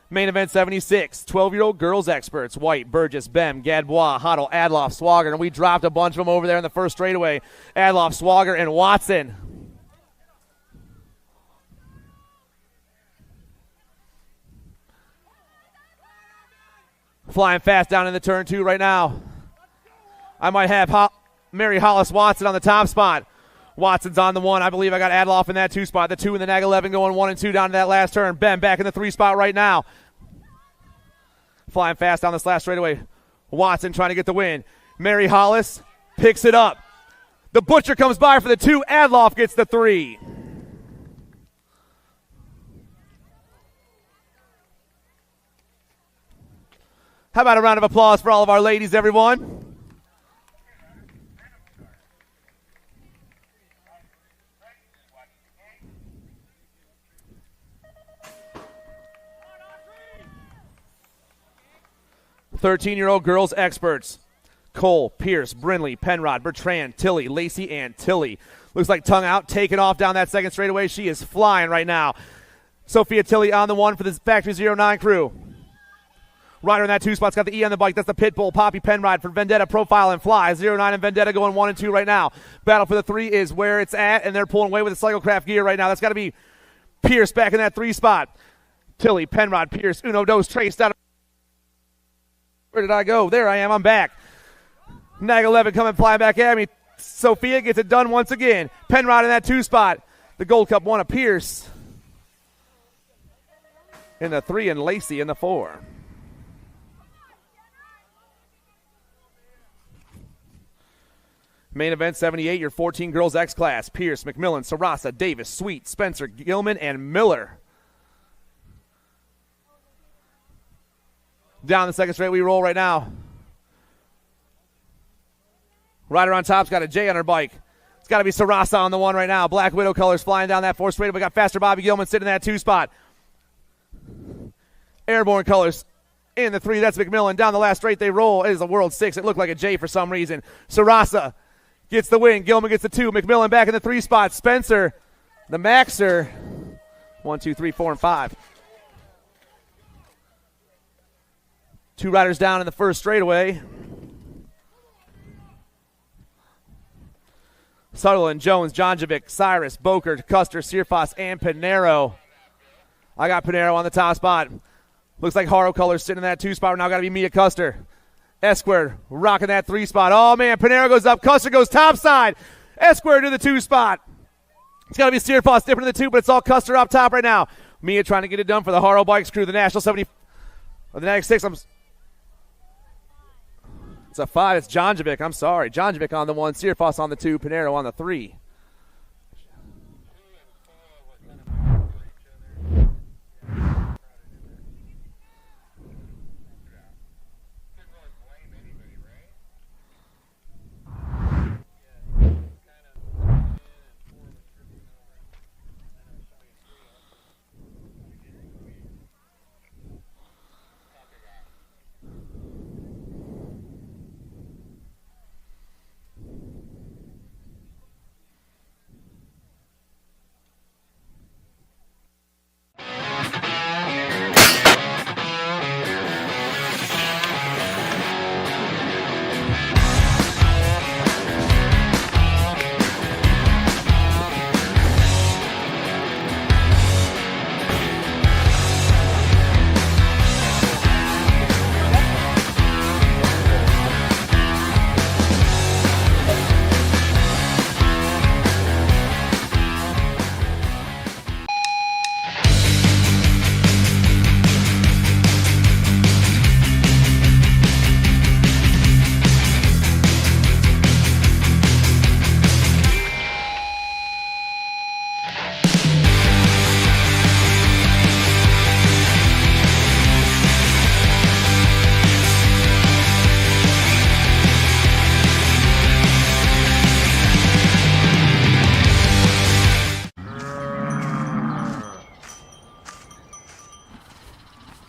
Main event 76, 12-year-old girls experts. White, Burgess, Bem, Gadbois, Hoddle, Adloff, Swagger. And we dropped a bunch of them over there in the first straightaway. Adloff, Swagger, and Watson. Flying fast down in the turn 2 right now. I might have Mary Hollis Watson on the top spot. Watson's on the 1. I believe I got Adloff in that 2 spot. The 2 and the Nag 11 going 1 and 2 down to that last turn. Ben back in the 3 spot right now. Flying fast down this last straightaway. Watson trying to get the win. Mary Hollis picks it up. The Butcher comes by for the 2. Adloff gets the 3. How about a round of applause for all of our ladies, everyone? "13-year-old girls experts. Cole, Pierce, Brinley, Penrod, Bertrand, Tilly, Lacey, and Tilly. Looks like tongue out, taking off down that second straightaway. She is flying right now. Sophia Tilly on the 1 for this Factory 09 crew. Rider in that 2 spot's got the E on the bike. That's the Pitbull. Poppy Penrod for Vendetta Profile and Fly. 09 and Vendetta going 1 and 2 right now. Battle for the 3 is where it's at, and they're pulling away with the Cyclecraft gear right now. That's got to be Pierce back in that 3 spot. Tilly, Penrod, Pierce, Uno, Dos, Trace down. Where did I go? There I am. I'm back. Nag 11 coming flying back at me. Sophia gets it done once again. Penrod in that 2 spot. The Gold Cup 1 of Pierce. In the 3 and Lacey in the 4. Main event 78, your 14 girls X class. Pierce, McMillan, Sarasa, Davis, Sweet, Spencer, Gilman, and Miller. Down the second straight we roll right now. Rider on top's got a J on her bike. It's got to be Sarasa on the 1 right now. Black Widow colors flying down that 4 straight. We got faster Bobby Gilman sitting in that 2 spot. Airborne colors in the 3. That's McMillan. Down the last straight they roll. It is a World 6. It looked like a J for some reason. Sarasa gets the win. Gilman gets the 2. McMillan back in the 3 spot. Spencer, the Maxer. 1, 2, 3, 4, and 5. 2 riders down in the first straightaway. Sutherland, Jones, Jonjovic, Cyrus, Boker, Custer, Searfoss, and Pinero. I got Pinero on the top spot. Looks like Haro colors sitting in that 2 spot. Now got to be Mia Custer. Esquire rocking that 3 spot. Oh, man, Pinero goes up. Custer goes topside. Esquire to the 2 spot. It's got to be Searfoss dipping to the 2, but it's all Custer up top right now. Mia trying to get it done for the Haro Bikes crew, the National 70. Or the next 6. It's a 5. It's Jonjovic. I'm sorry. Jonjovic on the 1. Searfoss on the 2. Pinero on the 3.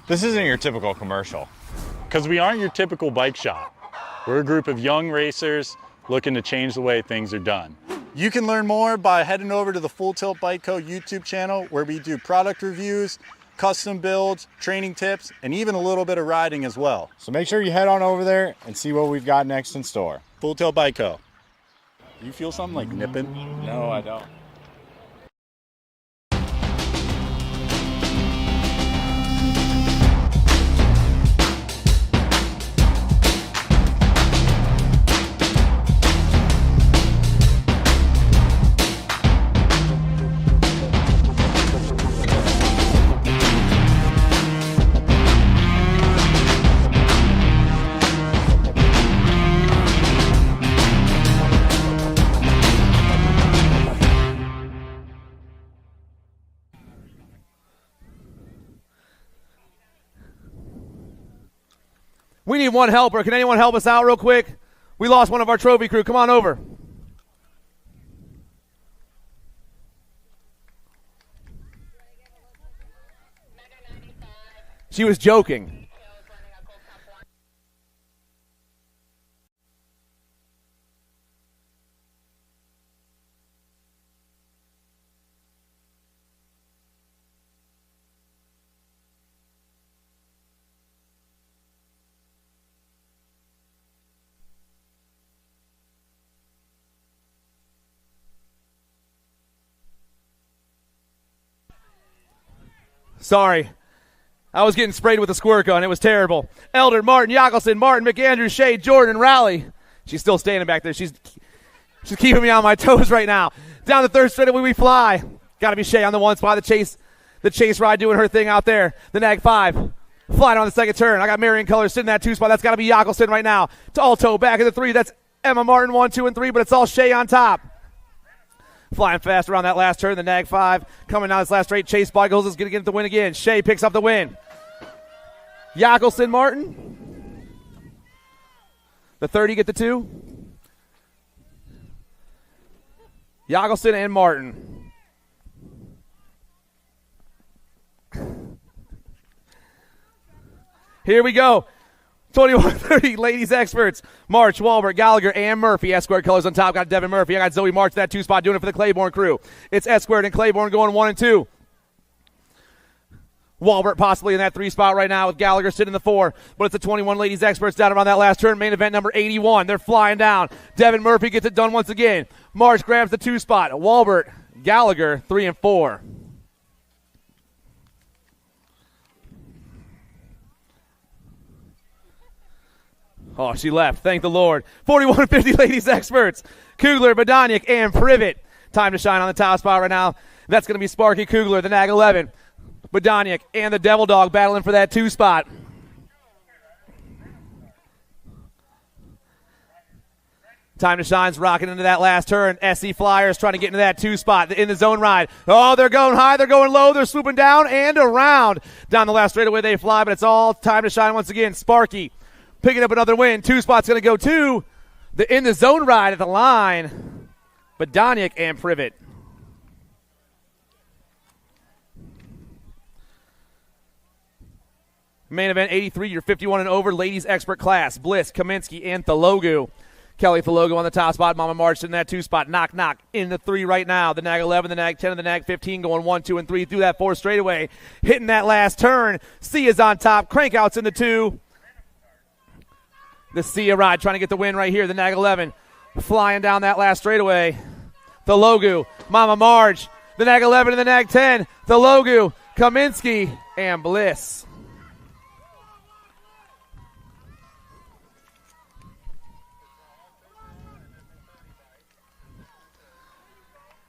This isn't your typical commercial. Because we aren't your typical bike shop. We're a group of young racers looking to change the way things are done. You can learn more by heading over to the Full Tilt Bike Co. YouTube channel, where we do product reviews, custom builds, training tips, and even a little bit of riding as well. So make sure you head on over there and see what we've got next in store. Full Tilt Bike Co. You feel something like nipping? No, I don't. We need one helper. Can anyone help us out real quick? We lost one of our trophy crew. Come on over. She was joking. Sorry. I was getting sprayed with a squirt gun. It was terrible. Elder, Martin, Yakelson, Martin, McAndrew, Shea, Jordan, Rowley. She's still standing back there. She's keeping me on my toes right now. Down the third straightaway we fly. Got to be Shea on the one spot. The chase ride doing her thing out there. The nag 5. Flying on the second turn. I got Marion Colors sitting in that 2 spot. That's got to be Yakelson right now. To Alto back in the 3. That's Emma Martin 1, 2, and 3, but it's all Shea on top. Flying fast around that last turn. The nag 5 coming down this last straight. Chase Beigels is going to get the win again. Shea picks up the win. Yakelson, Martin. The 30 get the 2. Yakelson and Martin. Here we go. 21-30, ladies experts. March, Walbert, Gallagher, and Murphy. S-squared colors on top. Got Devin Murphy. I got Zoe March, that 2 spot, doing it for the Claiborne crew. It's S-squared and Claiborne going 1 and 2. Walbert possibly in that 3 spot right now with Gallagher sitting in the 4. But it's the 21 ladies experts down around that last turn. Main event number 81. They're flying down. Devin Murphy gets it done once again. March grabs the 2 spot. Walbert, Gallagher, 3 and 4. Oh, she left. Thank the Lord. 41-50 ladies experts. Kugler, Bodoniak, and Privet. Time to shine on the top spot right now. That's going to be Sparky Kugler, the nag 11. Bodoniak and the Devil Dog battling for that 2 spot. Time to shine's rocking into that last turn. SC Flyers trying to get into that 2 spot in the zone ride. Oh, they're going high. They're going low. They're swooping down and around. Down the last straightaway they fly, but it's all time to shine once again. Sparky picking up another win. 2 spots going to go to the in the zone ride at the line. Bodoniak and Privet. Main event 83, your 51 and over ladies expert class. Bliss, Kaminsky, and Thalogu. Kelly Thalogu on the top spot. Mama March in that 2 spot. Knock, knock in the 3 right now. The nag 11, the nag 10, and the nag 15 going 1, 2, and 3 through that 4 straightaway. Hitting that last turn. Sia's on top. Crankouts in the 2. The Sia ride trying to get the win right here. The nag 11 flying down that last straightaway. Thalogu, Mama Marge, the nag 11 and the nag 10. Thalogu, Kaminsky, and Bliss.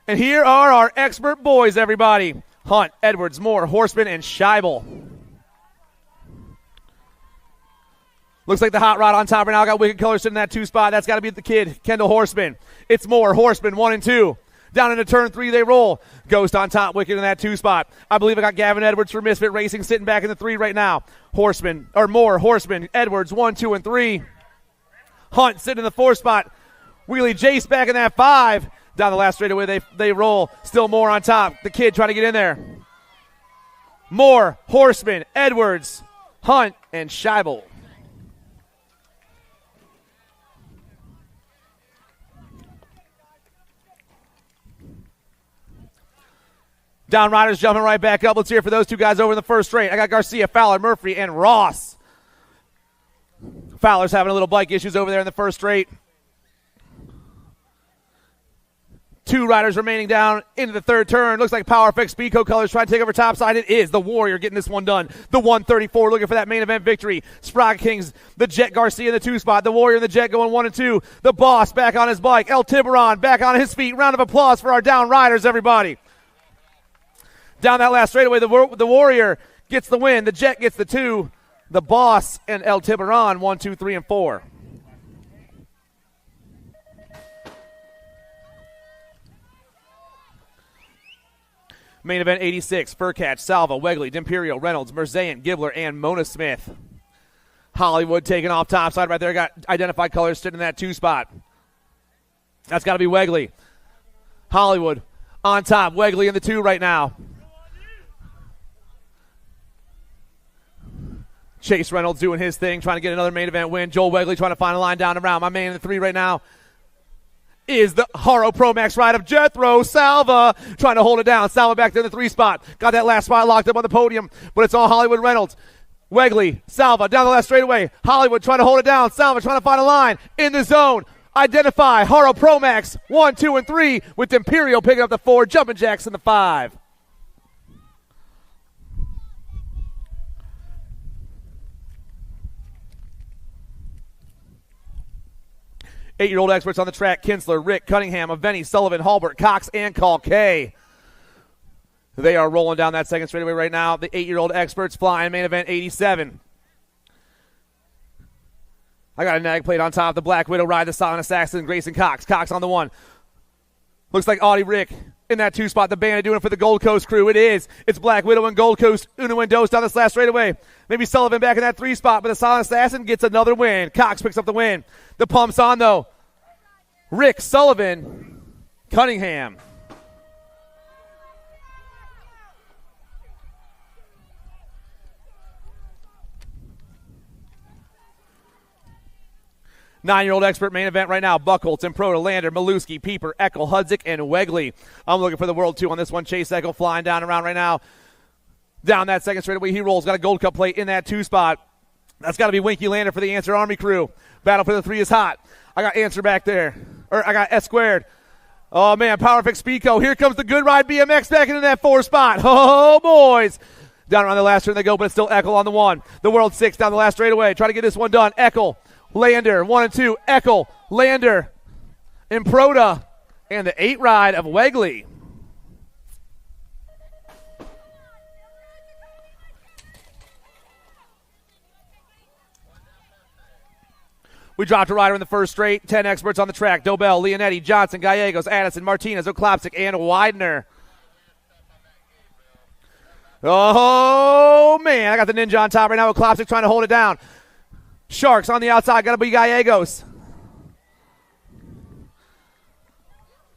And here are our expert boys, everybody. Hunt, Edwards, Moore, Horseman, and Scheibel. Looks like the hot rod on top right now. Got Wicked Color sitting in that 2 spot. That's got to be the kid, Kendall Horseman. It's Moore, Horseman, 1 and 2. Down into turn 3, they roll. Ghost on top, Wicked in that 2 spot. I believe I got Gavin Edwards for Misfit Racing sitting back in the 3 right now. Horseman, or Moore, Horseman, Edwards, 1, 2, and 3. Hunt sitting in the 4 spot. Wheelie Jace back in that 5. Down the last straightaway, they roll. Still Moore on top. The kid trying to get in there. Moore, Horseman, Edwards, Hunt and Scheibel. Down riders jumping right back up. Let's hear it for those two guys over in the first straight. I got Garcia, Fowler, Murphy, and Ross. Fowler's having a little bike issues over there in the first straight. 2 riders remaining down into the third turn. Looks like Power Fix BCO colors trying to take over topside. It is the Warrior getting this one done. The 134 looking for that main event victory. Sprague Kings, the Jet Garcia in the 2 spot. The Warrior and the Jet going 1 and 2. The Boss back on his bike. El Tiburon back on his feet. Round of applause for our down riders, everybody. Down that last straightaway, the Warrior gets the win. The Jet gets the 2. The Boss and El Tiburon 1, 2, 3, and 4. Main event 86, Furcatch, Salva, Wegley, D'Imperio, Reynolds, Merzayan, Gibbler, and Mona Smith. Hollywood taking off topside right there. Got identified colors sitting in that 2 spot. That's got to be Wegley. Hollywood on top. Wegley in the 2 right now. Chase Reynolds doing his thing, trying to get another main event win. Joel Wegley trying to find a line down the round. My man in the 3 right now is the Haro Pro Max ride of Jethro Salva, trying to hold it down. Salva back there in the 3 spot. Got that last spot locked up on the podium, but it's all Hollywood Reynolds. Wegley, Salva, down the last straightaway. Hollywood trying to hold it down. Salva trying to find a line in the zone. Identify Haro Pro Max 1, 2, and 3 with D'Imperio picking up the 4, Jumpin' Jacks in the 5. Eight-year-old experts on the track: Kinsler, Rick, Cunningham, Aveni, Sullivan, Halbert, Cox, and Call K. They are rolling down that second straightaway right now. The 8-year-old experts flying main event 87. I got a nag plate on top. The Black Widow ride, the Silent Assassin, Grayson Cox. Cox on the 1. Looks like Audie Rick in that 2 spot. The Bandit doing it for the Gold Coast crew. It is. It's Black Widow and Gold Coast. Uno and Dos down this last straightaway. Maybe Sullivan back in that 3 spot, but the Silent Assassin gets another win. Cox picks up the win. The pump's on, though. Rick, Sullivan, Cunningham. Nine-year-old expert main event right now. Buchholz, Improda, Lander, Maluski, Pieper, Eckel, Hudzik, and Wegley. I'm looking for the World 2 on this one. Chase Eckel flying down around right now. Down that second straightaway, he rolls. Got a Gold Cup plate in that 2 spot. That's got to be Winky Lander for the Answer Army crew. Battle for the 3 is hot. I got Answer back there. I got S squared. Oh, man, Power Fix Pico. Here comes the Good Ride BMX back into that 4 spot. Oh, boys. Down around the last turn they go, but it's still Eckel on the 1. The World 6 down the last straightaway. Try to get this one done. Eckel, Lander, 1 and 2. Eckel, Lander, Improda, and the 8 ride of Wegley. We dropped a rider in the first straight. 10 experts on the track. Dobell, Leonetti, Johnson, Gallegos, Addison, Martinez, Oklopsic, and Widener. Oh, man. I got the Ninja on top right now. Oklopsic trying to hold it down. Sharks on the outside. Got to be Gallegos.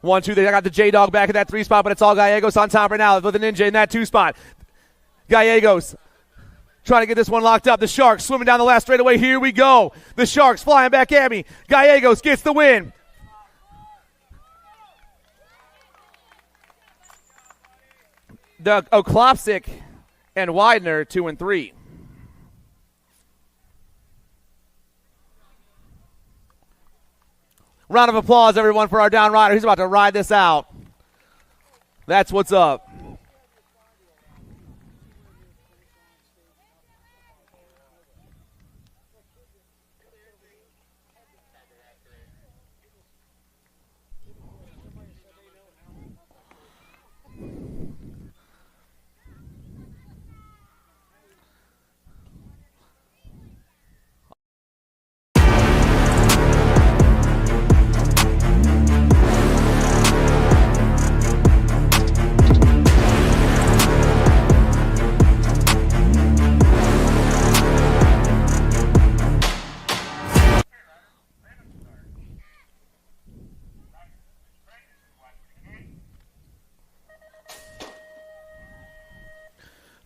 1, 2, 3. I got the J-Dog back in that 3 spot, but it's all Gallegos on top right now with the Ninja in that 2 spot. Gallegos trying to get this one locked up. The Sharks swimming down the last straightaway. Here we go. The Sharks flying back at me. Gallegos gets the win. The Oklopsic and Widener 2 and 3. Round of applause, everyone, for our down rider. He's about to ride this out. That's what's up.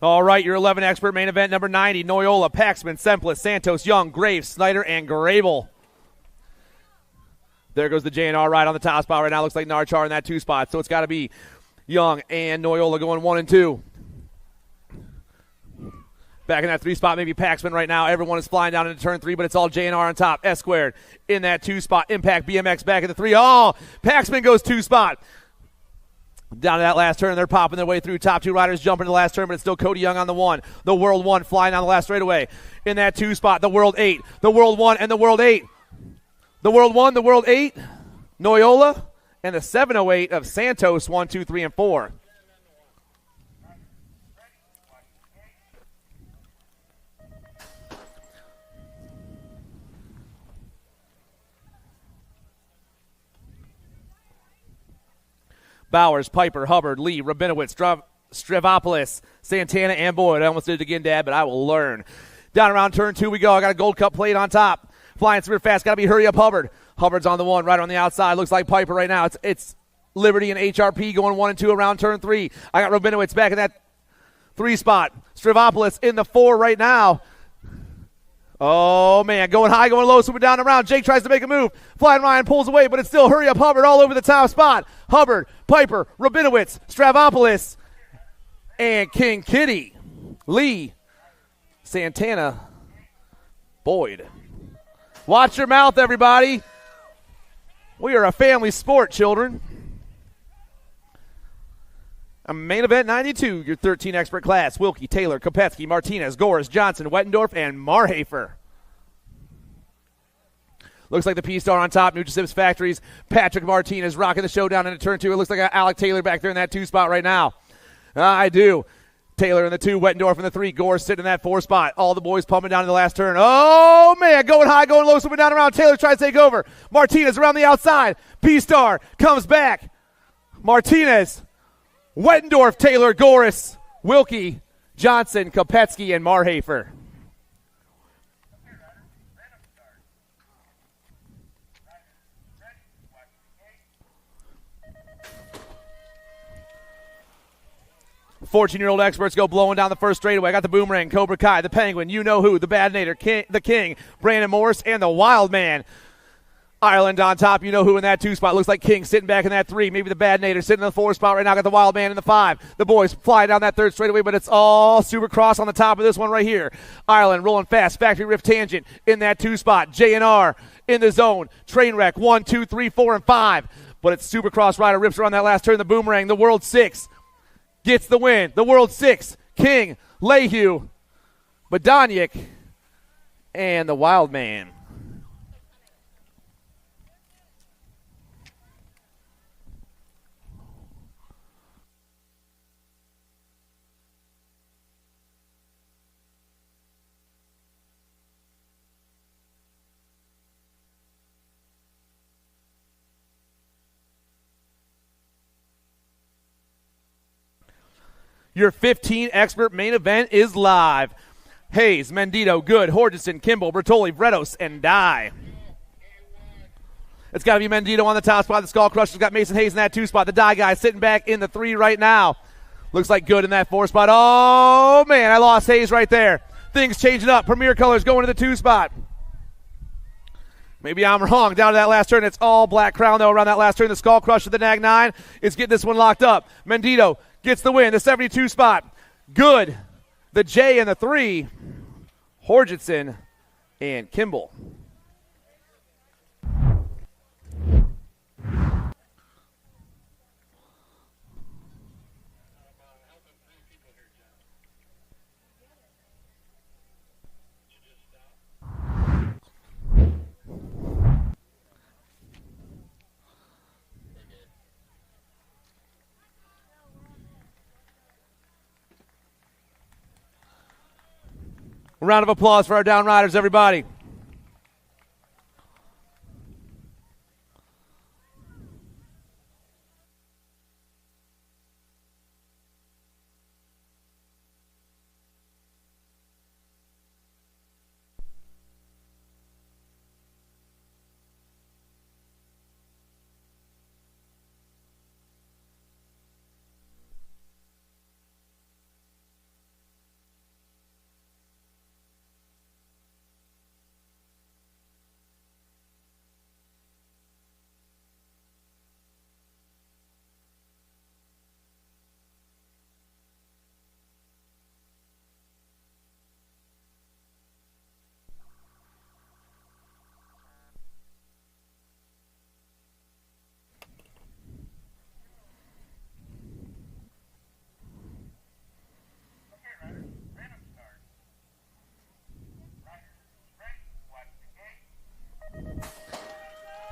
All right, your 11 expert main event number 90, Noyola, Paxman, Semplis, Santos, Young, Graves, Snyder, and Grable. There goes the JNR ride on the top spot right now. Looks like Narchar in that 2 spot, so it's got to be Young and Noyola going 1 and 2. Back in that 3 spot, maybe Paxman right now. Everyone is flying down into turn 3, but it's all JNR on top. S squared in that 2 spot. Impact BMX back in the 3. Oh, Paxman goes 2 spot. Down to that last turn, they're popping their way through. Top 2 riders jumping to the last turn, but it's still Cody Young on the 1. The World 1 flying down the last straightaway. In that 2 spot, the World 8. The World 1 and the World 8. The World 1, the World 8, Noyola, and the 708 of Santos, 1, 2, 3, and 4. Bowers, Piper, Hubbard, Lee, Rabinowitz, Stravopolis, Santana, and Boyd. I almost did it again, Dad, but I will learn. Down around turn 2 we go. I got a Gold Cup plate on top. Flying super fast. Got to be Hurry Up Hubbard. Hubbard's on the 1, right on the outside. Looks like Piper right now. It's Liberty and HRP going 1 and 2 around turn 3. I got Rabinowitz back in that 3 spot. Stravopolis in the 4 right now. Oh, man, going high, going low, swooping down around. Jake tries to make a move. Flying Ryan pulls away, but it's still Hurry Up Hubbard all over the top spot. Hubbard, Piper, Rabinowitz, Stravopolis, and King Kitty. Lee, Santana, Boyd. Watch your mouth, everybody. We are a family sport, children. A main event 92, your 13 expert class. Wilkie, Taylor, Kopetsky, Martinez, Goris, Johnson, Wettendorf, and Marhafer. Looks like the P-Star on top, Nutricip's Factories. Patrick Martinez rocking the show down into turn 2. It looks like Alec Taylor back there in that 2 spot right now. I do. Taylor in the 2, Wettendorf in the 3, Gore sitting in that 4 spot. All the boys pumping down in the last turn. Oh, man, going high, going low, swooping down around. Taylor tries to take over. Martinez around the outside. P-Star comes back. Martinez, Wettendorf, Taylor, Goris, Wilkie, Johnson, Kopetsky, and Marhafer. Fourteen-year-old experts go blowing down the first straightaway. I got the Boomerang, Cobra Kai, the Penguin, you know who, the Bad Nader, the King, Brandon Morris, and the Wild Man. Ireland on top, you know who in that 2 spot. Looks like King sitting back in that 3. Maybe the Bad Nader sitting in the 4 spot right now. Got the Wild Man in the 5. The boys fly down that 3rd straightaway, but it's all Supercross on the top of this one right here. Ireland rolling fast. Factory Rift Tangent in that 2 spot. JNR in the zone. Trainwreck 1, 2, 3, 4, and 5. But it's Supercross rider rips around that last turn. The Boomerang, the World 6 gets the win. The World 6, King, Lehue, Badoniak, and the Wild Man. Your 15 expert main event is live. Hayes, Mendito, Good, Horgeson, Kimball, Bertoli, Vredos, and Dye. It's got to be Mendito on the top spot. The Skull Crusher's got Mason Hayes in that 2 spot. The Dye guy sitting back in the 3 right now. Looks like Good in that 4 spot. Oh, man, I lost Hayes right there. Things changing up. Premier Colors going to the 2 spot. Maybe I'm wrong. Down to that last turn. It's all Black Crown, though, around that last turn. The Skull Crusher, the Nag 9, is getting this one locked up. Mendito gets the win, the 72 spot. Good, the J and the 3, Horgeson and Kimball. A round of applause for our down riders, everybody.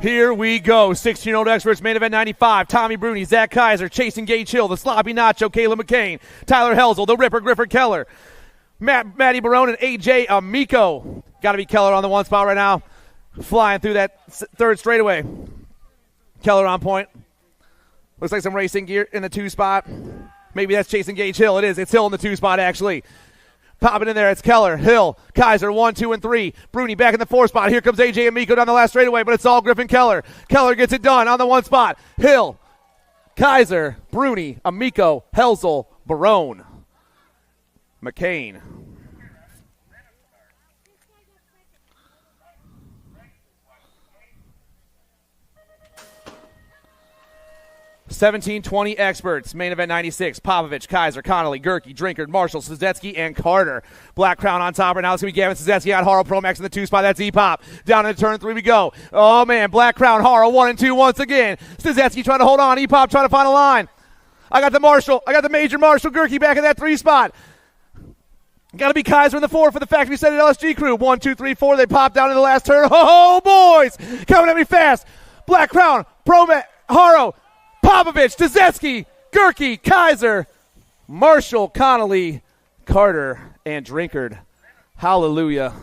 Here we go. 16-year-old experts, main event 95. Tommy Bruni, Zach Kaiser, chasing Gage Hill, the sloppy nacho, Caleb McCain, Tyler Helzel, the Ripper, Grifford Keller, Matty Barone, and AJ Amico. Got to be Keller on the one spot right now. Flying through that third straightaway. Keller on point. Looks like some racing gear in the two spot. Maybe that's chasing Gage Hill. It is. It's Hill in the two spot, actually. Popping in there, it's Keller, Hill, Kaiser, 1, 2, and 3. Bruni back in the 4 spot. Here comes AJ Amico down the last straightaway, but it's all Griffin Keller. Keller gets it done on the 1 spot. Hill, Kaiser, Bruni, Amico, Helzel, Barone, McCain. $17.20 experts, main event 96. Popovich, Kaiser, Connolly, Gerke, Drinkard, Marshall, Sazetsky, and Carter. Black Crown on top right now. It's going to be Gavin Sazetsky on Harrell, Pro Max in the 2 spot. That's E-Pop. Down into turn 3 we go. Oh, man. Black Crown, Harrell, 1 and 2 once again. Sazetsky trying to hold on. E-Pop trying to find a line. I got the Marshall. I got the Major Marshall. Gerke back in that 3 spot. Got to be Kaiser in the 4 for the factory set at LSG crew. 1, 2, 3, 4. They pop down in the last turn. Oh, boys. Coming at me fast. Black Crown, Pro Max, Harrell, Popovich, Sazetsky, Gerke, Kaiser, Marshall, Connolly, Carter, and Drinkard. Hallelujah.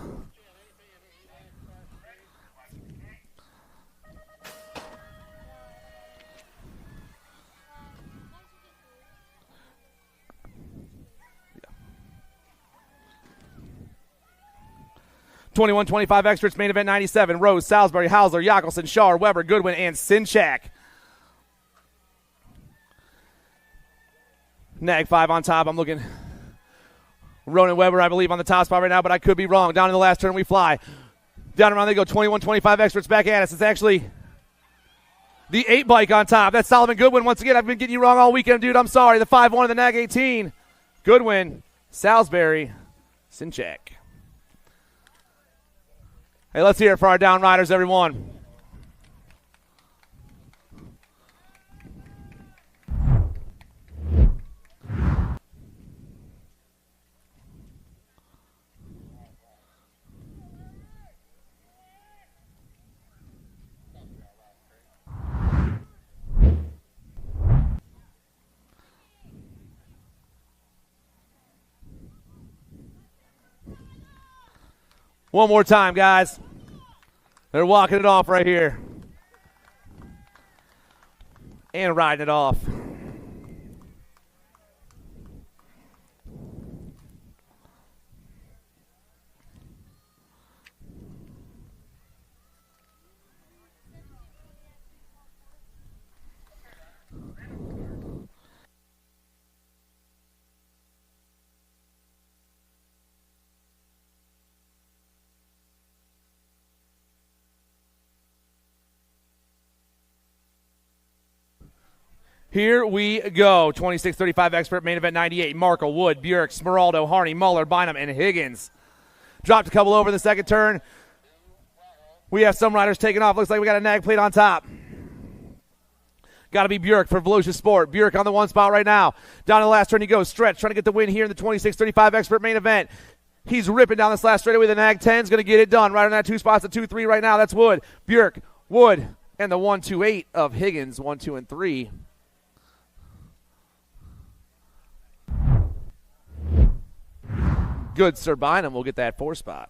$21.25 experts, main event 97. Rose, Salisbury, Hausler, Yakelson, Shar, Weber, Goodwin, and Sinchak. Nag 5 on top. I'm looking. Ronan Weber, I believe, on the top spot right now, but I could be wrong. Down in the last turn, we fly. Down around they go. 21-25 experts back at us. It's actually the 8 bike on top. That's Solomon Goodwin. Once again, I've been getting you wrong all weekend, dude. I'm sorry. The 5-1 of the Nag 18. Goodwin, Salisbury, Sinchak. Hey, let's hear it for our down riders, everyone. One more time, guys. They're walking it off right here. And riding it off. Here we go. 26-35 expert, main event 98. Markle, Wood, Bjork, Smeraldo, Harney, Muller, Bynum, and Higgins. Dropped a couple over in the second turn. We have some riders taking off. Looks like we got a Nag plate on top. Got to be Bjork for Volusia Sport. Bjork on the 1 spot right now. Down to the last turn he goes. Stretch trying to get the win here in the 26-35 expert main event. He's ripping down this last straightaway. The Nag 10 is going to get it done. Right on that 2 spots, the 2-3 right now. That's Wood, Bjork, Wood, and the 1-2-8 of Higgins, 1, 2, and 3. Good, Sir Bynum will get that 4 spot.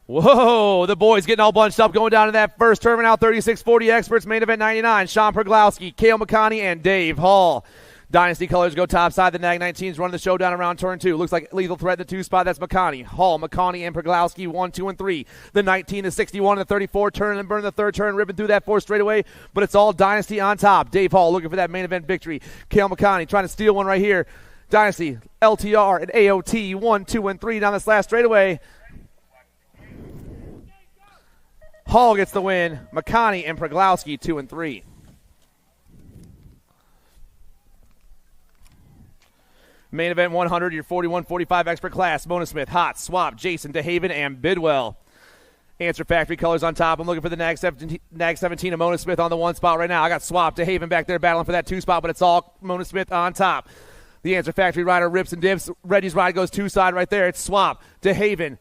Whoa, the boys getting all bunched up going down to that first turn now. 36-40 experts, main event 99. Sean Perglowski, Cale McConney, and Dave Hall. Dynasty colors go topside. The Nag 19s running the show down around turn 2. Looks like lethal threat in the 2 spot. That's McConney, Hall, McConney, and Perglowski, 1, 2, and 3. The 19 to 61 and the 34 turn and burn the 3rd turn, ripping through that 4th straightaway. But it's all Dynasty on top. Dave Hall looking for that main event victory. Cale McConney trying to steal one right here. Dynasty, LTR, and AOT, 1, 2, and 3 down this last straightaway. Hall gets the win. McConney and Perglowski, 2 and 3. Main event 100, your 41-45 expert class. Mona Smith, Hot, Swap, Jason, DeHaven, and Bidwell. Answer Factory colors on top. I'm looking for the Nag 17 of Mona Smith on the 1 spot right now. I got Swap to Haven back there battling for that 2 spot, but it's all Mona Smith on top. The Answer Factory rider rips and dips. Reggie's ride goes 2 side right there. It's Swap to Haven.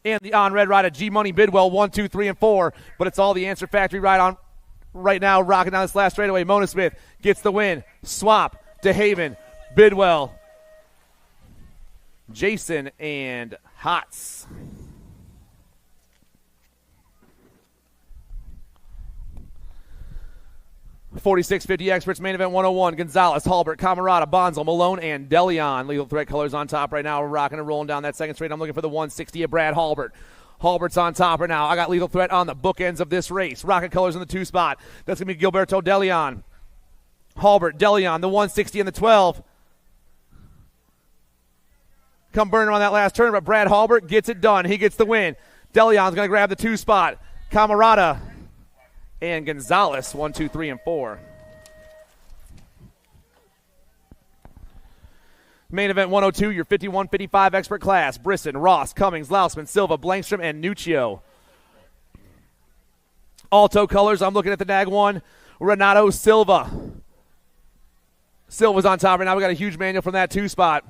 And the on-red ride of G-Money Bidwell 1, 2, 3, and 4. But it's all the Answer Factory ride on right now, rocking down this last straightaway. Mona Smith gets the win. Swap to Haven. Bidwell, Jason, and Hots. .4650 Experts main event 101. Gonzalez, Halbert, Camarada, Bonzo, Malone, and Deleon. Lethal Threat colors on top right now. We're rocking and rolling down that second straight. I'm looking for the 160 of Brad Halbert. Halbert's on top right now. I got Lethal Threat on the bookends of this race. Rocket colors in the 2 spot. That's going to be Gilberto Deleon. Halbert, Deleon, the 160 and the 12. Come burning on that last turn, but Brad Halbert gets it done. He gets the win. Deleon's going to grab the 2 spot. Camarada and Gonzalez, 1, 2, 3, and 4. Main event 102, your 51-55 expert class. Brisson, Ross, Cummings, Lausman, Silva, Blankstrom, and Nuccio. Alto colors, I'm looking at the Nag 1. Renato Silva. Silva's on top right now. We got a huge manual from that 2 spot.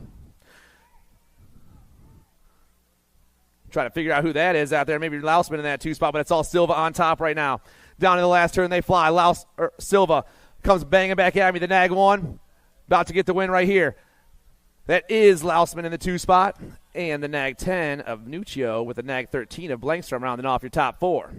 Try to figure out who that is out there. Maybe Lausman in that 2 spot, but it's all Silva on top right now. Down in the last turn, they fly. Silva comes banging back at me. The Nag 1, about to get the win right here. That is Lausman in the 2 spot. And the Nag 10 of Nuccio with the Nag 13 of Blankstrom rounding off your top 4.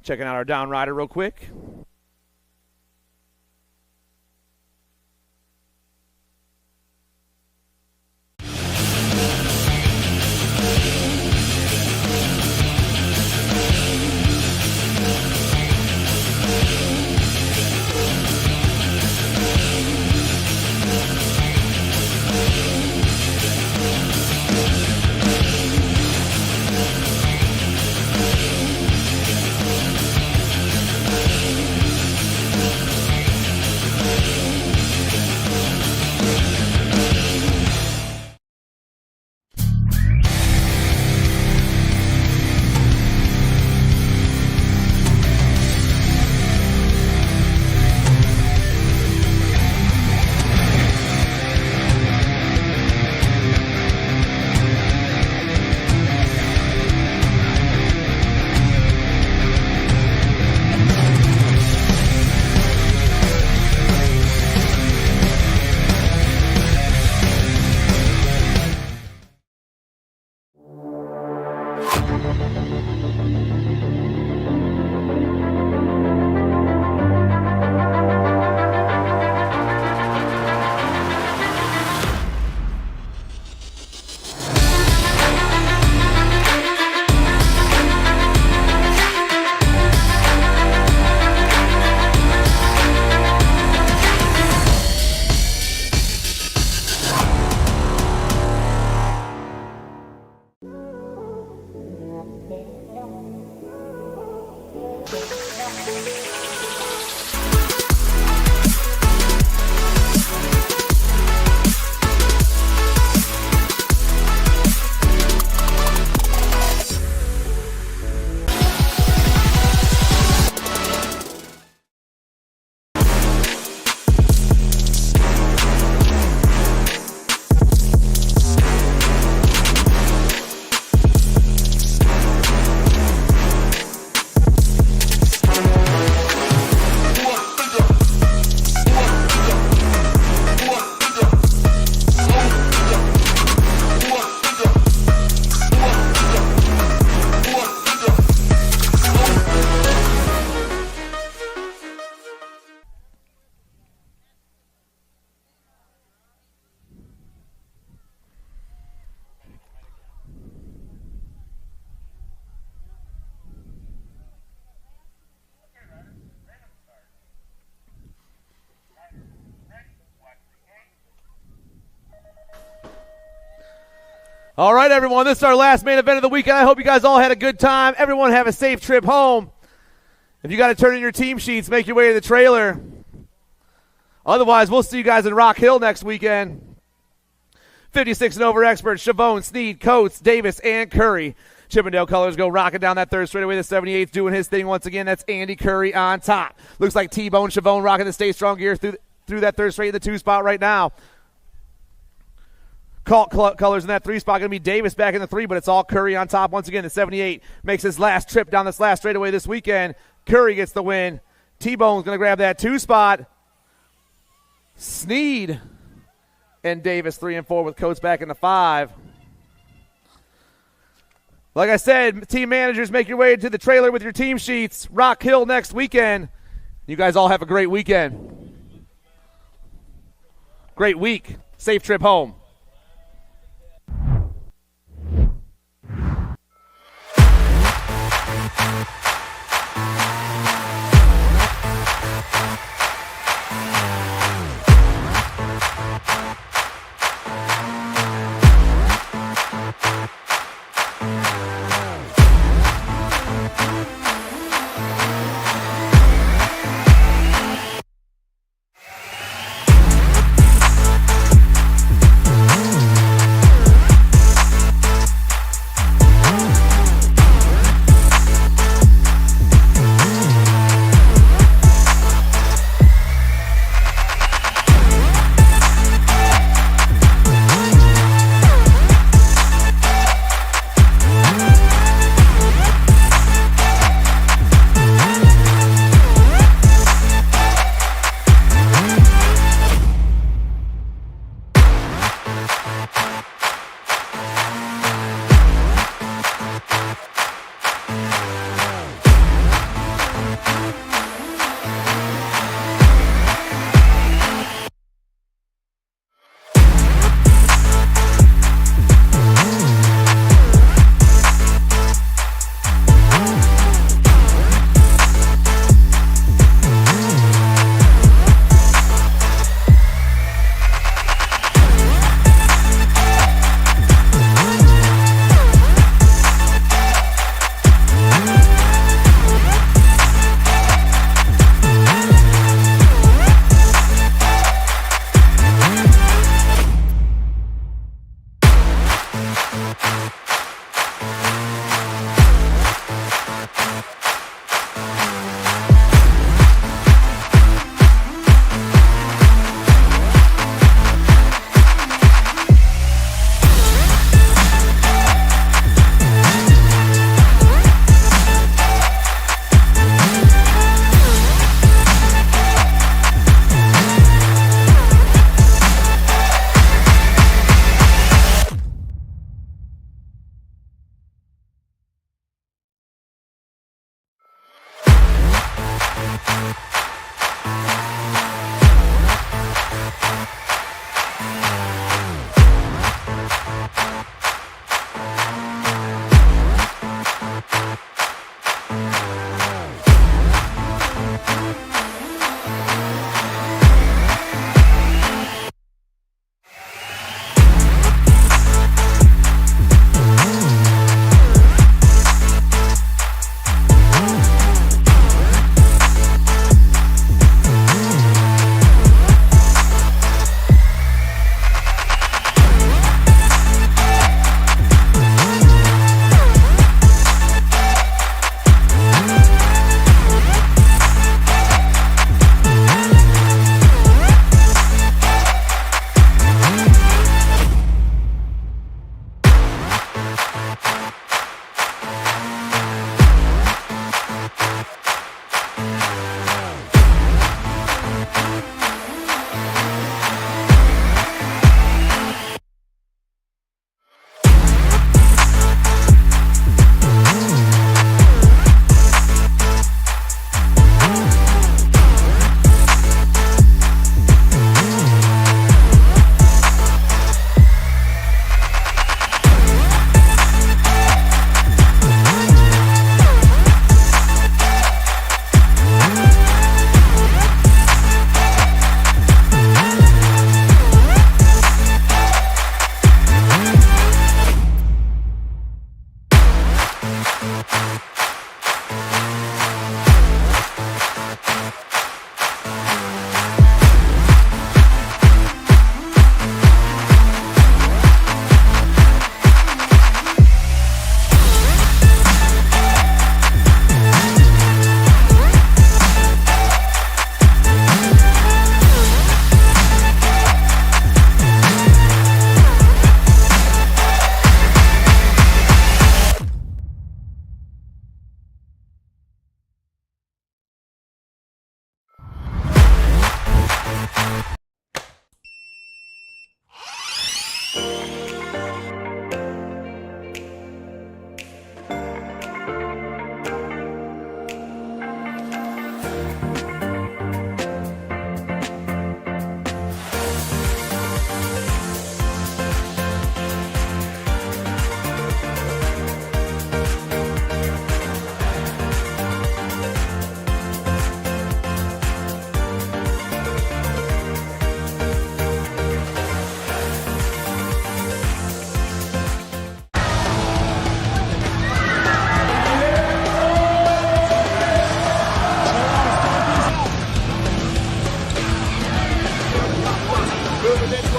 Checking out our down rider real quick. All right, everyone, this is our last main event of the weekend. I hope you guys all had a good time. Everyone have a safe trip home. If you got to turn in your team sheets, make your way to the trailer. Otherwise, we'll see you guys in Rock Hill next weekend. 56 and over experts, Chavone, Sneed, Coates, Davis, and Curry. Chippendale colors go rocking down that third straightaway. The 78's doing his thing once again. That's Andy Curry on top. Looks like T-Bone Chavone rocking the Stay Strong gear through that third straight in the 2 spot right now. Cult colors in that 3 spot. Going to be Davis back in the 3, but it's all Curry on top. Once again, the 78 makes his last trip down this last straightaway this weekend. Curry gets the win. T-Bone's going to grab that 2 spot. Sneed and Davis 3 and 4 with Coates back in the 5. Like I said, team managers, make your way to the trailer with your team sheets. Rock Hill next weekend. You guys all have a great weekend. Great week. Safe trip home.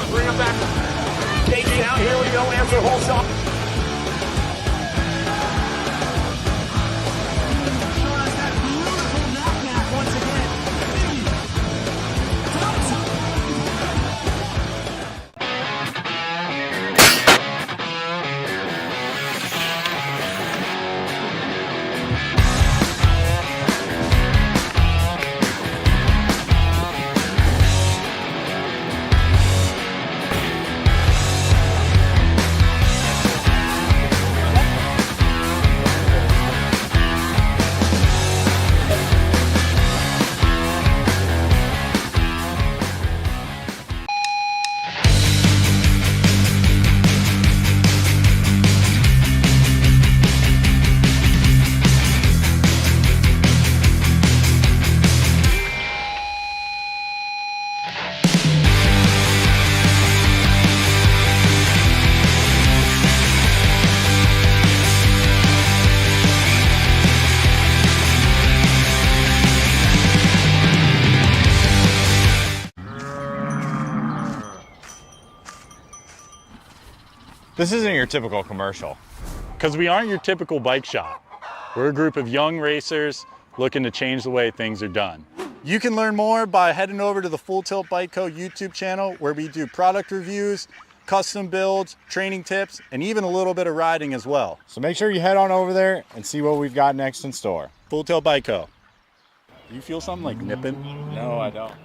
Bring him back. Casey out, here we go, answer whole shot. This isn't your typical commercial. Because we aren't your typical bike shop. We're a group of young racers looking to change the way things are done. You can learn more by heading over to the Full Tilt BCO YouTube channel, where we do product reviews, custom builds, training tips, and even a little bit of riding as well. So make sure you head on over there and see what we've got next in store. Full Tilt BCO. You feel something like nipping? No, I don't.